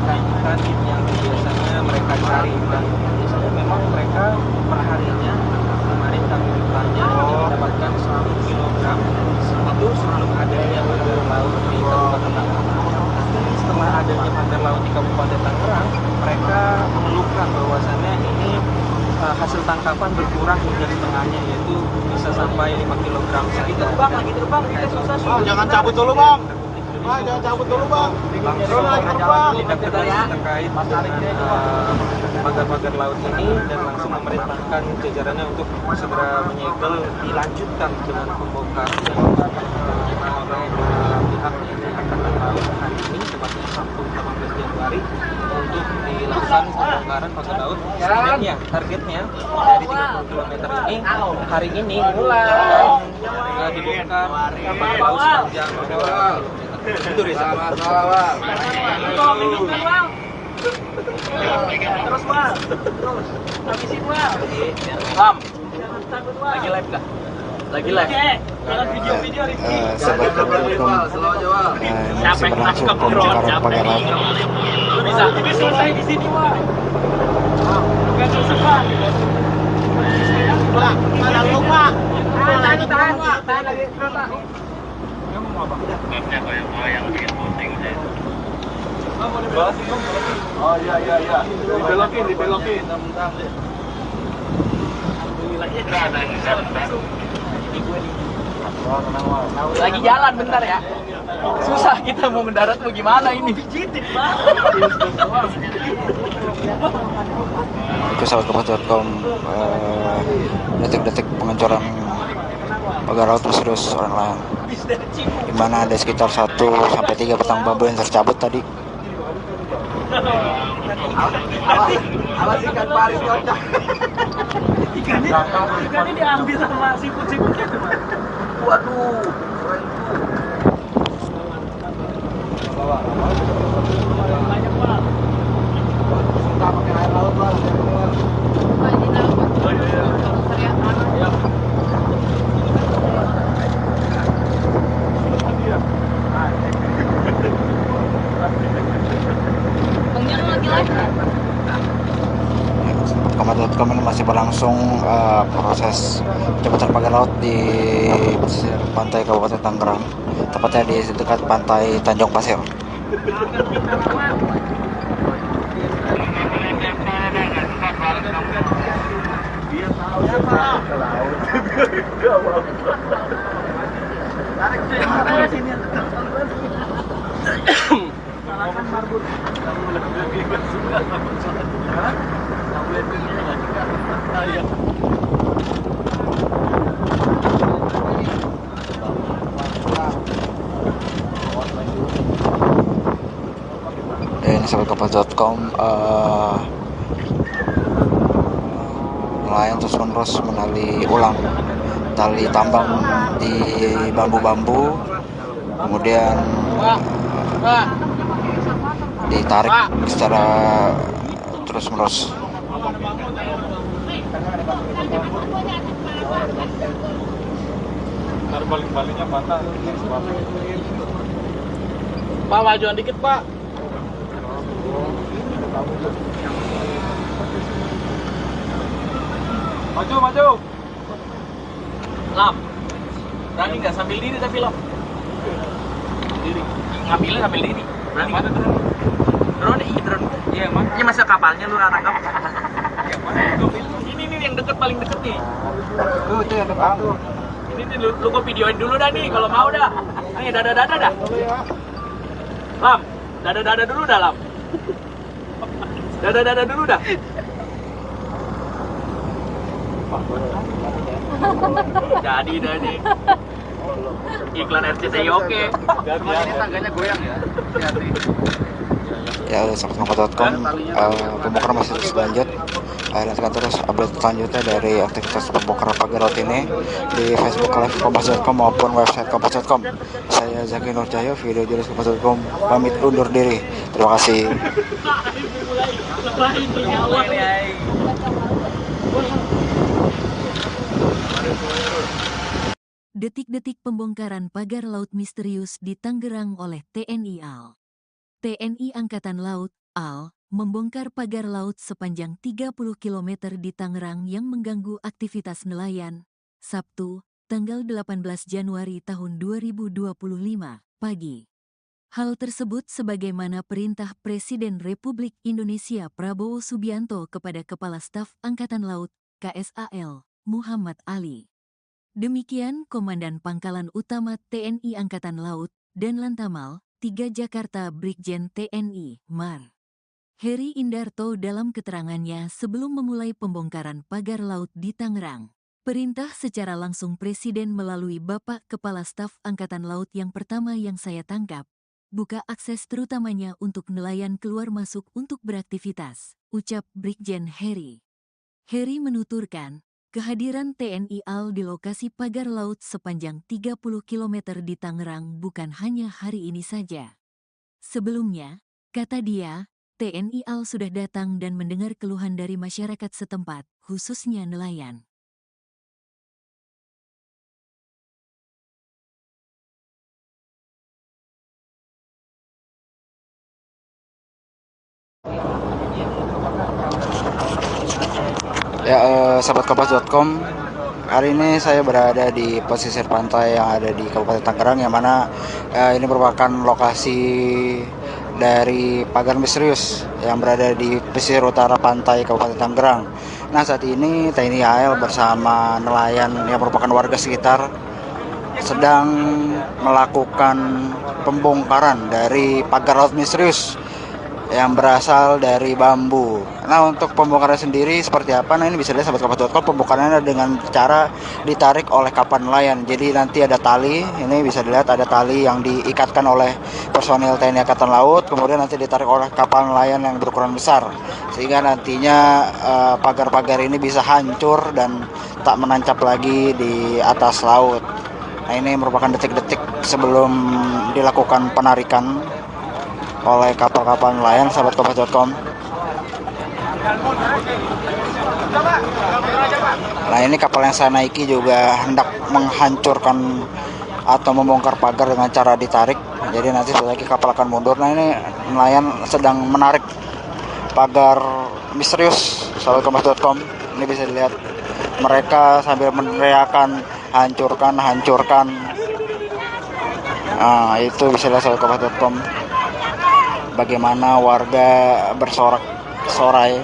Ikan yang biasanya mereka cari, dan biasanya memang mereka perharinya kemarin kami bertanya mendapatkan 100 kilogram itu selalu ada yang pagar laut di Kabupaten Tangerang. Setelah adanya pagar laut di Kabupaten Tangerang, mereka mengeluhkan bahwasannya ini hasil tangkapan berkurang hingga setengahnya, yaitu bisa sampai 5 kilogram. Lagi terbang, kita susah. Jangan cabut dulu bang. Jangan cabut dulu bang. Tindak tegas terkait pagar-pagar laut ini dan langsung memerintahkan jajarannya untuk segera menyegel, dilanjutkan dengan pembongkaran oleh pihak Angkatan Laut hari ini, tepatnya Sabtu 18 Januari, untuk dilakukan pembongkaran pagar laut. Dan ya, targetnya dari 30 km ini hari ini mulai dibongkar pagar laut sepanjang 2 km. Itu Riza. Terus bang, habisin bang. Lam, lagi live kah? Lagi live. Jangan video-video Sahabat Kompas.com, masih berlangsung pembongkaran pagar laut. Bisa. Ini selesai di sini bang. Bukan selesai bang. Bang, ada lupa. Tahan lagi. Oh iya. Dibelokin. Lagi jalan bentar ya. Susah kita mau mendarat mau gimana ini? Itu sahabat Kompas.com, detik-detik pengecoran pagar laut misterius online, di mana ada sekitar 1-3 batang bambu yang tercabut tadi. Awas ikan pari kocak. Ikannya diambil sama siput-siputnya tuh bang. Waduh. Banyak bang. Suka pakai air laut bang. Kompas.com, ini masih berlangsung proses pencabutan pagar laut di pesisir pantai Kabupaten Tangerang, tepatnya di dekat pantai Tanjung Pasir. ini sahabat kompas.com, nelayan terus menerus menali ulang tali tambang di bambu-bambu, kemudian ditarik secara terus menerus. Ntar balik-baliknya patah. Pak, majuan dikit, Pak. Maju. Lam. Berani nggak sambil diri tapi Lam? Diri. Ngambilnya sambil diri. Berani nggak? Drone, iya drone. Iya, emang. Ini masa kapalnya lu tangkap. Ini nih yang deket, paling deket nih. Tuh, itu yang depan tuh. Ini lu gua videoin dulu dah nih kalau mau dah. Ayo dada dah. Lam, dada dulu dah Lam. Dada dulu dah. Jadi dah nih. Iklan RCTI oke. Ini tangganya goyang ya. Ya, sahabat kompas.com, pembongkaran masih terus lanjut. Nantikan terus update selanjutnya dari aktivitas pembongkaran pagar laut ini di Facebook Live kompas.com maupun website kompas.com. Saya Zaki Nurcahyo, video jurnalis kompas.com, pamit undur diri. Terima kasih. Detik-detik pembongkaran pagar laut misterius di Tangerang oleh TNI AL. TNI Angkatan Laut, AL, membongkar pagar laut sepanjang 30 km di Tangerang yang mengganggu aktivitas nelayan. Sabtu, tanggal 18 Januari tahun 2025, pagi. Hal tersebut sebagaimana perintah Presiden Republik Indonesia Prabowo Subianto kepada Kepala Staf Angkatan Laut, KSAL, Muhammad Ali. Demikian Komandan Pangkalan Utama TNI Angkatan Laut dan Lantamal 3 Jakarta Brigjen TNI Mar. Heri Indarto dalam keterangannya sebelum memulai pembongkaran pagar laut di Tangerang. Perintah secara langsung Presiden melalui Bapak Kepala Staf Angkatan Laut yang pertama yang saya tangkap. Buka akses terutamanya untuk nelayan keluar masuk untuk beraktivitas, ucap Brigjen Heri. Heri menuturkan, kehadiran TNI AL di lokasi pagar laut sepanjang 30 km di Tangerang bukan hanya hari ini saja. Sebelumnya, kata dia, TNI AL sudah datang dan mendengar keluhan dari masyarakat setempat, khususnya nelayan. Ya, sahabat kompas.com, hari ini saya berada di pesisir pantai yang ada di Kabupaten Tangerang, yang mana ini merupakan lokasi dari pagar misterius yang berada di pesisir utara pantai Kabupaten Tangerang. Nah, saat ini TNI AL bersama nelayan yang merupakan warga sekitar sedang melakukan pembongkaran dari pagar laut misterius yang berasal dari bambu. Nah, untuk pembongkaran sendiri seperti apa? Nah, ini bisa dilihat sahabat kompas.com, pembongkarannya dengan cara ditarik oleh kapal nelayan. Jadi nanti ada tali, ini bisa dilihat ada tali yang diikatkan oleh personil TNI Angkatan Laut, kemudian nanti ditarik oleh kapal nelayan yang berukuran besar, sehingga nantinya pagar-pagar ini bisa hancur dan tak menancap lagi di atas laut. Nah, ini merupakan detik-detik sebelum dilakukan penarikan oleh kapal-kapal nelayan, sahabat kompas.com. Nah, ini kapal yang saya naiki juga hendak menghancurkan atau membongkar pagar dengan cara ditarik. Jadi nanti setelah lagi kapal akan mundur. Nah, ini nelayan sedang menarik pagar misterius, sahabat kompas.com. Ini bisa dilihat mereka sambil meneriakan hancurkan. Nah, itu bisa dilihat sahabat kompas.com. Bagaimana warga bersorak-sorai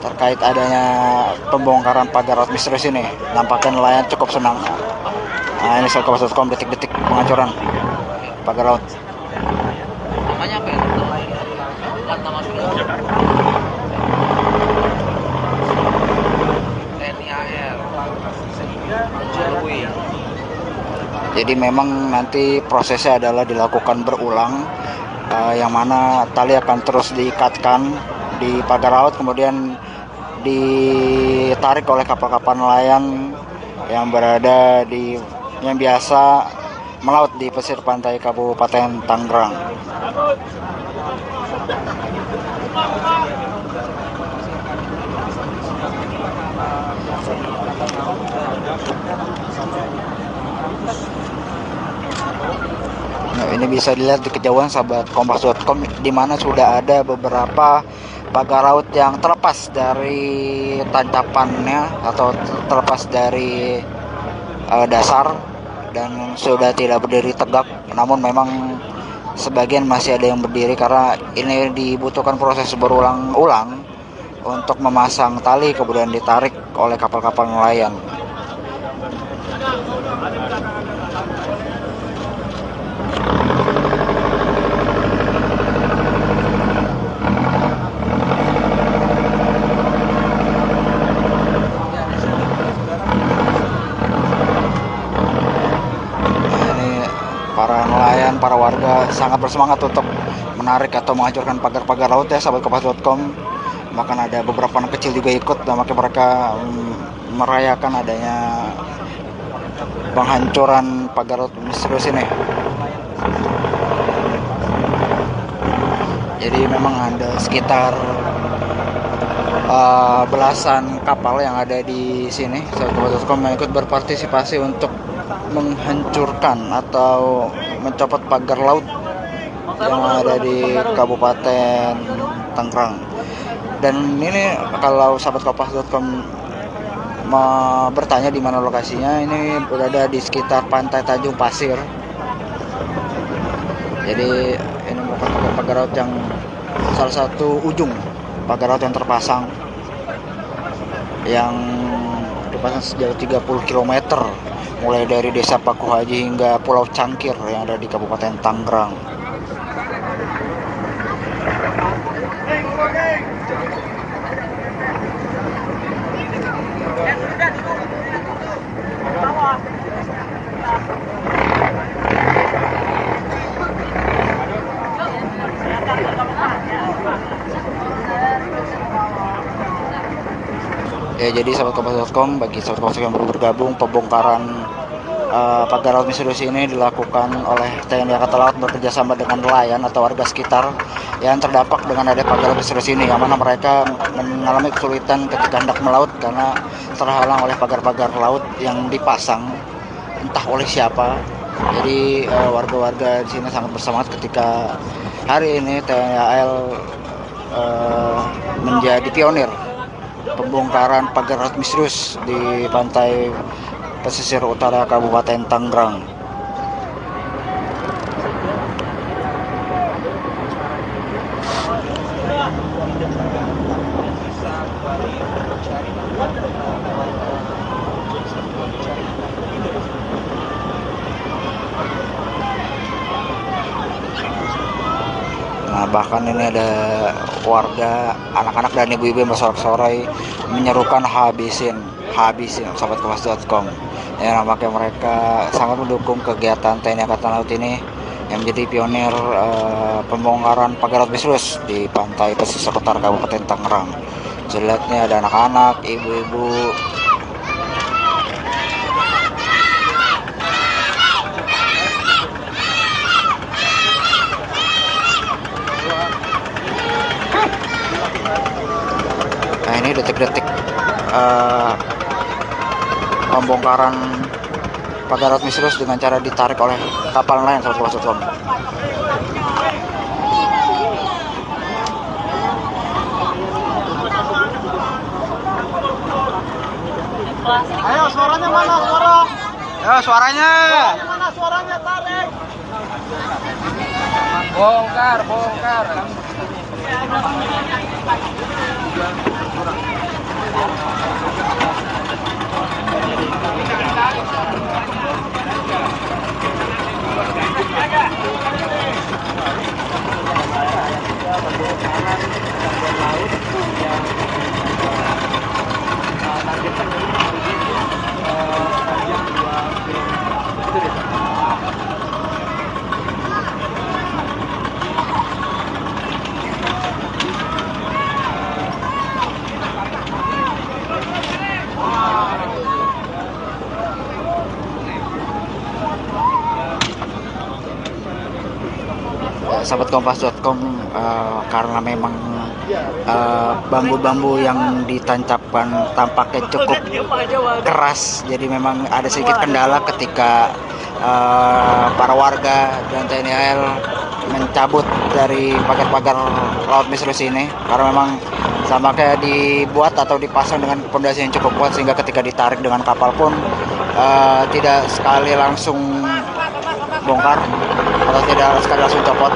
terkait adanya pembongkaran pagar laut misterius ini. Nampaknya nelayan cukup senang. Nah, ini kompas.com, detik-detik penghancuran pagar laut. Namanya apa ya? Lantamal TNI AL. Jadi memang nanti prosesnya adalah dilakukan berulang. yang mana tali akan terus diikatkan di pagar laut, kemudian ditarik oleh kapal-kapal nelayan yang berada di yang biasa melaut di pesisir pantai Kabupaten Tangerang. Nah, ini bisa dilihat di kejauhan sahabat kompas.com, di mana sudah ada beberapa pagar laut yang terlepas dari tancapannya atau terlepas dari dasar dan sudah tidak berdiri tegak. Namun memang sebagian masih ada yang berdiri karena ini dibutuhkan proses berulang-ulang untuk memasang tali kemudian ditarik oleh kapal-kapal nelayan. Para nelayan, para warga sangat bersemangat untuk menarik atau menghancurkan pagar-pagar laut ya sahabat kompas.com. Bahkan ada beberapa anak kecil juga ikut, dan makanya mereka merayakan adanya penghancuran pagar laut misterius ini. Jadi memang ada sekitar belasan kapal yang ada di sini sahabat kompas.com yang ikut berpartisipasi untuk menghancurkan atau mencopot pagar laut yang ada di Kabupaten Tangerang. Dan ini kalau sahabat kompas.com mau bertanya di mana lokasinya, ini berada di sekitar Pantai Tanjung Pasir. Jadi ini merupakan pagar laut yang salah satu ujung pagar laut yang terpasang, yang dipasang sejauh 30 km mulai dari Desa Paku Haji hingga Pulau Cangkir yang ada di Kabupaten Tangerang. Ya, jadi sahabat kompas.com, bagi sahabat kompas yang baru bergabung, pembongkaran pagar laut misterius ini dilakukan oleh TNI Angkatan Laut bekerjasama dengan nelayan atau warga sekitar yang terdampak dengan adanya pagar laut misterius ini, yang mana mereka mengalami kesulitan ketika hendak melaut karena terhalang oleh pagar-pagar laut yang dipasang entah oleh siapa. Jadi warga-warga di sini sangat bersemangat ketika hari ini TNI AL menjadi pionir pembongkaran pagar laut misterius di pantai pesisir utara Kabupaten Tangerang. Nah, bahkan ini ada warga, anak-anak dan ibu-ibu yang bersorak-sorai menyerukan habisin sahabat kompas.com. Ya, nampaknya mereka sangat mendukung kegiatan TNI Angkatan Laut ini yang menjadi pionir pembongkaran pagar laut misterius di pantai pesisir utara Kabupaten Tangerang. Jelasnya ada anak-anak, ibu-ibu. Nah, ini detik-detik pembongkaran pagar laut misterius dengan cara ditarik oleh kapal nelayan sahabat kompas.com. Ayo suaranya mana suara? Ya, suaranya. Mana suaranya, tarik. Bongkar. sahabat kompas.com, karena memang bambu-bambu yang ditancapkan tampaknya cukup keras, jadi memang ada sedikit kendala ketika para warga dan TNI AL mencabut dari pagar-pagar laut misterius ini, karena memang sama kayak dibuat atau dipasang dengan pondasi yang cukup kuat sehingga ketika ditarik dengan kapal pun tidak sekali langsung bongkar atau tidak sekali langsung copot.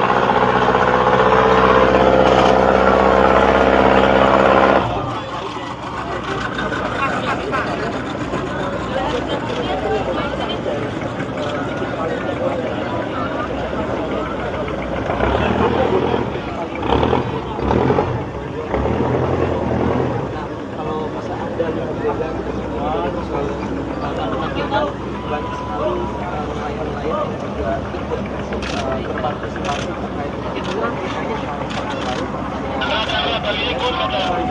Kalau masa ada yang berbeda selalu banyak sekali nelayan-nelayan yang juga ikut berpartisipasi terkait dengan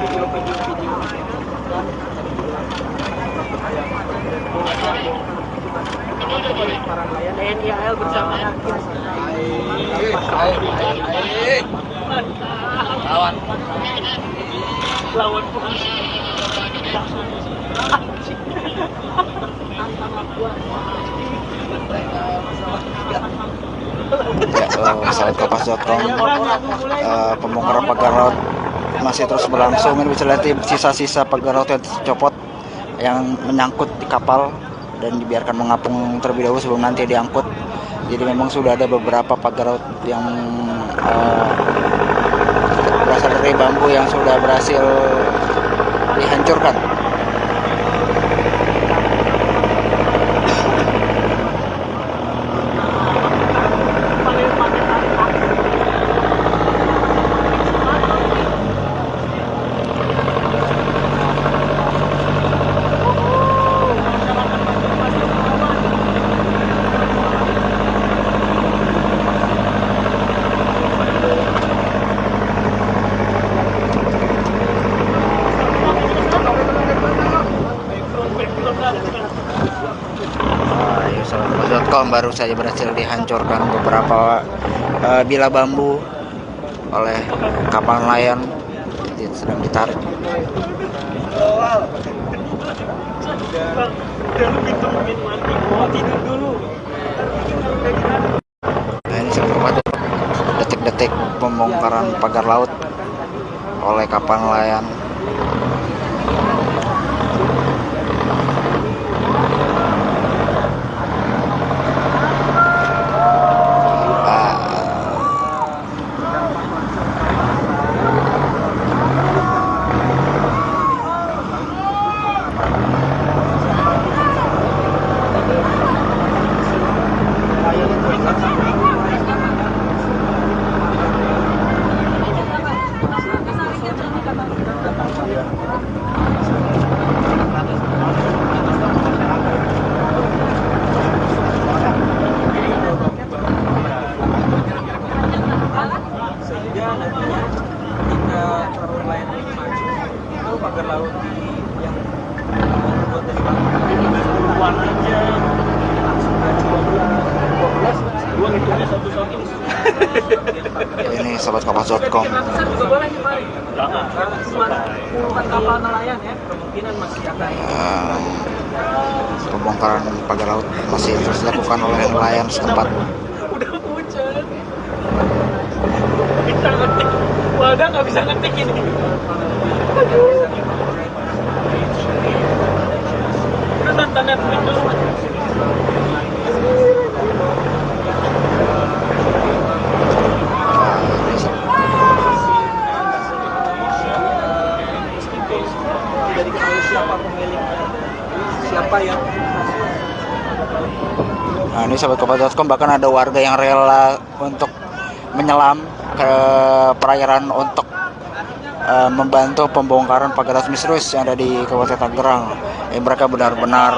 video-video para nelayan TNI AL bersama lawan polisi. Ya, sahabat kompas.com, pembongkaran pagar laut masih terus berlangsung. Ini bisa lihat sisa-sisa pagar laut yang tercopot yang menyangkut di kapal dan dibiarkan mengapung terlebih dahulu sebelum nanti diangkut. Jadi memang sudah ada beberapa pagar laut yang berasal dari bambu yang sudah berhasil dihancurkan. Baru saja berhasil dihancurkan beberapa bila bambu oleh kapal nelayan, sedang ditarik. Nah, ini seperti detik-detik pembongkaran pagar laut oleh kapal nelayan. Sehingga nantinya ketika para nelayan ini maju, itu pagar laut yang terbuat dari bambu warnanya langsung dari 12 hitungnya satu ini. Ini sahabat kompas.com, Bukan kapal nelayan ya, kemungkinan masih akan pembongkaran pagar laut masih terus dilakukan oleh nelayan setempat. udah hujan. Kita ngetik, wadah nggak bisa ngetik ini. Aduh. Udah tantangan dulu. Tidak diketahui siapa pemiliknya, siapa yang. Nah, ini sahabat kompas.com, bahkan ada warga yang rela untuk menyelam ke perairan untuk membantu pembongkaran pagar laut misterius yang ada di Kabupaten Tangerang. Mereka benar-benar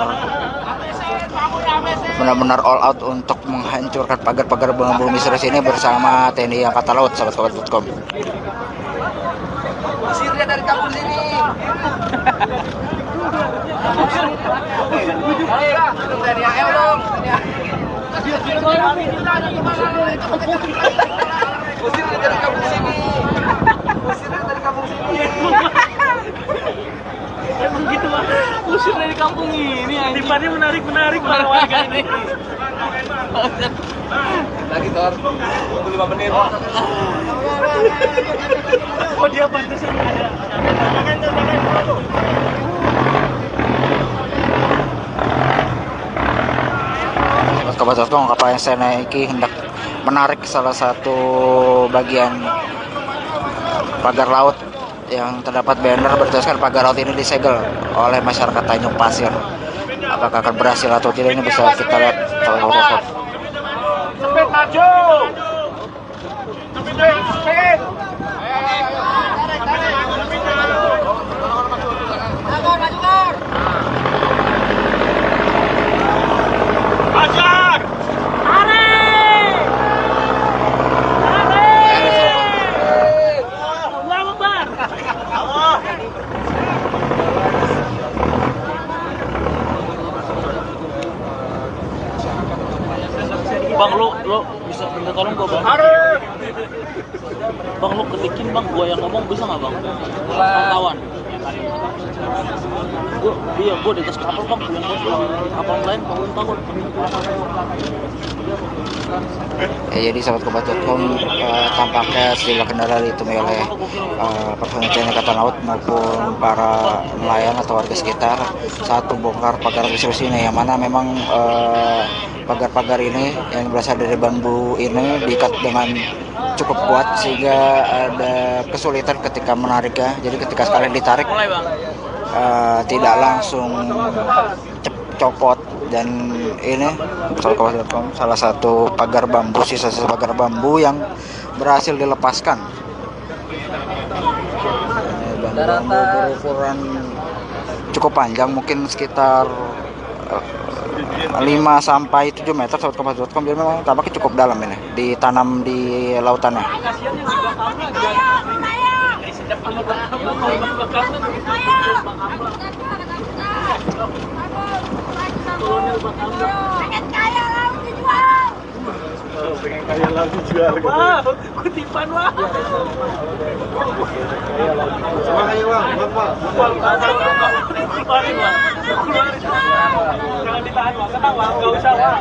all out untuk menghancurkan pagar-pagar bambu misterius ini bersama TNI Angkatan Laut, sahabat kompas.com. Usir dia dari kampung sini. Dari AL dong. Usir dari kampung sini. Usir dari kampung sini. Emang gitu Bang. Usir dari kampung ini anjing. Tempatnya menarik para warga ini. Lagi Tor. Tunggu 5 menit. Oh dia pantesan ada. Kabar.com, kapal yang saya naiki hendak menarik salah satu bagian pagar laut yang terdapat banner bertuliskan pagar laut ini disegel oleh masyarakat Tanjung Pasir. Apakah akan berhasil atau tidak, ini bisa kita lihat kalau foto. Cepet maju. Cepet. Ajar! Bang, lu bisa minta tolong gua bang? Bang, lu ketikin bang, gua yang ngomong bisa nggak bang? Pantauan. Gua di atas kapal bang, yang gua pulang kapal lain, bangun takut. Ya, jadi sahabat Kabar.com, tampaknya sejumlah kendaraan ditemui oleh personel TNI Angkatan Laut maupun para nelayan atau warga sekitar saat membongkar pagar misterius ini, yang mana memang pagar-pagar ini yang berasal dari bambu ini diikat dengan cukup kuat sehingga ada kesulitan ketika menariknya. Jadi ketika sekalian ditarik tidak langsung copot. Dan ini salah satu pagar bambu, sisa-sisa pagar bambu yang berhasil dilepaskan. Bambu berukuran cukup panjang, mungkin sekitar 5 sampai 7 meter sahabat Kabar.com. Jadi memang tampaknya cukup dalam ini, ditanam di lautannya. Pengen kaya laut dijual. Pengen kaya laut dijual. Wah, kutipan wah. Makanya Bang, Jangan ditahan wah, tenang wah, nggak usah wah.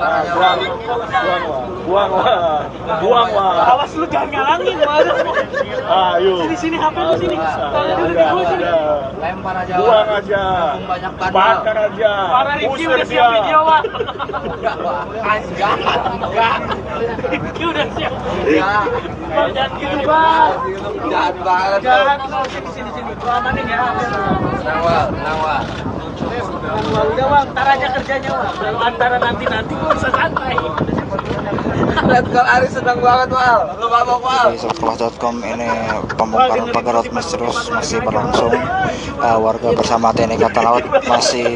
buang wah. Awas lu jangan ngalangin wah. Ayo. Sini HP lu sini. Lempar aja. Buang aja. Banyak Bakar aja. Para Rifki Usir udah dia. siap video wah. Enggak, Wah. Enggak. Rifki udah siap. Enggak. Bang, jangan gitu bang. Jahat banget. Jangan sini. Gua amanin ya. Tenang, Wah. Udah bang, ntar aja kerjanya bang. Kalau antara nanti gua bisa santai. Lihat kalau Ari senang banget, Wal. Lu mabok, Wal. Di Kabar.com ini pembongkaran pagar laut misterius masih berlangsung. Warga bersama TNI Angkatan Laut masih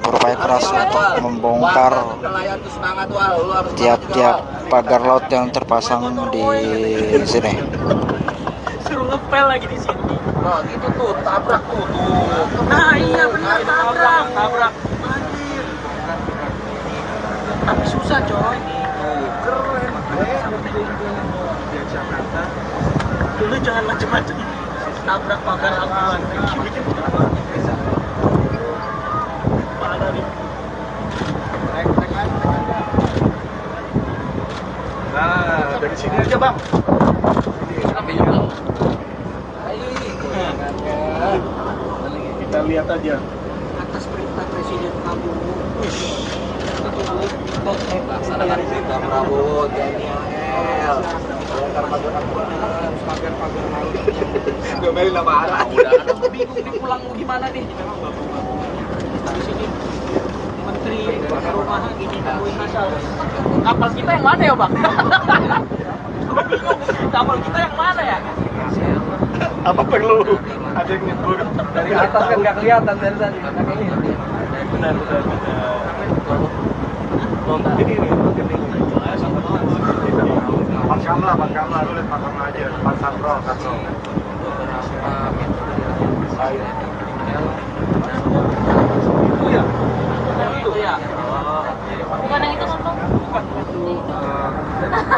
berupaya keras untuk membongkar Nelayan tuh semangat, Wal. Lu harus tiap-tiap pagar laut yang terpasang di sini. Suruh ngepel lagi di sini. Nah, gitu tuh, tabrak tuh. Nah iya benar tabrak. Anjir. Tapi susah coy. Keren. Di Jakarta. Dulu jangan macem-macem. Tabrak pagar aman. Parah nih. Nah, dari sini Aja bang. kita lihat aja. Atas perintah Presiden Prabowo. Laksanakan perintah Prabowo, TNI AL. Pagar laut. Domelin nama arah. Udah, bingung nih pulang mau gimana nih. Di sini Menteri Perumahan gini nemuin asal. Kapal kita yang mana ya bang? Kapal kita yang mana ya? Apa perlu ada yang nyebur Dari atas kan nggak kelihatan dari tadi. benar. Ini. Pakam lah, lu lihat pakam aja, depan Sandro. Itu ya. Bukan yang itu nonton.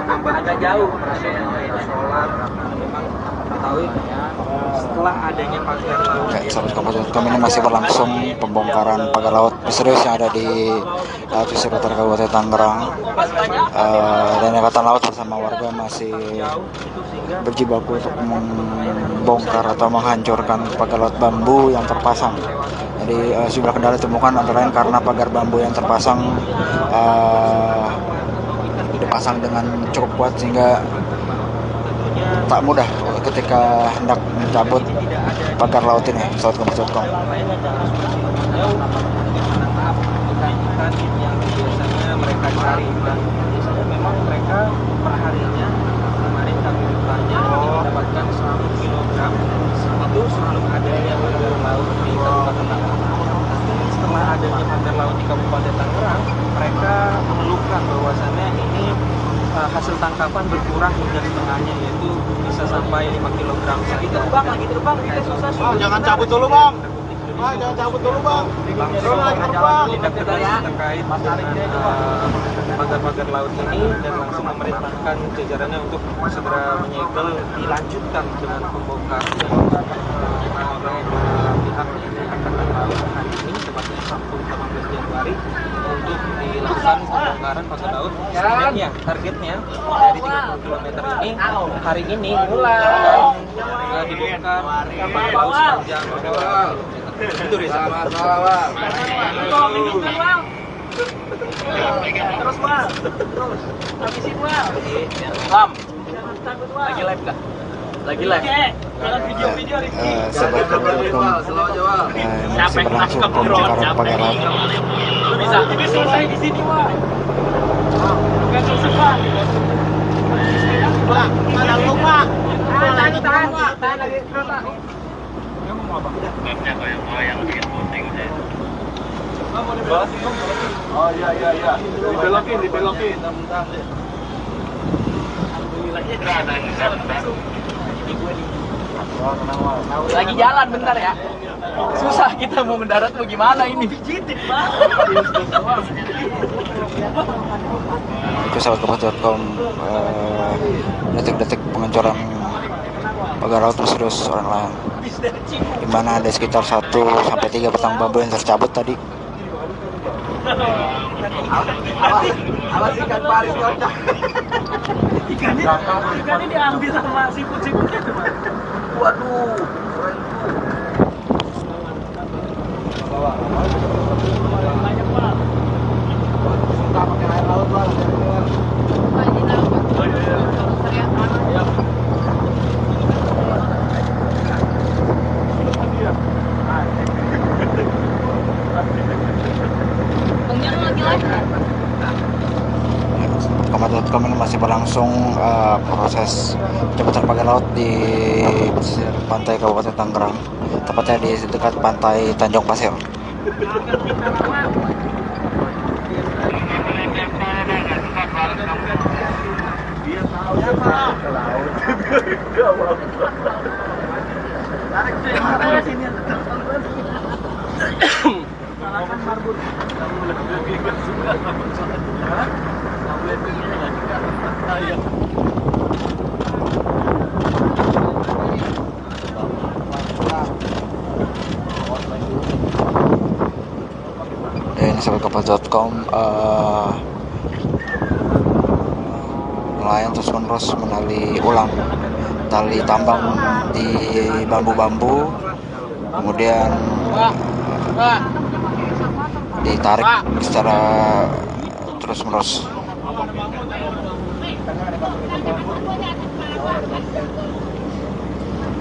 Nambah ada jauh operasionalnya solar. Memang ketahui setelah adanya pagar laut Ya, sahabat Kompas.com, ini masih berlangsung pembongkaran pagar laut misterius yang ada di pesisir utara Kabupaten Tangerang. Dan Angkatan Laut bersama warga masih berjibaku untuk membongkar atau menghancurkan pagar laut bambu yang terpasang. Jadi sejumlah kendala ditemukan, antara lain karena pagar bambu yang terpasang dipasang dengan cukup kuat sehingga tak mudah ketika hendak mencabut pagar laut ini. Sahabat Kompas.com. ikan yang biasanya mereka cari, dan biasanya memang mereka perharinya kemarin kami bertanya mendapatkan 100 kilogram itu selalu ada yang pagar laut di Kabupaten Tangerang. Setelah adanya pagar laut di Kabupaten Tangerang, mereka mengeluhkan bahwasannya ini hasil tangkapan berkurang hingga setengahnya, yaitu bisa sampai 5 kilogram. Lagi terbang, kita susah. Jangan cabut dulu bang. Jangan cabut dulu bang. Tindak tegas terkait pagar-pagar laut ini dan langsung memerintahkan jajarannya untuk segera menyegel, dilanjutkan dengan pembongkaran oleh pihak Angkatan Laut hari ini, tepatnya Sabtu 18 Januari, untuk dilakukan pembongkaran pagar laut. Dan ya, targetnya dari 30 km ini hari ini akan dibongkar pagar laut sepanjang 2 km. Itu Riza. Terus bang, habisin bang. Lam, lagi live kah? Lagi live. Jangan video-video Sahabat Kompas.com, masih berlangsung pembongkaran pagar laut. Bisa. Ini selesai di sini bang. Bukan selesai bang. Bang, mana lu bang? Tahan lagi. Oh iya. Dibelokin. Lagi jalan bentar ya. Susah kita mau mendarat mau gimana ini? Itu sahabat Kompas.com, detik-detik pengancuran pagar laut misterius orang lain, di mana ada sekitar 1-3 batang bambu yang tercabut tadi. Awas ikan paris kocak. Ikannya diambil sama siput-siputnya tuh bang. Waduh. Banyak bang. Suka pakai air laut bang. Kompas.com, ini masih berlangsung proses pencabutan pagar laut di pesisir pantai Kabupaten Tangerang, tepatnya di dekat pantai Tanjung Pasir. Ini sahabat Kompas.com, nelayan terus menerus menali ulang tali tambang di bambu-bambu, kemudian ditarik secara terus menerus.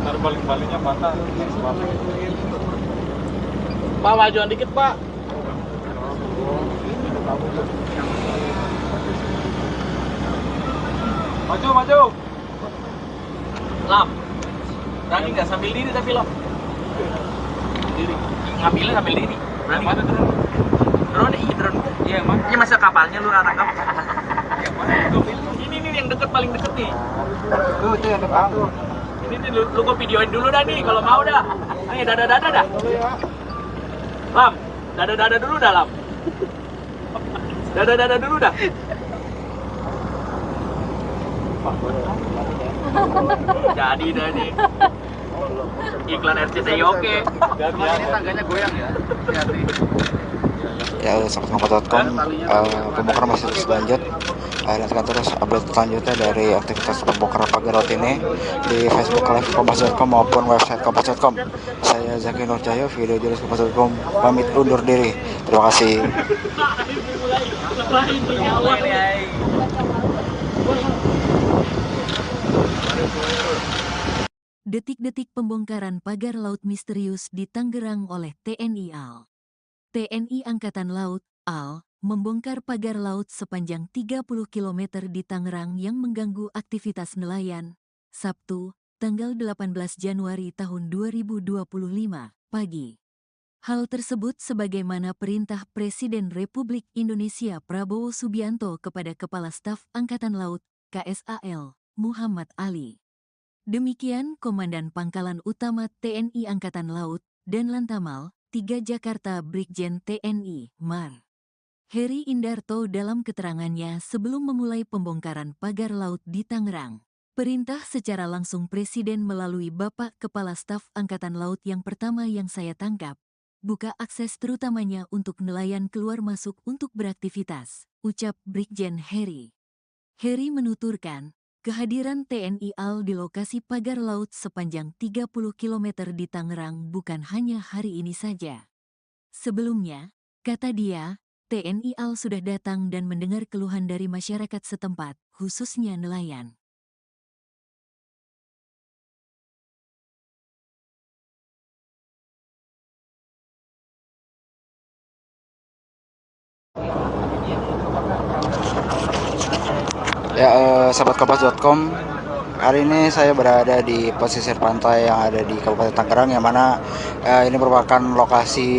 Ntar balik-baliknya patah. Pak, majuan dikit Pak. Maju. Lam, berani nggak sambil diri tapi Lam? Diri. Ngambilnya sambil diri. Berani nggak? Drone, iya drone. Iya emang. Ini masa kapalnya lu tangkap? Ini nih yang deket, paling deket nih. Tuh itu yang depan tuh. Ini nih lu gua videoin dulu dah nih kalau mau dah. Ayo dada dah. Lam, dada dulu dah Lam. Dada dulu dah. Jadi dah nih. Iklan RCTI oke. Ini tangganya goyang ya. Hati-hati. Ya, sahabat.com, pembongkaran masih terus lanjut. Nantikan terus update selanjutnya dari aktivitas pembongkaran pagar laut ini di Facebook Live Kompas.com maupun website Kompas.com. Saya Zaki Nurcahyo, video jurnalis Kompas.com, pamit undur diri. Terima kasih. Detik-detik pembongkaran pagar laut misterius di Tangerang oleh TNI AL. TNI Angkatan Laut, AL, membongkar pagar laut sepanjang 30 km di Tangerang yang mengganggu aktivitas nelayan. Sabtu, tanggal 18 Januari tahun 2025, pagi. Hal tersebut sebagaimana perintah Presiden Republik Indonesia Prabowo Subianto kepada Kepala Staf Angkatan Laut, KSAL, Muhammad Ali. Demikian Komandan Pangkalan Utama TNI Angkatan Laut dan Lantamal 3 Jakarta Brigjen TNI Mar. Heri Indarto dalam keterangannya sebelum memulai pembongkaran pagar laut di Tangerang. Perintah secara langsung Presiden melalui Bapak Kepala Staf Angkatan Laut yang pertama yang saya tangkap. Buka akses terutamanya untuk nelayan keluar masuk untuk beraktivitas, ucap Brigjen Heri. Heri menuturkan, kehadiran TNI AL di lokasi pagar laut sepanjang 30 km di Tangerang bukan hanya hari ini saja. Sebelumnya, kata dia, TNI AL sudah datang dan mendengar keluhan dari masyarakat setempat, khususnya nelayan. Ya, sahabat.kompas.com, hari ini saya berada di pesisir pantai yang ada di Kabupaten Tangerang, yang mana ini merupakan lokasi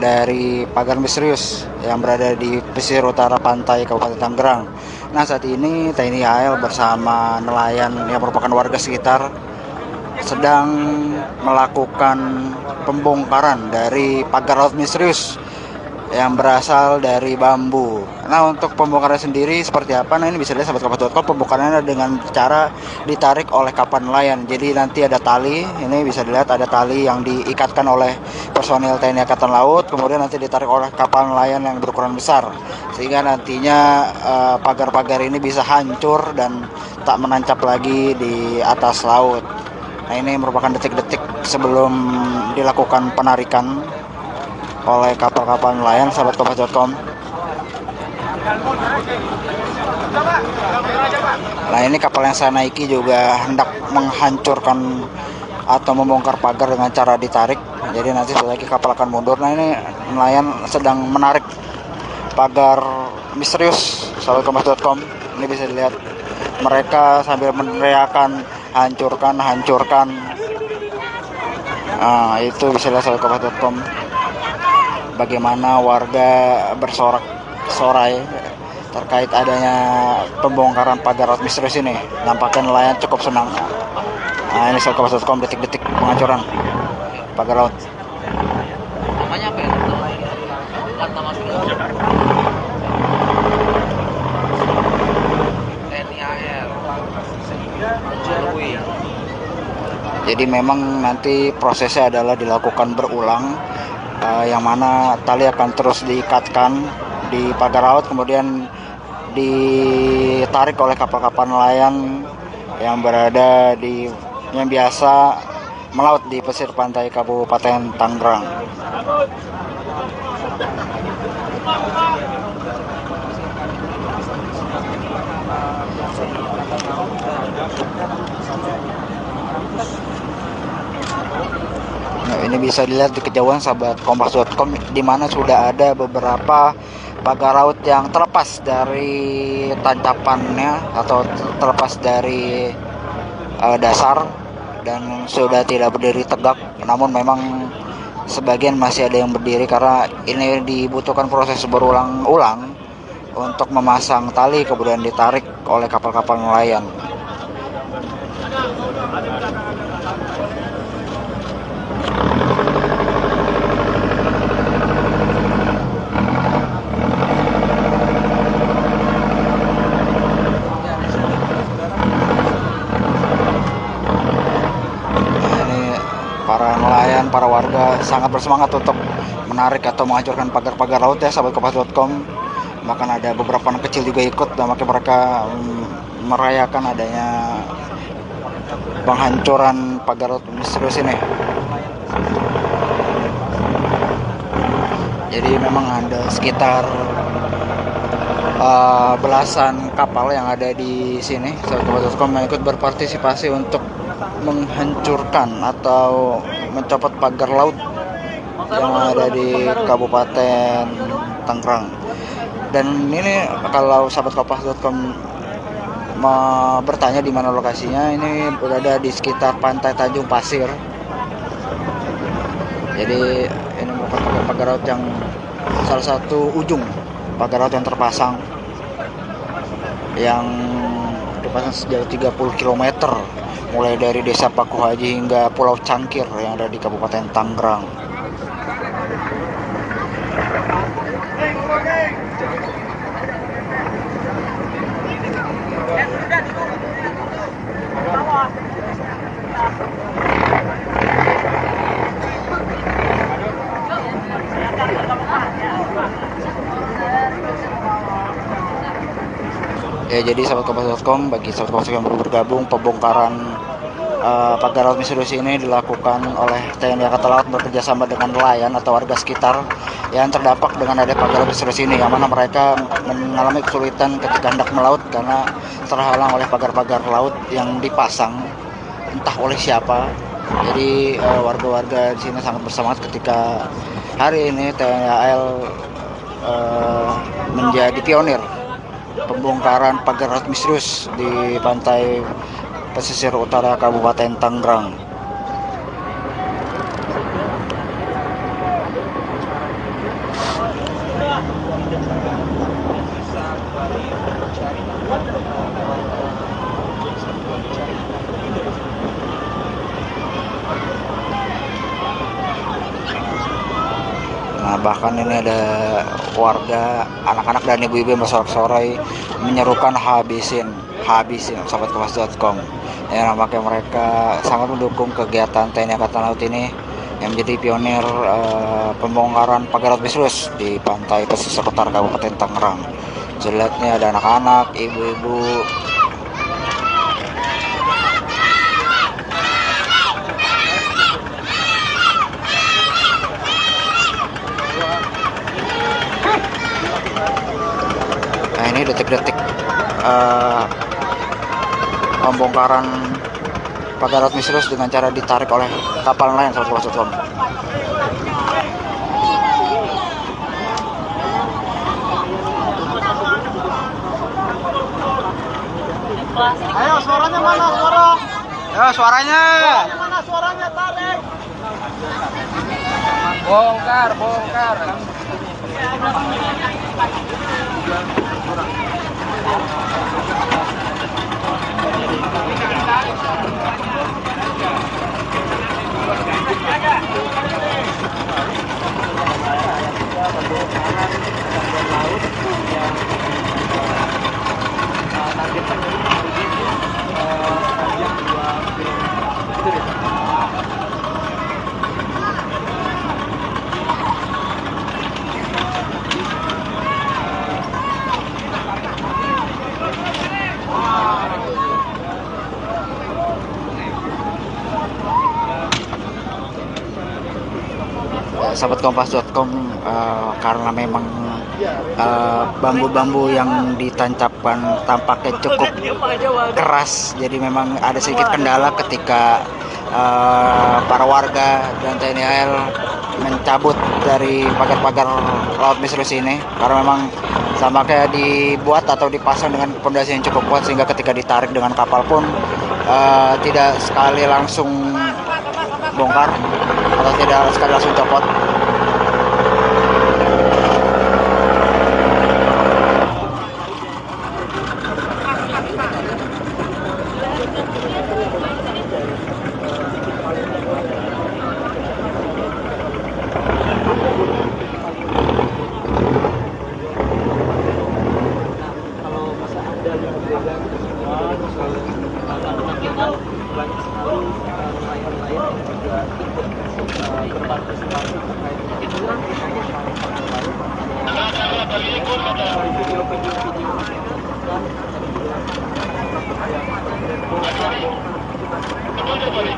dari pagar misterius yang berada di pesisir utara pantai Kabupaten Tangerang. Nah, saat ini TNI AL bersama nelayan yang merupakan warga sekitar sedang melakukan pembongkaran dari pagar laut misterius yang berasal dari bambu. Nah, untuk pembongkaran sendiri seperti apa? Nah, ini bisa dilihat sahabat.kompas.com, pembongkarannya dengan cara ditarik oleh kapal nelayan. Jadi nanti ada tali, ini bisa dilihat ada tali yang diikatkan oleh personil TNI Angkatan Laut, kemudian nanti ditarik oleh kapal nelayan yang berukuran besar, sehingga nantinya pagar-pagar ini bisa hancur dan tak menancap lagi di atas laut. Nah, ini merupakan detik-detik sebelum dilakukan penarikan oleh kapal-kapal nelayan, sahabat.kompas.com. Nah, ini kapal yang saya naiki juga hendak menghancurkan atau membongkar pagar dengan cara ditarik. Jadi nanti setelah lagi kapal akan mundur. Nah, ini nelayan sedang menarik pagar misterius, sahabat.kompas.com. Ini bisa dilihat mereka sambil meneriakan hancurkan, hancurkan. Nah, itu bisa dilihat sahabat.kompas.com. Bagaimana warga bersorak-sorai terkait adanya pembongkaran pagar laut misterius ini. Nampaknya nelayan cukup senang. Nah, ini sahabat.kompas.com, detik-detik penghancuran pagar laut. Namanya apa ya? Lantamal TNI AL. Jadi memang nanti prosesnya adalah dilakukan berulang, yang mana tali akan terus diikatkan di pagar laut, kemudian ditarik oleh kapal-kapal nelayan yang berada di yang biasa melaut di pesisir pantai Kabupaten Tangerang. Nah, ini bisa dilihat di kejauhan sahabat.kompas.com, di mana sudah ada beberapa pagar laut yang terlepas dari tancapannya atau terlepas dari dasar dan sudah tidak berdiri tegak. Namun memang sebagian masih ada yang berdiri karena ini dibutuhkan proses berulang-ulang untuk memasang tali kemudian ditarik oleh kapal-kapal nelayan. sangat bersemangat untuk menarik atau menghancurkan pagar-pagar laut ya sahabat Kompas.com. Bahkan ada beberapa anak kecil juga ikut, dan makanya mereka merayakan adanya penghancuran pagar laut misterius ini. Jadi memang ada sekitar belasan kapal yang ada di sini sahabat Kompas.com yang ikut berpartisipasi untuk menghancurkan atau mencopot pagar laut yang ada di Kabupaten Tangerang. Dan ini kalau sahabat Kompas.com mau bertanya di mana lokasinya, ini berada di sekitar Pantai Tanjung Pasir. Jadi ini merupakan pagar laut yang salah satu ujung pagar laut yang terpasang, yang dipasang sejauh 30 km mulai dari Desa Paku Haji hingga Pulau Cangkir yang ada di Kabupaten Tangerang. Ya, jadi sahabat Kompas.com, bagi sahabat Kompas yang baru bergabung, pembongkaran pagar laut misterius ini dilakukan oleh TNI Angkatan Laut bekerjasama dengan nelayan atau warga sekitar yang terdampak dengan adanya pagar laut misterius ini, yang mana mereka mengalami kesulitan ketika hendak melaut karena terhalang oleh pagar-pagar laut yang dipasang entah oleh siapa. Jadi warga-warga di sini sangat bersemangat ketika hari ini TNI AL menjadi pionir pembongkaran pagar laut misterius di pantai pesisir utara Kabupaten Tangerang. Nah, bahkan ini ada warga, anak-anak dan ibu-ibu yang bersorak-sorai menyerukan habisin sahabat Kompas.com. Ya, nampaknya mereka sangat mendukung kegiatan TNI Angkatan Laut ini yang menjadi pionir pembongkaran pagar laut misterius di pantai pesisir utara Kabupaten Tangerang. Jelasnya ada anak-anak, ibu-ibu. Nah, ini detik-detik pembongkaran pagar laut misterius dengan cara ditarik oleh kapal nelayan sahabat Kompas.com. Ayo, suaranya mana? Suara. Ya, suaranya. Mana suaranya? Tarik. Bongkar. Sahabat Kompas.com, karena memang bambu-bambu yang ditancapkan tampaknya cukup keras, jadi memang ada sedikit kendala ketika para warga dan TNI AL mencabut dari pagar-pagar laut misterius ini, karena memang tampaknya dibuat atau dipasang dengan pondasi yang cukup kuat sehingga ketika ditarik dengan kapal pun tidak sekali langsung bongkar atau tidak sekali langsung copot. Kalau masa ada yang berbeda banyak sekali nelayan-nelayan yang juga ikut berpartisipasi terkait dengan video-video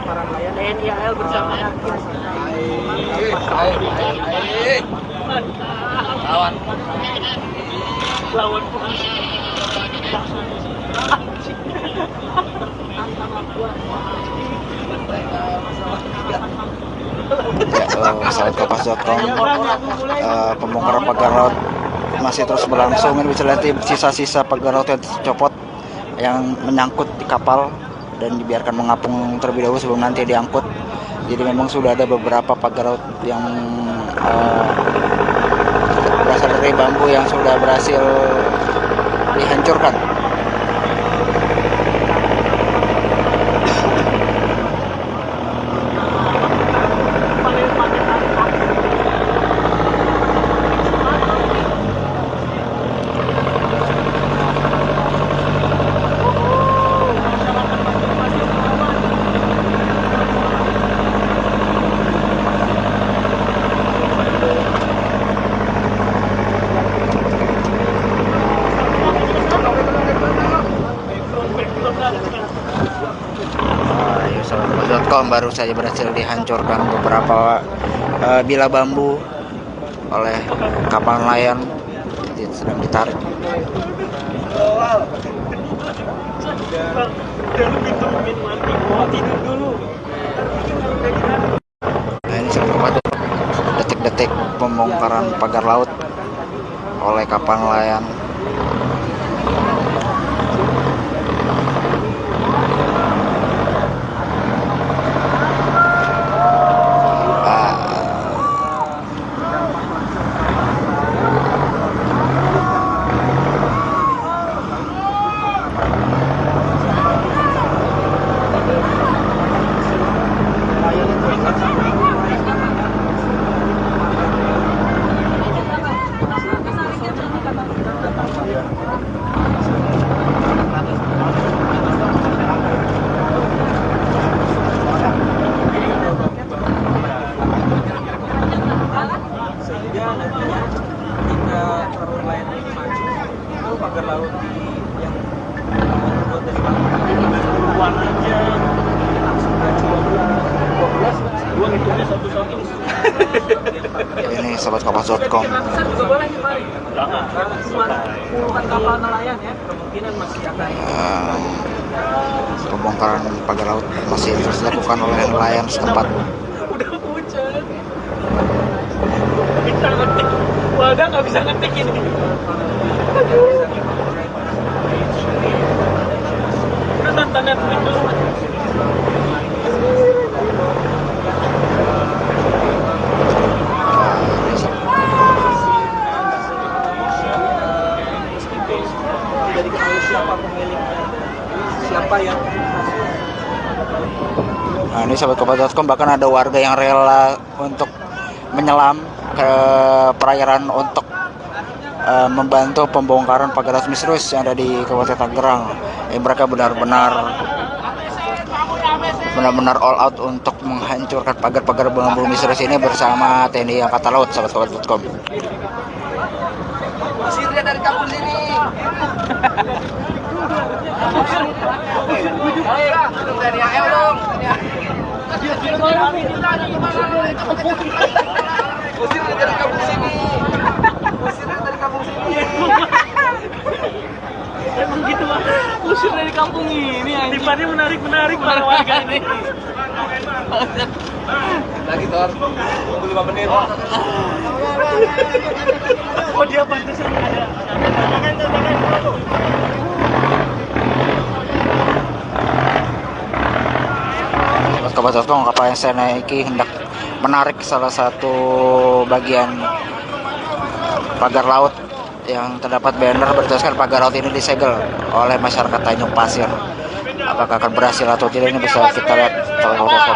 para nelayan TNI AL bersama lawan polisi. Sahabat Kompas.com, pembongkaran pagar laut masih terus berlangsung. Ini bisa lihat sisa-sisa pagar laut yang tercopot yang menyangkut di kapal dan dibiarkan mengapung terlebih dahulu sebelum nanti diangkut. Jadi memang sudah ada beberapa pagar laut yang berasal dari bambu yang sudah berhasil dihancurkan. Kompas.com baru saja berhasil dihancurkan beberapa bila bambu oleh kapal nelayan, sedang ditarik. Nah, ini seperti detik-detik pembongkaran pagar laut oleh kapal nelayan. Pagar laut yang buat dari buan aja langsung gaji 12 gua ngitungnya satu-satu. Ini sahabat Kompas.com. Juga boleh nih, jangan puluhan kapal nelayan ya, kemungkinan masih akan Pembongkaran pagar laut masih terus dilakukan oleh nelayan setempat. udah hujan bisa ngetik, wadah nggak bisa ngetik ini. Udah tantangan dulu. Tidak diketahui siapa pemiliknya, siapa yang. Nah, ini sahabat Kompas.com, bahkan ada warga yang rela untuk menyelam ke perairan untuk membantu pembongkaran pagar laut misterius yang ada di Kabupaten Tangerang. Mereka benar-benar all out untuk menghancurkan pagar-pagar bambu misterius ini bersama TNI Angkatan Laut, sahabat Kompas.com. Usirnya dari kampung sini. Dari AL dong. Usir dari kampung sini. Usir dari kampung sini. Emang gitu mah. Usir dari kampung ini. Tipannya menarik para warga ini. Lagi Tor, tunggu 5 menit. Oh dia pantesan ada. Kompas.com, kapal yang saya naiki hendak menarik salah satu bagian pagar laut yang terdapat banner bertuliskan pagar laut ini disegel oleh masyarakat Tanjung Pasir. Apakah akan berhasil atau tidak, ini bisa kita lihat kalau foto.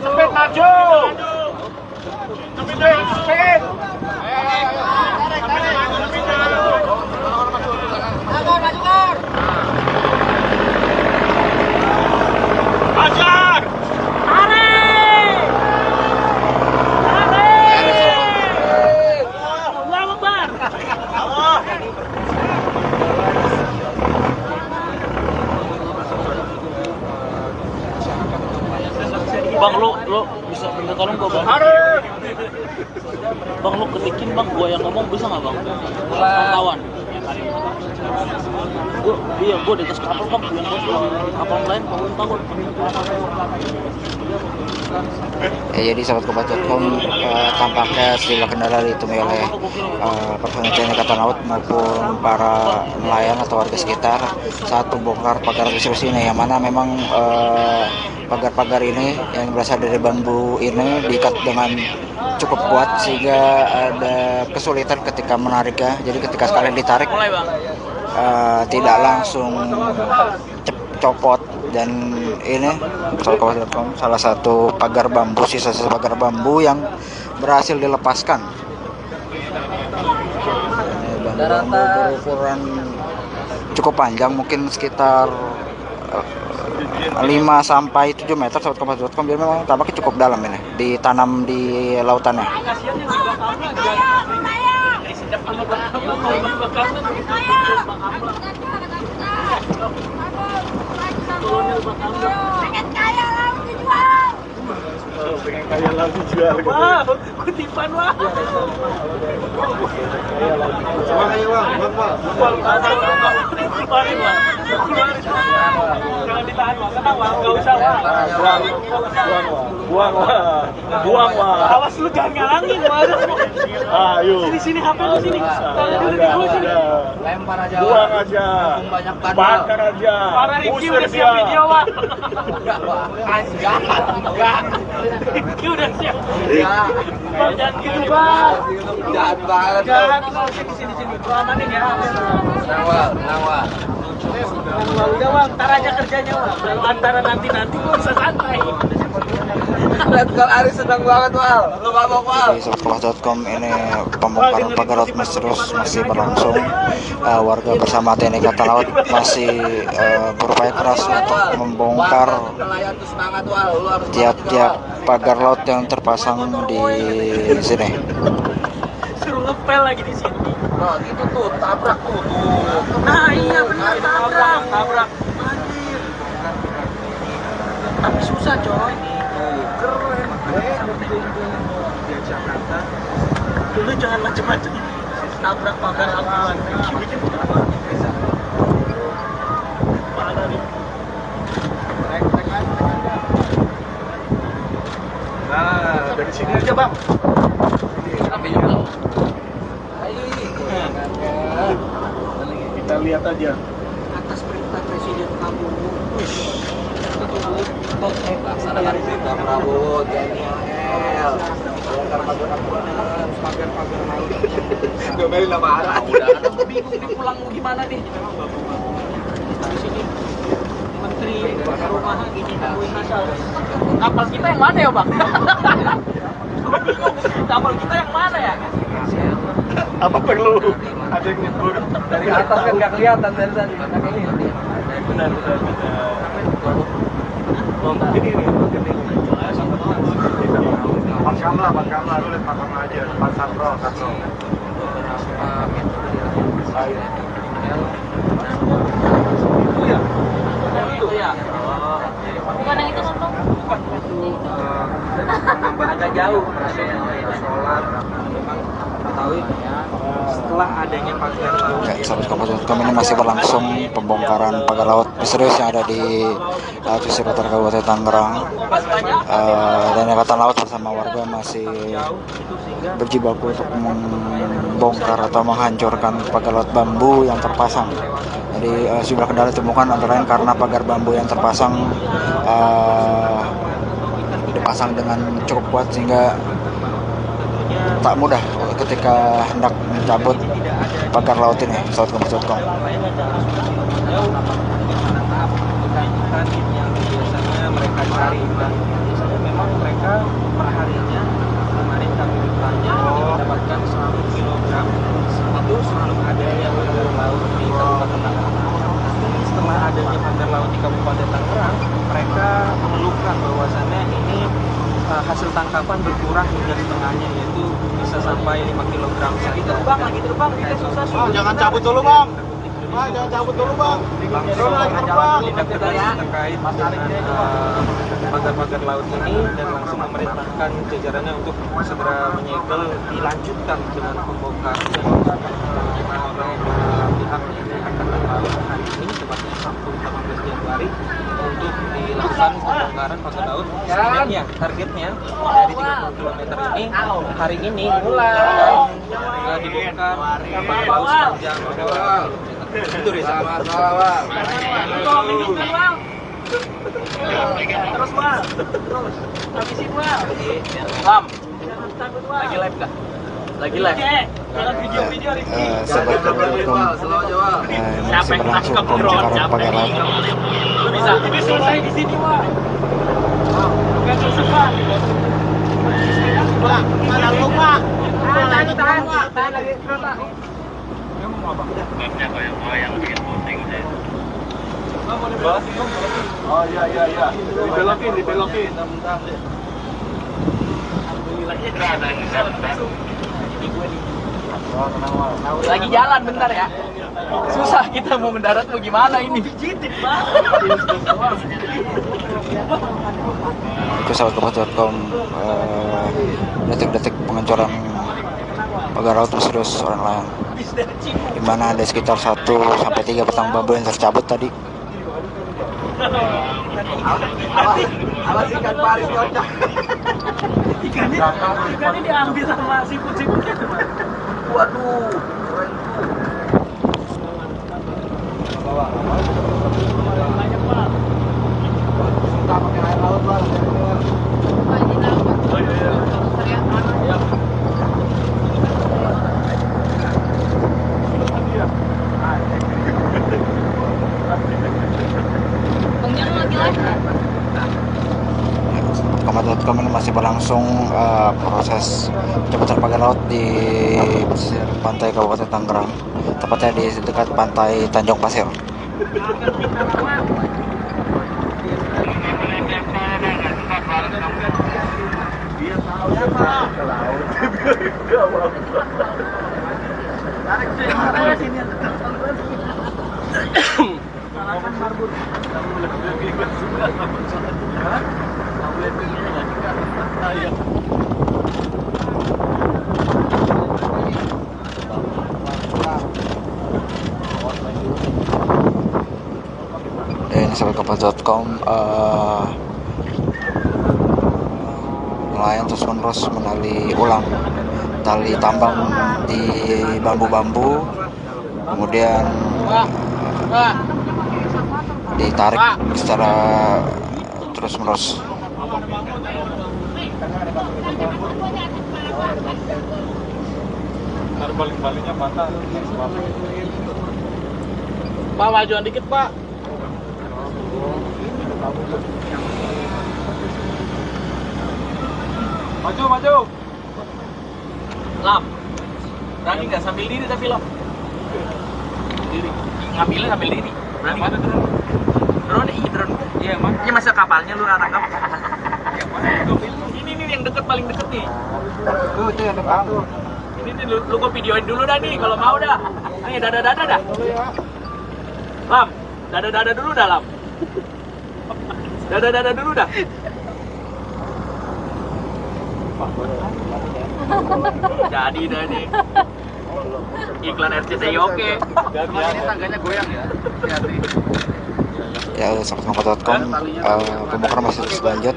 Cepet maju. Cepet. Hajar! Tarik! Bang, lu bisa minta tolong gua bang? Bang, lu ketikin bang, gua yang ngomong bisa nggak bang? Pantauan. Gua di atas kapal bang, yang bos bang, kapal lain bangun takut. Ya, jadi sahabat kompas.com, tampaknya sejumlah kendala ditemui oleh personel TNI Angkatan Laut maupun para nelayan atau warga sekitar saat membongkar pagar misterius ini, yang mana memang pagar-pagar ini yang berasal dari bambu ini diikat dengan cukup kuat sehingga ada kesulitan ketika menariknya. Jadi ketika sekalian ditarik tidak langsung copot. Dan ini salah satu pagar bambu, sisa-sisa pagar bambu yang berhasil dilepaskan. Ini bambu berukuran cukup panjang, mungkin sekitar 5 sampai 7 meter sahabat kompas.com. Dia memang tampaknya cukup dalam ini, ditanam di lautannya. Pengen kaya laut dijual. Pengen kaya laut dijual. Wah, kutipan wah. Wah, ayo bang, Jangan ditahan wah, tenang wah, nggak usah wah. buang wah. Awas lu jangan ngalangin wah. Ayo. Sini HP lu sini. Dulu sini. Lempar aja. Buang aja. Banyak Bakar aja. Para Rifki udah siap video wah. Enggak. Rifki udah siap. Bang, jangan gitu bang. Jahat banget. Jangan sini. Gua amanin ya. Tenang wah. Udah bang, ntar aja kerjanya wah. Kalau antara nanti gua bisa santai. Lihat kalau Ari senang banget wal. Lu mabok wal. Di sahabat.com ini pembongkaran pagar laut misterius masih berlangsung. Warga bersama TNI Angkatan Laut masih berupaya keras untuk membongkar Nelayan tuh semangat wal. Lu harus tiap-tiap pagar laut yang terpasang di sini. Suruh ngepel lagi di sini. Nah, gitu tuh, tabrak tuh. Nah iya benar tabrak. Anjir. Tapi susah coy. Keren. Di Jakarta. Dulu jangan macam-macam. Tabrak pagar aman. Parah nih. Nah, dari sini aja bang. Tapi juga. Kita lihat aja. Atas perintah Presiden Prabowo. Laksanakan perintah Prabowo, TNI AL. Bongkar pagar laut. Domelin nama arah. Udah, aku bingung nih pulang mau gimana nih. Di sini Menteri Perumahan ini nemuin asal. Kapal kita yang mana ya bang? Kapal kita yang mana ya? Apa perlu ada yang nyebur? Dari atas kan nggak kelihatan dari tadi. Benar. Ini. Pakam lah, lu lihat pakam aja. Depan Satro. Itu ya. Bukan yang itu nonton. Agak jauh. Solar. Tahu setelah adanya pagar laut. Ya, sahabat kompas.com, ini masih berlangsung pembongkaran pagar laut misterius yang ada di pesisir utara Kabupaten Tangerang. Dan Angkatan Laut bersama warga masih berjibaku untuk membongkar atau menghancurkan pagar laut bambu yang terpasang. Jadi sejumlah kendala ditemukan antara lain karena pagar bambu yang terpasang dipasang dengan cukup kuat sehingga tak mudah ketika hendak mencabut pagar laut ini. Sahabat kompas.com. Yang biasanya mereka cari memang mereka perharinya kemarin kami bertanya mendapatkan 100 kilogram itu selalu ada yang pagar laut di Kabupaten Tangerang. Setelah adanya pagar laut di Kabupaten Tangerang, mereka mengeluhkan bahwasannya ini hasil tangkapan berkurang hingga setengahnya, yaitu bisa sampai 5 kilogram saja. Lagi terbang, kita susah. Jangan cabut dulu bang. langsung tindak tegas terkait dengan pagar-pagar laut ini dan langsung memerintahkan jajarannya untuk segera menyegel, dilanjutkan dengan pembongkaran oleh pihak ini angkatan laut hari ini tepatnya Sabtu 18 Januari untuk dilakukan pembongkaran pagar laut. Setidaknya targetnya dari 30 km ini hari ini akan dibongkar pagar laut sepanjang 30 km. Itu Riza. Terus Bang. Terus. Habisin Bang. Lam. Lagi live enggak? Lagi live. Video-video Sahabat Kabar.com, masih berlangsung pembongkaran pagar laut. Lu bisa. Ini selesai di sini, Bang. Bukan susah. Bang, mana lu, Pak? Tahan, Tahan lagi kereta. Oh iya. Dibelokin. Lagi jalan bentar ya. Susah kita mau mendarat mau gimana ini. Itu sahabat Kabar.com, detik-detik pengecoran pagar laut misterius orang lain, di mana ada sekitar 1 sampai 3 batang bambu yang tercabut tadi. Awas ikan pari kocak. Ikannya diambil sama siput-siputnya tuh. Waduh. Banyak Bang. Kita pakai air laut Bang. Kabar.com ini masih berlangsung proses pencopotan pagar laut di pesisir pantai Kabupaten Tangerang, tepatnya di dekat pantai Tanjung Pasir. Dan sahabat Kabar.com, nelayan terus-menerus menali ulang tali tambang di bambu-bambu, kemudian ditarik secara terus-menerus. Ntar balik-baliknya patah. Pak, majuan dikit, Pak. Maju. Lam. Berani nggak sambil diri tapi Lam? Diri. Ngambilnya sambil diri. Berani nggak? Drone. Iya, emang. Ini masa kapalnya lu tangkap. Ini yang deket, paling deket nih. Tuh yang depan tuh. Ini lu gua videoin dulu dah nih kalau mau dah. Nih dada dah. Lam, dada dulu dah Lam. Dada dulu dah. Jadi dah nih. Iklan RCTI oke. Ini tangganya goyang ya. Ya, sahabat Kabar.com, pembongkaran masih terus lanjut.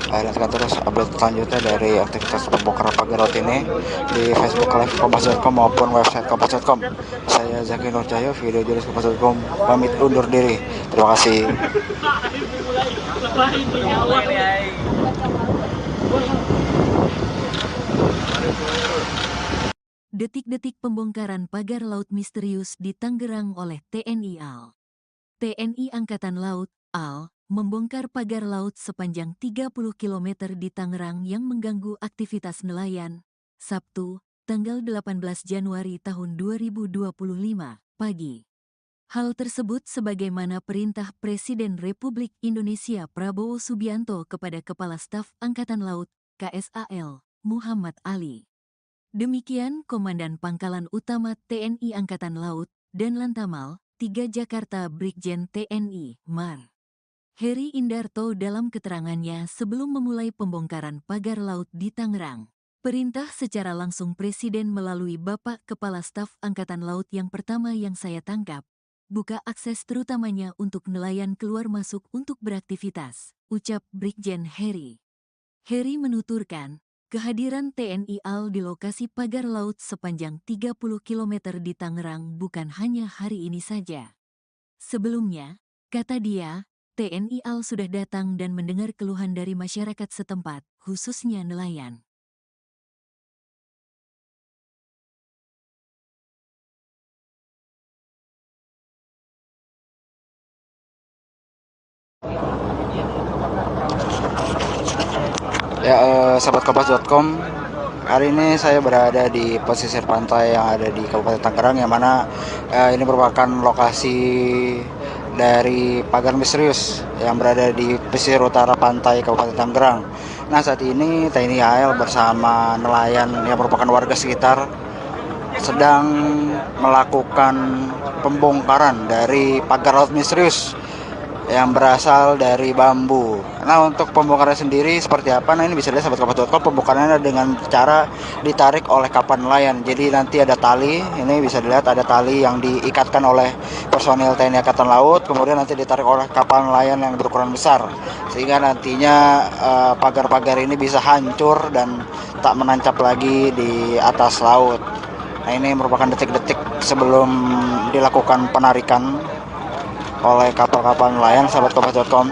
Nantikan terus update selanjutnya dari aktivitas pembongkaran pagar laut ini di Facebook Live Kompas.com maupun website Kompas.com. Saya Zaki Nurcahyo, video jurnalis Kompas.com, pamit undur diri. Terima kasih. Detik-detik pembongkaran pagar laut misterius di Tangerang oleh TNI AL. TNI Angkatan Laut, AL, membongkar pagar laut sepanjang 30 km di Tangerang yang mengganggu aktivitas nelayan. Sabtu, tanggal 18 Januari tahun 2025, pagi. Hal tersebut sebagaimana perintah Presiden Republik Indonesia Prabowo Subianto kepada Kepala Staf Angkatan Laut, KSAL, Muhammad Ali. Demikian Komandan Pangkalan Utama TNI Angkatan Laut dan Lantamal, 3 Jakarta Brigjen TNI, Mar. Heri Indarto dalam keterangannya sebelum memulai pembongkaran pagar laut di Tangerang. Perintah secara langsung Presiden melalui Bapak Kepala Staf Angkatan Laut yang pertama yang saya tangkap. Buka akses terutamanya untuk nelayan keluar masuk untuk beraktivitas, ucap Brigjen Heri. Heri menuturkan, kehadiran TNI AL di lokasi pagar laut sepanjang 30 km di Tangerang bukan hanya hari ini saja. Sebelumnya, kata dia, TNI AL sudah datang dan mendengar keluhan dari masyarakat setempat, khususnya nelayan. Ya, sahabatkompas.com, hari ini saya berada di pesisir pantai yang ada di Kabupaten Tangerang, yang mana ini merupakan lokasi dari pagar misterius yang berada di pesisir utara pantai Kabupaten Tangerang. Nah, saat ini TNI AL bersama nelayan yang merupakan warga sekitar sedang melakukan pembongkaran dari pagar laut misterius yang berasal dari bambu. Nah, untuk pembongkaran sendiri seperti apa? Nah, ini bisa dilihat sahabatkompas.com, pembongkarannya dengan cara ditarik oleh kapal nelayan. Jadi nanti ada tali, ini bisa dilihat ada tali yang diikatkan oleh personil TNI Angkatan Laut, kemudian nanti ditarik oleh kapal nelayan yang berukuran besar, sehingga nantinya pagar-pagar ini bisa hancur dan tak menancap lagi di atas laut. Nah, ini merupakan detik-detik sebelum dilakukan penarikan oleh kapal-kapal nelayan, sahabatkompas.com.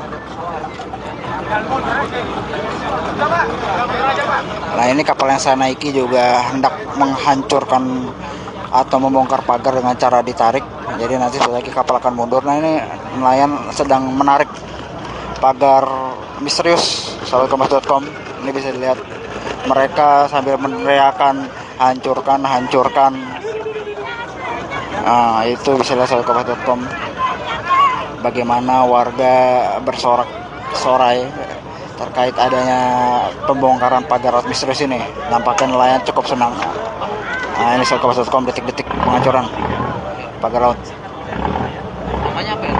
Nah, ini kapal yang saya naiki juga hendak menghancurkan atau membongkar pagar dengan cara ditarik. Jadi nanti setelah lagi kapal akan mundur. Nah, ini nelayan sedang menarik pagar misterius, sahabatkompas.com. Ini bisa dilihat mereka sambil meneriakan hancurkan, hancurkan. Nah, itu bisa dilihat sahabatkompas.com. Bagaimana warga bersorak-sorai terkait adanya pembongkaran pagar laut misterius ini. Nampaknya nelayan cukup senang. Nah, ini sahabatkompas.com, detik-detik penghancuran pagar laut. Namanya apa ya?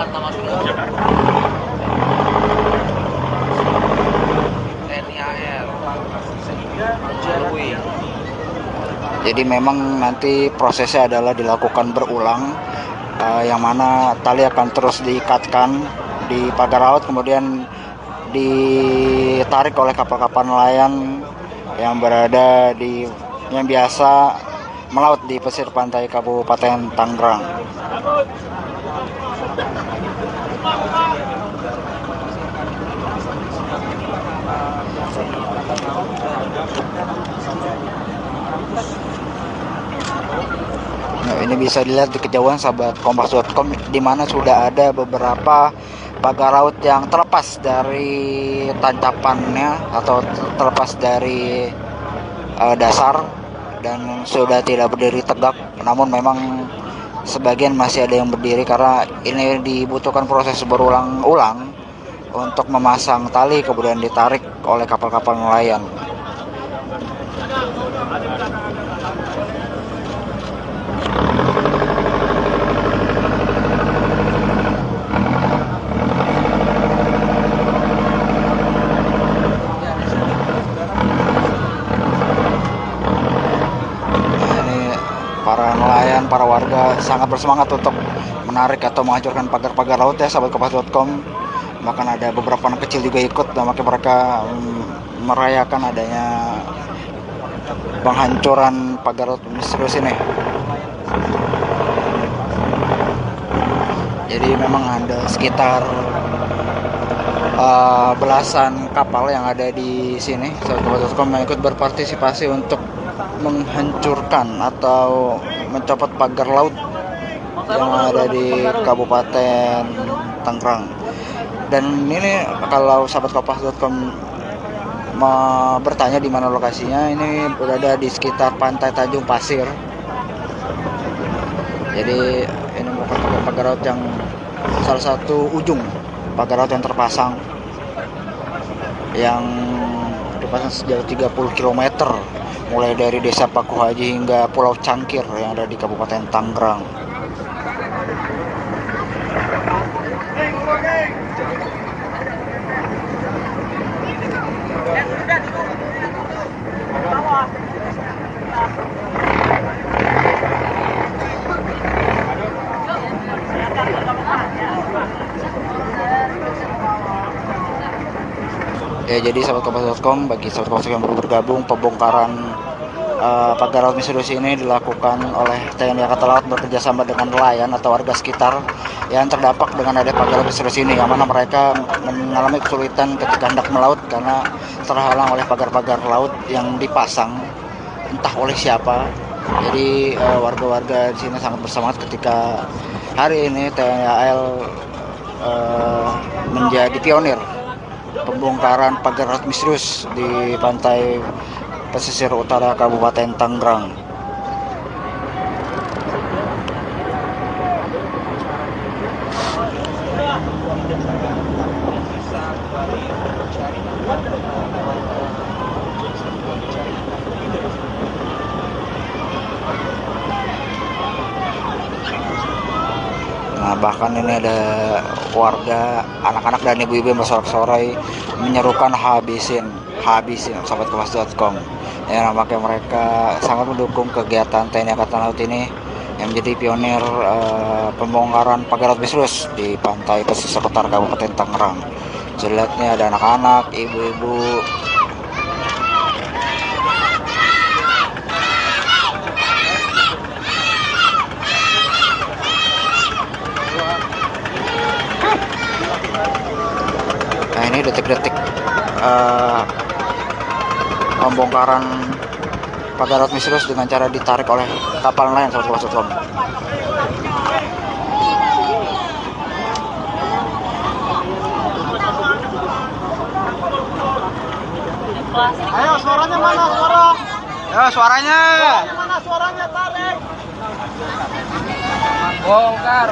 Nama TNI AL. Jadi memang nanti prosesnya adalah dilakukan berulang, yang mana tali akan terus diikatkan di pagar laut, kemudian ditarik oleh kapal-kapal nelayan yang berada di yang biasa melaut di pesisir pantai Kabupaten Tangerang. Nah, ini bisa dilihat di kejauhan sahabatkompas.com, di mana sudah ada beberapa pagar laut yang terlepas dari tancapannya atau terlepas dari dasar dan sudah tidak berdiri tegak. Namun memang sebagian masih ada yang berdiri karena ini dibutuhkan proses berulang-ulang untuk memasang tali kemudian ditarik oleh kapal-kapal nelayan. Para nelayan, para warga sangat bersemangat untuk menarik atau menghancurkan pagar-pagar laut ya, sahabatkompas.com. Bahkan ada beberapa anak kecil juga ikut, dan makanya mereka merayakan adanya penghancuran pagar laut misterius ini. Jadi memang ada sekitar belasan kapal yang ada di sini, sahabatkompas.com, yang ikut berpartisipasi untuk menghancurkan atau mencopot pagar laut yang ada di Kabupaten Tangerang. Dan ini kalau sahabatkompas.com bertanya di mana lokasinya, ini berada di sekitar pantai Tanjung Pasir. Jadi ini merupakan pagar laut yang salah satu ujung pagar laut yang terpasang, yang dipasang sejauh 30 km mulai dari Desa Paku Haji hingga Pulau Cangkir yang ada di Kabupaten Tangerang. Ya, jadi sahabat kompas.com, bagi sahabat kompas yang baru bergabung, pembongkaran pagar laut misterius ini dilakukan oleh TNI Angkatan Laut bekerjasama dengan nelayan atau warga sekitar yang terdampak dengan adanya pagar laut misterius ini, yang mana mereka mengalami kesulitan ketika hendak melaut karena terhalang oleh pagar-pagar laut yang dipasang entah oleh siapa. Jadi warga-warga di sini sangat bersemangat ketika hari ini TNI AL menjadi pionir pembongkaran pagar laut misterius di pantai pesisir utara Kabupaten Tangerang. Nah, bahkan ini ada warga, anak-anak dan ibu-ibu yang bersorak-sorai menyerukan habisin sahabat kompas.com. Ya, nampaknya mereka sangat mendukung kegiatan TNI Angkatan Laut ini yang menjadi pionir pembongkaran pagar laut misterius di pantai pesisir utara Kabupaten Tangerang. Jelasnya ada anak-anak, ibu-ibu. Nah, ini detik-detik pembongkaran pagar laut misterius dengan cara ditarik oleh kapal nelayan sahabat kompas.com. Ayo, suaranya mana? Ya, suaranya. Mana suaranya? Tarik. Bongkar.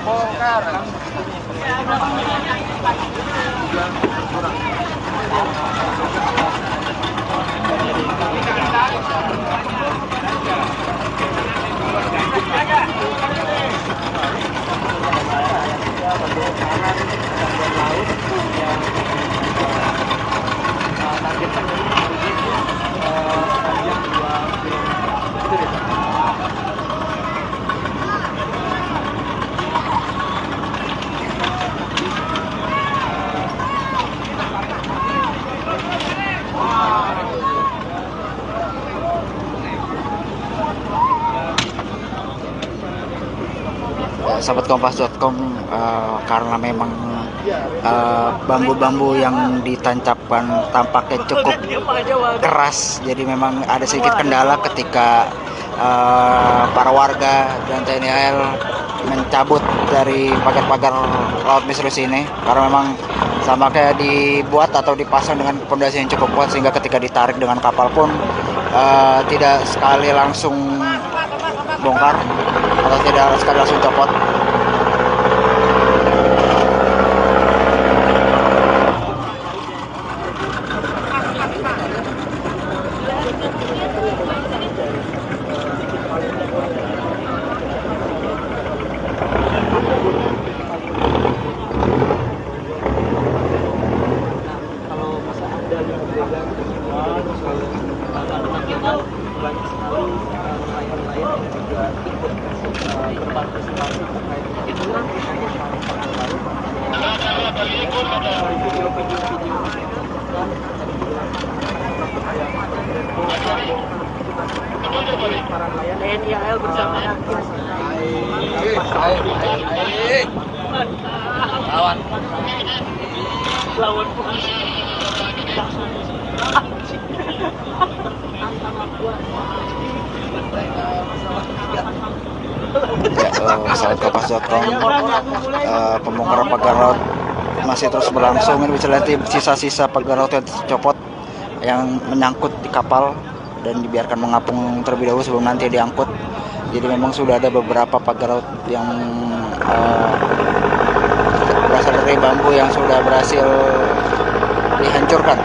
Sahabat kompas.com, karena memang bambu-bambu yang ditancapkan tampaknya cukup keras, jadi memang ada sedikit kendala ketika para warga dan TNI AL mencabut dari pagar-pagar laut misterius ini, karena memang tampaknya dibuat atau dipasang dengan pondasi yang cukup kuat sehingga ketika ditarik dengan kapal pun tidak sekali langsung bongkar atau tidak sekali langsung copot. Kalau masa ada yang berbeda, banyak sekali nelayan-nelayan yang juga ikut berpartisipasi terkait itu kan misalnya para laut video-video para nelayan TNI AL bersama lawan polisi langsung Ya, sahabat kompas.com, pembongkaran pagar laut masih terus berlangsung. Ini bisa lihat sisa-sisa pagar laut yang tercopot yang menyangkut di kapal dan dibiarkan mengapung terlebih dahulu sebelum nanti diangkut. Jadi memang sudah ada beberapa pagar laut yang berasal dari bambu yang sudah berhasil dihancurkan.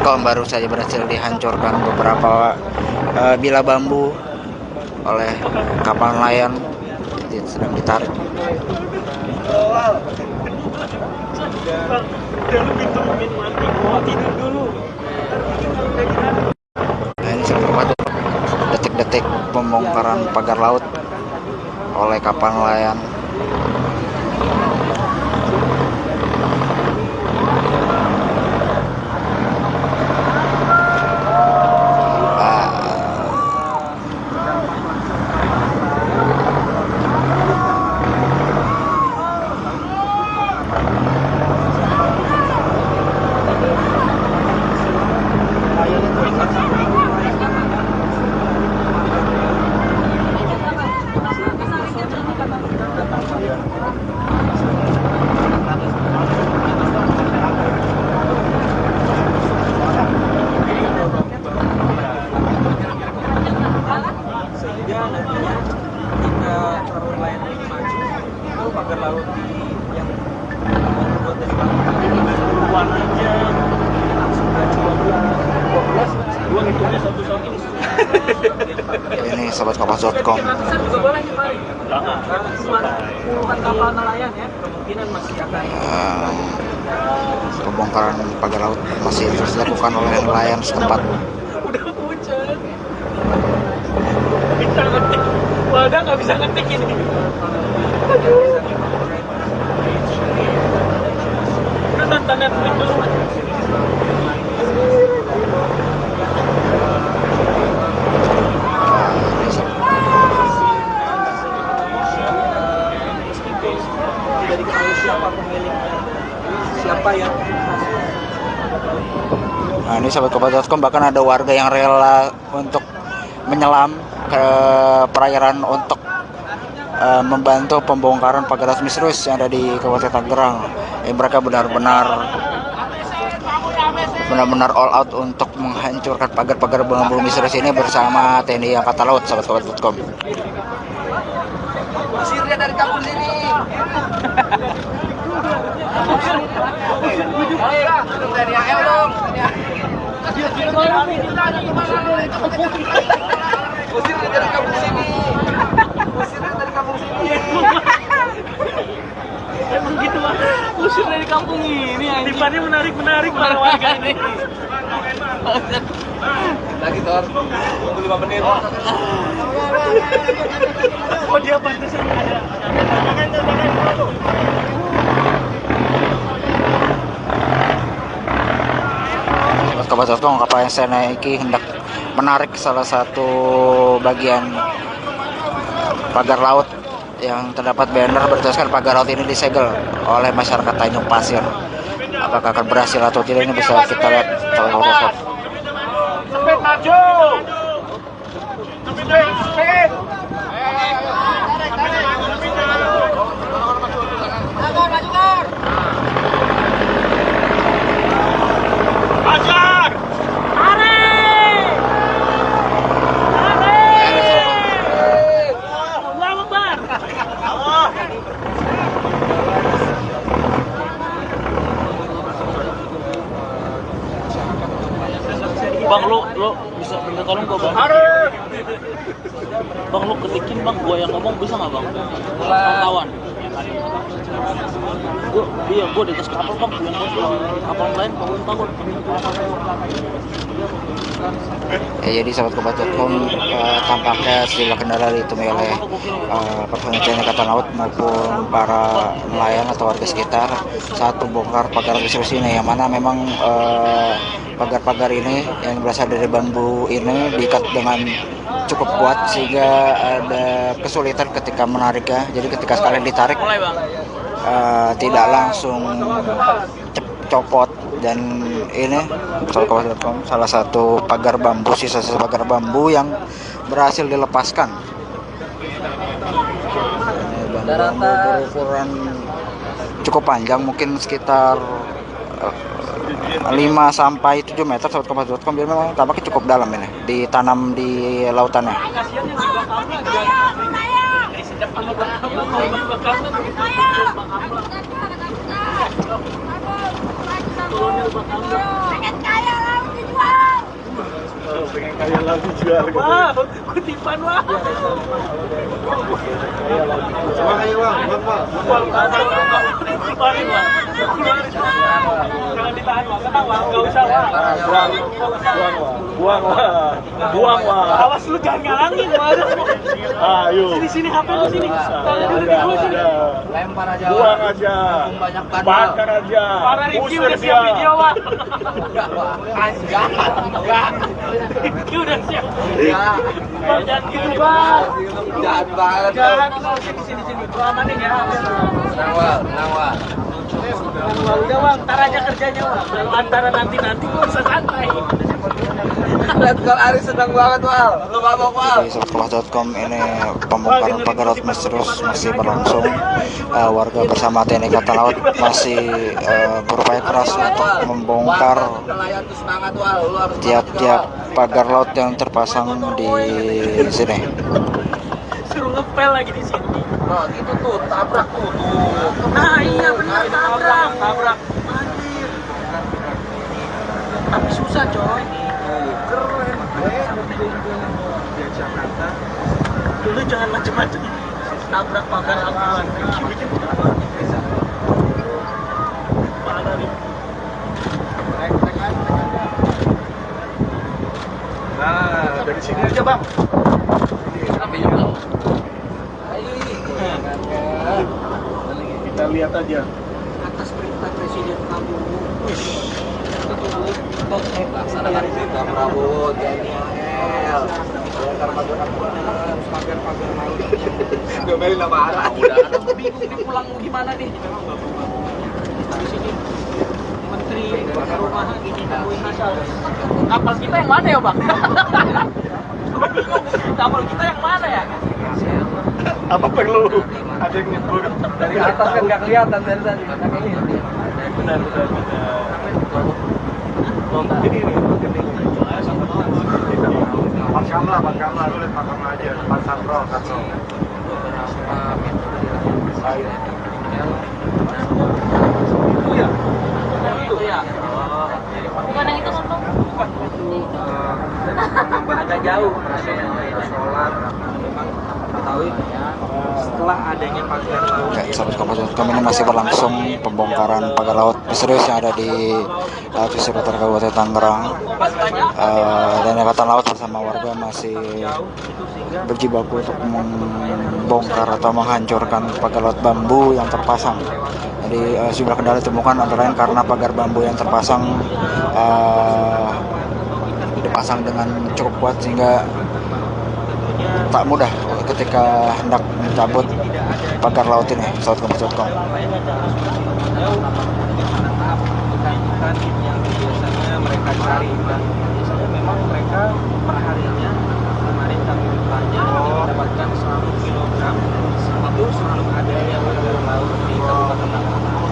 sahabat.com, baru saja berhasil dihancurkan beberapa bila bambu oleh kapal nelayan sedang ditarik. Nah, ini seperti detik-detik pembongkaran pagar laut oleh kapal nelayan. Sehingga nantinya ketika perahu nelayan ini maju, itu pagar laut yang dibuat dari bambu warnanya langsung maju 12, gua ngitungnya satu-satu. Ini sahabatkompas.com. Juga boleh nih, Pak. Bukan kapal nelayan ya, kemungkinan masih akan Pembongkaran pagar laut masih terus dilakukan oleh nelayan setempat. udah hujan. Kita ngetik, wadah nggak bisa ngetik ini. Udah tantangan ngetik dulu. Tidak diketahui siapa pemiliknya, siapa yang Nah, ini sahabatkompas.com, bahkan ada warga yang rela untuk menyelam ke perairan untuk membantu pembongkaran pagar laut misterius yang ada di Kabupaten Tangerang. Mereka benar-benar all out untuk menghancurkan pagar-pagar bambu misterius ini bersama TNI Angkatan Laut, sahabatkompas.com. usirnya dari kampung sini. Dari AL dong. Usirnya dari kampung sini. Usirnya dari kampung sini. Emang gitu Pak. Usir dari kampung ini. Tipannya menarik para warga ini. Lagi Tor. Tunggu 5 menit. Oh dia pantesan ada. Sahabatkompas.com, kapal yang saya naiki hendak menarik salah satu bagian pagar laut yang terdapat banner bertuliskan pagar laut ini disegel oleh masyarakat Tanjung Pasir. Apakah akan berhasil atau tidak, ini bisa kita lihat kalau foto. Cepet maju. Cepet. Ajar. Bang, lu bisa minta tolong gua, Bang? Bang, lu ketikin, Bang, gua yang ngomong bisa nggak, Bang? Pantauan. Gua di atas kapal, Bang, yang kapal lain, Bang, takut. Ya, jadi sahabatkompas.com, tampaknya sejumlah kendala ditemui oleh personel TNI Angkatan Laut maupun para nelayan atau warga sekitar saat membongkar pagar misterius ini, yang mana memang pagar-pagar ini yang berasal dari bambu ini diikat dengan cukup kuat sehingga ada kesulitan ketika menariknya. Jadi ketika sekalian ditarik tidak langsung copot. Dan ini salah satu pagar bambu, sisa-sisa pagar bambu yang berhasil dilepaskan. Ini bambu berukuran cukup panjang, mungkin sekitar 5 sampai 7 meter, sahabatkompas.com. Dia memang tampaknya cukup dalam ini, ditanam di lautannya. Pengen kaya laut Kayak laut dijual. Wah, kutipan wah. Bang, ayo bang, Keluarin wah. Jangan ditahan wah, tenang wah, nggak usah wah. Buang wah. Awas lu jangan ngalangin wah. Ayo. Sini HP lu sini. Tangan dulu di gua sini. Lempar aja. Buang aja. Banyak Bakar aja. Para Rifki Usir udah siap dia. video wah. Enggak. Rifki udah siap. Enggak. Bang, jangan gitu bang. Jahat banget. Jangan sini. Gua amanin ya. Tenang wal. Udah bang, ntar aja kerjanya bang. Kalau antara nanti gua bisa santai. Lihat kalau Ari senang banget wal. Lu mabok wal. Di sobatkelas.com ini pembongkaran pagar laut misterius masih berlangsung. Warga bersama TNI Angkatan Laut masih berupaya keras untuk membongkar Nelayan tuh semangat wal. Lu harus tiap-tiap pagar laut yang terpasang di sini. Suruh ngepel lagi di sini. Nah, gitu tuh, tabrak tuh. Nah iya benar tabrak. Anjir. Tapi susah coy. Keren. Di Jakarta. Dulu jangan macam-macam. Tabrak pagar aman. Parah nih. Nah, dari sini Aja bang. kita lihat aja. Atas perintah Presiden Prabowo. Laksanakan perintah Prabowo, TNI AL. Bongkar pagar laut. Domelin nama arah. Udah, aku bingung nih pulang mau gimana nih. Di sini Menteri Perumahan ini nemuin asal. Kapal kita yang mana ya bang? Kapal kita yang mana ya? Apa perlu ada yang nyebur? Dari atas kan nggak kelihatan dari tadi. Benar. Ini. Pakam lah, lu lihat pakam aja. Depan Sandro. Itu ya. Bukan yang itu ngomong. Agak jauh. Sholat. Memang ketahui setelah adanya pagar laut. Ya, sobatkelas.com ini masih berlangsung pembongkaran pagar laut misterius yang ada di pesisir utara Kabupaten Tangerang. Dan Angkatan Laut bersama warga masih berjibaku untuk membongkar atau menghancurkan pagar laut bambu yang terpasang. Jadi sejumlah kendala ditemukan antara lain karena pagar bambu yang terpasang dipasang dengan cukup kuat sehingga tak mudah ketika hendak mencabut pagar laut ini. Sobatkelas.com. Ikan yang biasanya mereka cari dan biasanya memang mereka perharinya kemarin kami bertanya mendapatkan 100 kg itu selalu ada yang pagar laut di Kabupaten Tangerang.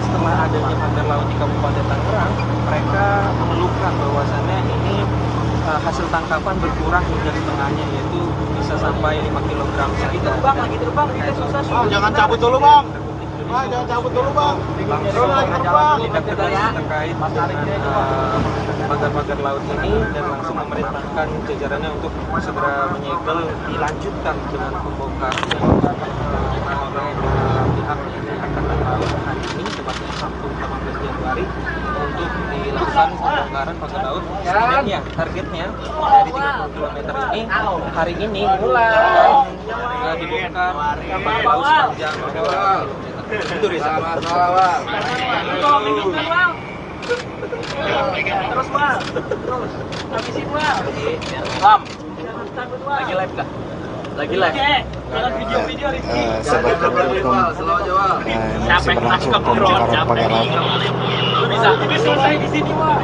Setelah adanya pagar laut di Kabupaten Tangerang, mereka mengeluhkan bahwasannya ini hasil tangkapan berkurang hingga setengahnya, yaitu bisa sampai 5 kg saja. Lagi terbang, kita susah. Jangan cabut dulu bang. Jangan cabut dulu bang. Langsung tindak tegas terkait pagar-pagar laut ini dan langsung memerintahkan jajarannya untuk segera menyegel, dilanjutkan dengan pembongkaran oleh pihak Angkatan Laut hari ini tepatnya Sabtu 18 Januari untuk dilakukan pembongkaran pagar laut. Sebenarnya targetnya dari 30 km ini hari ini mulai dibongkar laut sepanjang itu Risa. Terus bang. Terus. Habisin bang. Lam, lagi live nggak? Lagi live. Jangan video-video Rifki. Sobatkelas.com masih berlangsung pembongkaran pagar laut. Lu bisa selesai di sini bang.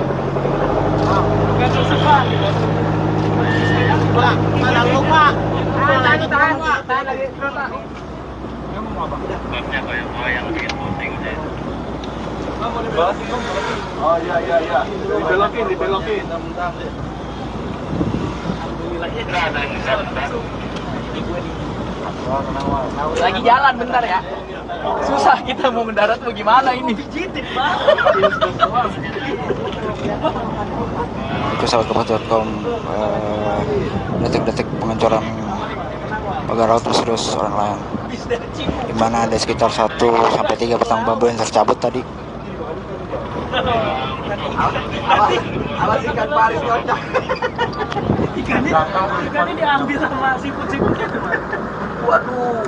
Bukan susah bang. Bang, mana lu bang? Tahan lagi kereta. Oh iya. Dibelokin. Lagi jalan bentar ya. Susah kita mau mendarat mau gimana ini? Pijitin bang. itu sahabat kompas.com, detik-detik pengecoran pagar laut misterius orang nelayan, di mana ada sekitar 1-3 batang bambu yang tercabut tadi. Awas ikan pari kocak. Ikannya diambil sama siput-siputnya tuh. Waduh.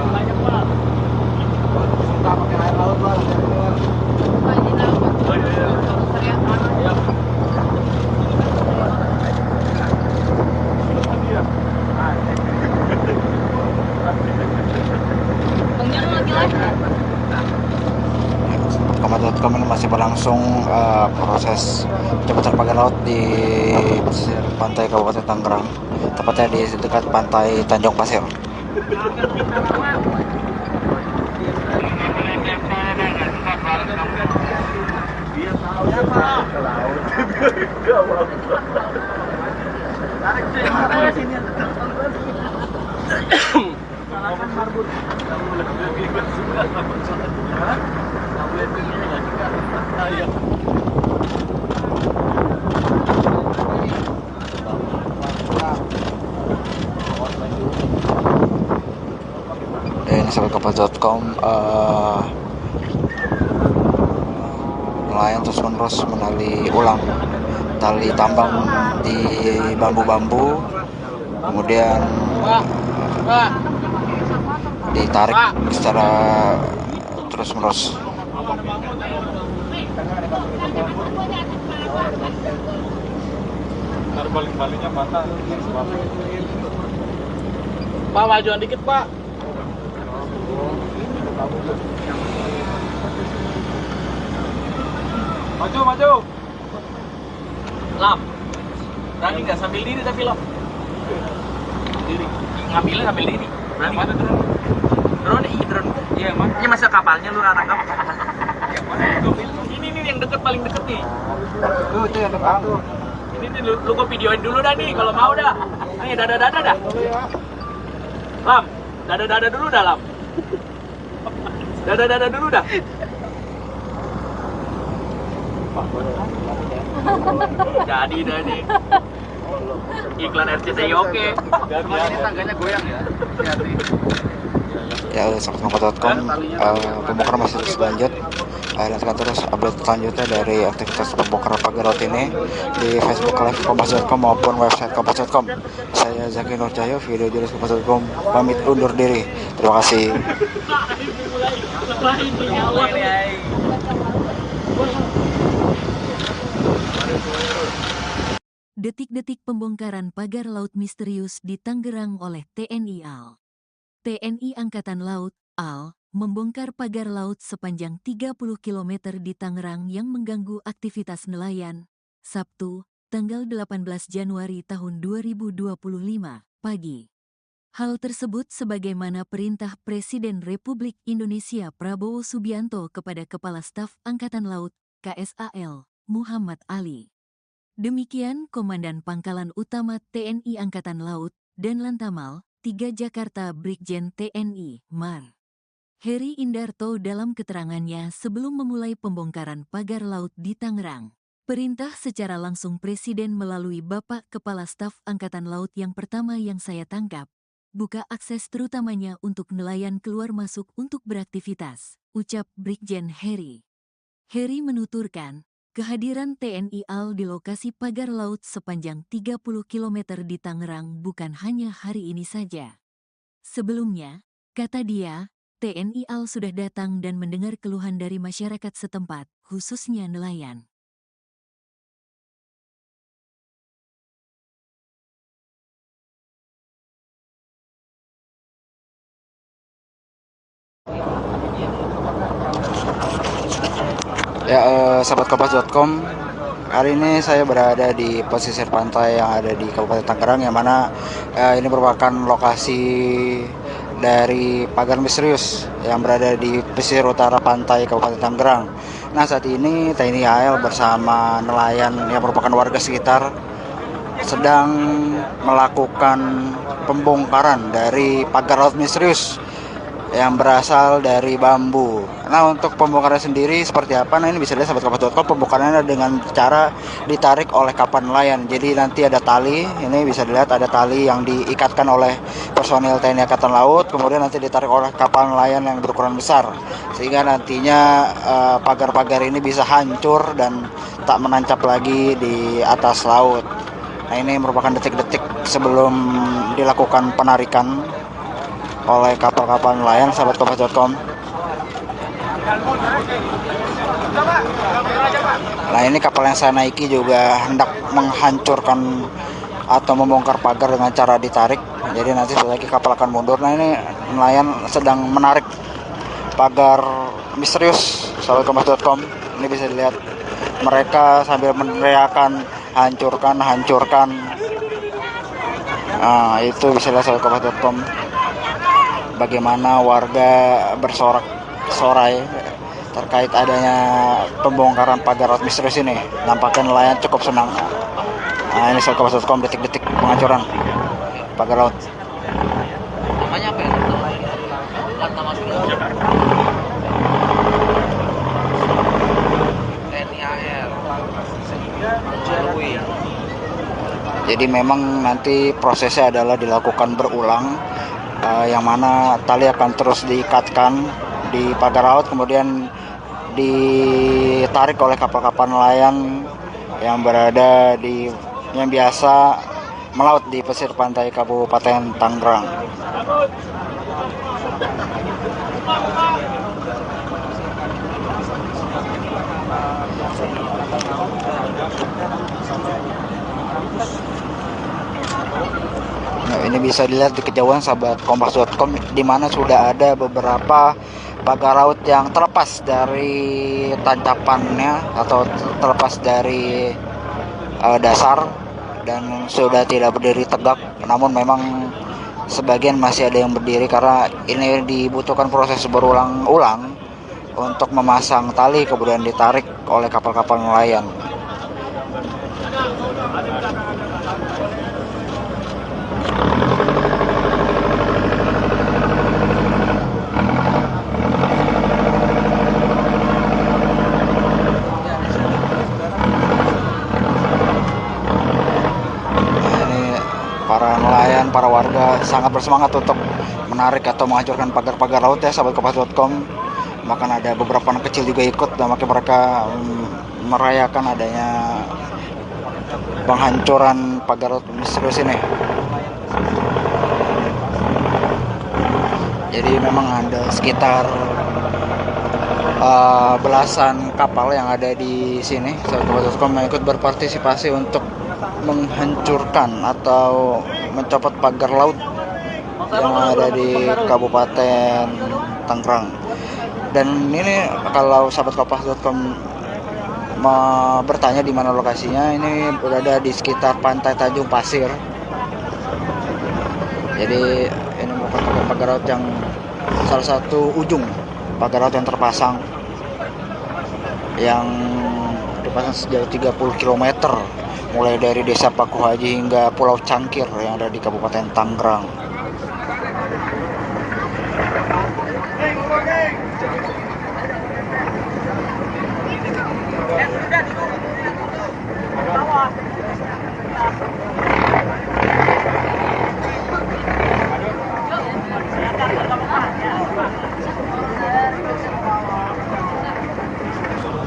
Banyak banget. Suka pakai air laut lah. Kompas.com ini masih berlangsung proses penjemputan pagar laut di pesisir pantai Kabupaten Tangerang, tepatnya di dekat pantai Tanjung Pasir. Dan sahabat kompas.com, nelayan terus-menerus menali ulang tali tambang di bambu-bambu, kemudian ditarik secara terus-menerus. Ntar baling-balingnya patah. Pak, majuan dikit, Pak. Maju. Lam. Berani nggak sambil diri tapi Lam? Diri. Ngambilnya sambil diri. Berani nggak? Drone. Drone. Iya, emang. Ini masa kapalnya lu tangkap. Ini yang deket, paling deket nih. Tuh yang depan tuh. Ini lu gua videoin dulu dah nih kalau mau dah. Ayo dada dah. Lam, dada dulu dah, Lam. Dada dulu dah. Jadi dah nih. Iklan RCTI oke. Ini tangganya goyang ya. Ya, sahabat kompas.com, pembongkaran masih terus lanjut. Nantikan terus update selanjutnya dari aktivitas pembongkaran pagar laut ini di Facebook Live kompas.com maupun website kompas.com. Saya Zaki Nurcahyo, video jurnalis kompas.com, pamit undur diri. Terima kasih. Detik-detik pembongkaran pagar laut misterius di Tangerang oleh TNI AL. TNI Angkatan Laut, AL, membongkar pagar laut sepanjang 30 km di Tangerang yang mengganggu aktivitas nelayan. Sabtu, tanggal 18 Januari tahun 2025, pagi. Hal tersebut sebagaimana perintah Presiden Republik Indonesia Prabowo Subianto kepada Kepala Staf Angkatan Laut, KSAL, Muhammad Ali. Demikian Komandan Pangkalan Utama TNI Angkatan Laut dan Lantamal 3 Jakarta Brigjen TNI Mar. Heri Indarto dalam keterangannya sebelum memulai pembongkaran pagar laut di Tangerang. Perintah secara langsung Presiden melalui Bapak Kepala Staf Angkatan Laut yang pertama yang saya tangkap. Buka akses terutamanya untuk nelayan keluar masuk untuk beraktivitas, ucap Brigjen Heri. Heri menuturkan, kehadiran TNI AL di lokasi pagar laut sepanjang 30 km di Tangerang bukan hanya hari ini saja. Sebelumnya, kata dia, TNI AL sudah datang dan mendengar keluhan dari masyarakat setempat, khususnya nelayan. Ya, sahabat kompas.com, hari ini saya berada di pesisir pantai yang ada di Kabupaten Tangerang, yang mana ini merupakan lokasi dari pagar misterius yang berada di pesisir utara pantai Kabupaten Tangerang. Nah, saat ini TNI AL bersama nelayan yang merupakan warga sekitar sedang melakukan pembongkaran dari pagar laut misterius yang berasal dari bambu. Nah, untuk pembongkaran sendiri seperti apa? Nah, ini bisa dilihat sahabat kompas.com, pembongkarannya dengan cara ditarik oleh kapal nelayan. Jadi nanti ada tali, ini bisa dilihat ada tali yang diikatkan oleh personil TNI Angkatan Laut, kemudian nanti ditarik oleh kapal nelayan yang berukuran besar, sehingga nantinya pagar-pagar ini bisa hancur dan tak menancap lagi di atas laut. Nah, ini merupakan detik-detik sebelum dilakukan penarikan oleh kapal-kapal nelayan sahabat kompas.com. Nah, ini kapal yang saya naiki juga hendak menghancurkan atau membongkar pagar dengan cara ditarik. Jadi nanti setelah lagi kapal akan mundur. Nah, ini nelayan sedang menarik pagar misterius sahabat kompas.com. Ini bisa dilihat mereka sambil meneriakan hancurkan, hancurkan. Nah, itu bisa dilihat sahabat kompas.com bagaimana warga bersorak-sorai terkait adanya pembongkaran pagar laut misterius ini. Nampaknya nelayan cukup senang. Nah, ini sahabat kompas.com detik-detik penghancuran pagar laut. Namanya apa ya? Nama TNI AL. Jadi memang nanti prosesnya adalah dilakukan berulang, yang mana tali akan terus diikatkan di pagar laut, kemudian ditarik oleh kapal-kapal nelayan yang berada di yang biasa melaut di pesisir pantai Kabupaten Tangerang. Nah, ini bisa dilihat di kejauhan sahabat kompas.com, di mana sudah ada beberapa pagar laut yang terlepas dari tancapannya atau terlepas dari dasar dan sudah tidak berdiri tegak. Namun memang sebagian masih ada yang berdiri karena ini dibutuhkan proses berulang-ulang untuk memasang tali kemudian ditarik oleh kapal-kapal nelayan. Para nelayan, para warga sangat bersemangat untuk menarik atau menghancurkan pagar-pagar laut ya sahabat kompas.com. Bahkan ada beberapa anak kecil juga ikut, dan makanya mereka merayakan adanya penghancuran pagar laut misterius ini. Jadi memang ada sekitar belasan kapal yang ada di sini sahabat kompas.com yang ikut berpartisipasi untuk menghancurkan atau mencopot pagar laut yang ada di Kabupaten Tangerang. Dan ini kalau sahabat kompas.com bertanya di mana lokasinya, ini berada di sekitar Pantai Tanjung Pasir. Jadi ini merupakan pagar laut yang salah satu ujung pagar laut yang terpasang, yang dipasang sejauh 30 km mulai dari Desa Paku Haji hingga Pulau Cangkir yang ada di Kabupaten Tangerang.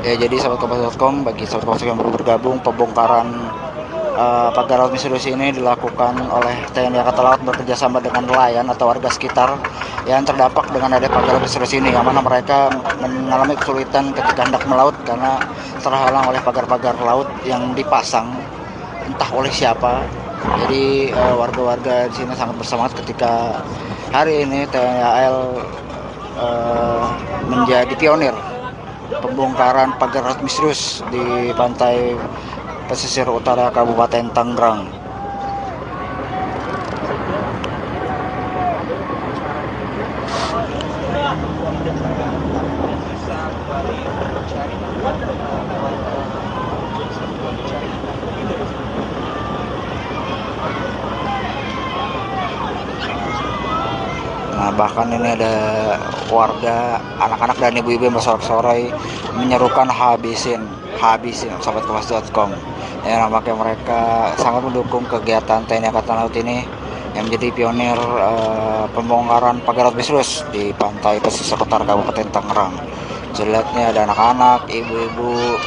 Ya, jadi sahabat kompas.com, bagi sahabat kompas yang baru bergabung, pembongkaran pagar laut misterius ini dilakukan oleh TNI Angkatan Laut bekerjasama dengan nelayan atau warga sekitar yang terdampak dengan adanya pagar laut misterius ini, yang mana mereka mengalami kesulitan ketika hendak melaut karena terhalang oleh pagar-pagar laut yang dipasang entah oleh siapa. Jadi warga-warga di sini sangat bersemangat ketika hari ini TNI AL menjadi pionir pembongkaran pagar laut misterius di pantai pesisir utara Kabupaten Tangerang. Nah, bahkan ini ada warga, anak-anak dan ibu-ibu yang bersorak-sorai menyerukan habisin sahabatkompas.com. Ya, nampaknya mereka sangat mendukung kegiatan TNI Angkatan Laut ini yang menjadi pionir pembongkaran pagar laut misterius di pantai pesisir utara Kabupaten Tangerang. Jelasnya ada anak-anak, ibu-ibu.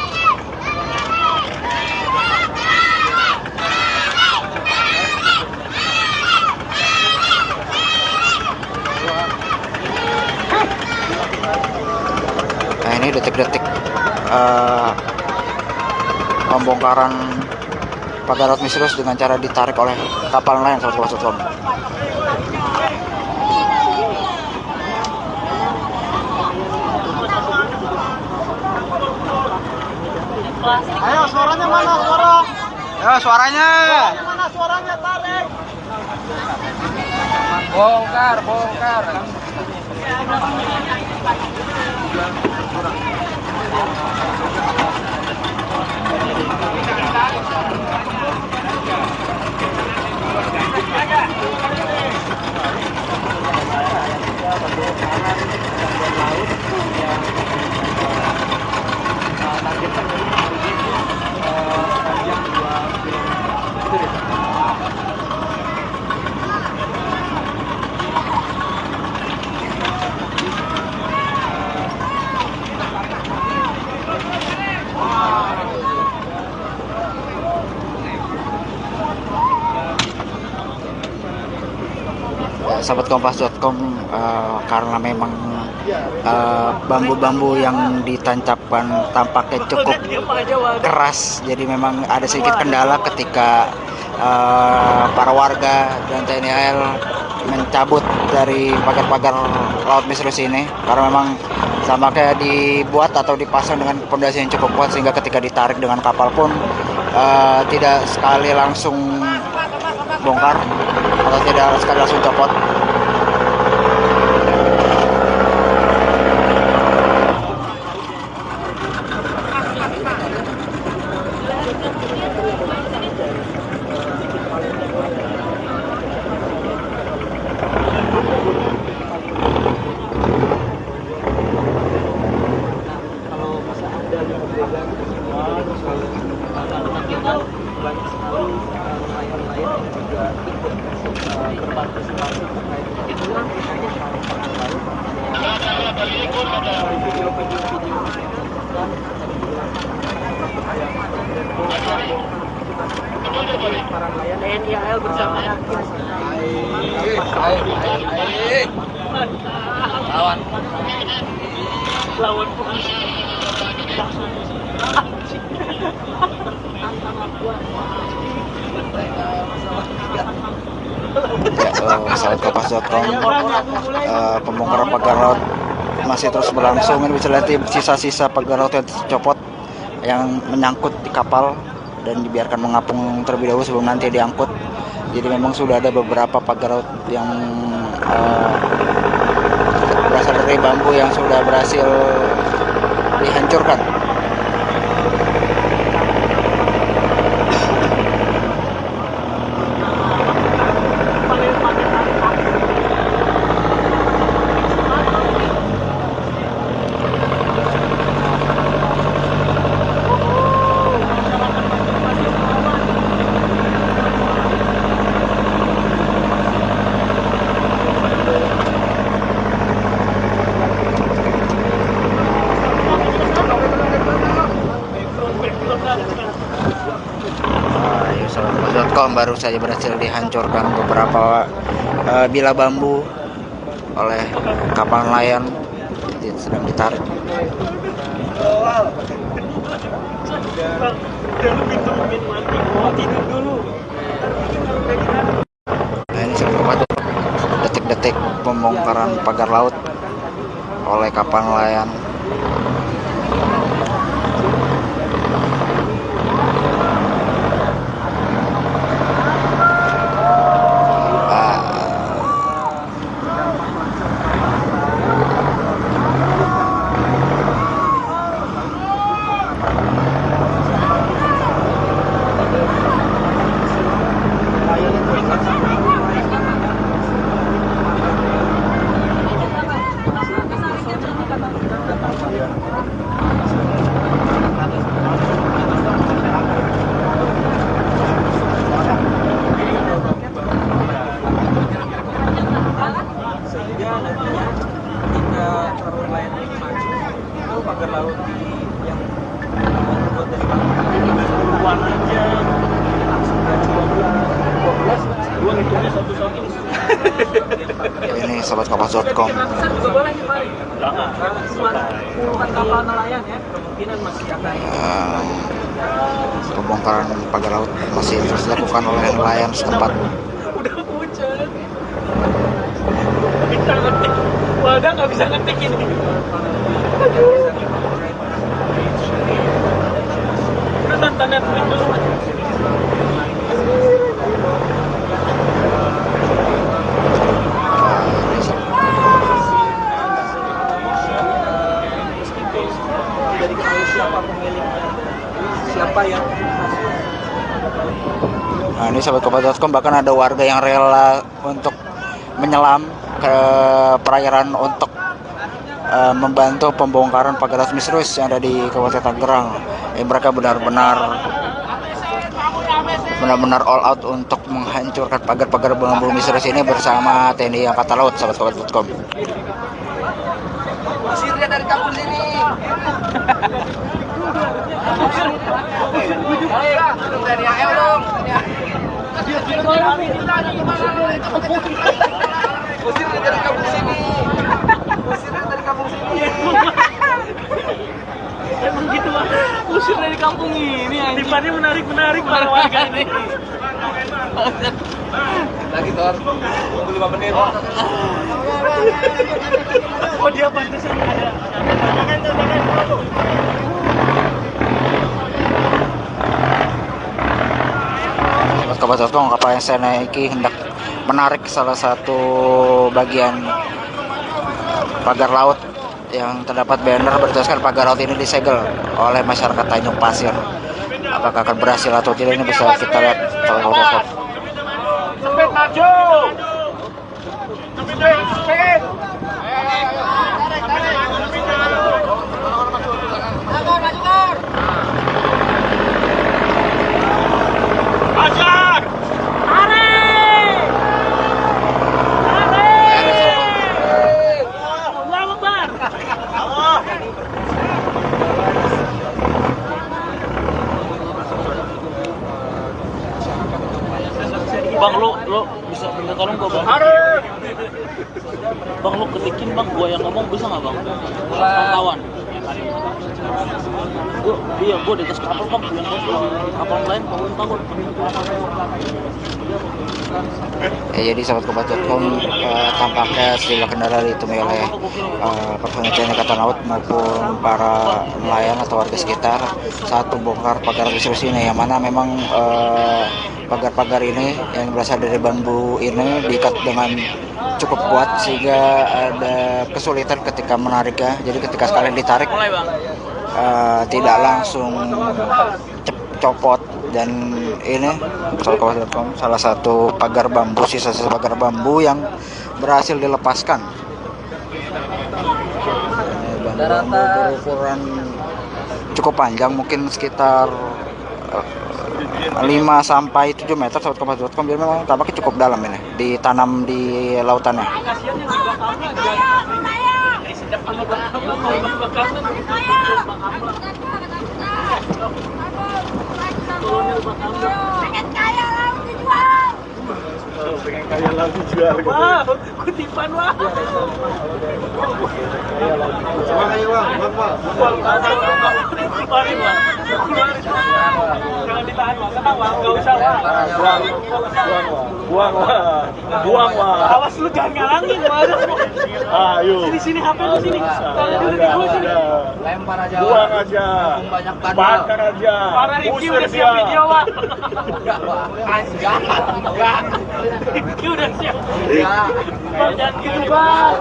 Nah, ini detik-detik pembongkaran pagar laut misterius dengan cara ditarik oleh kapal nelayan sahabatkompas.com. Ayo suaranya mana suara? Ya, suaranya. Mana suaranya tarik? Bongkar. Sahabatkompas.com, karena memang bambu-bambu yang ditancapkan tampaknya cukup keras, jadi memang ada sedikit kendala ketika para warga dan TNI AL mencabut dari pagar-pagar laut misterius ini, karena memang tampaknya dibuat atau dipasang dengan pondasi yang cukup kuat sehingga ketika ditarik dengan kapal pun tidak sekali langsung bongkar atau tidak sekali langsung copot. Banyak sekali nelayan-nelayan yang juga ikut berpartisipasi terkait dengan video-video para nelayan TNI AL bersama lawan polisi. Sahabatkompas.com, pembongkaran pagar laut masih terus berlangsung. Ini bisa lihat sisa-sisa pagar laut yang tercopot yang menyangkut di kapal dan dibiarkan mengapung terlebih dahulu sebelum nanti diangkut. Jadi memang sudah ada beberapa pagar laut yang berasal dari bambu yang sudah berhasil dihancurkan. Sahabatkompas.com, baru saja berhasil dihancurkan beberapa bilah bambu oleh kapal nelayan sedang ditarik. Nah, ini seperti detik-detik pembongkaran pagar laut oleh kapal nelayan. Ini sobatkompas.com. Ratusan juga boleh nih Pak. Puluhan kapal nelayan ya, kemungkinan masih akan. Pembongkaran pagar laut masih terus dilakukan oleh nelayan setempat. Udah pucat. Bisa ngetik. Wadah nggak bisa ngetik ini. Aduh. Udah tanda tweet dulu. Jadi tahu siapa pemiliknya, siapa yang. Nah, ini sobatkompas.com, bahkan ada warga yang rela untuk menyelam ke perairan untuk membantu pembongkaran pagar laut misterius yang ada di Kabupaten Tangerang. Mereka benar-benar all out untuk menghancurkan pagar-pagar bambu misterius ini bersama TNI Angkatan Laut, sobatkompas.com. Usir dia dari kampung sini. Usir dia dari kampung sini. Usir dia dari kampung sini. Emang gitu Pak. Usir dari kampung ini. Tipannya menarik para warga ini. Lagi Tor, tunggu 5 menit. Oh dia pantesan ada. Sobatkompas.com, kapal yang saya naiki hendak menarik salah satu bagian pagar laut yang terdapat banner bertuliskan pagar laut ini disegel oleh masyarakat Tanjung Pasir. Apakah akan berhasil atau tidak, ini bisa kita lihat. Sempit maju. Sempit. Ajar. Bang, lo bisa minta tolong gua bang? Bang, lo ketikin bang, gua yang ngomong bisa nggak bang? Pantauan. Gua di atas kapal bang, yang kapal lain bangun takut. Jadi sobatkompas.com, tampaknya sejumlah kendaraan ditemui oleh personel TNI Angkatan Laut maupun para nelayan atau warga sekitar saat membongkar pagar misterius ini, yang mana memang pagar-pagar ini yang berasal dari bambu ini diikat dengan cukup kuat sehingga ada kesulitan ketika menariknya. Jadi ketika sekalian ditarik tidak langsung copot. Dan ini sobatkompas.com, salah satu pagar bambu, sisa-sisa pagar bambu yang berhasil dilepaskan. Bambu berukuran cukup panjang, mungkin sekitar 5 sampai 7 meter, sobatkompas.com. Jadi memang tampaknya cukup dalam ini, ditanam di lautannya. Pengen kaya laut dijual. Pengen kaya laut dijual. Wah, kutipan wah. Makanya Bang. Keluarin wah. Jangan ditahan wah. Tenang wah, nggak usah wah. Buang wah. Awas lu jangan ngalangin wah. Ayo. Sini HP lu sini. Lempar aja. Buang aja. Banyak Bakar aja. Para review udah siap video wah. Enggak. Review udah siap. Bang, jangan gitu bang.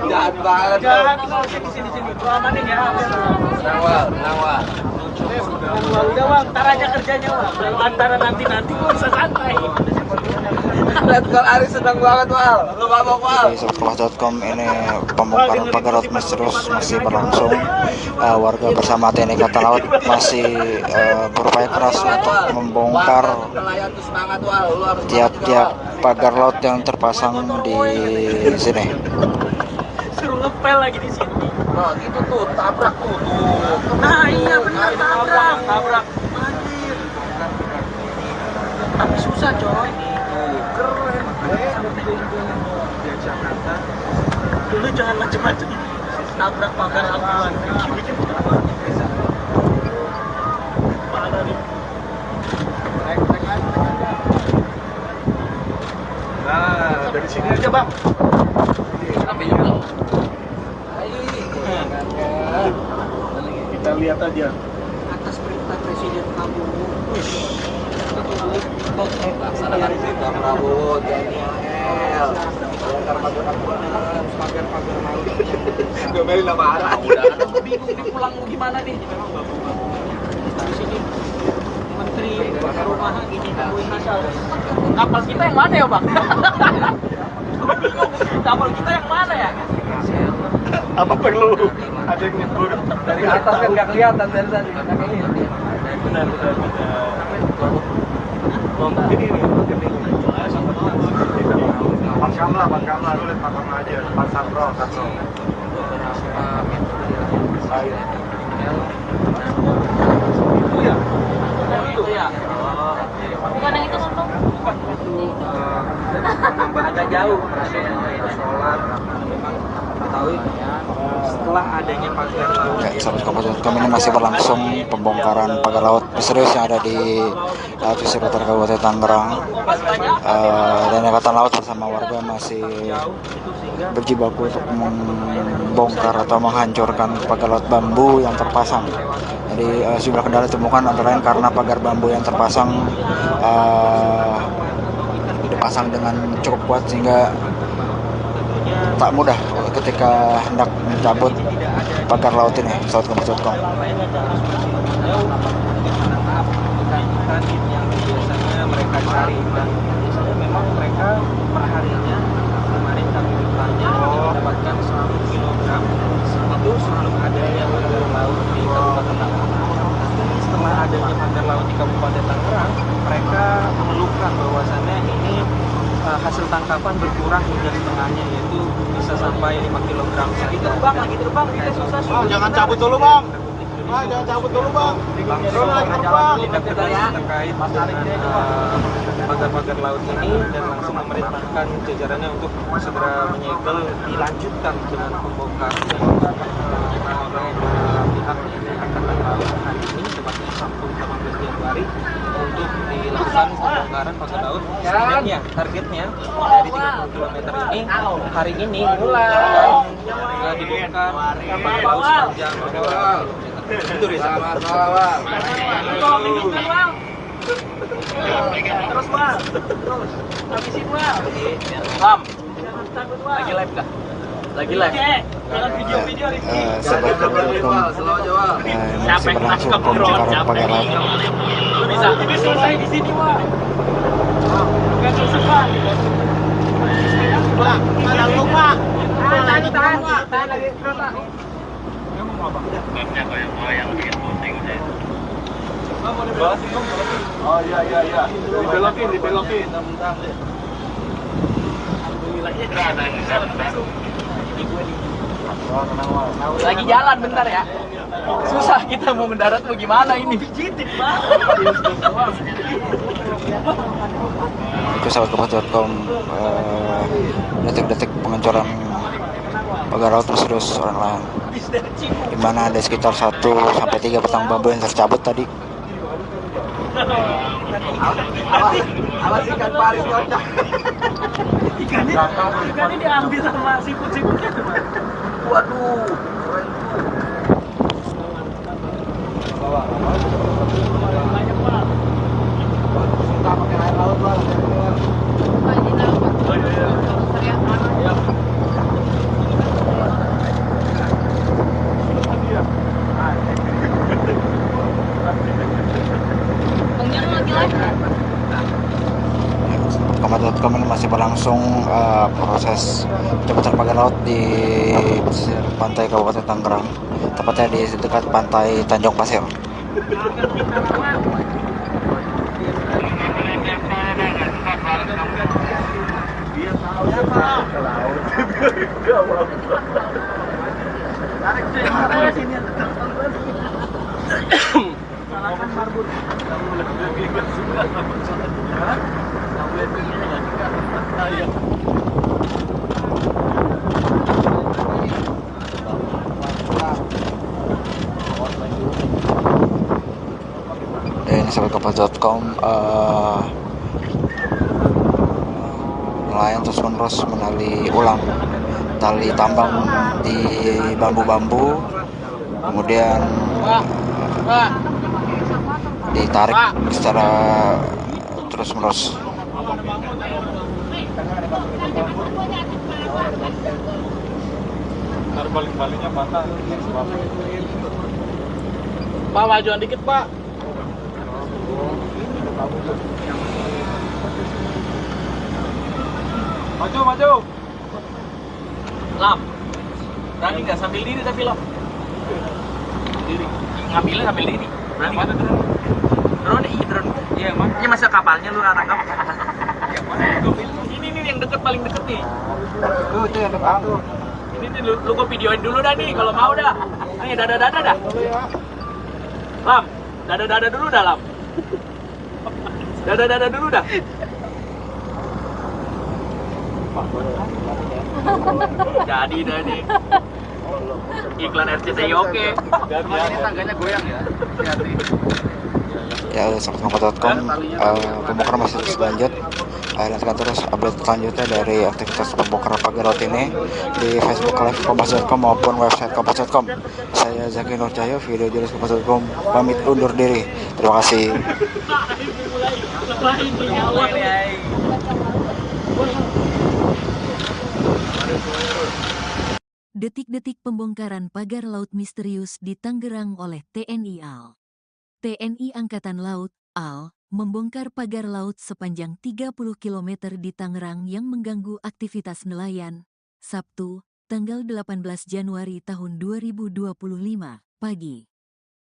Jahat banget. Jangan sini. Gua amanin ya. Tenang wah. Udah bang, ntar aja kerjanya bang. Kalau antara nanti gua bisa santai. Lihat kalau Ari senang banget Wal. Lu mabok Wal. Di sobatkompas.com, ini pembongkaran pagar laut misterius masih berlangsung. Warga bersama TNI Angkatan Laut masih berupaya keras untuk membongkar Nelayan tuh semangat Wal. Lu harus tiap-tiap pagar laut yang terpasang di sini. Suruh ngepel lagi di sini. Nah, gitu tuh, tabrak tuh. Nah iya benar, tabrak. Anjir. Tapi susah coy. Keren. Lu jangan macem-macem nabrak pagar amuan. Mana nih? Nah, dari sini aja bang. Kita lihat aja. Atas perintah Presiden Prabowo. Laksanakan perintah Prabowo, TNI AL. Pagar-pagar laut. Domelin nama arah. Udah, aku bingung nih pulang mau gimana nih. Di sini Menteri Perumahan ini nemuin asal. Kapal kita yang mana ya, Bang? Kapal kita yang mana ya? Apa perlu ada yang nyebur? Dari atas kan nggak kelihatan dari tadi. Benar. Ini. Pak Kamla, lu lihat Pak Kamla aja. Pak Satro. Saya. Iya. Iya. Bukan yang itu ngomong. Agak jauh sholat ketahui setelah adanya pagar laut Ya, sahabat Kompas.com, ini masih berlangsung pembongkaran pagar laut misterius yang ada di pesisir utara Kabupaten Tangerang. Dan Angkatan Laut bersama warga masih berjibaku untuk membongkar atau menghancurkan pagar laut bambu yang terpasang. Jadi sejumlah kendala ditemukan antara lain karena pagar bambu yang terpasang dipasang dengan cukup kuat sehingga tak mudah ketika hendak mencabut pagar laut ini. Sahabat Kompas.com. ikan yang biasanya mereka cari dan biasanya memang mereka perharinya kemarin kami bertanya mendapatkan 100 kilogram itu selalu ada yang pagar laut di Kabupaten Tangerang. Setelah adanya pagar laut di Kabupaten Tangerang, mereka mengeluhkan bahwasannya ini hasil tangkapan berkurang hingga setengahnya, yaitu bisa sampai 5 kilogram. Lagi terbang, kita susah. Jangan cabut dulu bang. Jangan cabut dulu bang. Langsung tindak tegas terkait dengan pagar-pagar laut ini dan langsung memerintahkan jajarannya untuk segera menyegel, dilanjutkan dengan pembongkaran pihak Angkatan Laut hari ini, tepatnya Sabtu 18 Januari, untuk dilakukan pembongkaran pagar laut. Targetnya dari 30 km ini hari ini akan dibongkar pagar laut sepanjang 20 km. Itu Riza. Terus, Bang. Terus. Habisin, Bang. Bang. Lagi live enggak? Lagi live. Jangan video-video di sini. Sahabat Kompas.com, masih berlangsung pembongkaran pagar laut. Lu bisa selesai di sini, Bang. Bukan selesai, Bang. Bang, mana lu, Pak? Tahan lagi, Pak. Oh iya. Dibelokin. Lagi jalan bentar ya. Susah kita mau mendarat mau gimana ini. Itu sahabat Kompas.com, detik-detik pengancuran pagar laut misterius online, di mana ada sekitar 1-3 batang bambu yang tercabut tadi. Awas ikan pari kocak. Ikannya diambil sama siput-siputnya tuh, Mas. Waduh. Banyak, Bang. Kita pakai air laut bang. Kompas.com, ini masih berlangsung proses pencopotan pagar laut di pesisir pantai Kabupaten Tangerang, tepatnya di dekat pantai Tanjung Pasir. Salahkan marbut. Kompas.com, nelayan terus menerus menali ulang tali tambang di bambu-bambu, kemudian ditarik secara terus menerus. Ntar balik-baliknya patah. Pak, majuan dikit, Pak. Maju. Lam. Berani nggak sambil diri tapi Lam? Diri. Ngambilnya sambil diri. Berani nggak? Drone, drone. Iya, Mas. Ini masa kapalnya lu tangkap. Ini yang deket, paling deket nih. Itu yang depan tuh. Ini lu gua videoin dulu dah nih kalau mau dah. Nih dada dah. Lam, dada dulu dah, Lam. Dada dulu dah. Jadi dah nih. Iklan RCTI oke. Ini tangganya goyang ya. Hati-hati. Ya, sahabat Kompas.com, pembongkaran masih terus lanjut. Nantikan terus update selanjutnya dari aktivitas pembongkaran pagar laut ini di Facebook Live Kompas.com maupun website Kompas.com. Saya Zaki Nur Cahyo, video jurnalis Kompas.com, pamit undur diri. Terima kasih. Detik-detik pembongkaran pagar laut misterius di Tangerang oleh TNI AL. TNI Angkatan Laut, AL, membongkar pagar laut sepanjang 30 km di Tangerang yang mengganggu aktivitas nelayan. Sabtu, tanggal 18 Januari tahun 2025, pagi.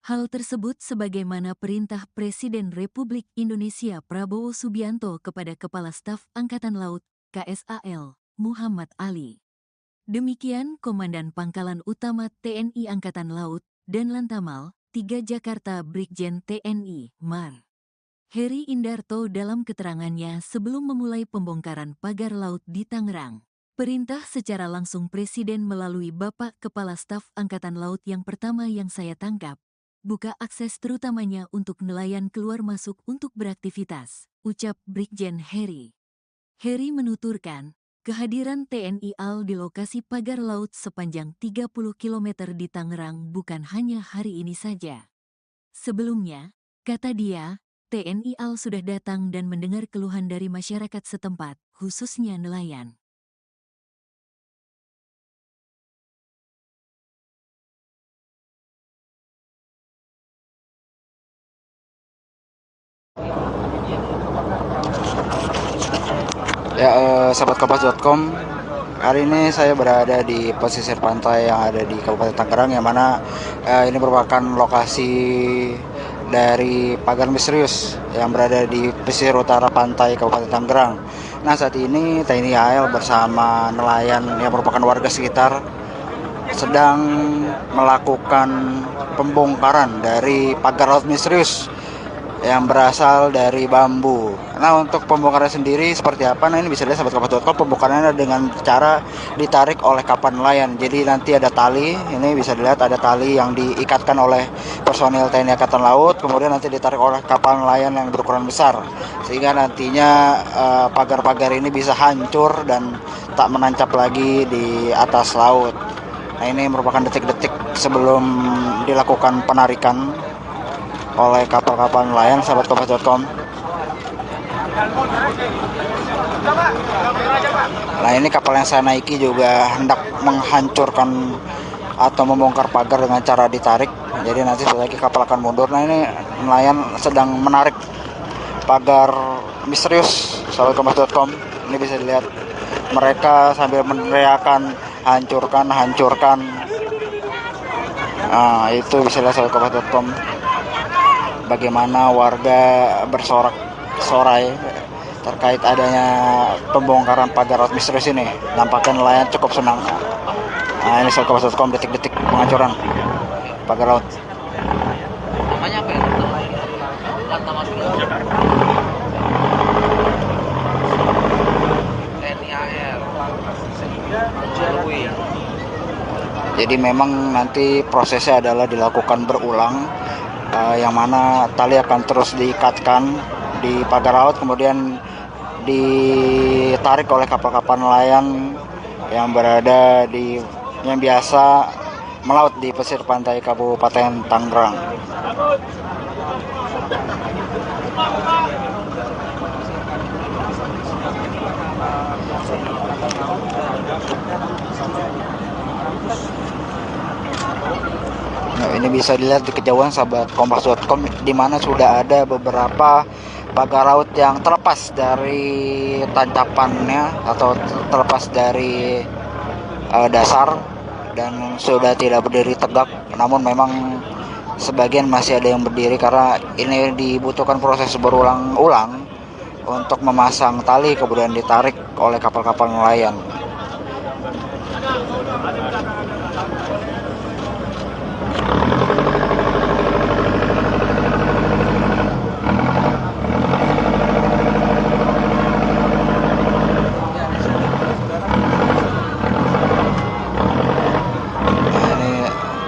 Hal tersebut sebagaimana perintah Presiden Republik Indonesia Prabowo Subianto kepada Kepala Staf Angkatan Laut, KSAL, Muhammad Ali. Demikian Komandan Pangkalan Utama TNI Angkatan Laut dan Lantamal 3 Jakarta Brigjen TNI Mar. Heri Indarto dalam keterangannya sebelum memulai pembongkaran pagar laut di Tangerang. Perintah secara langsung Presiden melalui Bapak Kepala Staf Angkatan Laut yang pertama yang saya tangkap. Buka akses terutamanya untuk nelayan keluar masuk untuk beraktivitas, ucap Brigjen Heri. Heri menuturkan, kehadiran TNI AL di lokasi pagar laut sepanjang 30 km di Tangerang bukan hanya hari ini saja. Sebelumnya, kata dia, TNI AL sudah datang dan mendengar keluhan dari masyarakat setempat, khususnya nelayan. Ya, sahabat Kompas.com, hari ini saya berada di pesisir pantai yang ada di Kabupaten Tangerang, yang mana ini merupakan lokasi dari pagar misterius yang berada di pesisir utara pantai Kabupaten Tangerang. Nah, saat ini TNI AL bersama nelayan yang merupakan warga sekitar sedang melakukan pembongkaran dari pagar laut misterius yang berasal dari bambu. Nah, untuk pembongkaran sendiri seperti apa? Nah, ini bisa dilihat sahabat Kompas.com, pembongkarannya dengan cara ditarik oleh kapal nelayan. Jadi nanti ada tali, ini bisa dilihat ada tali yang diikatkan oleh personil TNI Angkatan Laut, kemudian nanti ditarik oleh kapal nelayan yang berukuran besar, sehingga nantinya pagar-pagar ini bisa hancur dan tak menancap lagi di atas laut. Nah, ini merupakan detik-detik sebelum dilakukan penarikan oleh kapal-kapal nelayan, sahabat Kompas.com. Nah, ini kapal yang saya naiki juga hendak menghancurkan atau membongkar pagar dengan cara ditarik. Jadi nanti setelah lagi kapal akan mundur. Nah, ini nelayan sedang menarik pagar misterius, sahabat Kompas.com. Ini bisa dilihat mereka sambil meneriakan hancurkan. Nah, itu bisa dilihat sahabat Kompas.com. Bagaimana warga bersorak-sorai terkait adanya pembongkaran pagar laut misterius ini. Nampaknya nelayan cukup senang. Nah, ini sahabat Kompas.com, detik-detik penghancuran pagar laut. Namanya apa ya? Lantamal Jakarta. TNI AL. Jadi memang nanti prosesnya adalah dilakukan berulang. yang mana tali akan terus diikatkan di pagar laut, kemudian ditarik oleh kapal-kapal nelayan yang berada di yang biasa melaut di pesisir pantai Kabupaten Tangerang. Nah, ini bisa dilihat di kejauhan sahabat kompas.com, di mana sudah ada beberapa pagar laut yang terlepas dari tancapannya atau terlepas dari dasar dan sudah tidak berdiri tegak. Namun memang sebagian masih ada yang berdiri karena ini dibutuhkan proses berulang-ulang untuk memasang tali kemudian ditarik oleh kapal-kapal nelayan.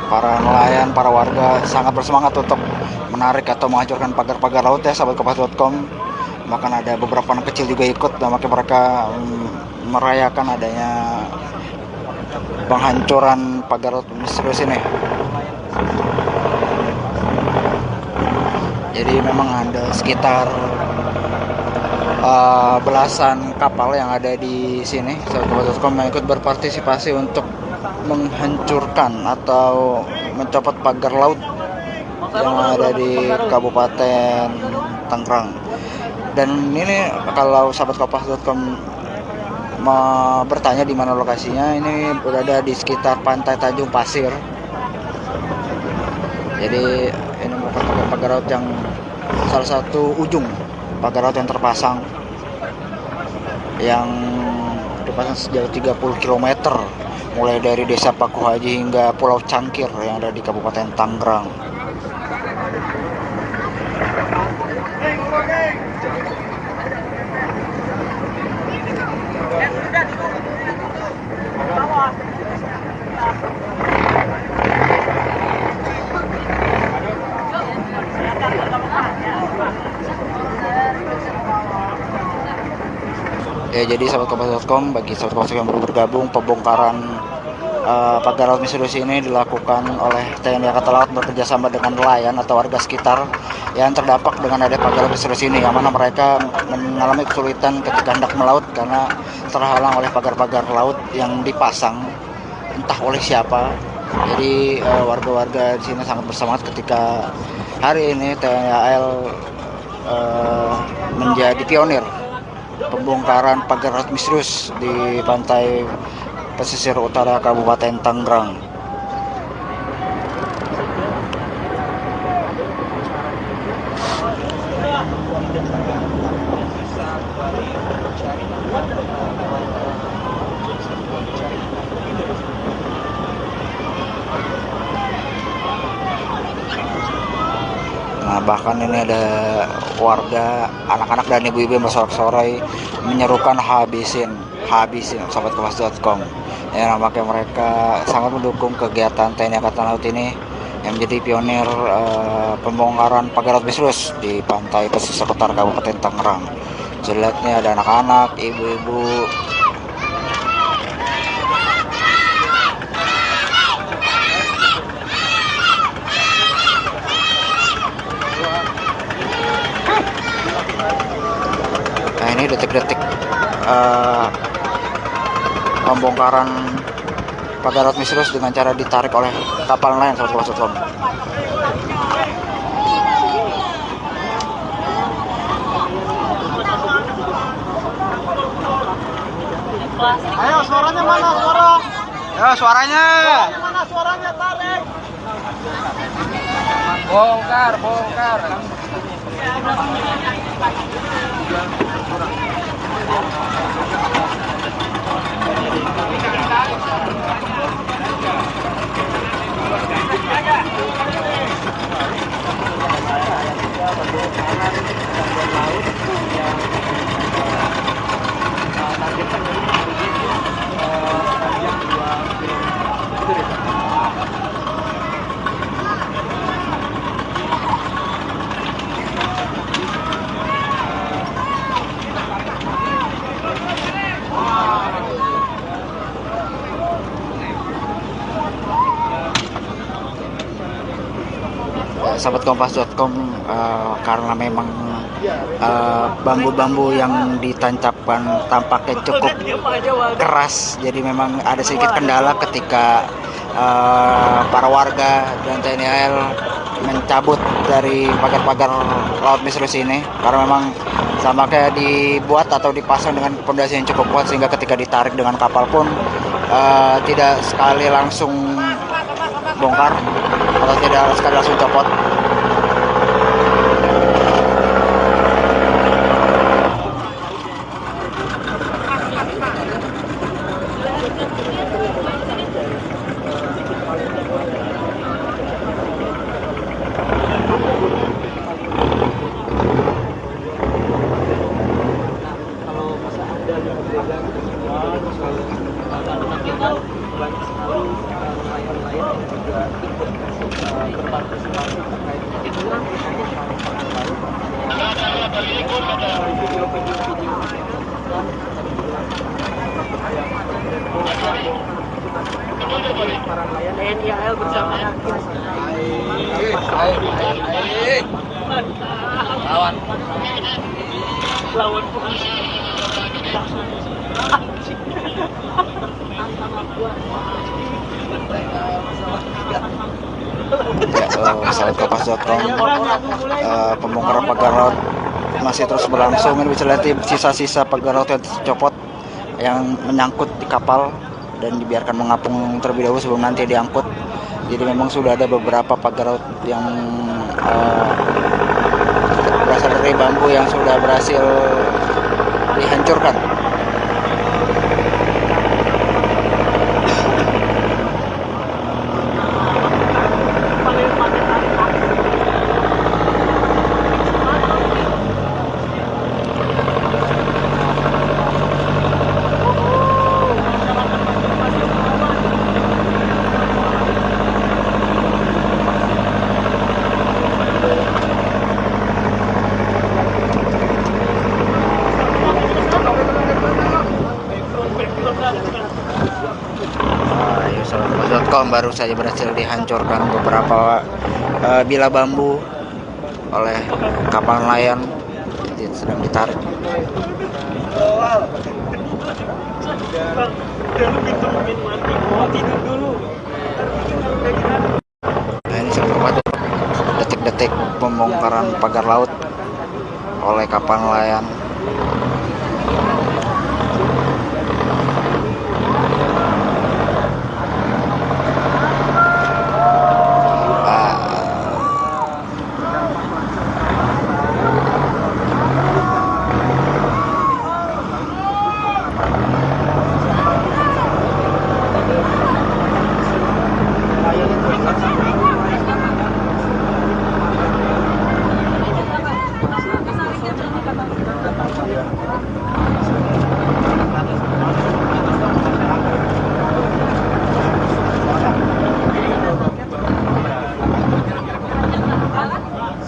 Para nelayan, para warga sangat bersemangat untuk menarik atau menghancurkan pagar-pagar laut ya sahabat kompas.com. Bahkan ada beberapa anak kecil juga ikut dan makanya mereka merayakan adanya penghancuran pagar laut misterius ini. Jadi memang ada sekitar belasan kapal yang ada di sini sahabat kompas.com yang ikut berpartisipasi untuk menghancurkan atau mencopot pagar laut yang ada di Kabupaten Tangerang. Dan ini kalau sahabat kompas.com bertanya di mana lokasinya, ini berada di sekitar Pantai Tanjung Pasir. Jadi ini merupakan pagar laut yang salah satu ujung pagar laut yang terpasang, yang dipasang sejauh 30 km mulai dari Desa Paku Haji hingga Pulau Cangkir yang ada di Kabupaten Tangerang. Ya, jadi sahabat kompas.com, bagi sahabat kompas yang baru bergabung, pembongkaran pagar laut misterius ini dilakukan oleh TNI Angkatan Laut bekerjasama dengan nelayan atau warga sekitar yang terdampak dengan ada pagar laut misterius ini, yang mana mereka mengalami kesulitan ketika hendak melaut karena terhalang oleh pagar-pagar laut yang dipasang entah oleh siapa. Jadi warga-warga di sini sangat bersemangat ketika hari ini TNI AL menjadi pionir pembongkaran pagar laut misterius di pantai pesisir utara Kabupaten Tangerang. Nah, bahkan ini ada warga, anak-anak dan ibu-ibu yang bersorak-sorai menyerukan habisin sahabat kompas.com. Ya, nampaknya mereka sangat mendukung kegiatan TNI Angkatan Laut ini yang menjadi pionir pembongkaran pagar laut misterius di pantai pesisir utara Kabupaten Tangerang. Jelasnya ada anak-anak, ibu-ibu. Nah, ini detik-detik pembongkaran pagar laut misterius dengan cara ditarik oleh kapal nelayan sahabat kompas.com. Ayo, suaranya mana? Ya, suaranya. Mana suaranya? Tarik. Bongkar. sahabat kompas.com, karena memang bambu-bambu yang ditancapkan tampaknya cukup keras, jadi memang ada sedikit kendala ketika para warga dan TNI AL mencabut dari pagar-pagar laut misterius ini, karena memang tampaknya dibuat atau dipasang dengan pondasi yang cukup kuat sehingga ketika ditarik dengan kapal pun tidak sekali langsung bongkar atau tidak sekali langsung copot. Banyak sekali nelayan-nelayan yang juga ikut berpartisipasi terkait dengan pangan laut. Video-video para nelayan TNI AL bersama lawan polisi. Sahabat kompas.com, pembongkaran pagar laut masih terus berlangsung. Ini bisa lihat sisa-sisa pagar laut yang tercopot yang menyangkut di kapal dan dibiarkan mengapung terlebih dahulu sebelum nanti diangkut. Jadi memang sudah ada beberapa pagar laut yang berasal dari bambu yang sudah berhasil dihancurkan. Baru saja berhasil dihancurkan beberapa bila bambu oleh kapal nelayan yang sedang ditarik. Nah, ini seperti detik-detik pembongkaran pagar laut oleh kapal nelayan.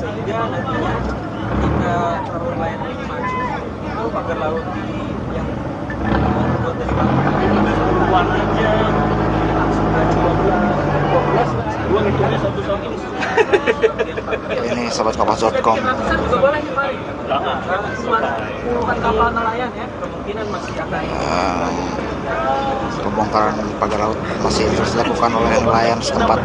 Sehingga nantinya ketika perahu nelayan ini maju, itu pagar laut di yang membuat dari bambu aja langsung ke 12 dua ngitungnya satu tahun ini. Ini sahabat kompas.com, Boleh kembali. Puluhan kapal nelayan ya, kemungkinan masih akan pembongkaran pagar laut masih terus dilakukan oleh nelayan setempat.